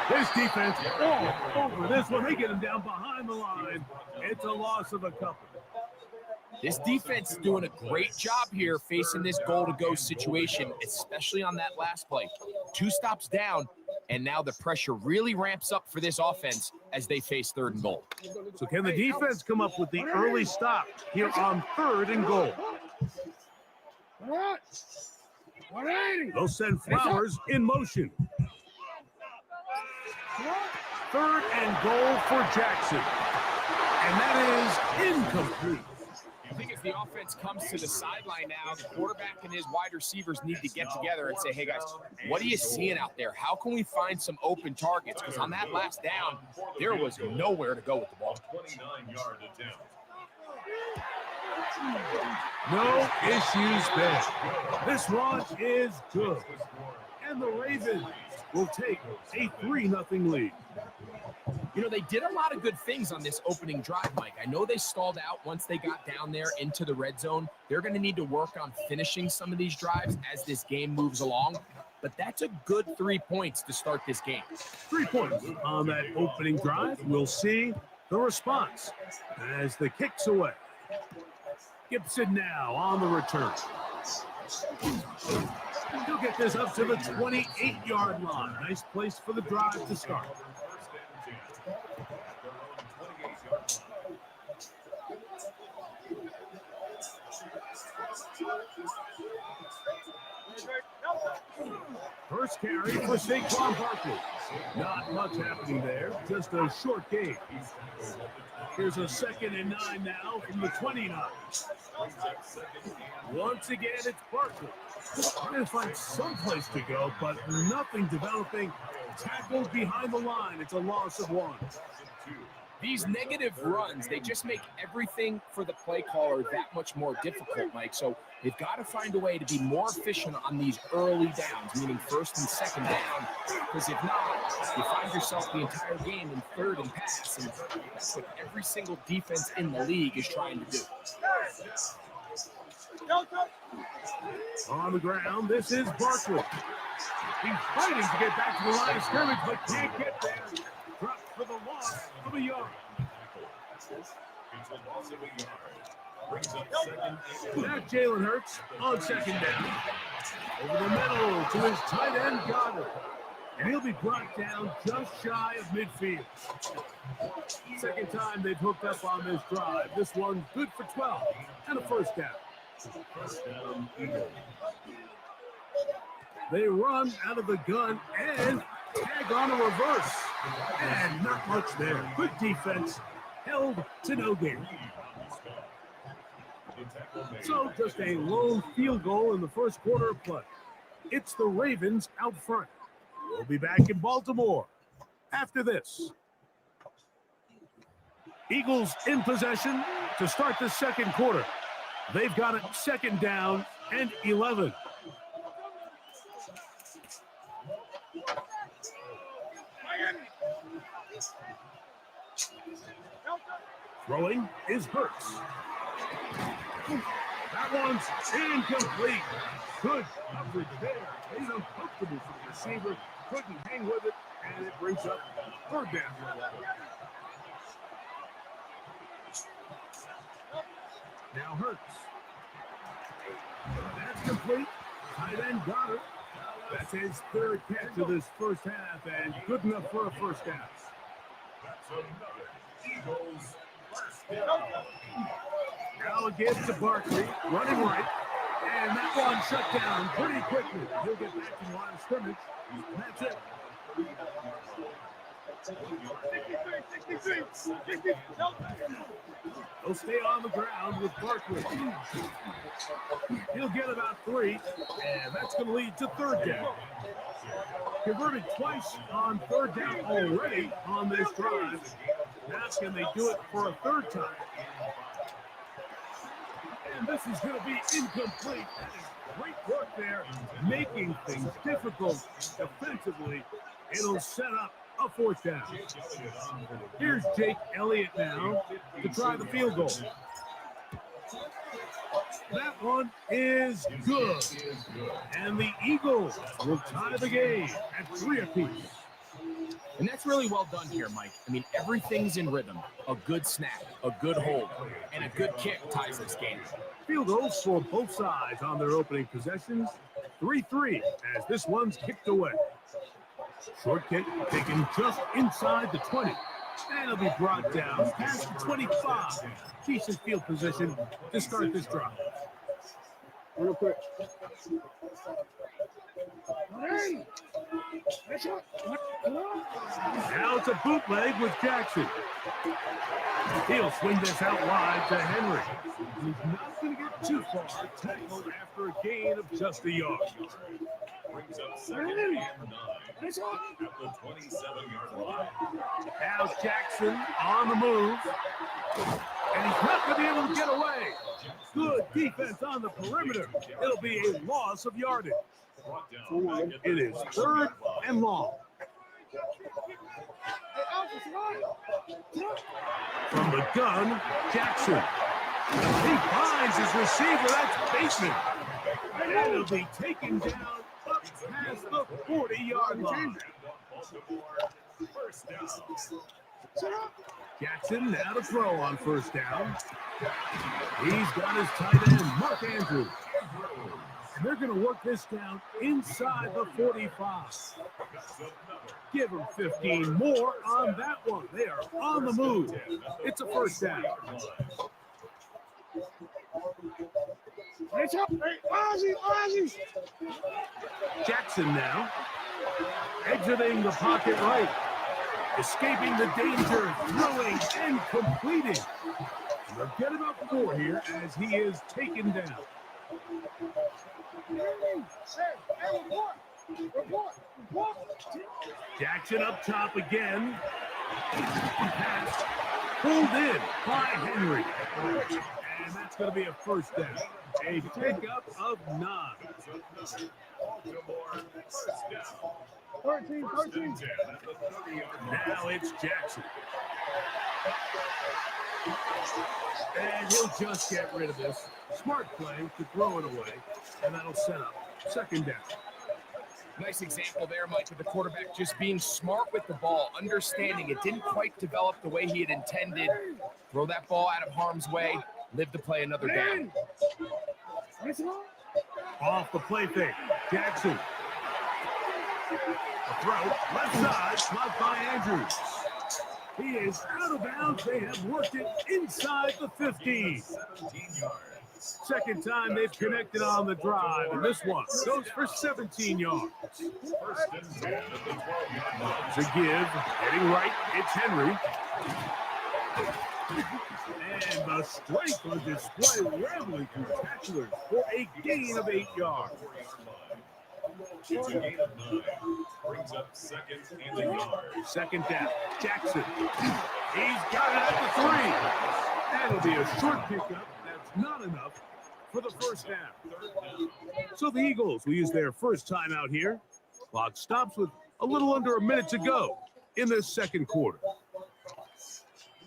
This defense all over this one. They get him down behind the line. It's a loss of a couple. This defense is doing a great job here facing this goal-to-go situation, especially on that last play. 2 stops down, and now the pressure really ramps up for this offense as they face third and goal. So can the defense come up with the early stop here on third and goal? They'll send Flowers in motion. Third and goal for Jackson. And that is incomplete. I think as the offense comes to the sideline now, the quarterback and his wide receivers need to get together and say, hey, guys, what are you seeing out there? How can we find some open targets? Because on that last down, there was nowhere to go with the ball. 29-yard attempt. No issues there. This one is good. And the Ravens will take a 3-0 lead. You know, they did a lot of good things on this opening drive, Mike. I know they stalled out once they got down there into the red zone. They're going to need to work on finishing some of these drives as this game moves along. But that's a good 3 points to start this game. 3 points on that opening drive. We'll see the response as the kick's away. Gibson now on the return. He'll get this up to the 28-yard line. Nice place for the drive to start. First carry for Saquon Barkley. Not much happening there, just a short game. Here's a 2nd and 9 now from the 29. Once again, it's Barkley. Trying to find some place to go, but nothing developing. Tackled behind the line. It's a loss of 1. These negative runs, they just make everything for the play caller that much more difficult, Mike. So they've got to find a way to be more efficient on these early downs, meaning 1st and 2nd down. Because if not, you find yourself the entire game in 3rd and pass. And that's what every single defense in the league is trying to do. On the ground, this is Barkley. He's fighting to get back to the line of scrimmage, but can't get there. Dropped for the loss of a yard. Now Jalen Hurts on second down. Over the middle to his tight end, Goddard. And he'll be brought down just shy of midfield. Second time they've hooked up on this drive. This one's good for 12 and a first down. They run out of the gun and tag on a reverse. And not much there. Good defense. Held to no gain. So just a lone field goal in the first quarter of play. It's the Ravens out front. We'll be back in Baltimore after this. Eagles in possession to start the second quarter. They've got it second down and 11. Throwing is Hurts. That one's incomplete. Good coverage there. He's uncomfortable for the receiver. Couldn't hang with it, and it brings up third down. Now Hurts. That's complete. Tight end Goddard. That's his third catch of this first half, and good enough for a first down. That's another Eagles first down. Now again to Barkley, running right. And that one shut down pretty quickly. He'll get back to the line of scrimmage. That's it. He'll stay on the ground with Barkley. He'll get about 3, and that's going to lead to third down. Converted twice on third down already on this drive. Now can they do it for a third time? And this is going to be incomplete. That is great work there, making things difficult defensively. It'll set up a fourth down. Here's Jake Elliott now to try the field goal. That one is good. And the Eagles will tie the game at 3 apiece. And that's really well done here, Mike. I mean, everything's in rhythm. A good snap, a good hold, and a good kick ties this game. Field goals for both sides on their opening possessions. 3-3 as this one's kicked away. Short kick taken just inside the 20. And it'll be brought down past the 25. Decent field position to start this drive. Real quick. Now it's a bootleg with Jackson. He'll swing this out wide to Henry. He's not going to get too far. Tackled after a gain of just a yard. Brings up second and 9 at the 27-yard line. Now Jackson on the move. And he's not going to be able to get away. Good defense on the perimeter. It'll be a loss of yardage. It is third and long. From the gun, Jackson. He finds his receiver. That's Bateman. And it'll be taken down up past the 40-yard line. First down. Jackson now to throw on first down. He's got his tight end, Mark Andrews. And they're going to work this down inside the 45. Give them 15 more on that one. They are on the move. It's a first down. Jackson now exiting the pocket right. Escaping the danger, throwing and completing. They'll get about 4 here as he is taken down. Jackson up top again. Pass pulled in by Henry. And that's going to be a first down. A pickup of 9. 13. Now it's Jackson. And he'll just get rid of this. Smart play to throw it away. And that'll set up second down. Nice example there, Mike, with the quarterback just being smart with the ball, understanding it didn't quite develop the way he had intended. Throw that ball out of harm's way, live to play another down. Off the play fake. Jackson. A throw. Left side. Blocked by Andrews. He is out of bounds. They have worked it inside the 15. Second time they've connected on the drive, and this one goes for 17 yards. To give, heading right, it's Henry. And the strength on display, rambling through tacklers for a gain of 8 yards. It's a gain of 9. Brings up second and a yard. Second down, Jackson. He's got it at the 3. That'll be a short pickup. That's not enough for the first half. So the Eagles will use their first time out here. Clock stops with a little under a minute to go in this second quarter.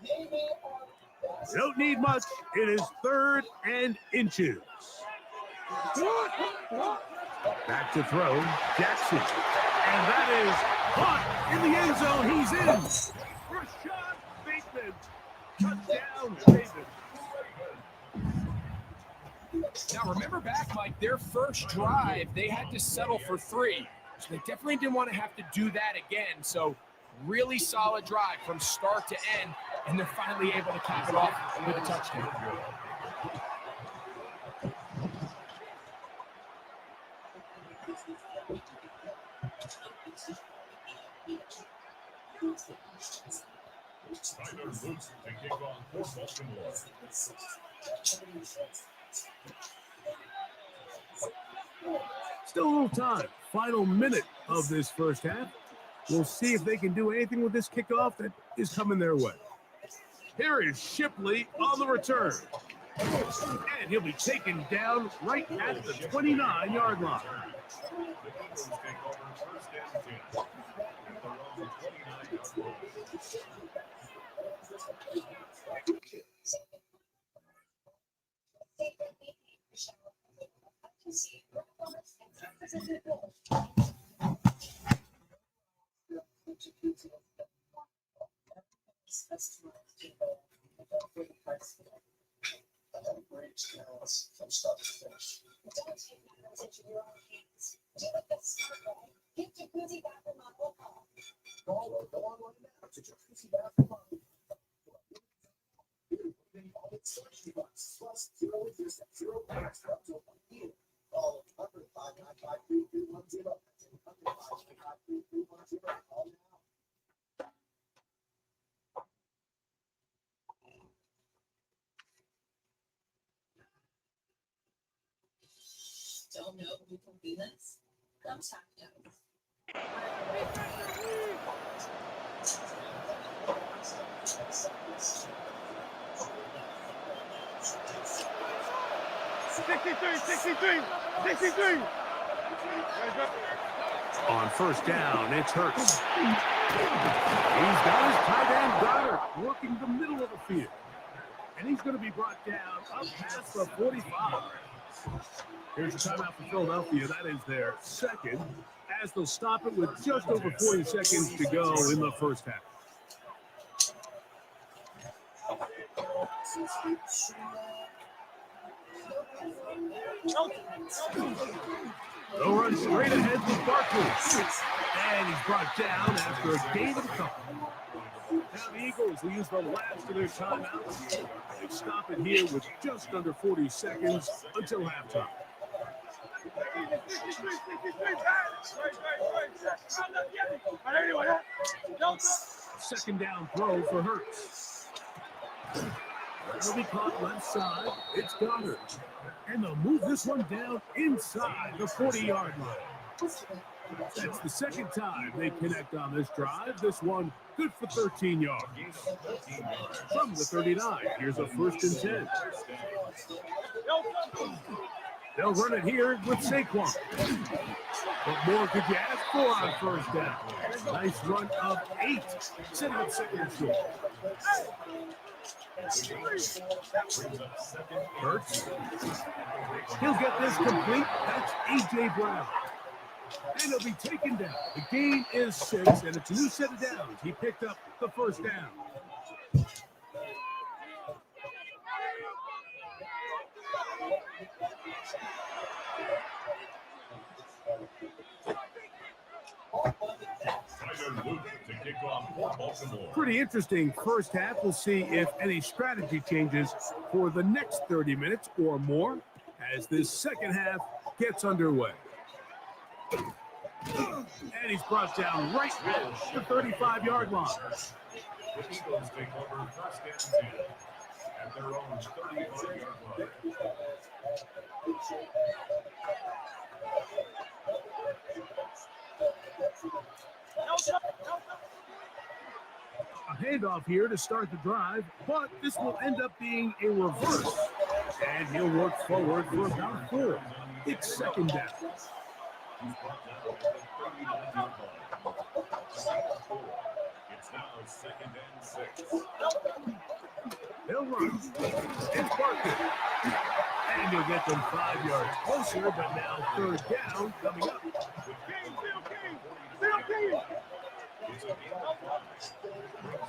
They don't need much. It is 3rd and inches. Back to throw, Jackson. And that is caught in the end zone. He's in. Rashad Bateman. Touchdown, Ravens. Now, remember back, Mike, their first drive, they had to settle for 3. So they definitely didn't want to have to do that again. So really solid drive from start to end, and they're finally able to cap it off with a touchdown. Tyler Luke to kick off for Baltimore. Still a little time. Final minute of this first half. We'll see if they can do anything with this kickoff that is coming their way. Here is Shipley on the return. And he'll be taken down right at the 29-yard line. From start to finish. Go online now to Jacuzzi Bathroom. Plus 0 interest and 0 payments for up to 1 year. Call 100-595-3310. 100-595-3310. Call now. Don't know who can be this? Come talk to us. 63. On first down, it's Hurts. He's got his tight end Goddard working the middle of the field. And he's going to be brought down up past the 45. Here's a timeout for Philadelphia. That is their second, as they'll stop it with just over 40 seconds to go in the first half. They'll run straight ahead with Barkley. And he's brought down after a gain of a couple. Now the Eagles will use the last of their timeouts. They stop it here with just under 40 seconds until halftime. Second down throw for Hurts. That'll be caught left side. It's Goddard. And they'll move this one down inside the 40-yard line. That's the second time they connect on this drive. This one good for 13 yards. From the 39, here's a 1st and 10. They'll run it here with Saquon. What more could you ask for on first down? Nice run of 8, setting up second and short. Hurts. He'll get this complete. That's A.J. Brown. And he'll be taken down. The gain is 6, and it's a new set of downs. He picked up the first down. Pretty interesting first half. We'll see if any strategy changes for the next 30 minutes or more as this second half gets underway. And he's brought down right at the 35-yard line. The Eagles take over first and 10 at their own 35-yard line. A handoff here to start the drive, but this will end up being a reverse. And he'll work forward for about 4. It's second down. It's now second and 6. He'll run. It's Barkley. And he'll get them 5 yards closer, but now third down coming up.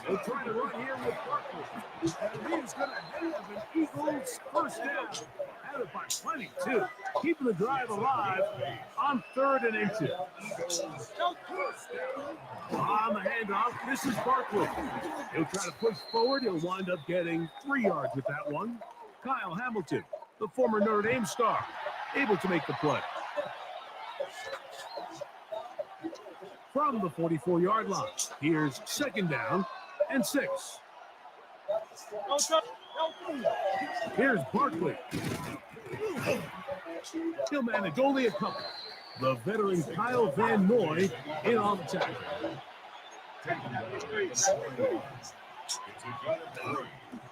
They'll try to run here with Barkley. And he's going to have an Eagles first down. Have it by plenty, too. Keeping the drive alive on 3rd and inches. On the handoff, this is Barkley. He'll try to push forward. He'll wind up getting 3 yards with that one. Kyle Hamilton, the former Notre Dame star, able to make the play. From the 44-yard line, here's second down and 6. Here's Barkley. He'll manage only a couple. The veteran Kyle Van Noy in on the tackle.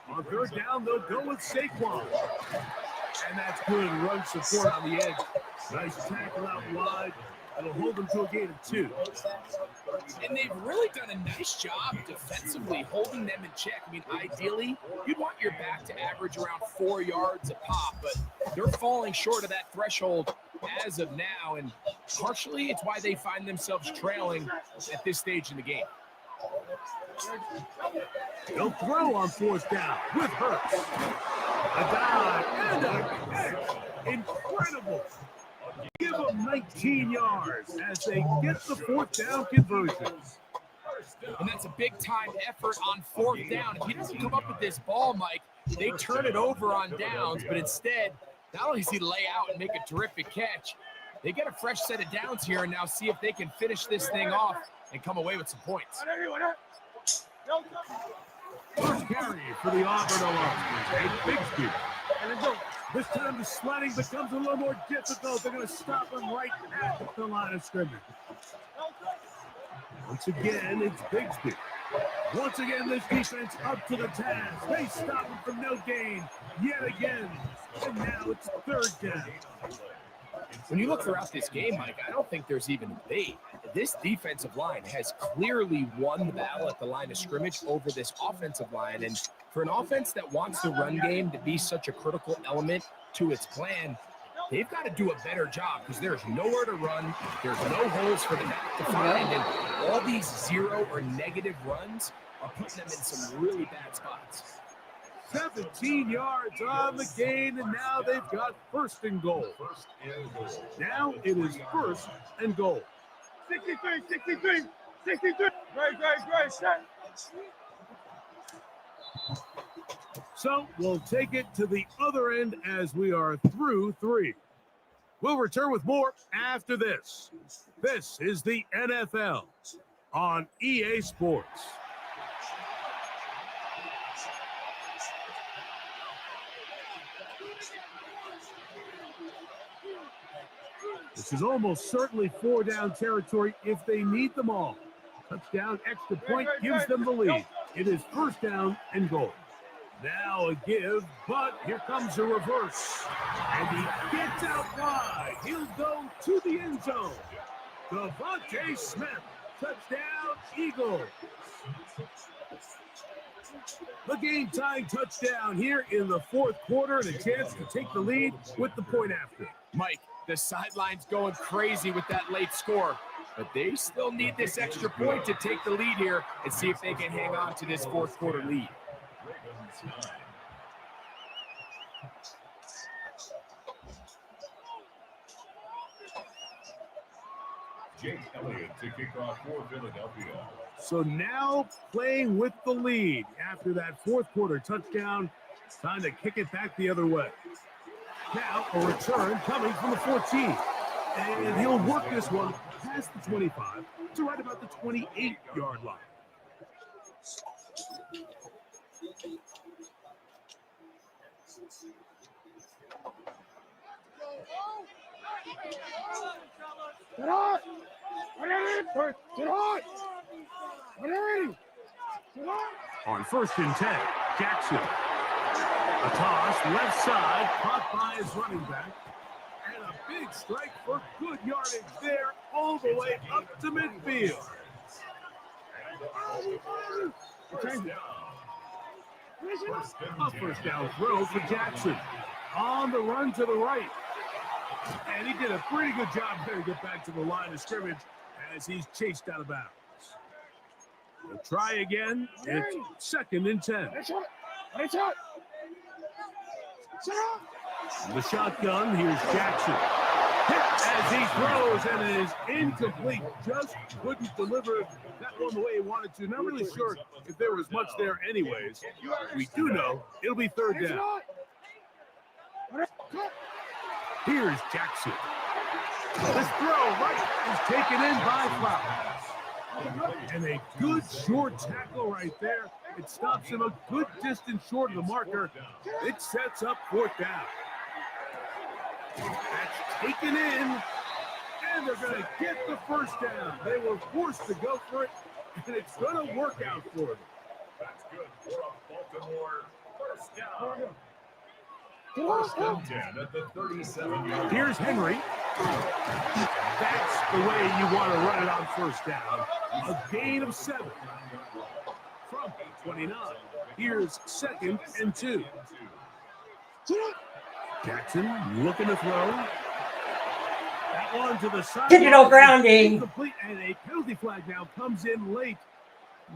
On third down, they'll go with Saquon. And that's good run support on the edge. Nice tackle out wide. It'll hold them to a gain of 2. And they've really done a nice job defensively holding them in check. I mean, ideally, you'd want your back to average around 4 yards a pop, but they're falling short of that threshold as of now, and partially it's why they find themselves trailing at this stage in the game. They'll throw on 4th down with Hurts. A dive and a catch. Incredible. Give them 19 yards as they get the 4th down conversion. And that's a big-time effort on 4th down. If he doesn't come up with this ball, Mike, they turn it over on downs, but instead, not only does he lay out and make a terrific catch, they get a fresh set of downs here and now see if they can finish this thing off and come away with some points. First carry for the Auburn alum. Bigsby. This time the sledding becomes a little more difficult. They're going to stop him right at the line of scrimmage. Once again, it's Bigsby. Once again, this defense up to the task. They stop him from no gain yet again. And now it's 3rd down. When you look throughout this game, Mike, I don't think there's even a debate. This defensive line has clearly won the battle at the line of scrimmage over this offensive line. And for an offense that wants the run game to be such a critical element to its plan, they've got to do a better job because there's nowhere to run. There's no holes for the back to find. And all these 0 or negative runs are putting them in some really bad spots. 17 yards on the gain, and now they've got 1st and goal. Now it is 1st and goal. 63. Great. Set. So we'll take it to the other end as we are through 3. We'll return with more after this. This is the NFL on EA Sports. This is almost certainly 4-down territory if they need them all. Touchdown, extra point gives them the lead. It is 1st down and goal. Now a give, but here comes a reverse. And he gets out wide. He'll go to the end zone. Devontae Smith, touchdown, Eagles. The game-tying touchdown here in the 4th quarter and a chance to take the lead with the point after. Mike, the sideline's going crazy with that late score, but they still need this extra point to take the lead here and see if they can hang on to this 4th quarter lead. Jake Elliott to kick off for Philadelphia. So now playing with the lead after that fourth quarter touchdown. Time to kick it back the other way. Now a return coming from the 14. And he'll work this one past the 25 to right about the 28-yard line. Get on! Get on! On 1st and 10, Jackson. A toss, left side, caught by his running back. And a big strike for good yardage there, all the way up to midfield. A first down throw for Jackson. On the run to the right. And he did a pretty good job there to get back to the line of scrimmage as he's chased out of bounds. We'll try again. It's 2nd and 10. The shotgun, here's Jackson. Hit as he throws, and it is incomplete. Just couldn't deliver that one the way he wanted to. Not really sure if there was much there anyways. We do know it'll be 3rd down. Here's Jackson. This throw right is taken in by Flowers. And a good short tackle right there. It stops him a good distance short of the marker. It sets up 4th down. That's taken in, and they're going to get the 1st down. They were forced to go for it, and it's going to work out for them. That's good for a Baltimore 1st down. 1st and 10 at the 37-yard. Here's Henry. That's the way you want to run it on 1st down. A gain of 7. From 29. Here's 2nd and 2. Jackson looking to throw. That one to the side. Digital grounding. Incomplete, and a penalty flag now comes in late.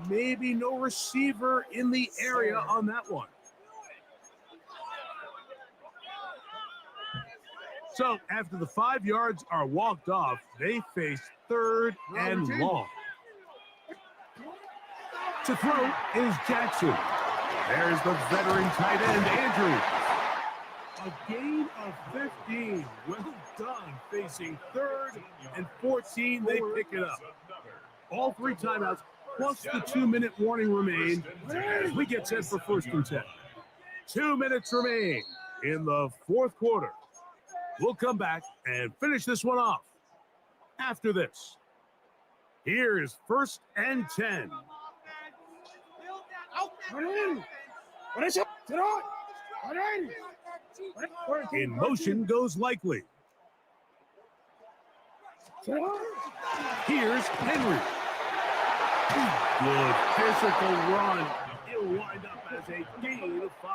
Maybe no receiver in the area on that one. So after the 5 yards are walked off, they face 3rd and long. To throw is Jackson. There's the veteran tight end, Andrews. A gain of 15. Well done. Facing 3rd and 14, they pick it up. All 3 timeouts, plus the 2-minute warning remain as we get set for 1st and 10. 2 minutes remain in the 4th quarter. We'll come back and finish this one off after this. Here is 1st and 10. In motion goes Likely. Here's Henry. Good physical run. He'll wind up as a gain of 5.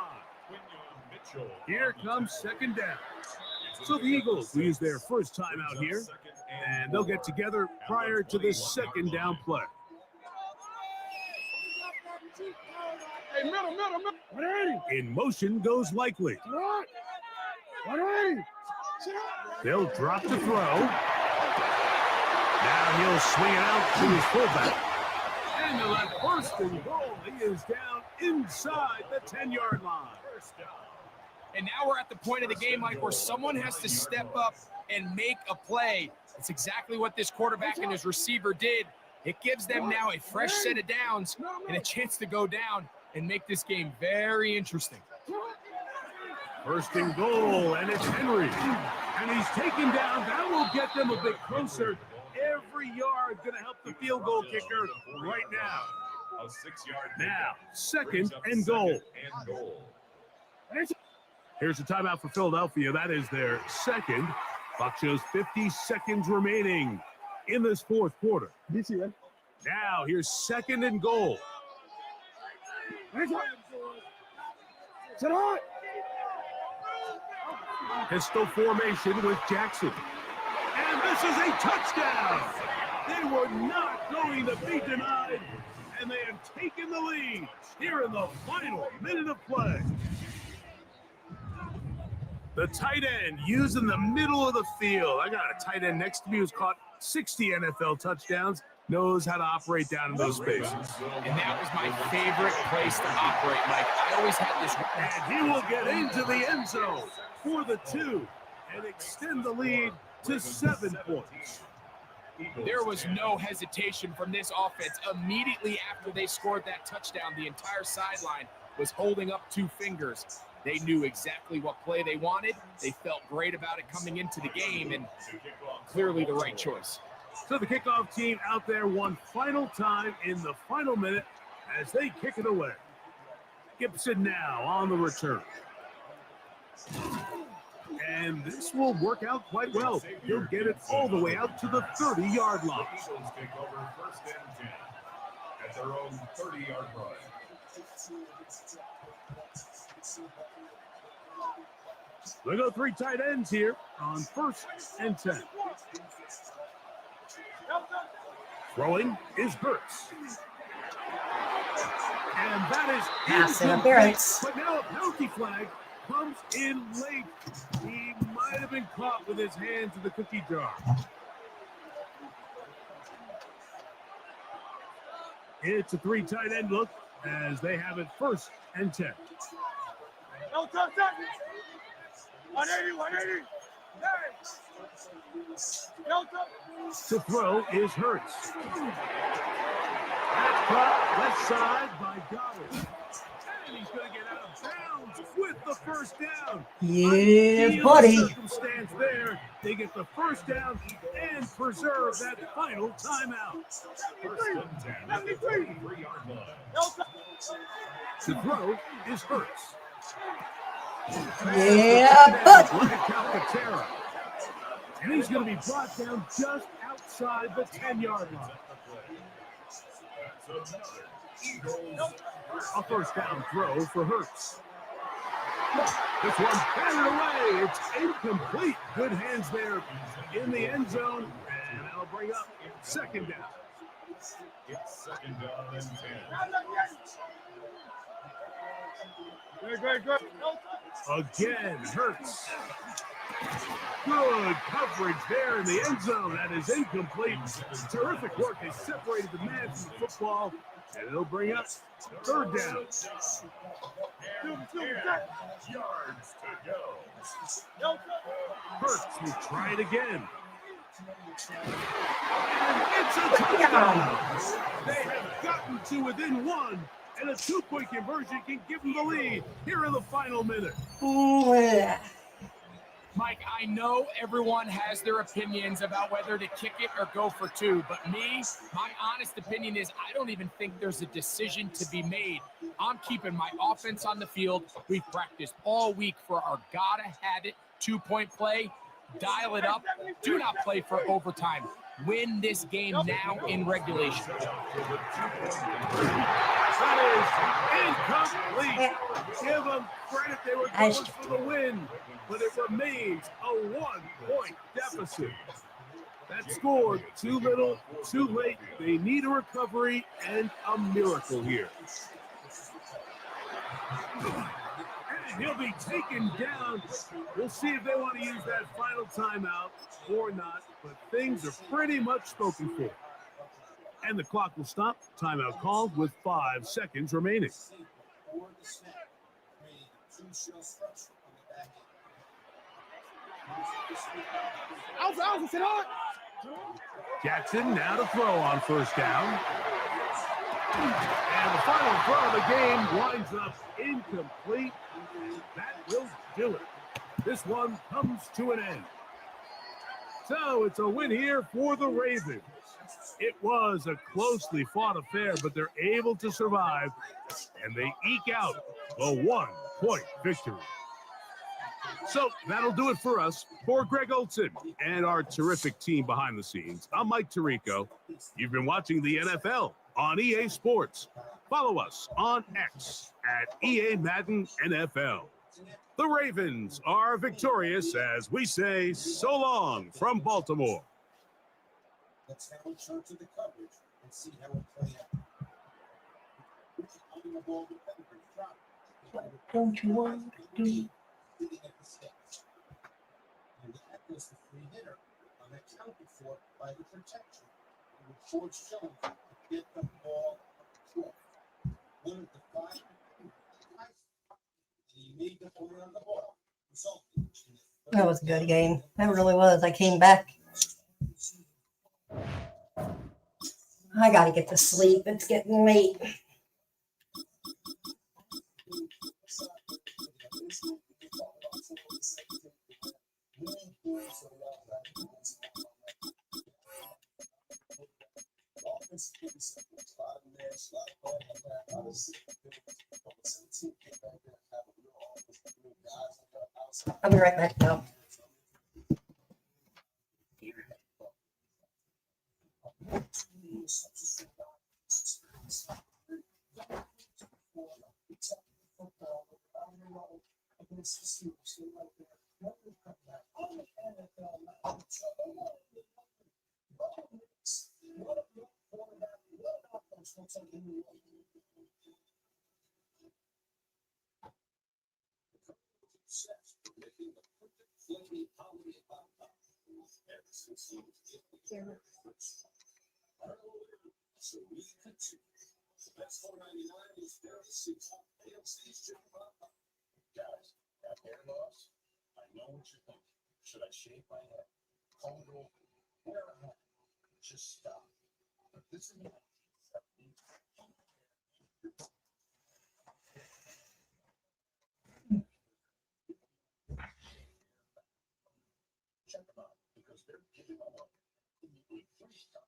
Here comes 2nd down. So the Eagles will use their 1st time out here, and they'll get together prior to this 2nd down play. In motion goes Likely. They'll drop to throw. Now he'll swing it out to his fullback. And they'll have 1st and goal. He is down inside the 10-yard line. And now we're at the point of the game, Mike, where someone has to step up and make a play. It's exactly what this quarterback and his receiver did. It gives them now a fresh set of downs and a chance to go down and make this game very interesting. 1st and goal, and it's Henry. And he's taken down. That will get them a bit closer. Every yard going to help the field goal kicker right now. A 6-yard. Now, 2nd and goal. Here's a timeout for Philadelphia. That is their 2nd. Clock shows 50 seconds remaining in this 4th quarter. Now, here's 2nd and goal. Pistol formation with Jackson. And this is a touchdown. They were not going to be denied, and they have taken the lead here in the final minute of play. The tight end used in the middle of the field. I got a tight end next to me who's caught 60 NFL touchdowns, knows how to operate down in those spaces. And that was my favorite place to operate, Mike. I always had this. And he will get into the end zone for the 2 and extend the lead to 7 points. There was no hesitation from this offense. Immediately after they scored that touchdown, the entire sideline was holding up 2 fingers. They knew exactly what play they wanted. They felt great about it coming into the game, and clearly the right choice. So the kickoff team out there one final time in the final minute as they kick it away. Gibson now on the return. And this will work out quite well. He'll get it all the way out to the 30-yard line. Eagles take over first and 10 at their own 30-yard line. They go 3 tight ends here on first and 10. Throwing is Hurts. And that is Pass incomplete. interference. But now a penalty flag comes in late. He might have been caught with his hands in the cookie jar. It's a 3 tight end look as they have it first and 10. No touch, 180, 180. No touch. To throw is Hurts. That's caught left side by Goddard. And he's going to get out of bounds with the first down. Yeah, Ideal buddy. Circumstance there. They get the first down and preserve that final timeout. First and 10 at the 33-yard line. To throw is Hurts. Yeah, buddy. And he's going to be brought down just outside the 10-yard line. A first down throw for Hurts. This one batted away. It's incomplete. Good hands there in the end zone. And that'll bring up second down. It's second down and 10. Good. Again, Hurts. Good coverage there in the end zone. That is incomplete. Terrific work. They separated the man from the football, and it'll bring up third down. Yards to go. Hurts will try it again. And it's a touchdown. They have gotten to within 1, and a 2-point conversion can give them the lead here in the final minute. Mike, I know everyone has their opinions about whether to kick it or go for 2, but me, my honest opinion is I don't even think there's a decision to be made. I'm keeping my offense on the field. We've practiced all week for our gotta-have-it 2-point play. Dial it up. Do not play for overtime. Win this game now in regulation. That is incomplete. Give them credit. They were going for the win, but it remains a 1-point deficit. That scored too little, too late. They need a recovery and a miracle here. And he'll be taken down. We'll see if they want to use that final timeout or not, but things are pretty much spoken for. And the clock will stop. Timeout called with 5 seconds remaining. Jackson now to throw on first down. And the final throw of the game winds up incomplete. That will do it. This one comes to an end. So it's a win here for the Ravens. It was a closely fought affair, but they're able to survive, and they eke out a 1-point victory. So that'll do it for us. For Greg Olson and our terrific team behind the scenes, I'm Mike Tirico. You've been watching the NFL on EA Sports. Follow us on X at EA Madden NFL. The Ravens are victorious as we say so long from Baltimore. Let's now return to the coverage and see how it played out. Don't you want to do? And that was the free hitter on accounted for by the protection. And George Jones get the ball off. One of the 5 and he made the play on the ball. That was a good game. That really was. I came back. I got to get to sleep. It's getting late. I'll be right back now. So we continue. The best $4.99 is very simple. AMC's chicken pop. Guys, have hair loss? I know what you're thinking. Should I shave my head? Comb it over? Wear a hat? Just stop. But this is not. Check them out because they're giving away free stuff.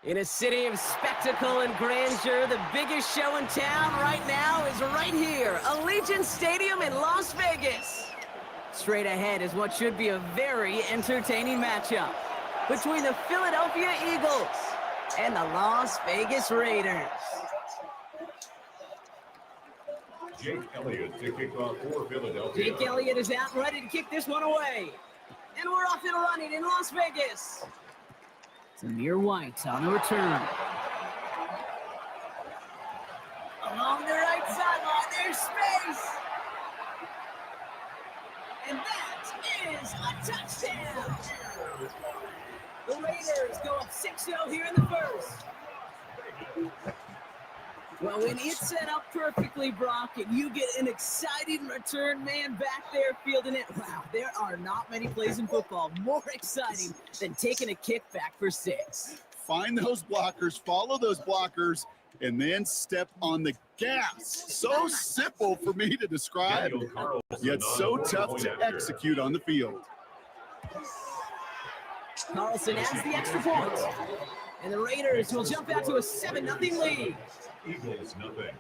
In a city of spectacle and grandeur, the biggest show in town right now is right here, Allegiant Stadium in Las Vegas. Straight ahead is what should be a very entertaining matchup between the Philadelphia Eagles and the Las Vegas Raiders. Jake Elliott to kick off for Philadelphia. Jake Elliott is out ready to kick this one away. And we're off and running in Las Vegas. Zamir White on the return. Along the right sideline, there's space. And that is a touchdown. The Raiders go up 6-0 here in the first. Well, when it's set up perfectly, Brock, and you get an exciting return man back there fielding it, wow, there are not many plays in football more exciting than taking a kick back for 6. Find those blockers, follow those blockers, and then step on the gas. So simple for me to describe, yet so tough to execute on the field. Carlson adds the extra point. And the Raiders will jump out to a 7-0 lead. Eagles nothing.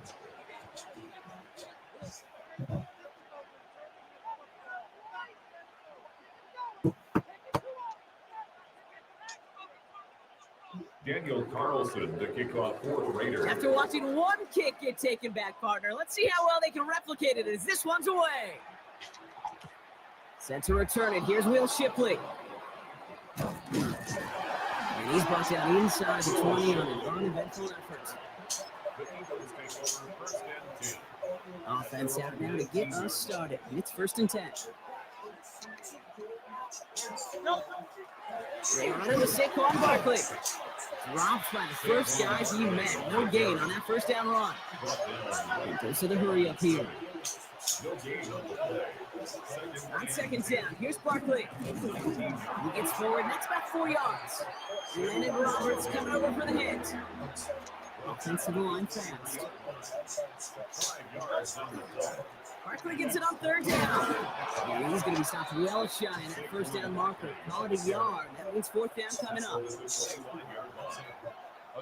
Daniel Carlson to kick off for the Raiders. After watching one kick get taken back, partner, let's see how well they can replicate it as this one's away. Set to return it. Here's Will Shipley. And he's brought down inside the 20 on an uneventful effort. Offense out now to get us started. It's 1st and 10. They run it with Saquon Barkley. Dropped by the first guys he met. No gain on that first down run. And goes to the hurry up here. On 2nd down, here's Barkley. He gets forward, and that's about 4 yards. Landon Roberts coming over for the hit. Offensive line fast. Barkley gets it on third down. And he's going to be stopped well shy of that first down marker. Call it a yard. That means fourth down coming up.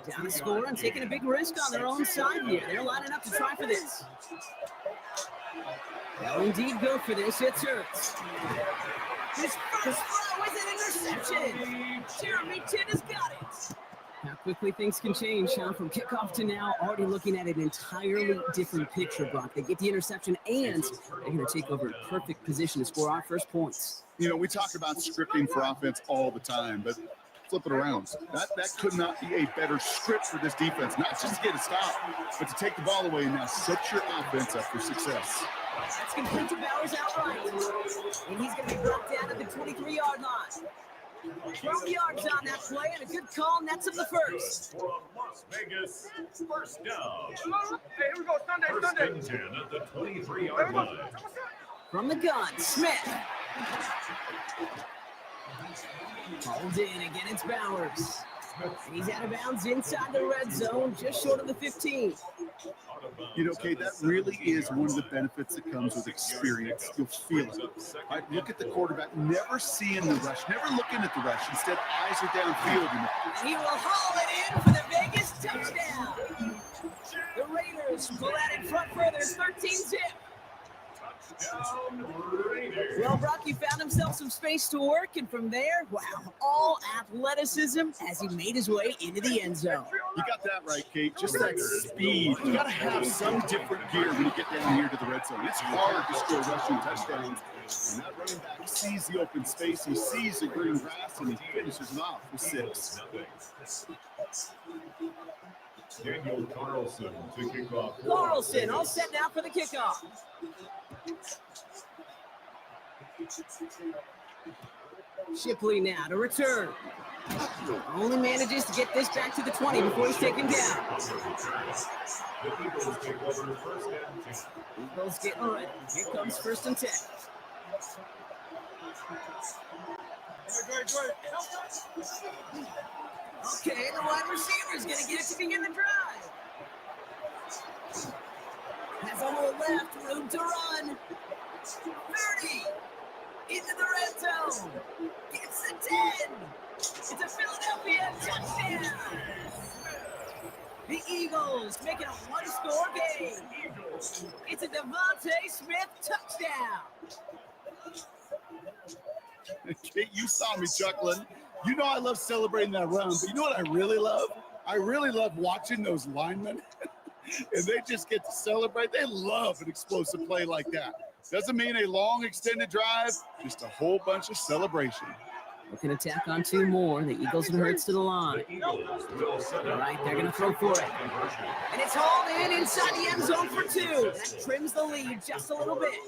Down to score and taking a big risk on their own side here. They're lining up to try for this. They'll indeed go for this. It's Hurts. His first throw is an interception. Jeremy Titt has got it. How quickly things can change, huh? From kickoff to now, already looking at an entirely different picture, Brock. They get the interception, and they're going to take over a perfect position to score our first points. You know, we talk about scripting for offense all the time, but flip it around. That could not be a better script for this defense, not just to get a stop, but to take the ball away and now set your offense up for success. That's complete to Bowers outright. And he's going to be brought down at the 23-yard line. 12 yards on that play, and a good call nets up the first. For Las Vegas, first down. Hey, here we go. Sunday. First and 10 at the 23-yard line. From the gun, Smith. Called in again, it's Bowers. And he's out of bounds inside the red zone, just short of the 15. You know, Kate, that really is one of the benefits that comes with experience. You'll feel it. Right? Look at the quarterback, never seeing the rush, never looking at the rush. Instead, eyes are downfield. And he will haul it in for the Vegas touchdown. The Raiders pull out in front further, 13-zip. Well, Brock, he found himself some space to work, and from there, wow, all athleticism as he made his way into the end zone. You got that right, Kate. Just that speed. You got to have some different gear when you get down here to the red zone. It's hard to score rushing touchdowns. And that running back sees the open space, he sees the green grass, and he finishes it off with 6. Daniel Carlson to kick off. Carlson all set now for the kickoff. Shipley now to return. Only manages to get this back to the 20 before he's taken down. The Eagles take over first and 10. Eagles getting ready. Here comes first and 10. Okay, the wide receiver is going to get it to begin the drive. Has a hole left, room to run. 30, into the red zone. Gets the 10. It's a Philadelphia touchdown. The Eagles make it a one-score game. It's a Devontae Smith touchdown. Kate, you saw me chuckling. You know I love celebrating that run, but you know what I really love? I really love watching those linemen, and they just get to celebrate. They love an explosive play like that. Doesn't mean a long extended drive, just a whole bunch of celebration. Looking to tack on 2 more. The Eagles and Hurts to the line. All right, they're going to throw for it. And it's hauled in inside the end zone for 2. That trims the lead just a little bit.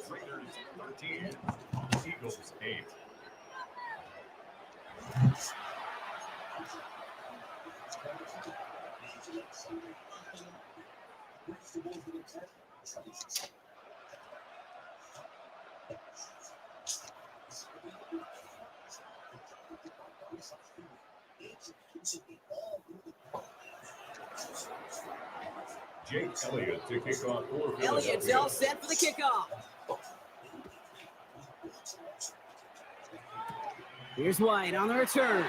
13, Eagles 8. Jake Elliott to kick off for Elliott's all set for the kickoff. Here's White on the return.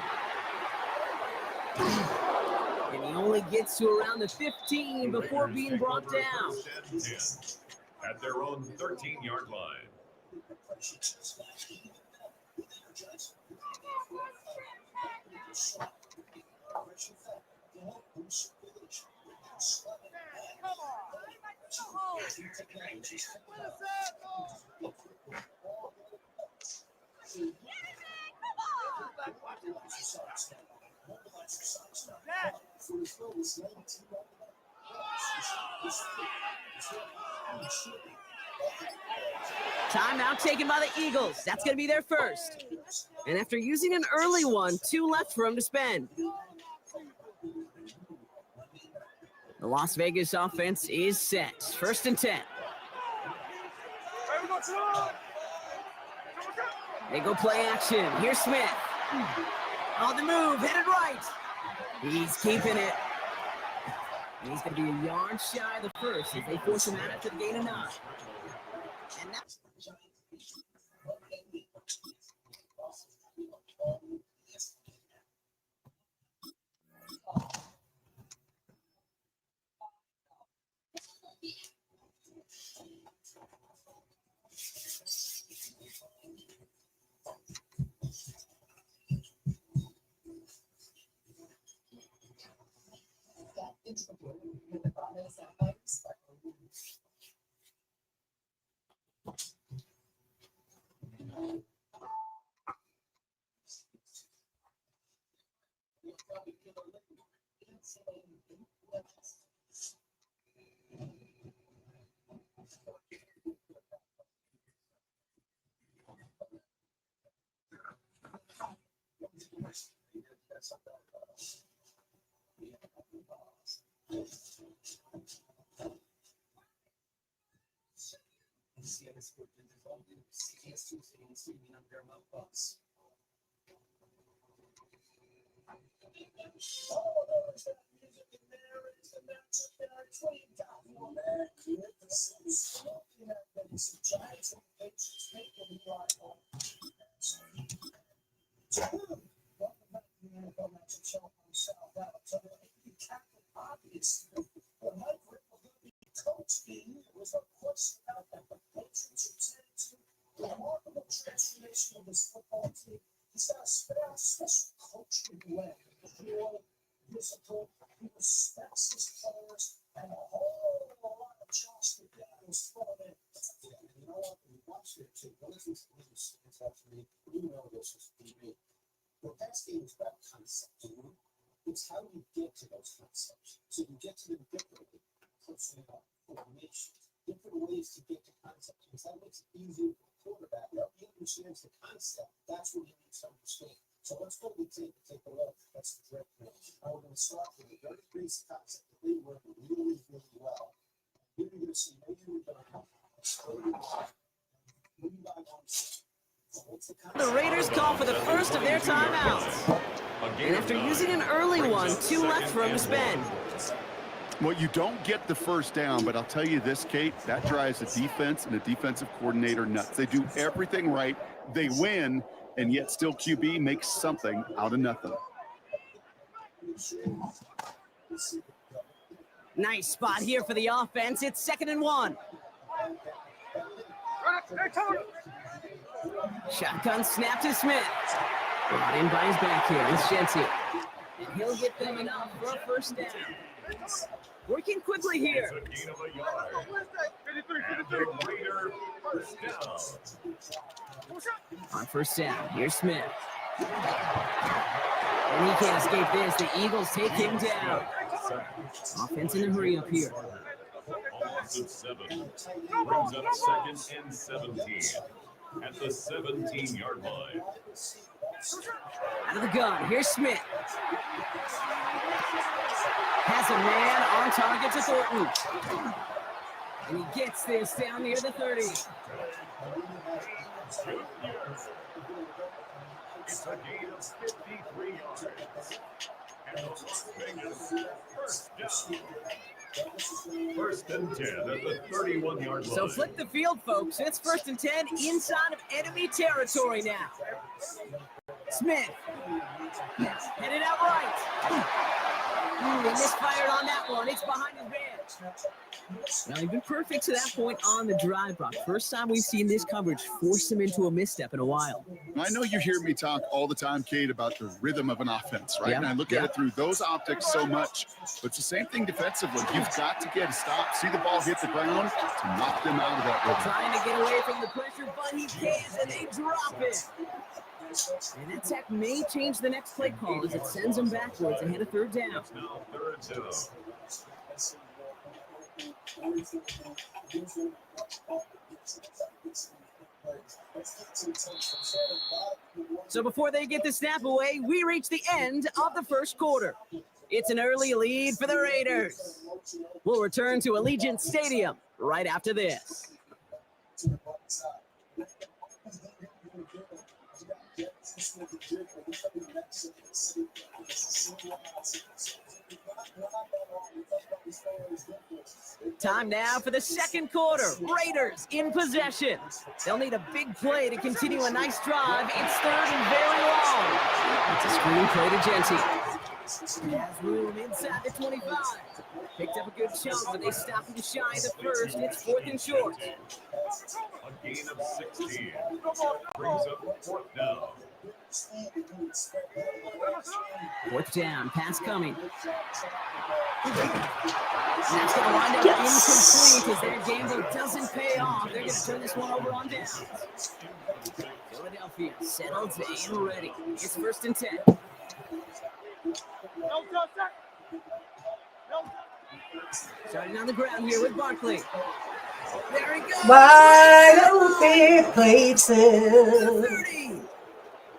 And he only gets to around the 15 before being brought down. At their own 13-yard line. Timeout taken by the Eagles. That's going to be their first. And after using an early one, 2 left for him to spend. The Las Vegas offense is set. First and 10. They go play action. Here's Smith. On the move, headed right. He's keeping it. And he's going to be a yard shy of the first as they force him out after the gain of 9. And now the Raiders call for the first of their timeouts. And after using an early one, 2 left for him to spend. Well, you don't get the first down, but I'll tell you this, Kate, that drives the defense and the defensive coordinator nuts. They do everything right, they win, and yet still QB makes something out of nothing. Nice spot here for the offense. It's 2nd and 1. Shotgun snap to Smith. Brought in by his back here. It's Jensen. And he'll get them enough for a first down. Working quickly here. On first down, here's Smith. And he can't escape this. The Eagles take him down. Offense in a hurry up here. Offensive 7 brings up 2nd and 17 at the 17-yard line. Out of the gun, here's Smith. Has a man on target to Thornton. And he gets this down near the 30. It's a gain of 53 yards. And the Las Vegas first down. 1st and 10 at the 31-yard line. So flip the field, folks. It's 1st and 10 inside of enemy territory now. Smith. Headed out right. He misfired on that one. It's behind his man. Now, he's been perfect to that point on the drive, Brock. First time we've seen this coverage force him into a misstep in a while. I know you hear me talk all the time, Kate, about the rhythm of an offense, right? And I look at it through those optics so much. But it's the same thing defensively. You've got to get a stop, see the ball hit the ground to knock them out of that rhythm. Trying to get away from the pressure, but he can't, and they drop it. And that tech may change the next play call as it sends him backwards ahead of 3rd down. Now 3rd down. So before they get the snap away, we reach the end of the first quarter. It's an early lead for the Raiders. We'll return to Allegiant Stadium right after this. Time now for the second quarter. Raiders in possession. They'll need a big play to continue a nice drive. It's third and very long. It's a screen play to Genty. Has room inside the 25. Picked up a good chunk, but they stop him shy of the first. It's fourth and short. A gain of 16. Brings up fourth down. Fourth down, pass coming. That's going to wind up incomplete as their gamble doesn't pay off. They're going to turn this one over on downs. Philadelphia settled and ready. It's first and 10. Starting on the ground here with Barkley. There he goes. Wide open places. 30.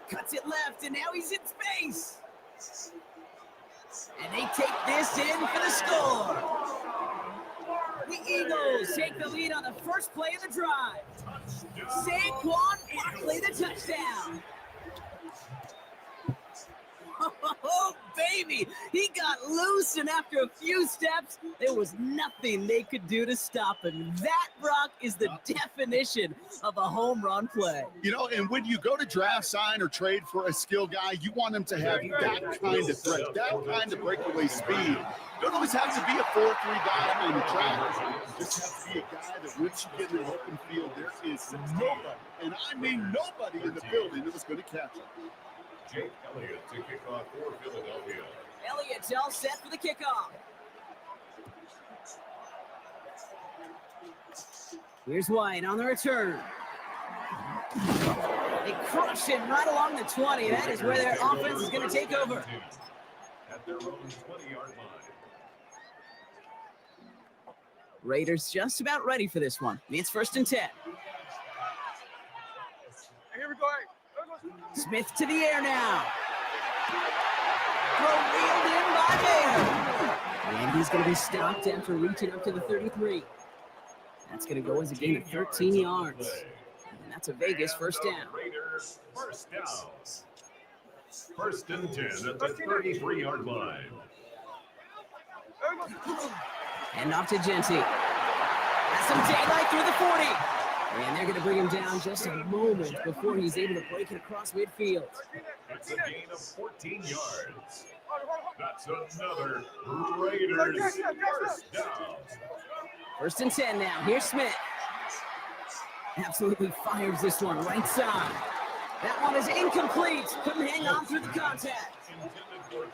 Cuts it left, and now he's in space. And they take this in for the score. The Eagles take the lead on the first play of the drive. Saquon Barkley, the touchdown. Oh, baby, he got loose, and after a few steps, there was nothing they could do to stop him. That, Brock, is the definition of a home run play. You know, and when you go to draft, sign, or trade for a skill guy, you want him to have that kind of threat, that kind of breakaway speed. Don't always have to be a 4-3 guy on the track. You just have to be a guy that once you get in the open field, there is nobody, and I mean nobody in the building that was going to catch him. Jake Elliott to kick off for Philadelphia. Elliott's all set for the kickoff. Here's White on the return. They crush him right along the 20. That is where their offense is going to take over. At their own 20-yard line. Raiders just about ready for this one. It's first and 10. Here we go. Smith to the air now. Reeled in by Mayer. And he's going to be stopped after reaching up to the 33. That's going to go as a gain of 13 yards. And that's a Vegas first down. Raiders first down. First and 10 at the 33-yard line. And off to Genty. Has some daylight through the 40. And they're going to bring him down just a moment before he's able to break it across midfield. It's a gain of 14 yards. That's another Raiders first down. First and 10 now. Here's Smith. Absolutely fires this one right side. That one is incomplete. Couldn't hang on through the contact. Well,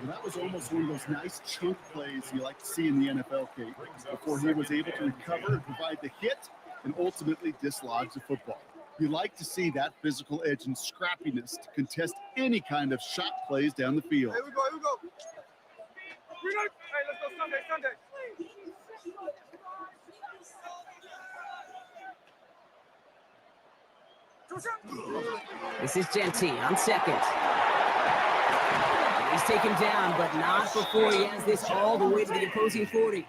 that was almost one of those nice chunk plays you like to see in the NFL, Kate, before he was able to recover and provide the hit and ultimately dislodge the football. You like to see that physical edge and scrappiness to contest any kind of shot plays down the field. Here we go. Here we go. Hey, let's go Sunday. This is Genty on second. He's taken down, but not before he has this all the way to the opposing 40.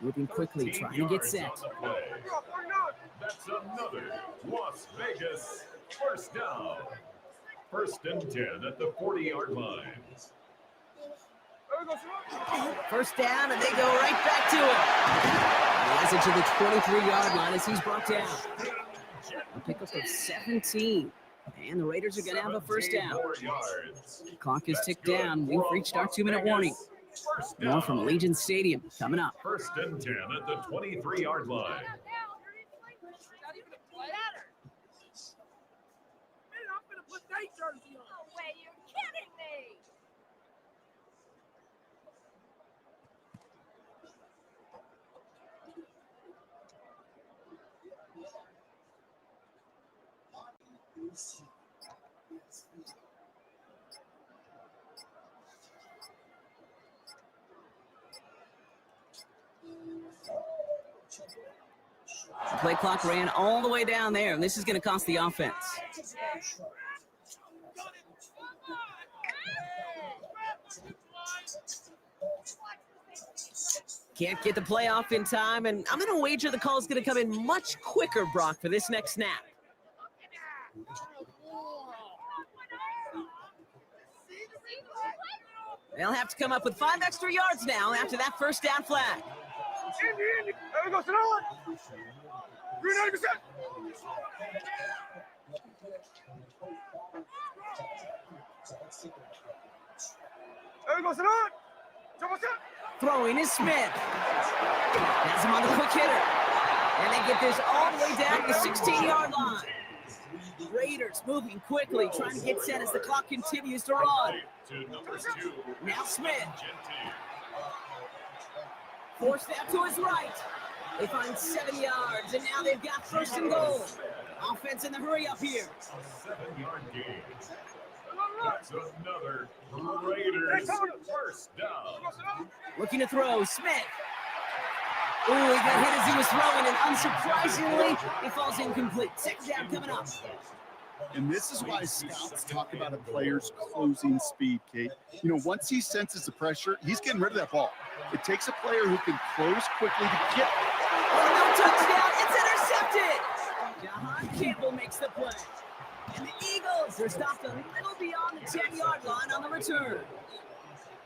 Moving quickly, trying to get set. That's another Las Vegas first down. First and 10 at the 40-yard line. First down, and they go right back to it. He has it to the 23-yard line as he's brought down. A pickup of 17. And the Raiders are going to have a first down. The clock is ticked down. We've reached our 2-minute warning. More from Legion Stadium coming up. First and 10 at the 23-yard line. No way, you're kidding me! The play clock ran all the way down there, and this is going to cost the offense. Can't get the play off in time, and I'm going to wager the call is going to come in much quicker, Brock, for this next snap. They'll have to come up with 5 extra yards now after that first down flag. Indy. There we go. Sit on. 390%. There we go. Sit on. Throwing is Smith. Has him on the quick hitter. And they get this all the way down to the 16-yard line. Raiders moving quickly, trying to get set as the clock continues to run. Now Smith. Forced out to his right. They find 7 yards, and now they've got first and goal. Offense in the hurry up here. 7-yard gain. That's another Raiders first down. Looking to throw, Smith. Ooh, he got hit as he was throwing, and unsurprisingly, he falls incomplete. Second down coming up. And this is why scouts talk about a player's closing speed, Kate. You know, once he senses the pressure, he's getting rid of that ball. It takes a player who can close quickly to get. Oh, no touchdown. It's intercepted. Jahan Campbell makes the play. And the Eagles are stopped a little beyond the 10-yard line on the return.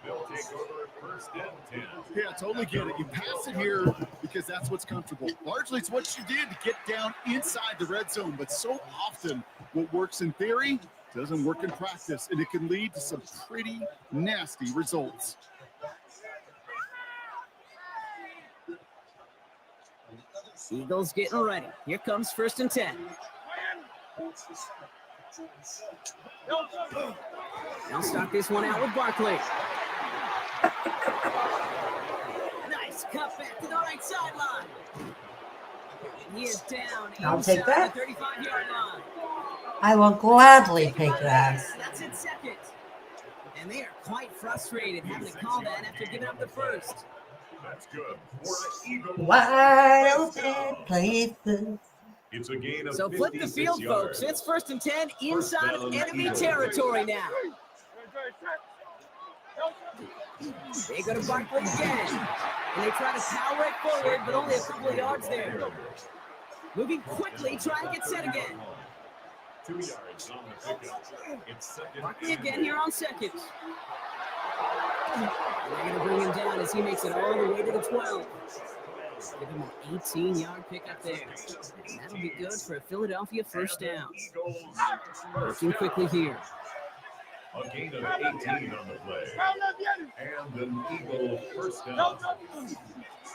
They'll take over first and 10. Yeah, totally get it. You pass it here because that's what's comfortable. Largely, it's what you did to get down inside the red zone. But so often, what works in theory doesn't work in practice, and it can lead to some pretty nasty results. Eagles getting ready. Here comes first and 10. They'll start this one out with Barkley. Nice cut back to the right sideline. He is down I'll take inside that. the 35-yard line. I will gladly take that. That's in second. And they are quite frustrated having to call that after giving up the first. That's good. For the Eagles. Wide open places. It's a gain of So flip the 56 field, yards. folks. It's first and 10 inside of First down, enemy Eagles. territory now. They go to Barkley again. And they try to power it forward, but only a couple of yards there. Moving quickly, trying to get set again. 2 yards on the pickup. It's second. Barkley again here on second. And they're going to bring him down as he makes it all the way to the 12. Give him an 18-yard pickup there. And that'll be good for a Philadelphia first down. Working quickly here. A gain of 18 on the play. And an Eagle first down.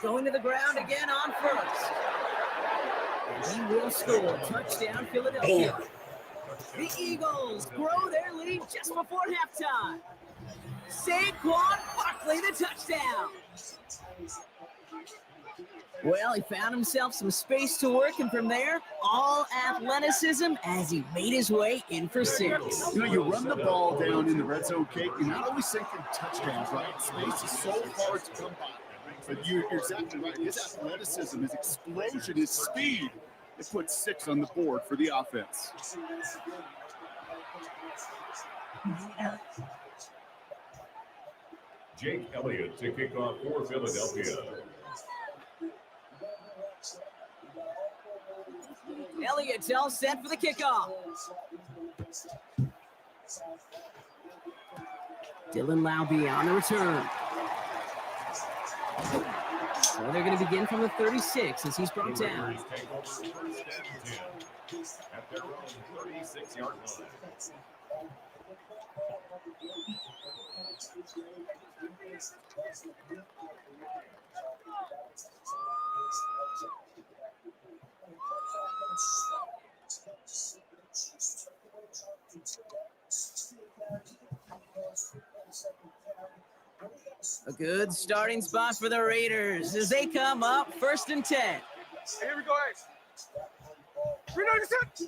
Going to the ground again on first. And he will score. Touchdown, Philadelphia. The Eagles grow their lead just before halftime. Saquon Barkley, the touchdown. Well, he found himself some space to work, and from there, all athleticism as he made his way in for 6. You know, you run the ball down in the red zone, Kate, you're not always thinking touchdowns, right? Space is so hard to come by. But you're exactly right. His athleticism, his explosion, his speed, it puts 6 on the board for the offense. Jake Elliott to kick off for Philadelphia. Elliott's all set for the kickoff. Dylan Laube on the return. So they're going to begin from the 36 as he's brought down. Raiders take over first and 10 at their own 36-yard line. A good starting spot for the Raiders as they come up first and 10. Here we go, guys. 390.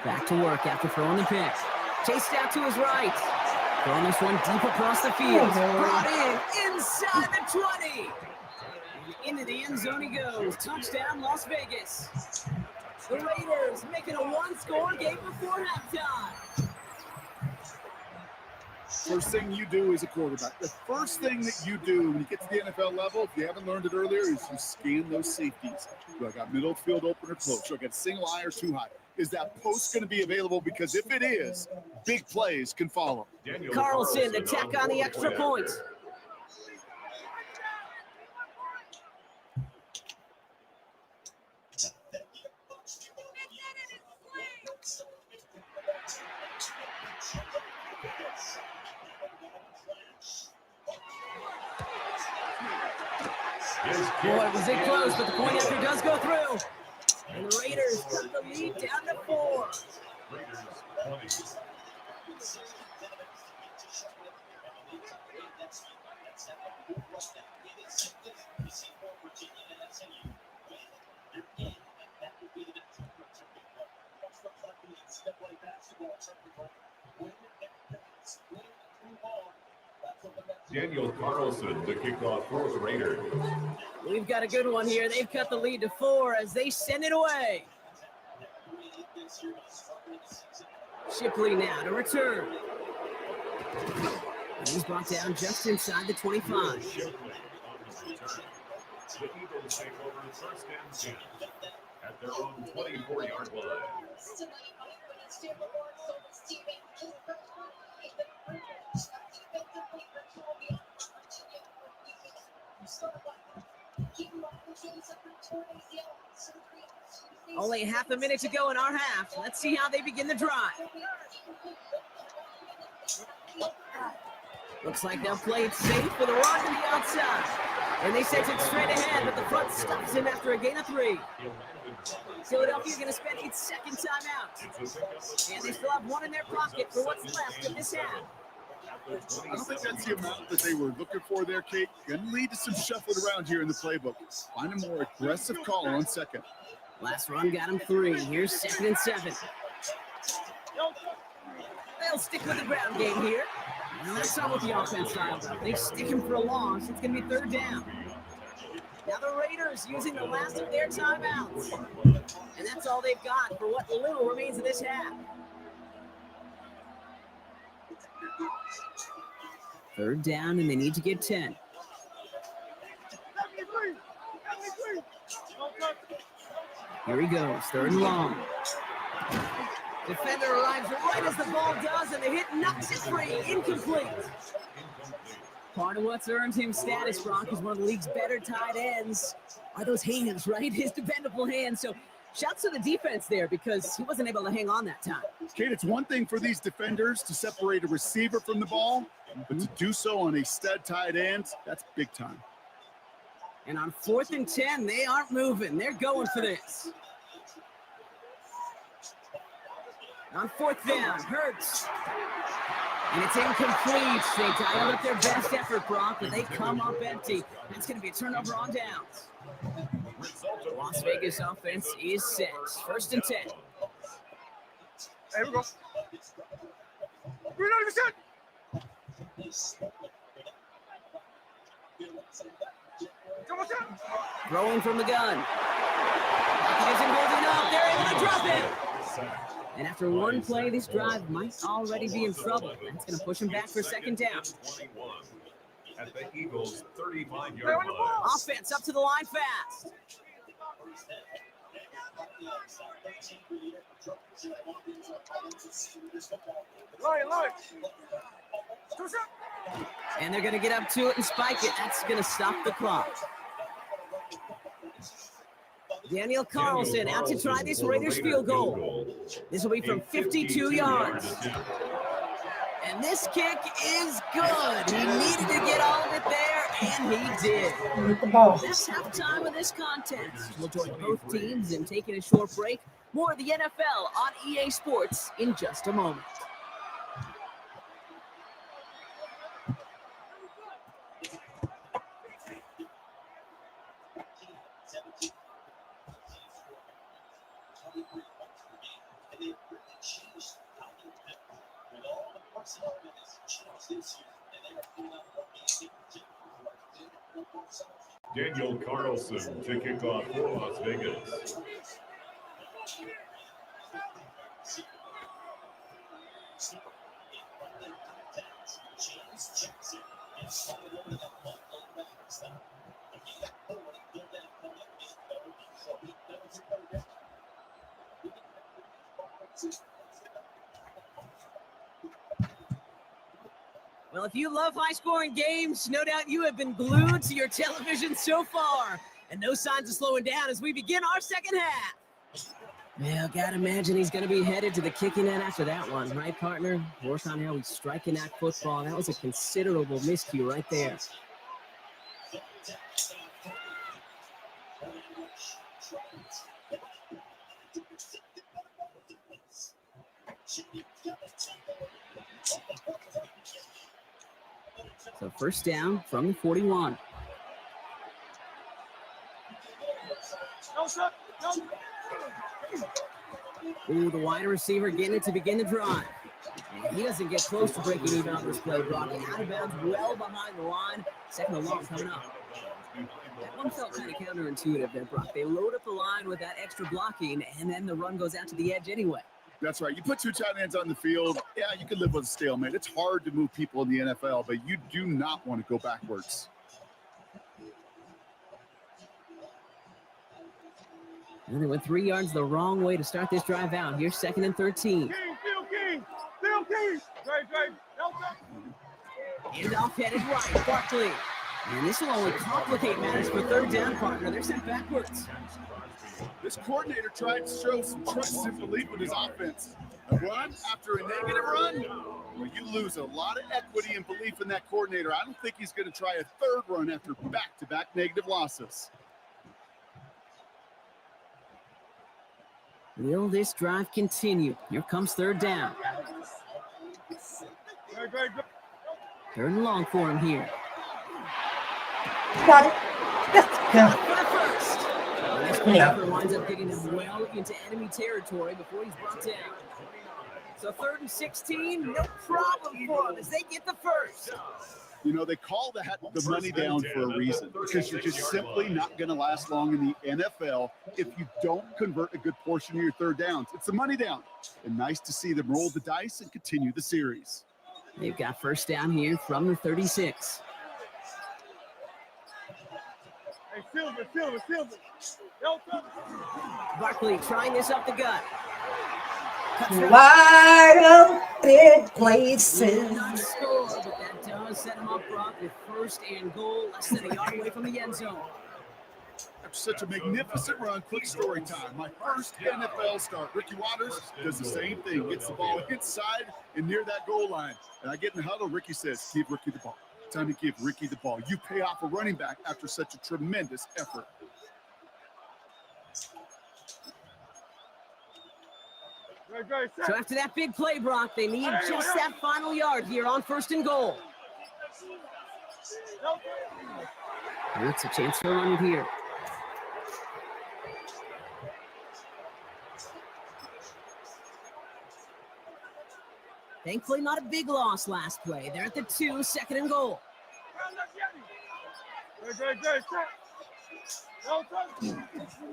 Back to work after throwing the pick. Chased out to his right. Throwing this one deep across the field. Brought in inside the 20. And into the end zone he goes. Touchdown, Las Vegas. The Raiders making a one-score game before halftime. First thing you do as a quarterback, the first thing that you do when you get to the NFL level, if you haven't learned it earlier, is you scan those safeties. Do I got middle field open or close? Do I got single eye or too high? is that post going to be available? Because if it is, big plays can follow. Carlson to tack on the extra point. Boy, was it close, but the point after does go through. And the Raiders cut the lead down to 4. Daniel Carlson to kick off for the Raiders. We've got a good one here. They've cut the lead to 4 as they send it away. Shipley now to return. And he's brought down just inside the 25. The Eagles take over first and 10 at their own 24-yard line. Only half a minute to go in our half. Let's see how they begin the drive. Looks like they'll play it safe with a run to the outside. And they send it straight ahead, but the front stops him after a gain of 3. Philadelphia's going to spend its second timeout. And they still have one in their pocket for what's left of this half. I don't think that's the amount that they were looking for there, Kate. Going to lead to some shuffling around here in the playbook. Find a more aggressive call on second. Last run got him 3. Here's 2nd and 7. They'll stick with the ground game here. And that's not what the offense style does. They stick him for a loss. It's going to be 3rd down. Now the Raiders using the last of their timeouts. And that's all they've got for what little remains of this half. 3rd down, and they need to get 10. Here he goes, 3rd and long. Defender arrives right as the ball does, and the hit knocks it free. Incomplete. Part of what's earned him status, Brock, is one of the league's better tight ends. Are those hands, right? His dependable hands. So shouts to the defense there because he wasn't able to hang on that time. Kate, it's one thing for these defenders to separate a receiver from the ball, but to do so on a stud tight end, that's big time. And on 4th and 10, they aren't moving. They're going for this. On 4th down, Hurts. And it's incomplete. They dialed up their best effort, Brock, but they come up empty. That's going to be a turnover on downs. The Las Vegas offense is set. 1st and 10. Here we go. We're not even set. Come on, set. Throwing from the gun. He isn't holding up. They're able to drop it. And after one play, this drive might already be in trouble. That's going to push him back for 2nd down. At the Eagles' 35-yard line. Offense up to the line fast. Line. And they're going to get up to it and spike it. That's going to stop the clock. Daniel Carlson out to try this Raiders field goal. This will be from 52 yards. And this kick is good. He needed to get all of it there, and he did. That's halftime of this contest. We'll join both teams in taking a short break. More of the NFL on EA Sports in just a moment. Daniel Carlson to kick off for Las Vegas. Well, if you love high-scoring games, no doubt you have been glued to your television so far. And no signs of slowing down as we begin our second half. Well, gotta imagine he's going to be headed to the kicking net after that one, right, partner? Work on how he's striking that football. That was a considerable miscue right there. So first down from the 41. Ooh, the wide receiver getting it to begin the drive. And he doesn't get close to breaking even on this play. Brock out of bounds, well behind the line. Second and long coming up. That one felt kind of counterintuitive there, Brock. They load up the line with that extra blocking, and then the run goes out to the edge anyway. That's right. You put two tight ends on the field, yeah, you can live with a stalemate. It's hard to move people in the NFL, but you do not want to go backwards. And they went 3 yards the wrong way to start this drive out. Here's 2nd and 13. Hand off headed right, Barkley. And this will only complicate matters for third down, partner. They're sent backwards. This coordinator tried to show some trust and belief with his offense. A run after a negative run, well, you lose a lot of equity and belief in that coordinator. I don't think he's going to try a third run after back-to-back negative losses. Will this drive continue? Here comes third down. Third and long for him here. Got it. Let's go. For the first. This player winds up getting him well into enemy territory before he's brought down. So 3rd and 16, no problem for them as they get the first. You know, they call that the money down for a reason, because you're just simply not going to last long in the NFL if you don't convert a good portion of your third downs. It's the money down. And nice to see them roll the dice and continue the series. They've got first down here from the 36. Hey, Silver. Barkley trying this up the gut. Wide open places. Not score, but that does set him up, Brock, with 1st and goal, less than a yard away from the end zone. After such a magnificent run, quick story time. My first NFL start, Ricky Watters does the same thing. Gets the ball inside and near that goal line. And I get in the huddle, Ricky says, give Ricky the ball. Time to give Ricky the ball. You pay off a running back after such a tremendous effort. So after that big play, Brock, they need just that final yard here on 1st and goal. It's a chance to run it here. Thankfully, not a big loss last play. They're at the 2, 2nd and goal.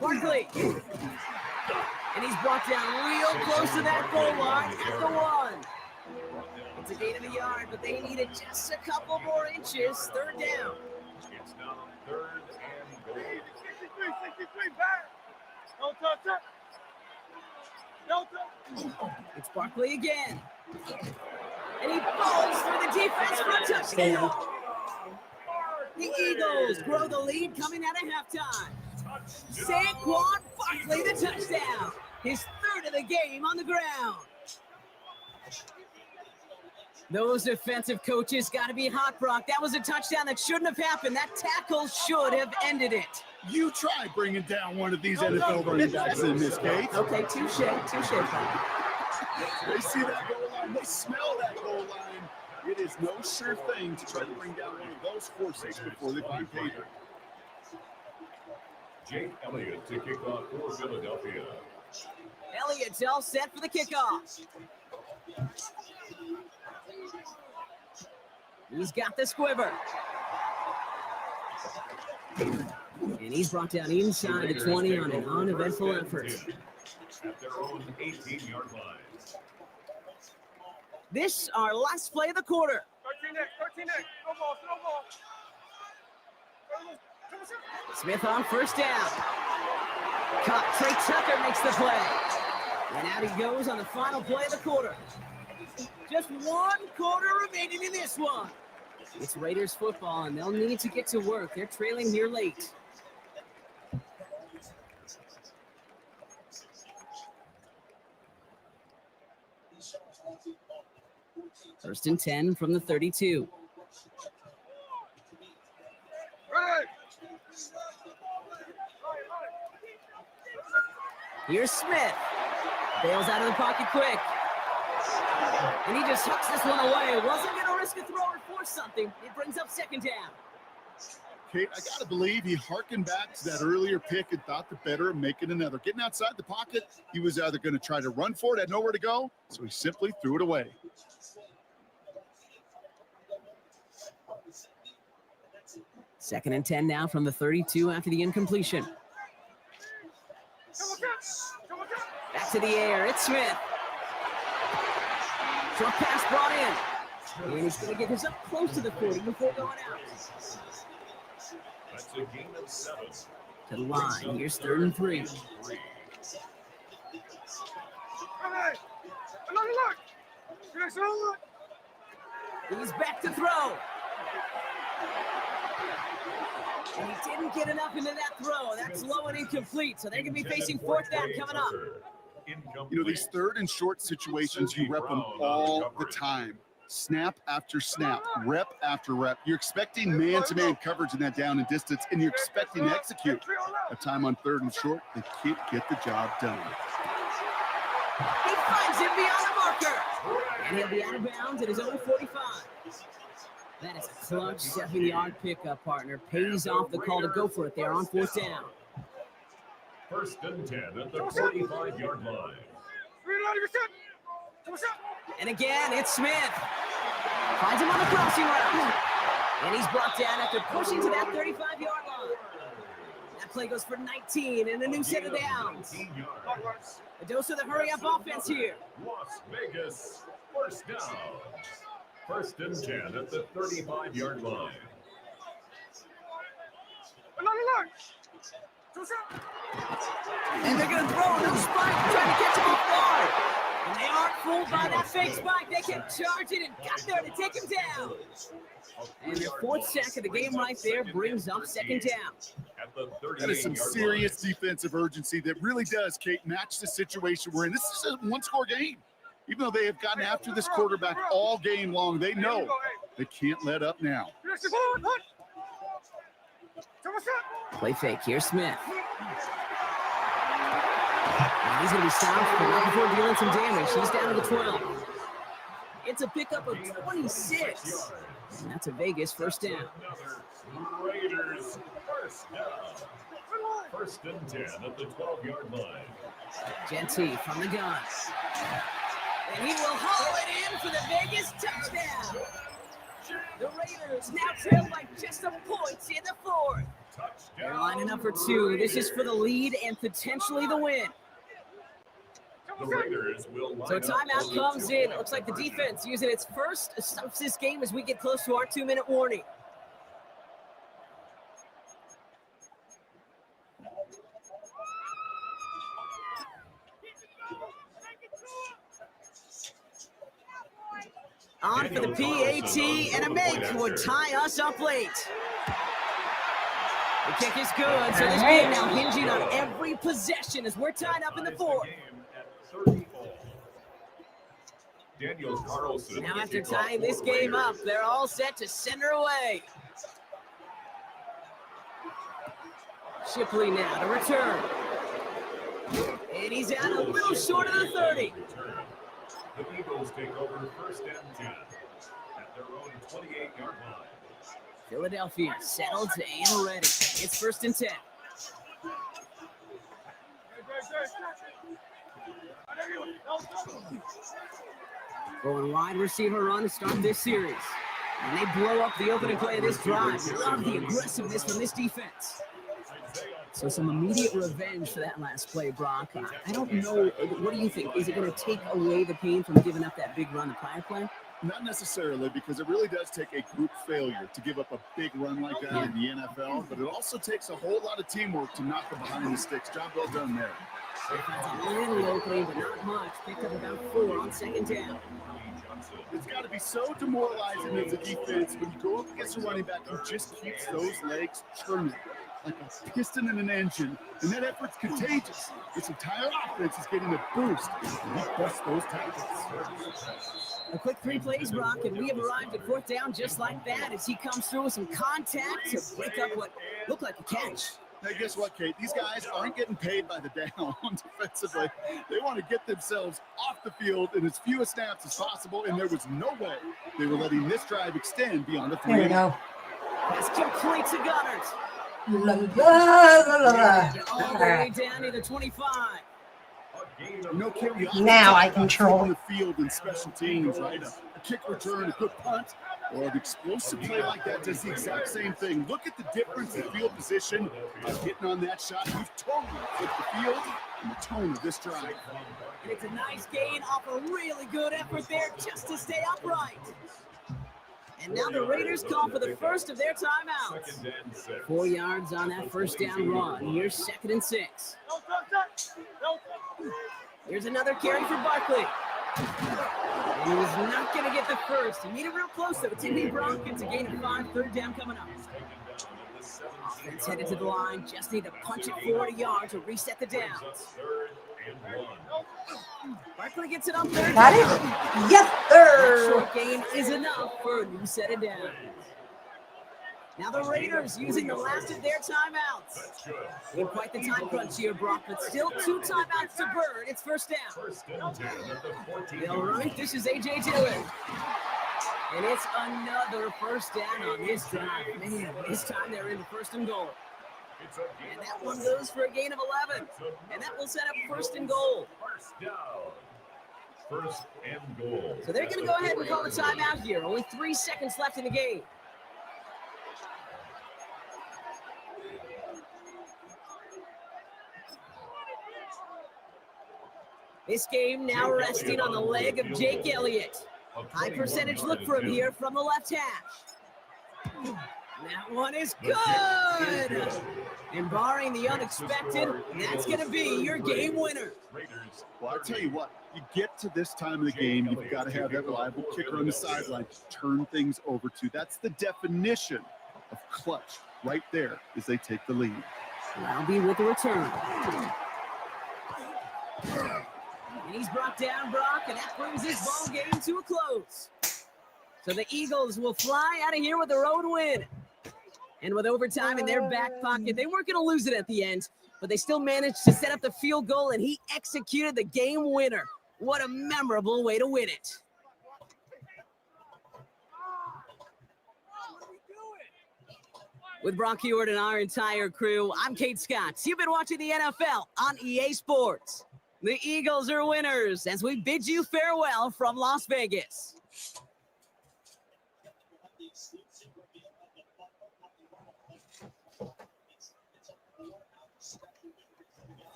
Barkley. And he's brought down real close to that goal line at the 1. It's a gain of a yard, but they needed just a couple more inches. Third down. It's now 3rd and goal. 63 back. Don't touch it. Don't touch. It's Barkley again. And he falls through the defense for a touchdown. The Eagles grow the lead coming out of halftime. Saquon Barkley, the touchdown. His 3rd of the game on the ground. Those defensive coaches got to be hot, Brock. That was a touchdown that shouldn't have happened. That tackle should have ended it. You try bringing down one of these NFL running backs in this case. Okay, touche. They see that goal line. They smell that goal line. It is no sure thing to try to bring down one of those horses before they find pay dirt. Jake Elliott to kick off for Philadelphia. Elliott's all set for the kickoff. He's got the squiver. And he's brought down inside the 20 on an uneventful effort. At their own 18-yard line. This our last play of the quarter. 13 next. No ball. Smith on first down. Cut. Trey Tucker makes the play. And out he goes on the final play of the quarter. Just one quarter remaining in this one. It's Raiders football, and they'll need to get to work. They're trailing here late. First and 10 from the 32. Here's Smith. Bails out of the pocket quick. And he just hucks this one away. Wasn't going to risk a throw or force something. It brings up second down. Kate, I got to believe he harkened back to that earlier pick and thought the better of making another. Getting outside the pocket, he was either going to try to run for it, had nowhere to go, so he simply threw it away. Second and 10 now from the 32 after the incompletion. Back to the air. It's Smith. Short pass brought in. And he's going to get this up close to the 40 before going out. That's a gain of 7. To the line. Here's 3rd and 3. He's back to throw. And he didn't get enough into that throw. That's low and incomplete. So they're going to be facing 4th down coming up. You know, these 3rd and short situations, you rep them all the time. Snap after snap, rep after rep. You're expecting man-to-man coverage in that down and distance, and you're expecting to execute. A time on 3rd and short, they can't get the job done. He finds him beyond the marker. And he'll be out of bounds at his own 45. That is a clutch 7-yard pickup, partner. Pays off the call to go for it there on 4th down. 1st and 10 at the 45-yard line. And again, it's Smith. Finds him on the crossing route. And he's brought down after pushing to that 35-yard line. That play goes for 19 and a new set of downs. A dose of the hurry-up offense here. Las Vegas, 1st down. 1st and 10 at the 35-yard line. And they're going to throw a new spike, trying to catch him off guard. And they aren't fooled by that fake spike. They kept charging and got there to take him down. And their 4th sack of the game right there brings up 2nd down. That is some serious defensive urgency that really does, Kate, match the situation we're in. This is a one-score game. Even though they have gotten after this quarterback all game long, they know they can't let up now. Play fake. Here's Smith. And he's going to be stopped, but not before dealing some damage. He's down to the 12. It's a pickup of 26. And that's a Vegas 1st down. Raiders, 1st down. 1st and 10 at the 12-yard line. Genty from the gun. And he will haul it in for the Vegas touchdown. The Raiders now trail by just a point in the 4th. They're lining up for 2. This is for the lead and potentially the win. The Raiders will line So timeout comes in. It looks like the defense using its first stops this game as we get close to our 2-minute warning. On for the PAT, and a make would tie us up late. The kick is good, so this game now hinging on every possession as we're tied up in the 4th. Daniel Carlson. Now after tying this game up, they're all set to send her away. Shipley now to return. And he's out a little short of the 30. The Eagles take over 1st and 10 at their own 28-yard line. Philadelphia settled and ready. It's 1st and 10. Going wide receiver run to start this series. And they blow up the opening play of this drive. Love the aggressiveness from this defense. So some immediate revenge for that last play, Brock. I don't know. What do you think? Is it going to take away the pain from giving up that big run the prior play? Not necessarily, because it really does take a group failure to give up a big run like that in the NFL, but it also takes a whole lot of teamwork to knock them behind the sticks. Job well done there. That's a little opening, but not much. Picked up about 4 on second down. It's got to be so demoralizing as a defense when you go up against a running back who just keeps those legs churning like a piston in an engine, and that effort's contagious. This entire offense is getting a boost, and he busts those tackles. A quick 3 plays, Brock, and we have arrived at 4th down just like that as he comes through with some contact to break up what looked like a catch. Now, guess what, Kate? These guys aren't getting paid by the down defensively. They want to get themselves off the field in as few snaps as possible, and there was no way they were letting this drive extend beyond the 3. There we go. That's complete to Goddard. All the way down to the 25. No, now I control the field and special teams, right? A kick return, a good punt, or an explosive play like that does the exact same thing. Look at the difference in field position of getting on that shot. You've totally flipped the field and the tone of this drive. And it's a nice gain off a really good effort there just to stay upright. And now the Raiders call for the first of their timeouts. 4 yards on that first down run. Here's 2nd and 6. Here's another carry for Barkley. And he was not going to get the first. He made it real close, though. Timmy Brock gets a gain of 5, 3rd down coming up. Offense headed to the line. Just need to punch it 40 yards to reset the downs. Barkley gets it up there. Got it? Yes, sir. That short gain is enough for a new set of downs. Now the Raiders using the last of their timeouts. In quite the time crunch here, Brock, but still 2 timeouts to burn. It's 1st down. They'll run it. This is A.J. Dillon. And it's another 1st down on this drive. Man, this time they're in the 1st and goal. And that one goes for a gain of 11. And that will set up 1st and goal. 1st and goal. So they're going to go ahead and call the timeout here. Only 3 seconds left in the game. This game now resting on the leg of Jake Elliott. High percentage look for him here from the left hash. That one is good. And barring the unexpected, that's going to be your game winner. Well, I'll tell you what, you get to this time of the game, you've got to have that reliable kicker on the sideline to turn things over to. That's the definition of clutch right there as they take the lead. I'll be with the return. And he's brought down, Brock, and that brings this ball game to a close. So the Eagles will fly out of here with a road win. And with overtime in their back pocket, they weren't going to lose it at the end, but they still managed to set up the field goal, and he executed the game winner. What a memorable way to win it. With Brock Heward and our entire crew, I'm Kate Scott. You've been watching the NFL on EA Sports. The Eagles are winners as we bid you farewell from Las Vegas.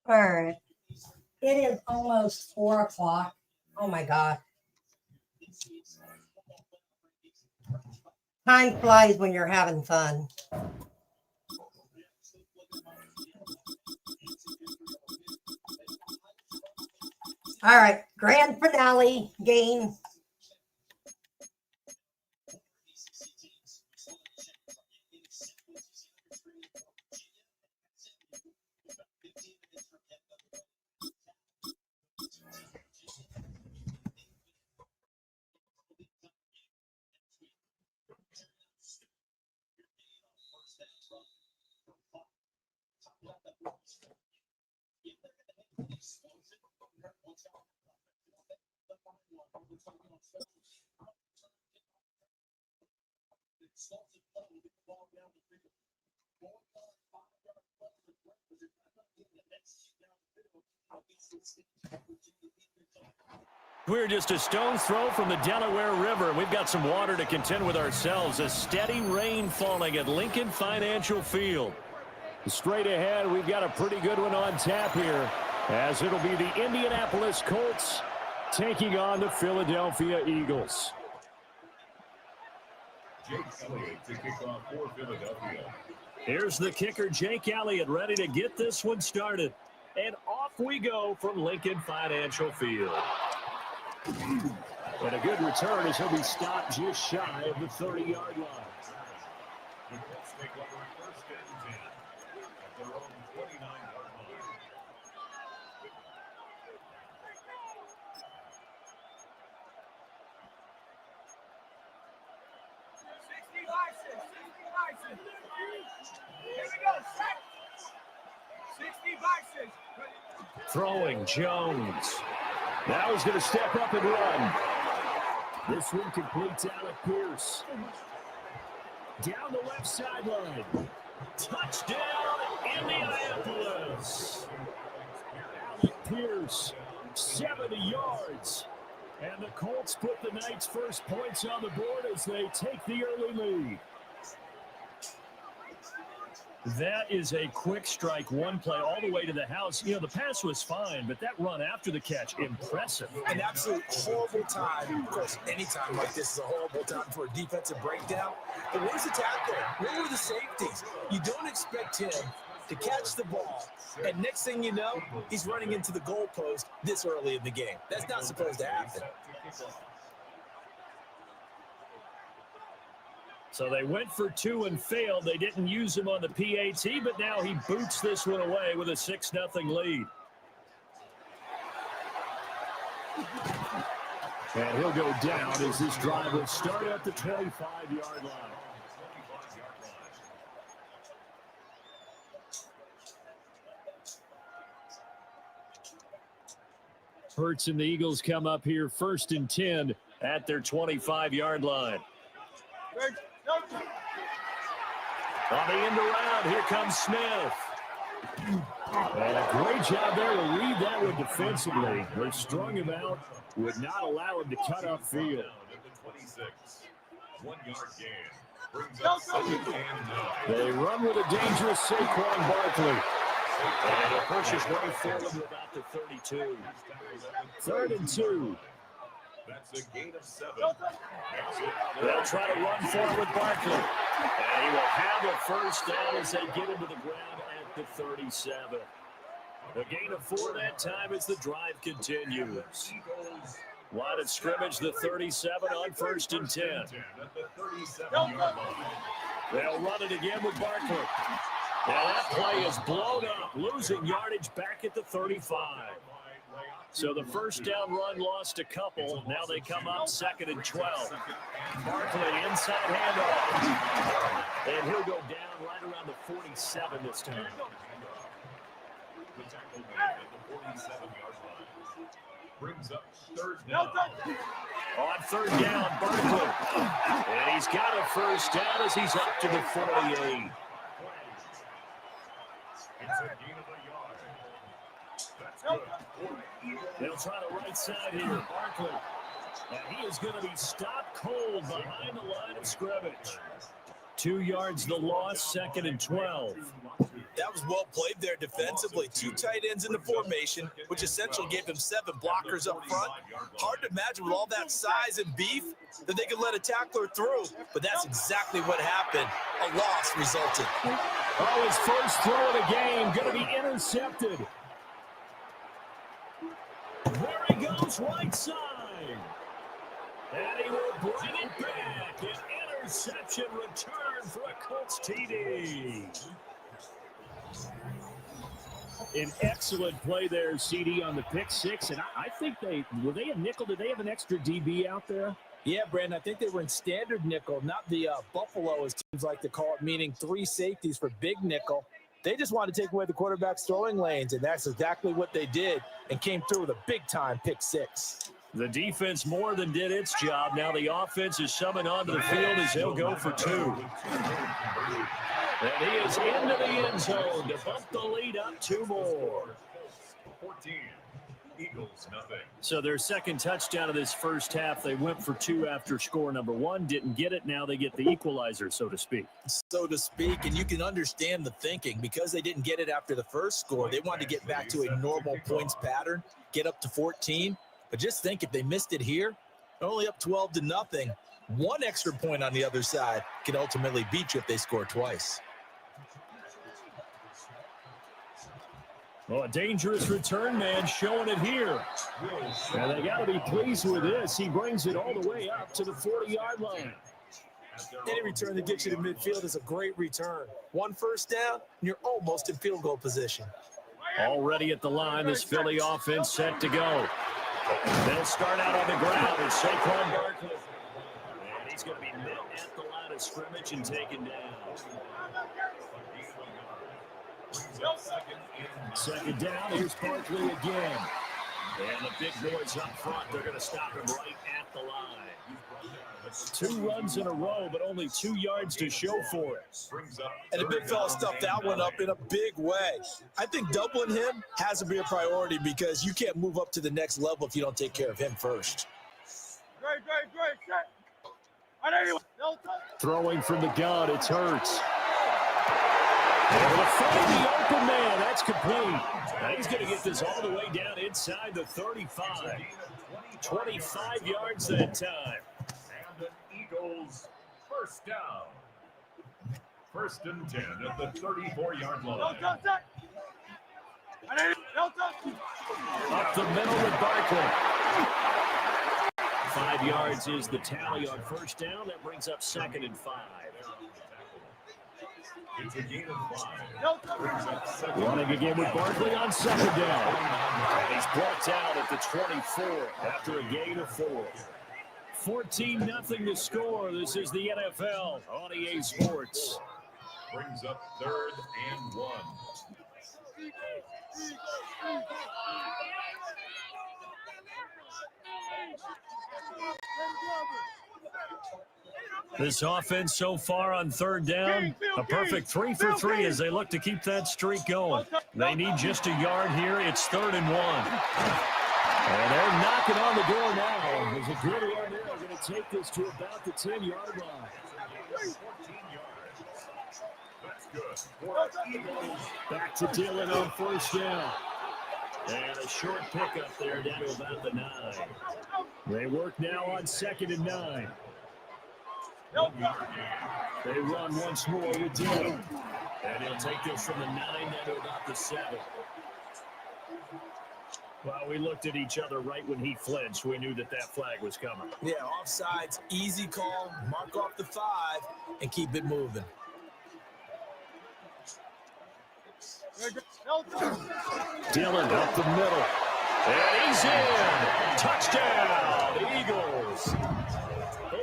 All right. It is almost 4 o'clock. Oh my God. Time flies when you're having fun. All right. Grand finale game. We're just a stone's throw from the Delaware River. We've got some water to contend with ourselves. A steady rain falling at Lincoln Financial Field. Straight ahead, we've got a pretty good one on tap here, as it'll be the Indianapolis Colts taking on the Philadelphia Eagles. Jake Elliott to kick off for Philadelphia. Here's the kicker, Jake Elliott, ready to get this one started. And off we go from Lincoln Financial Field. And a good return as he'll be stopped just shy of the 30-yard line. The Colts take over first and 10 at their own 29-yard line. Here we go, set. 60 Throwing Jones. Now he's going to step up and run. This one completes Alec Pierce. Down the left sideline. Touchdown, Indianapolis. Alec Pierce, 70 yards. And the Colts put the Knights' first points on the board as they take the early lead. That is a quick strike, one play all the way to the house. You know, the pass was fine, but that run after the catch, impressive. An absolute horrible time. Of course, any time like this is a horrible time for a defensive breakdown. But where's the tackle? Where were the safeties? You don't expect him to catch the ball, and next thing you know, he's running into the goalpost this early in the game. That's not supposed to happen. So they went for two and failed. They didn't use him on the PAT, but now he boots this one away with a 6-0 lead. And he'll go down as this drive will start at the 25-yard line. Hurts and the Eagles come up here 1st and 10 at their 25-yard line. On the end around, here comes Smith. And a great job there to read that one defensively. They strung him out, would not allow him to cut up field. 1-yard gain. Brings up 2nd and 9. They run with a dangerous Saquon Barkley. And he'll push his way forward to about the 32. 3rd and 2. That's a gain of 7. They'll try to run forward with Barkley. And he will have a first down as they get him to the ground at the 37. A gain of 4 that time as the drive continues. Line of scrimmage, the 37 on 1st and 10. They'll run it again with Barkley. Now that play is blown up, losing yardage back at the 35. So the first down run lost a couple. Now they come up 2nd and 12. Barkley inside handoff. And he'll go down right around the 47 this time. The tackle made at the 47-yard line. Brings up 3rd down. On 3rd down, Barkley. And he's got a first down as he's up to the 48. It's a gain of a yard. That's good. They'll try the right side here. Barkley. And he is going to be stopped cold behind the line of scrimmage. 2 yards the loss, 2nd and 12. That was well played there defensively. 2 tight ends in the formation, which essentially gave them 7 blockers up front. Hard to imagine with all that size and beef that they could let a tackler through, but that's exactly what happened. A loss resulted. Oh, his first throw of the game going to be intercepted. There he goes, right side. And he will bring it back. An interception return for a Colts TD. An excellent play there, CD, on the pick 6. And I think were they a nickel? Did they have an extra DB out there? Yeah, Brandon, I think they were in standard nickel, not the Buffalo, as teams like to call it, meaning 3 safeties for big nickel. They just wanted to take away the quarterback's throwing lanes, and that's exactly what they did and came through with a big-time pick 6. The defense more than did its job. Now the offense is summoned onto the field as they'll go for 2. And he is into the end zone to bump the lead up 2 more. 14. Eagles, nothing. So their second touchdown of this first half, they went for 2 after score number 1, didn't get it. Now they get the equalizer, so to speak. So to speak, and you can understand the thinking. Because they didn't get it after the first score, they wanted to get back to a normal points pattern, get up to 14. But just think, if they missed it here, they're only up 12-0. 1 extra point on the other side can ultimately beat you if they score twice. Well, a dangerous return man showing it here. And they got to be pleased with this. He brings it all the way up to the 40-yard line. Any return that gets you to midfield is a great return. One first down, and you're almost in field goal position. Already at the line, this Philly offense set to go. They'll start out on the ground. It's Saquon Barkley. And he's going to be met at the line of scrimmage and taken down. Second down, here's Barkley again. And the big boys up front, they're going to stop him right at the line. 2 runs in a row, but only 2 yards to show for it. And the big fella stuffed that one up in a big way. I think doubling him has to be a priority because you can't move up to the next level if you don't take care of him first. Great. Throwing from the gun, it's Hurts. Able to find the open man. That's complete. Now he's going to get this all the way down inside the 35. 25 yards that time. And the Eagles first down. 1st and 10 at the 34-yard line. Up the middle with Barkley. 5 yards is the tally on first down. That brings up 2nd and 5. It's a gain of 5. Running again with Barkley on 2nd down. And he's brought down at the 24 after a gain of 4. 14-0 to score. This is the NFL on EA Sports. Brings up 3rd and 1. This offense so far on 3rd down, a perfect 3 for 3 as they look to keep that streak going. They need just a yard here. It's 3rd and 1. And they're knocking on the door now. There's a good run there. They're going to take this to about the 10-yard line. 14 yards. That's good. Back to Dillon on first down. And a short pickup there down to about the 9. They work now on 2nd and 9. They run once more with Dillon. And he'll take this from the 9 down to about the 7. Well, we looked at each other right when he flinched. We knew that flag was coming. Yeah, offsides, easy call, mark off the 5, and keep it moving. Dillon up the middle. And he's in. Touchdown, Eagles.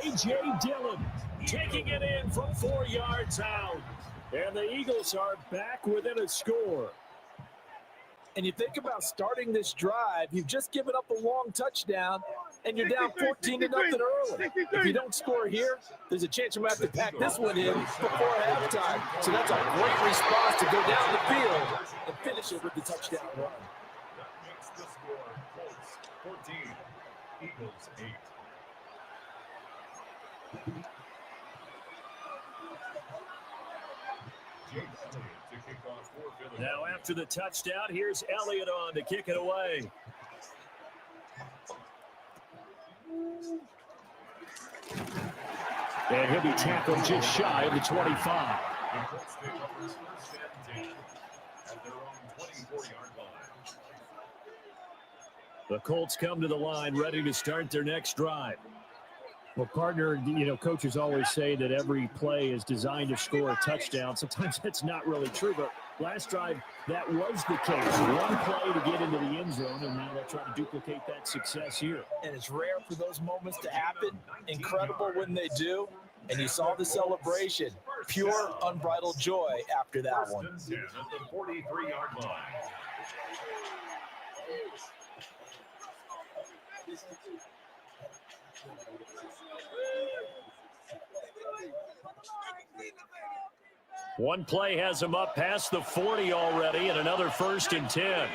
A.J. Dillon taking it in from 4 yards out. And the Eagles are back within a score. And you think about starting this drive, you've just given up a long touchdown, and you're down 14-0 early. If you don't score here, there's a chance you might have to pack this one in before halftime. So that's a great response to go down the field and finish it with the touchdown run. That makes the score Colts 14, Eagles 8. Now after the touchdown, here's Elliott on to kick it away. And he'll be tackled just shy of the 25. The Colts come to the line ready to start their next drive. Well, partner, coaches always say that every play is designed to score a touchdown. Sometimes that's not really true, but last drive, that was the case. One play to get into the end zone, and now they'll try to duplicate that success here. And it's rare for those moments to happen. Incredible when they do. And you saw the celebration. Pure, unbridled joy after that one. First and 10 at the 43-yard line. One play has him up past the 40 already, and another 1st and 10.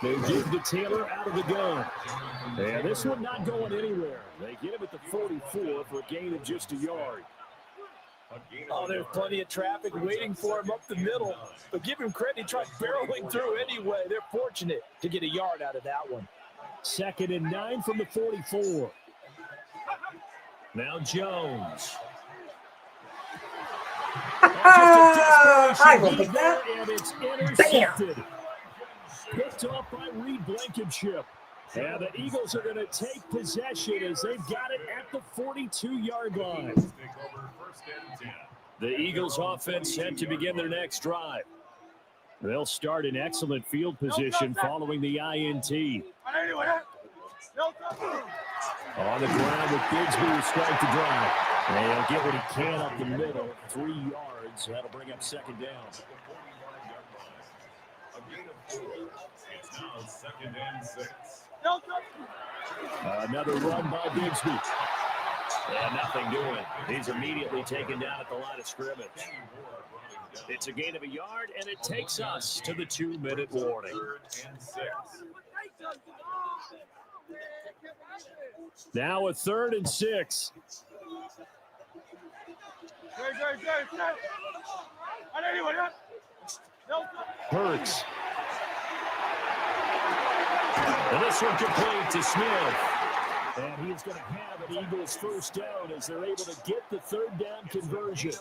They give to Taylor out of the gun. And this one not going anywhere. They get him at the 44 for a gain of just a yard. Oh, there's plenty of traffic waiting for him up the middle. But give him credit, he tried barreling through anyway. They're fortunate to get a yard out of that one. 2nd and 9 from the 44. Now Jones. I will pick that. And it's Bam! intercepted. Picked off by Reed Blankenship. And the Eagles are going to take possession as they've got it at the 42-yard line. The Eagles offense set to begin their next drive. They'll start in excellent field position following the INT. On the ground with Bigsby who strike to drive. And he'll get what he can up the middle. 3 yards. That'll bring up second down. It's now 2nd and 6. Another run by Bigsby. And nothing doing. He's immediately taken down at the line of scrimmage. It's a gain of a yard, and it takes us to the 2-minute warning. 3rd and 6. Now a 3rd and 6. Hurts. And this one complete to Smith. And he's going to have an Eagles first down as they're able to get the 3rd down conversion.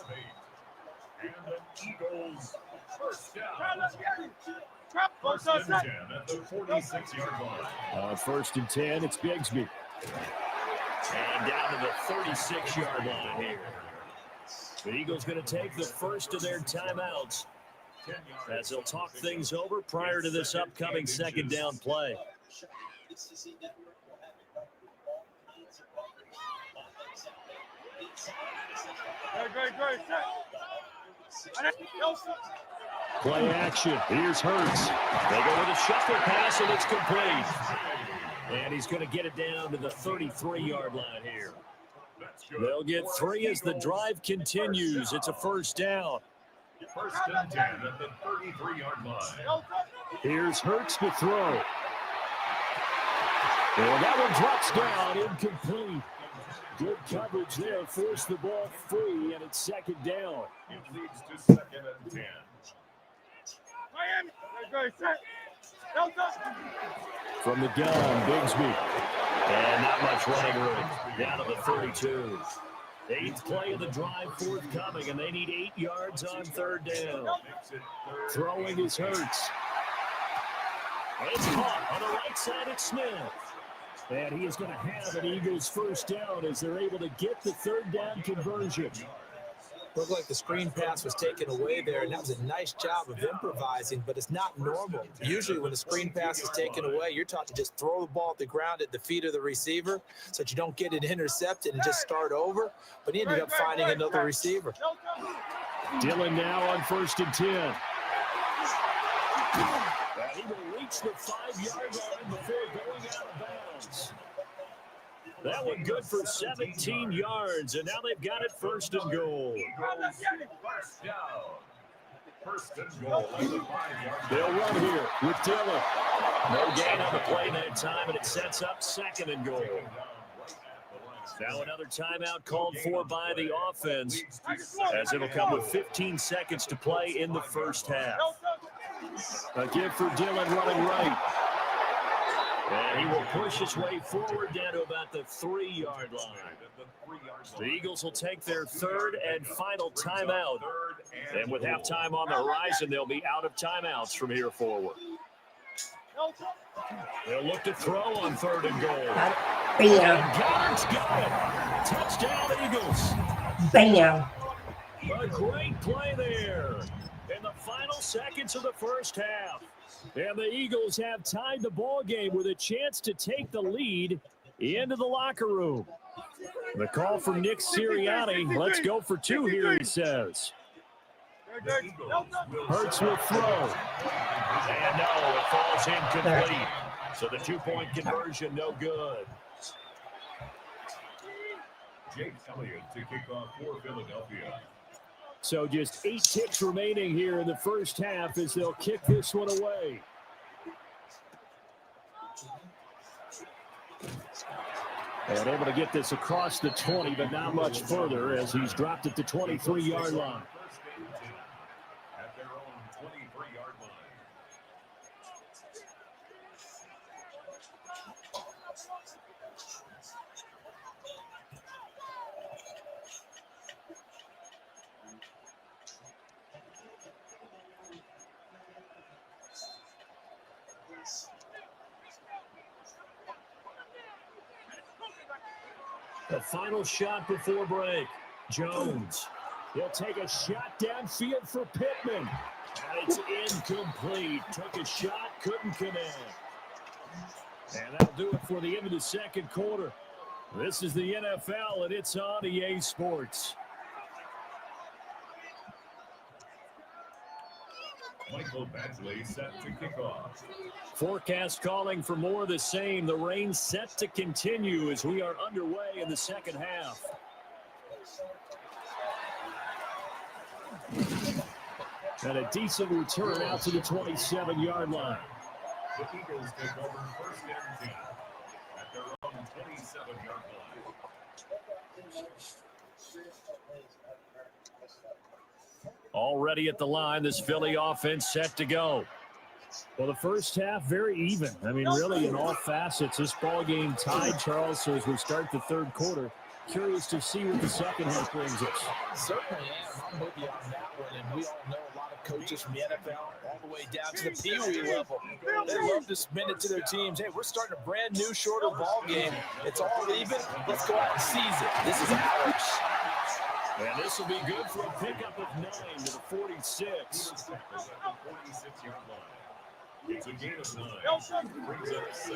And the Eagles first down. 1st and 10 at the 46-yard line. 1st and 10, it's Bigsby. And down to the 36-yard line here. The Eagles going to take the first of their timeouts as they'll talk things over prior to this upcoming 2nd down play. Play action. Here's Hurts. They go with a shuffle pass, and it's complete. And he's going to get it down to the 33-yard line here. They'll get 3 as the drive continues. It's a first down. 1st and 10 at the 33-yard line. Here's Hurts to throw. And that one drops down, incomplete. Good coverage there, forced the ball free, and it's 2nd down. It leads to 2nd and 10. From the gun, Bigsby. And not much running room. Down to the 32. 8th play of the drive forthcoming, and they need 8 yards on 3rd down. Throwing is Hurts. And it's caught on the right side at Smith. And he is going to have an Eagles first down as they're able to get the 3rd down conversion. Looked like the screen pass was taken away there, and that was a nice job of improvising, but it's not normal. Usually when a screen pass is taken away, you're taught to just throw the ball at the ground at the feet of the receiver so that you don't get it intercepted and just start over, but he ended up finding another receiver. Dillon now on 1st and 10. And he will reach the 5-yard line before going out of bounds. That one good for 17 yards, and now they've got it 1st and goal. First down. 1st and goal at the 5-yard They'll run here with Dillon. No gain on the play that time, and it sets up 2nd and goal. Now another timeout called for by the offense, as it'll come with 15 seconds to play in the first half. A give for Dillon running right. And he will push his way forward down to about the 3-yard line. The Eagles will take their 3rd and final timeout. And with halftime on the horizon, they'll be out of timeouts from here forward. They'll look to throw on 3rd and goal. Bam. And Goddard's got it. Touchdown, Eagles. Bam. A great play there in the final seconds of the first half. And the Eagles have tied the ball game with a chance to take the lead into the locker room. The call from Nick Sirianni. Let's go for 2 here, he says. Hurts will throw. And no, it falls incomplete. So the 2-point conversion, no good. Jake Elliott to kick off for Philadelphia. So just 8 ticks remaining here in the first half as they'll kick this one away. And able to get this across the 20, but not much further as he's dropped it to 23-yard line. At their own 23-yard line. The final shot before break. Jones. He'll take a shot downfield for Pittman. And it's incomplete. Took a shot, couldn't connect. And that'll do it for the end of the second quarter. This is the NFL, and it's on EA Sports. Michael Badgley set to kick off. Forecast calling for more of the same. The rain set to continue as we are underway in the second half. And a decent return out to the 27-yard line. The Eagles take over first and 10 at their own 27-yard line. Already at the line, this Philly offense set to go. Well, the first half, very even. I mean, really, in all facets, this ball game tied, Charles. So as we start the third quarter, curious to see what the second half brings us. Certainly am. I'm with you on that one. And we all know a lot of coaches from the NFL all the way down to the Pee Wee level. They love to spin it to their teams. Hey, we're starting a brand new, shorter ball game. It's all even. Let's go out and seize it. This is ours. And this will be good for a pickup of 9 to the 46. It's a gain of 9.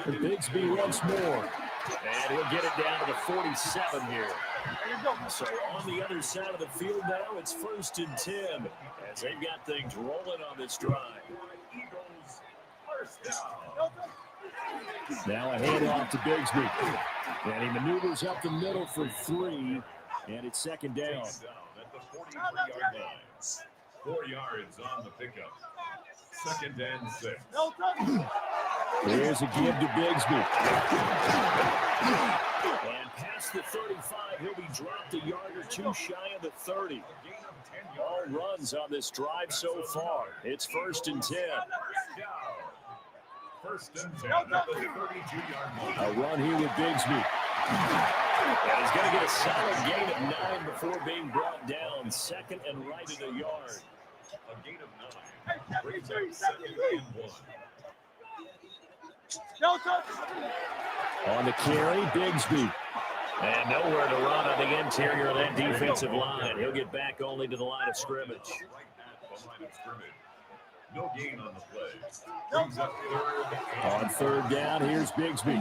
And Bigsby once more. And he'll get it down to the 47 here. So on the other side of the field now, it's first and 10 as they've got things rolling on this drive. Eagles first down. Now a handoff to Bigsby. And he maneuvers up the middle for 3. And it's second down. At the 43-yard line. 4 yards on the pickup. Second and 6. There's a give to Bigsby. And past the 35, he'll be dropped a yard or two shy of the 30. All runs on this drive so far. It's first and 10. First and 10 at the 32-yard line. A run here with Bigsby. And he's going to get a solid gain of 9 before being brought down. Second and right at a yard. A gain of 9. Brings up second and 1. On the carry, Bigsby. And nowhere to run on the interior of that defensive line. He'll get back only to the line of scrimmage. Right at the line of scrimmage. No gain on the play. Brings up third. On third down, here's Bigsby.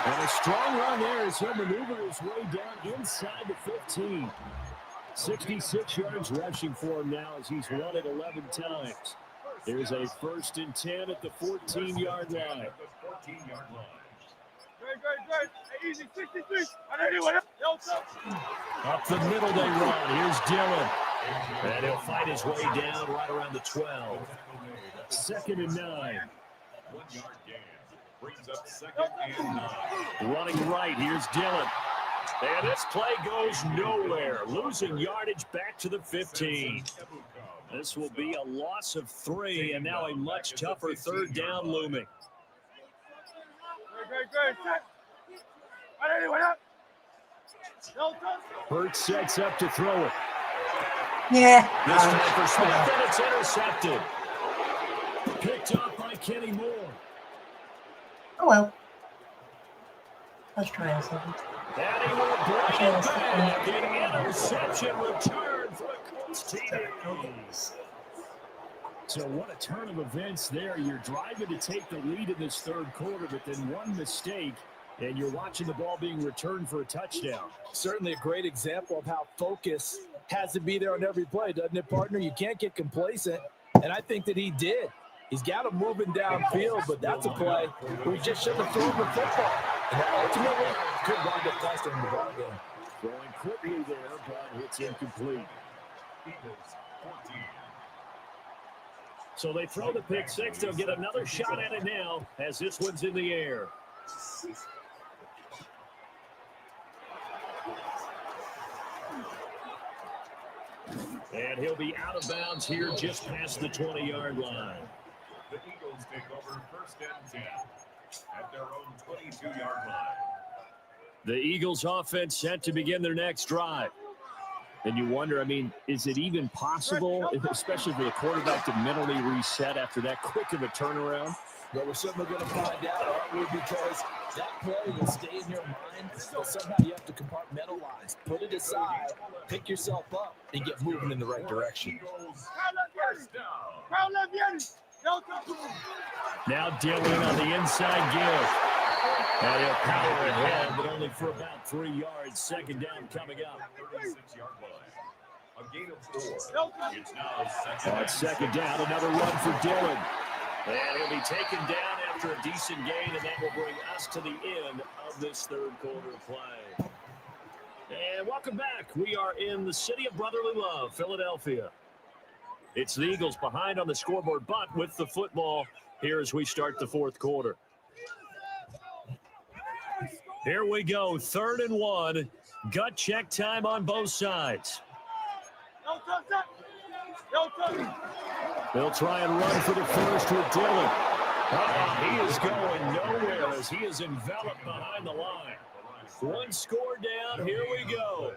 And a strong run there as he'll maneuver his way down inside the 15. 66 yards rushing for him now as he's run it 11 times. There's a first and 10 at the 14-yard line. Easy, 63. Up the middle they run. Here's Dillon. And he'll fight his way down right around the 12. Second and 9. 1 yard gain. Brings up second and 9. Running right, here's Dillon. And this play goes nowhere. Losing yardage back to the 15. This will be a loss of 3, and now a much tougher third down looming. Hurts sets up to throw it. Yeah. This time for Smith, and it's intercepted. Picked up by Kenny Moore. Oh, well. Let's try something. And he will bring it back. An interception return for the Colts TD. So what a turn of events there. You're driving to take the lead in this third quarter, but then one mistake, and you're watching the ball being returned for a touchdown. Certainly a great example of how focus has to be there on every play, doesn't it, partner? You can't get complacent, and I think that he did. He's got him moving downfield, but that's a play where he just shouldn't have thrown the football. And ultimately, could wind up costing him the ball game. Throwing quickly there, but it's incomplete. So they throw the pick six. They'll get another shot at it now as this one's in the air. And he'll be out of bounds here just past the 20-yard line. The Eagles take over first and 10 at their own 22-yard line. The Eagles offense set to begin their next drive. And you wonder, I mean, is it even possible, especially for the quarterback, to mentally reset after that quick of a turnaround? Well, we're certainly going to find out, aren't we? Because that play will stay in your mind, but somehow you have to compartmentalize, put it aside, pick yourself up, and get moving in the right direction. Now Dillon on the inside give. And he'll power ahead, but only for about 3 yards. Second down coming up. 36-yard line. A gain of 4. It's now On second down, another run for Dillon. And he'll be taken down after a decent gain, and that will bring us to the end of this third quarter play. And welcome back. We are in the city of brotherly love, Philadelphia. It's the Eagles behind on the scoreboard, but with the football here as we start the fourth quarter. Here we go, 3rd and 1. Gut check time on both sides. They'll try and run for the first with Dillon. He is going nowhere as he is enveloped behind the line. One score down, here we go.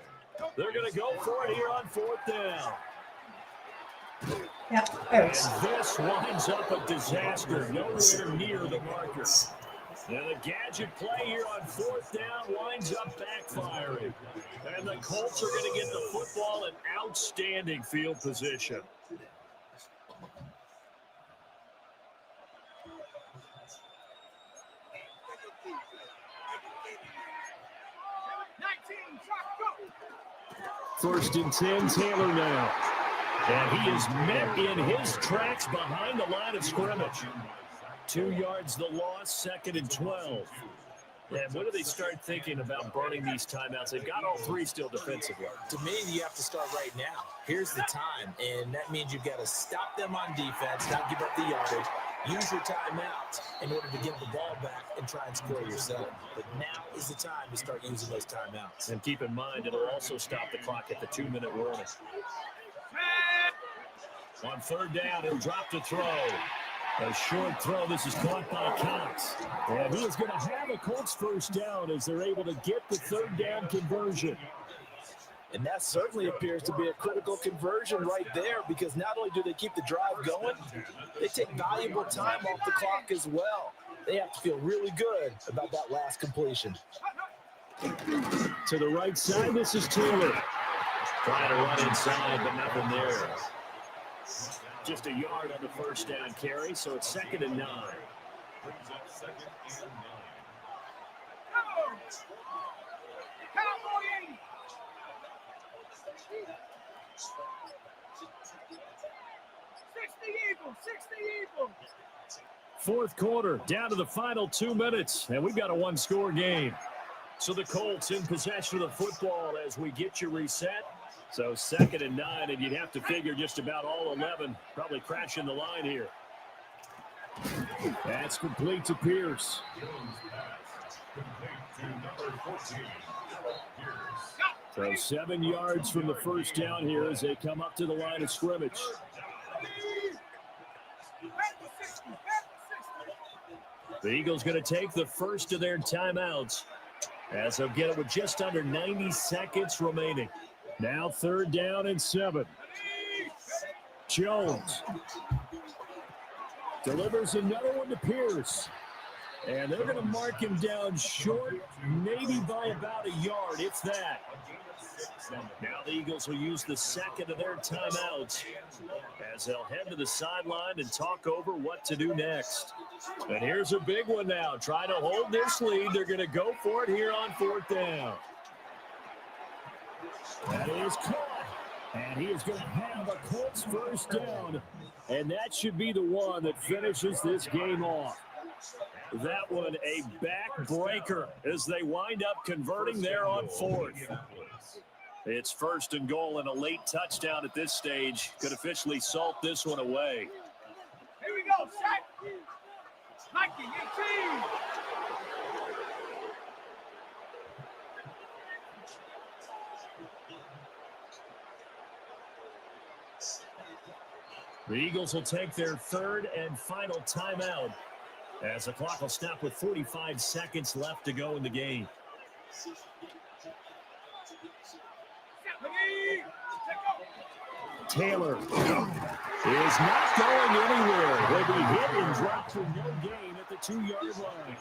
They're going to go for it here on 4th down. Yep. And this winds up a disaster, nowhere near the marker. And the gadget play here on 4th down winds up backfiring. And the Colts are going to get the football in outstanding field position. First and 10, Taylor now. And he is met in his tracks behind the line of scrimmage. 2 yards the loss, 2nd and 12. And when do they start thinking about burning these timeouts? They've got all 3 still defensively. To me, you have to start right now. Here's the time, and that means you've got to stop them on defense, not give up the yardage, use your timeouts in order to get the ball back and try and score yourself. But now is the time to start using those timeouts. And keep in mind, it'll also stop the clock at the 2-minute warning. On 3rd down, he'll drop to throw. A short throw. This is caught by Cox. And he is going to have a Colts first down as they're able to get the 3rd down conversion. And that certainly appears to be a critical conversion right there, because not only do they keep the drive going, they take valuable time off the clock as well. They have to feel really good about that last completion. To the right side, this is Taylor. Trying to run inside, but nothing there. Just a yard on the first down carry, so it's 2nd and 9. brings up 2nd and 9. Fourth quarter, down to the final 2 minutes, and we've got a 1-score game. So the Colts in possession of the football as we get you reset. So 2nd and 9, and you'd have to figure just about all 11 probably crashing the line here. That's complete to Pierce. So 7 yards from the first down here as they come up to the line of scrimmage. The Eagles going to take the first of their timeouts as they'll get it with just under 90 seconds remaining. Now 3rd down and 7. Jones delivers another one to Pierce. And they're going to mark him down short, maybe by about a yard, if that. Now the Eagles will use the second of their timeouts as they'll head to the sideline and talk over what to do next. And here's a big one now. Trying to hold this lead. They're going to go for it here on 4th down. That is caught. And he is going to have a Colts first down. And that should be the one that finishes this game off. That one a backbreaker as they wind up converting there on 4th. It's 1st and goal, and a late touchdown at this stage could officially salt this one away. Here we go, set. Mikey, 18. The Eagles will take their 3rd and final timeout as the clock will stop with 45 seconds left to go in the game. Taylor is not going anywhere. He'll be hit and dropped for no gain at the 2-yard line.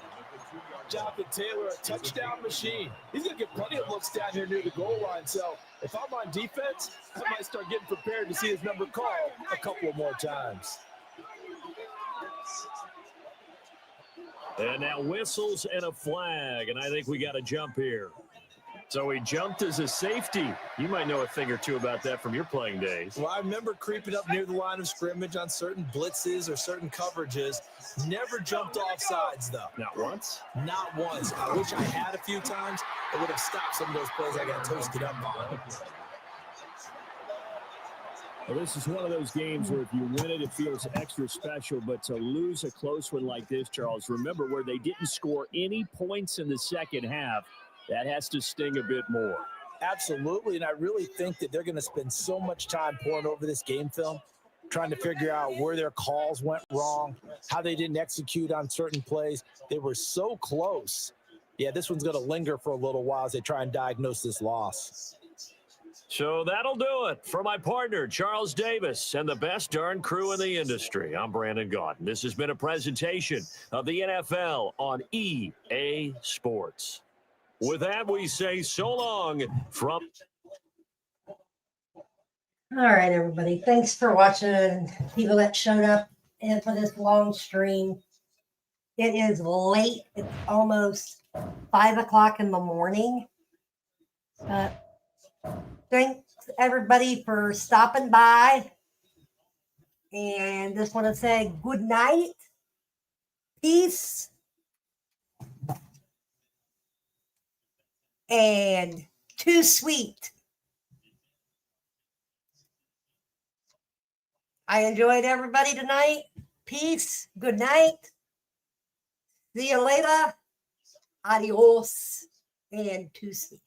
Jonathan Taylor, a touchdown machine. He's going to get plenty of looks down here near the goal line. So if I'm on defense, I might start getting prepared to see his number called a couple of more times. And now whistles and a flag, and I think we got a jump here. So he jumped as a safety. You might know a thing or two about that from your playing days. Well, I remember creeping up near the line of scrimmage on certain blitzes or certain coverages. Never jumped off sides, though. Not once? Not once. I wish I had a few times. It would have stopped some of those plays I got toasted up on. Well, this is one of those games where if you win it, it feels extra special. But to lose a close one like this, Charles, remember where they didn't score any points in the second half, that has to sting a bit more. Absolutely, and I really think that they're going to spend so much time pouring over this game film, trying to figure out where their calls went wrong, how they didn't execute on certain plays. They were so close. Yeah, this one's going to linger for a little while as they try and diagnose this loss. So that'll do it for my partner, Charles Davis, and the best darn crew in the industry. I'm Brandon Gaudin. This has been a presentation of the NFL on EA Sports. With that, we say so long from... All right, everybody. Thanks for watching. People that showed up and for this long stream. It is late. It's almost 5 o'clock in the morning. Thanks, everybody, for stopping by. And just want to say good night. Peace. And too sweet. I enjoyed everybody tonight. Peace. Good night. See you later. Adios. And too sweet.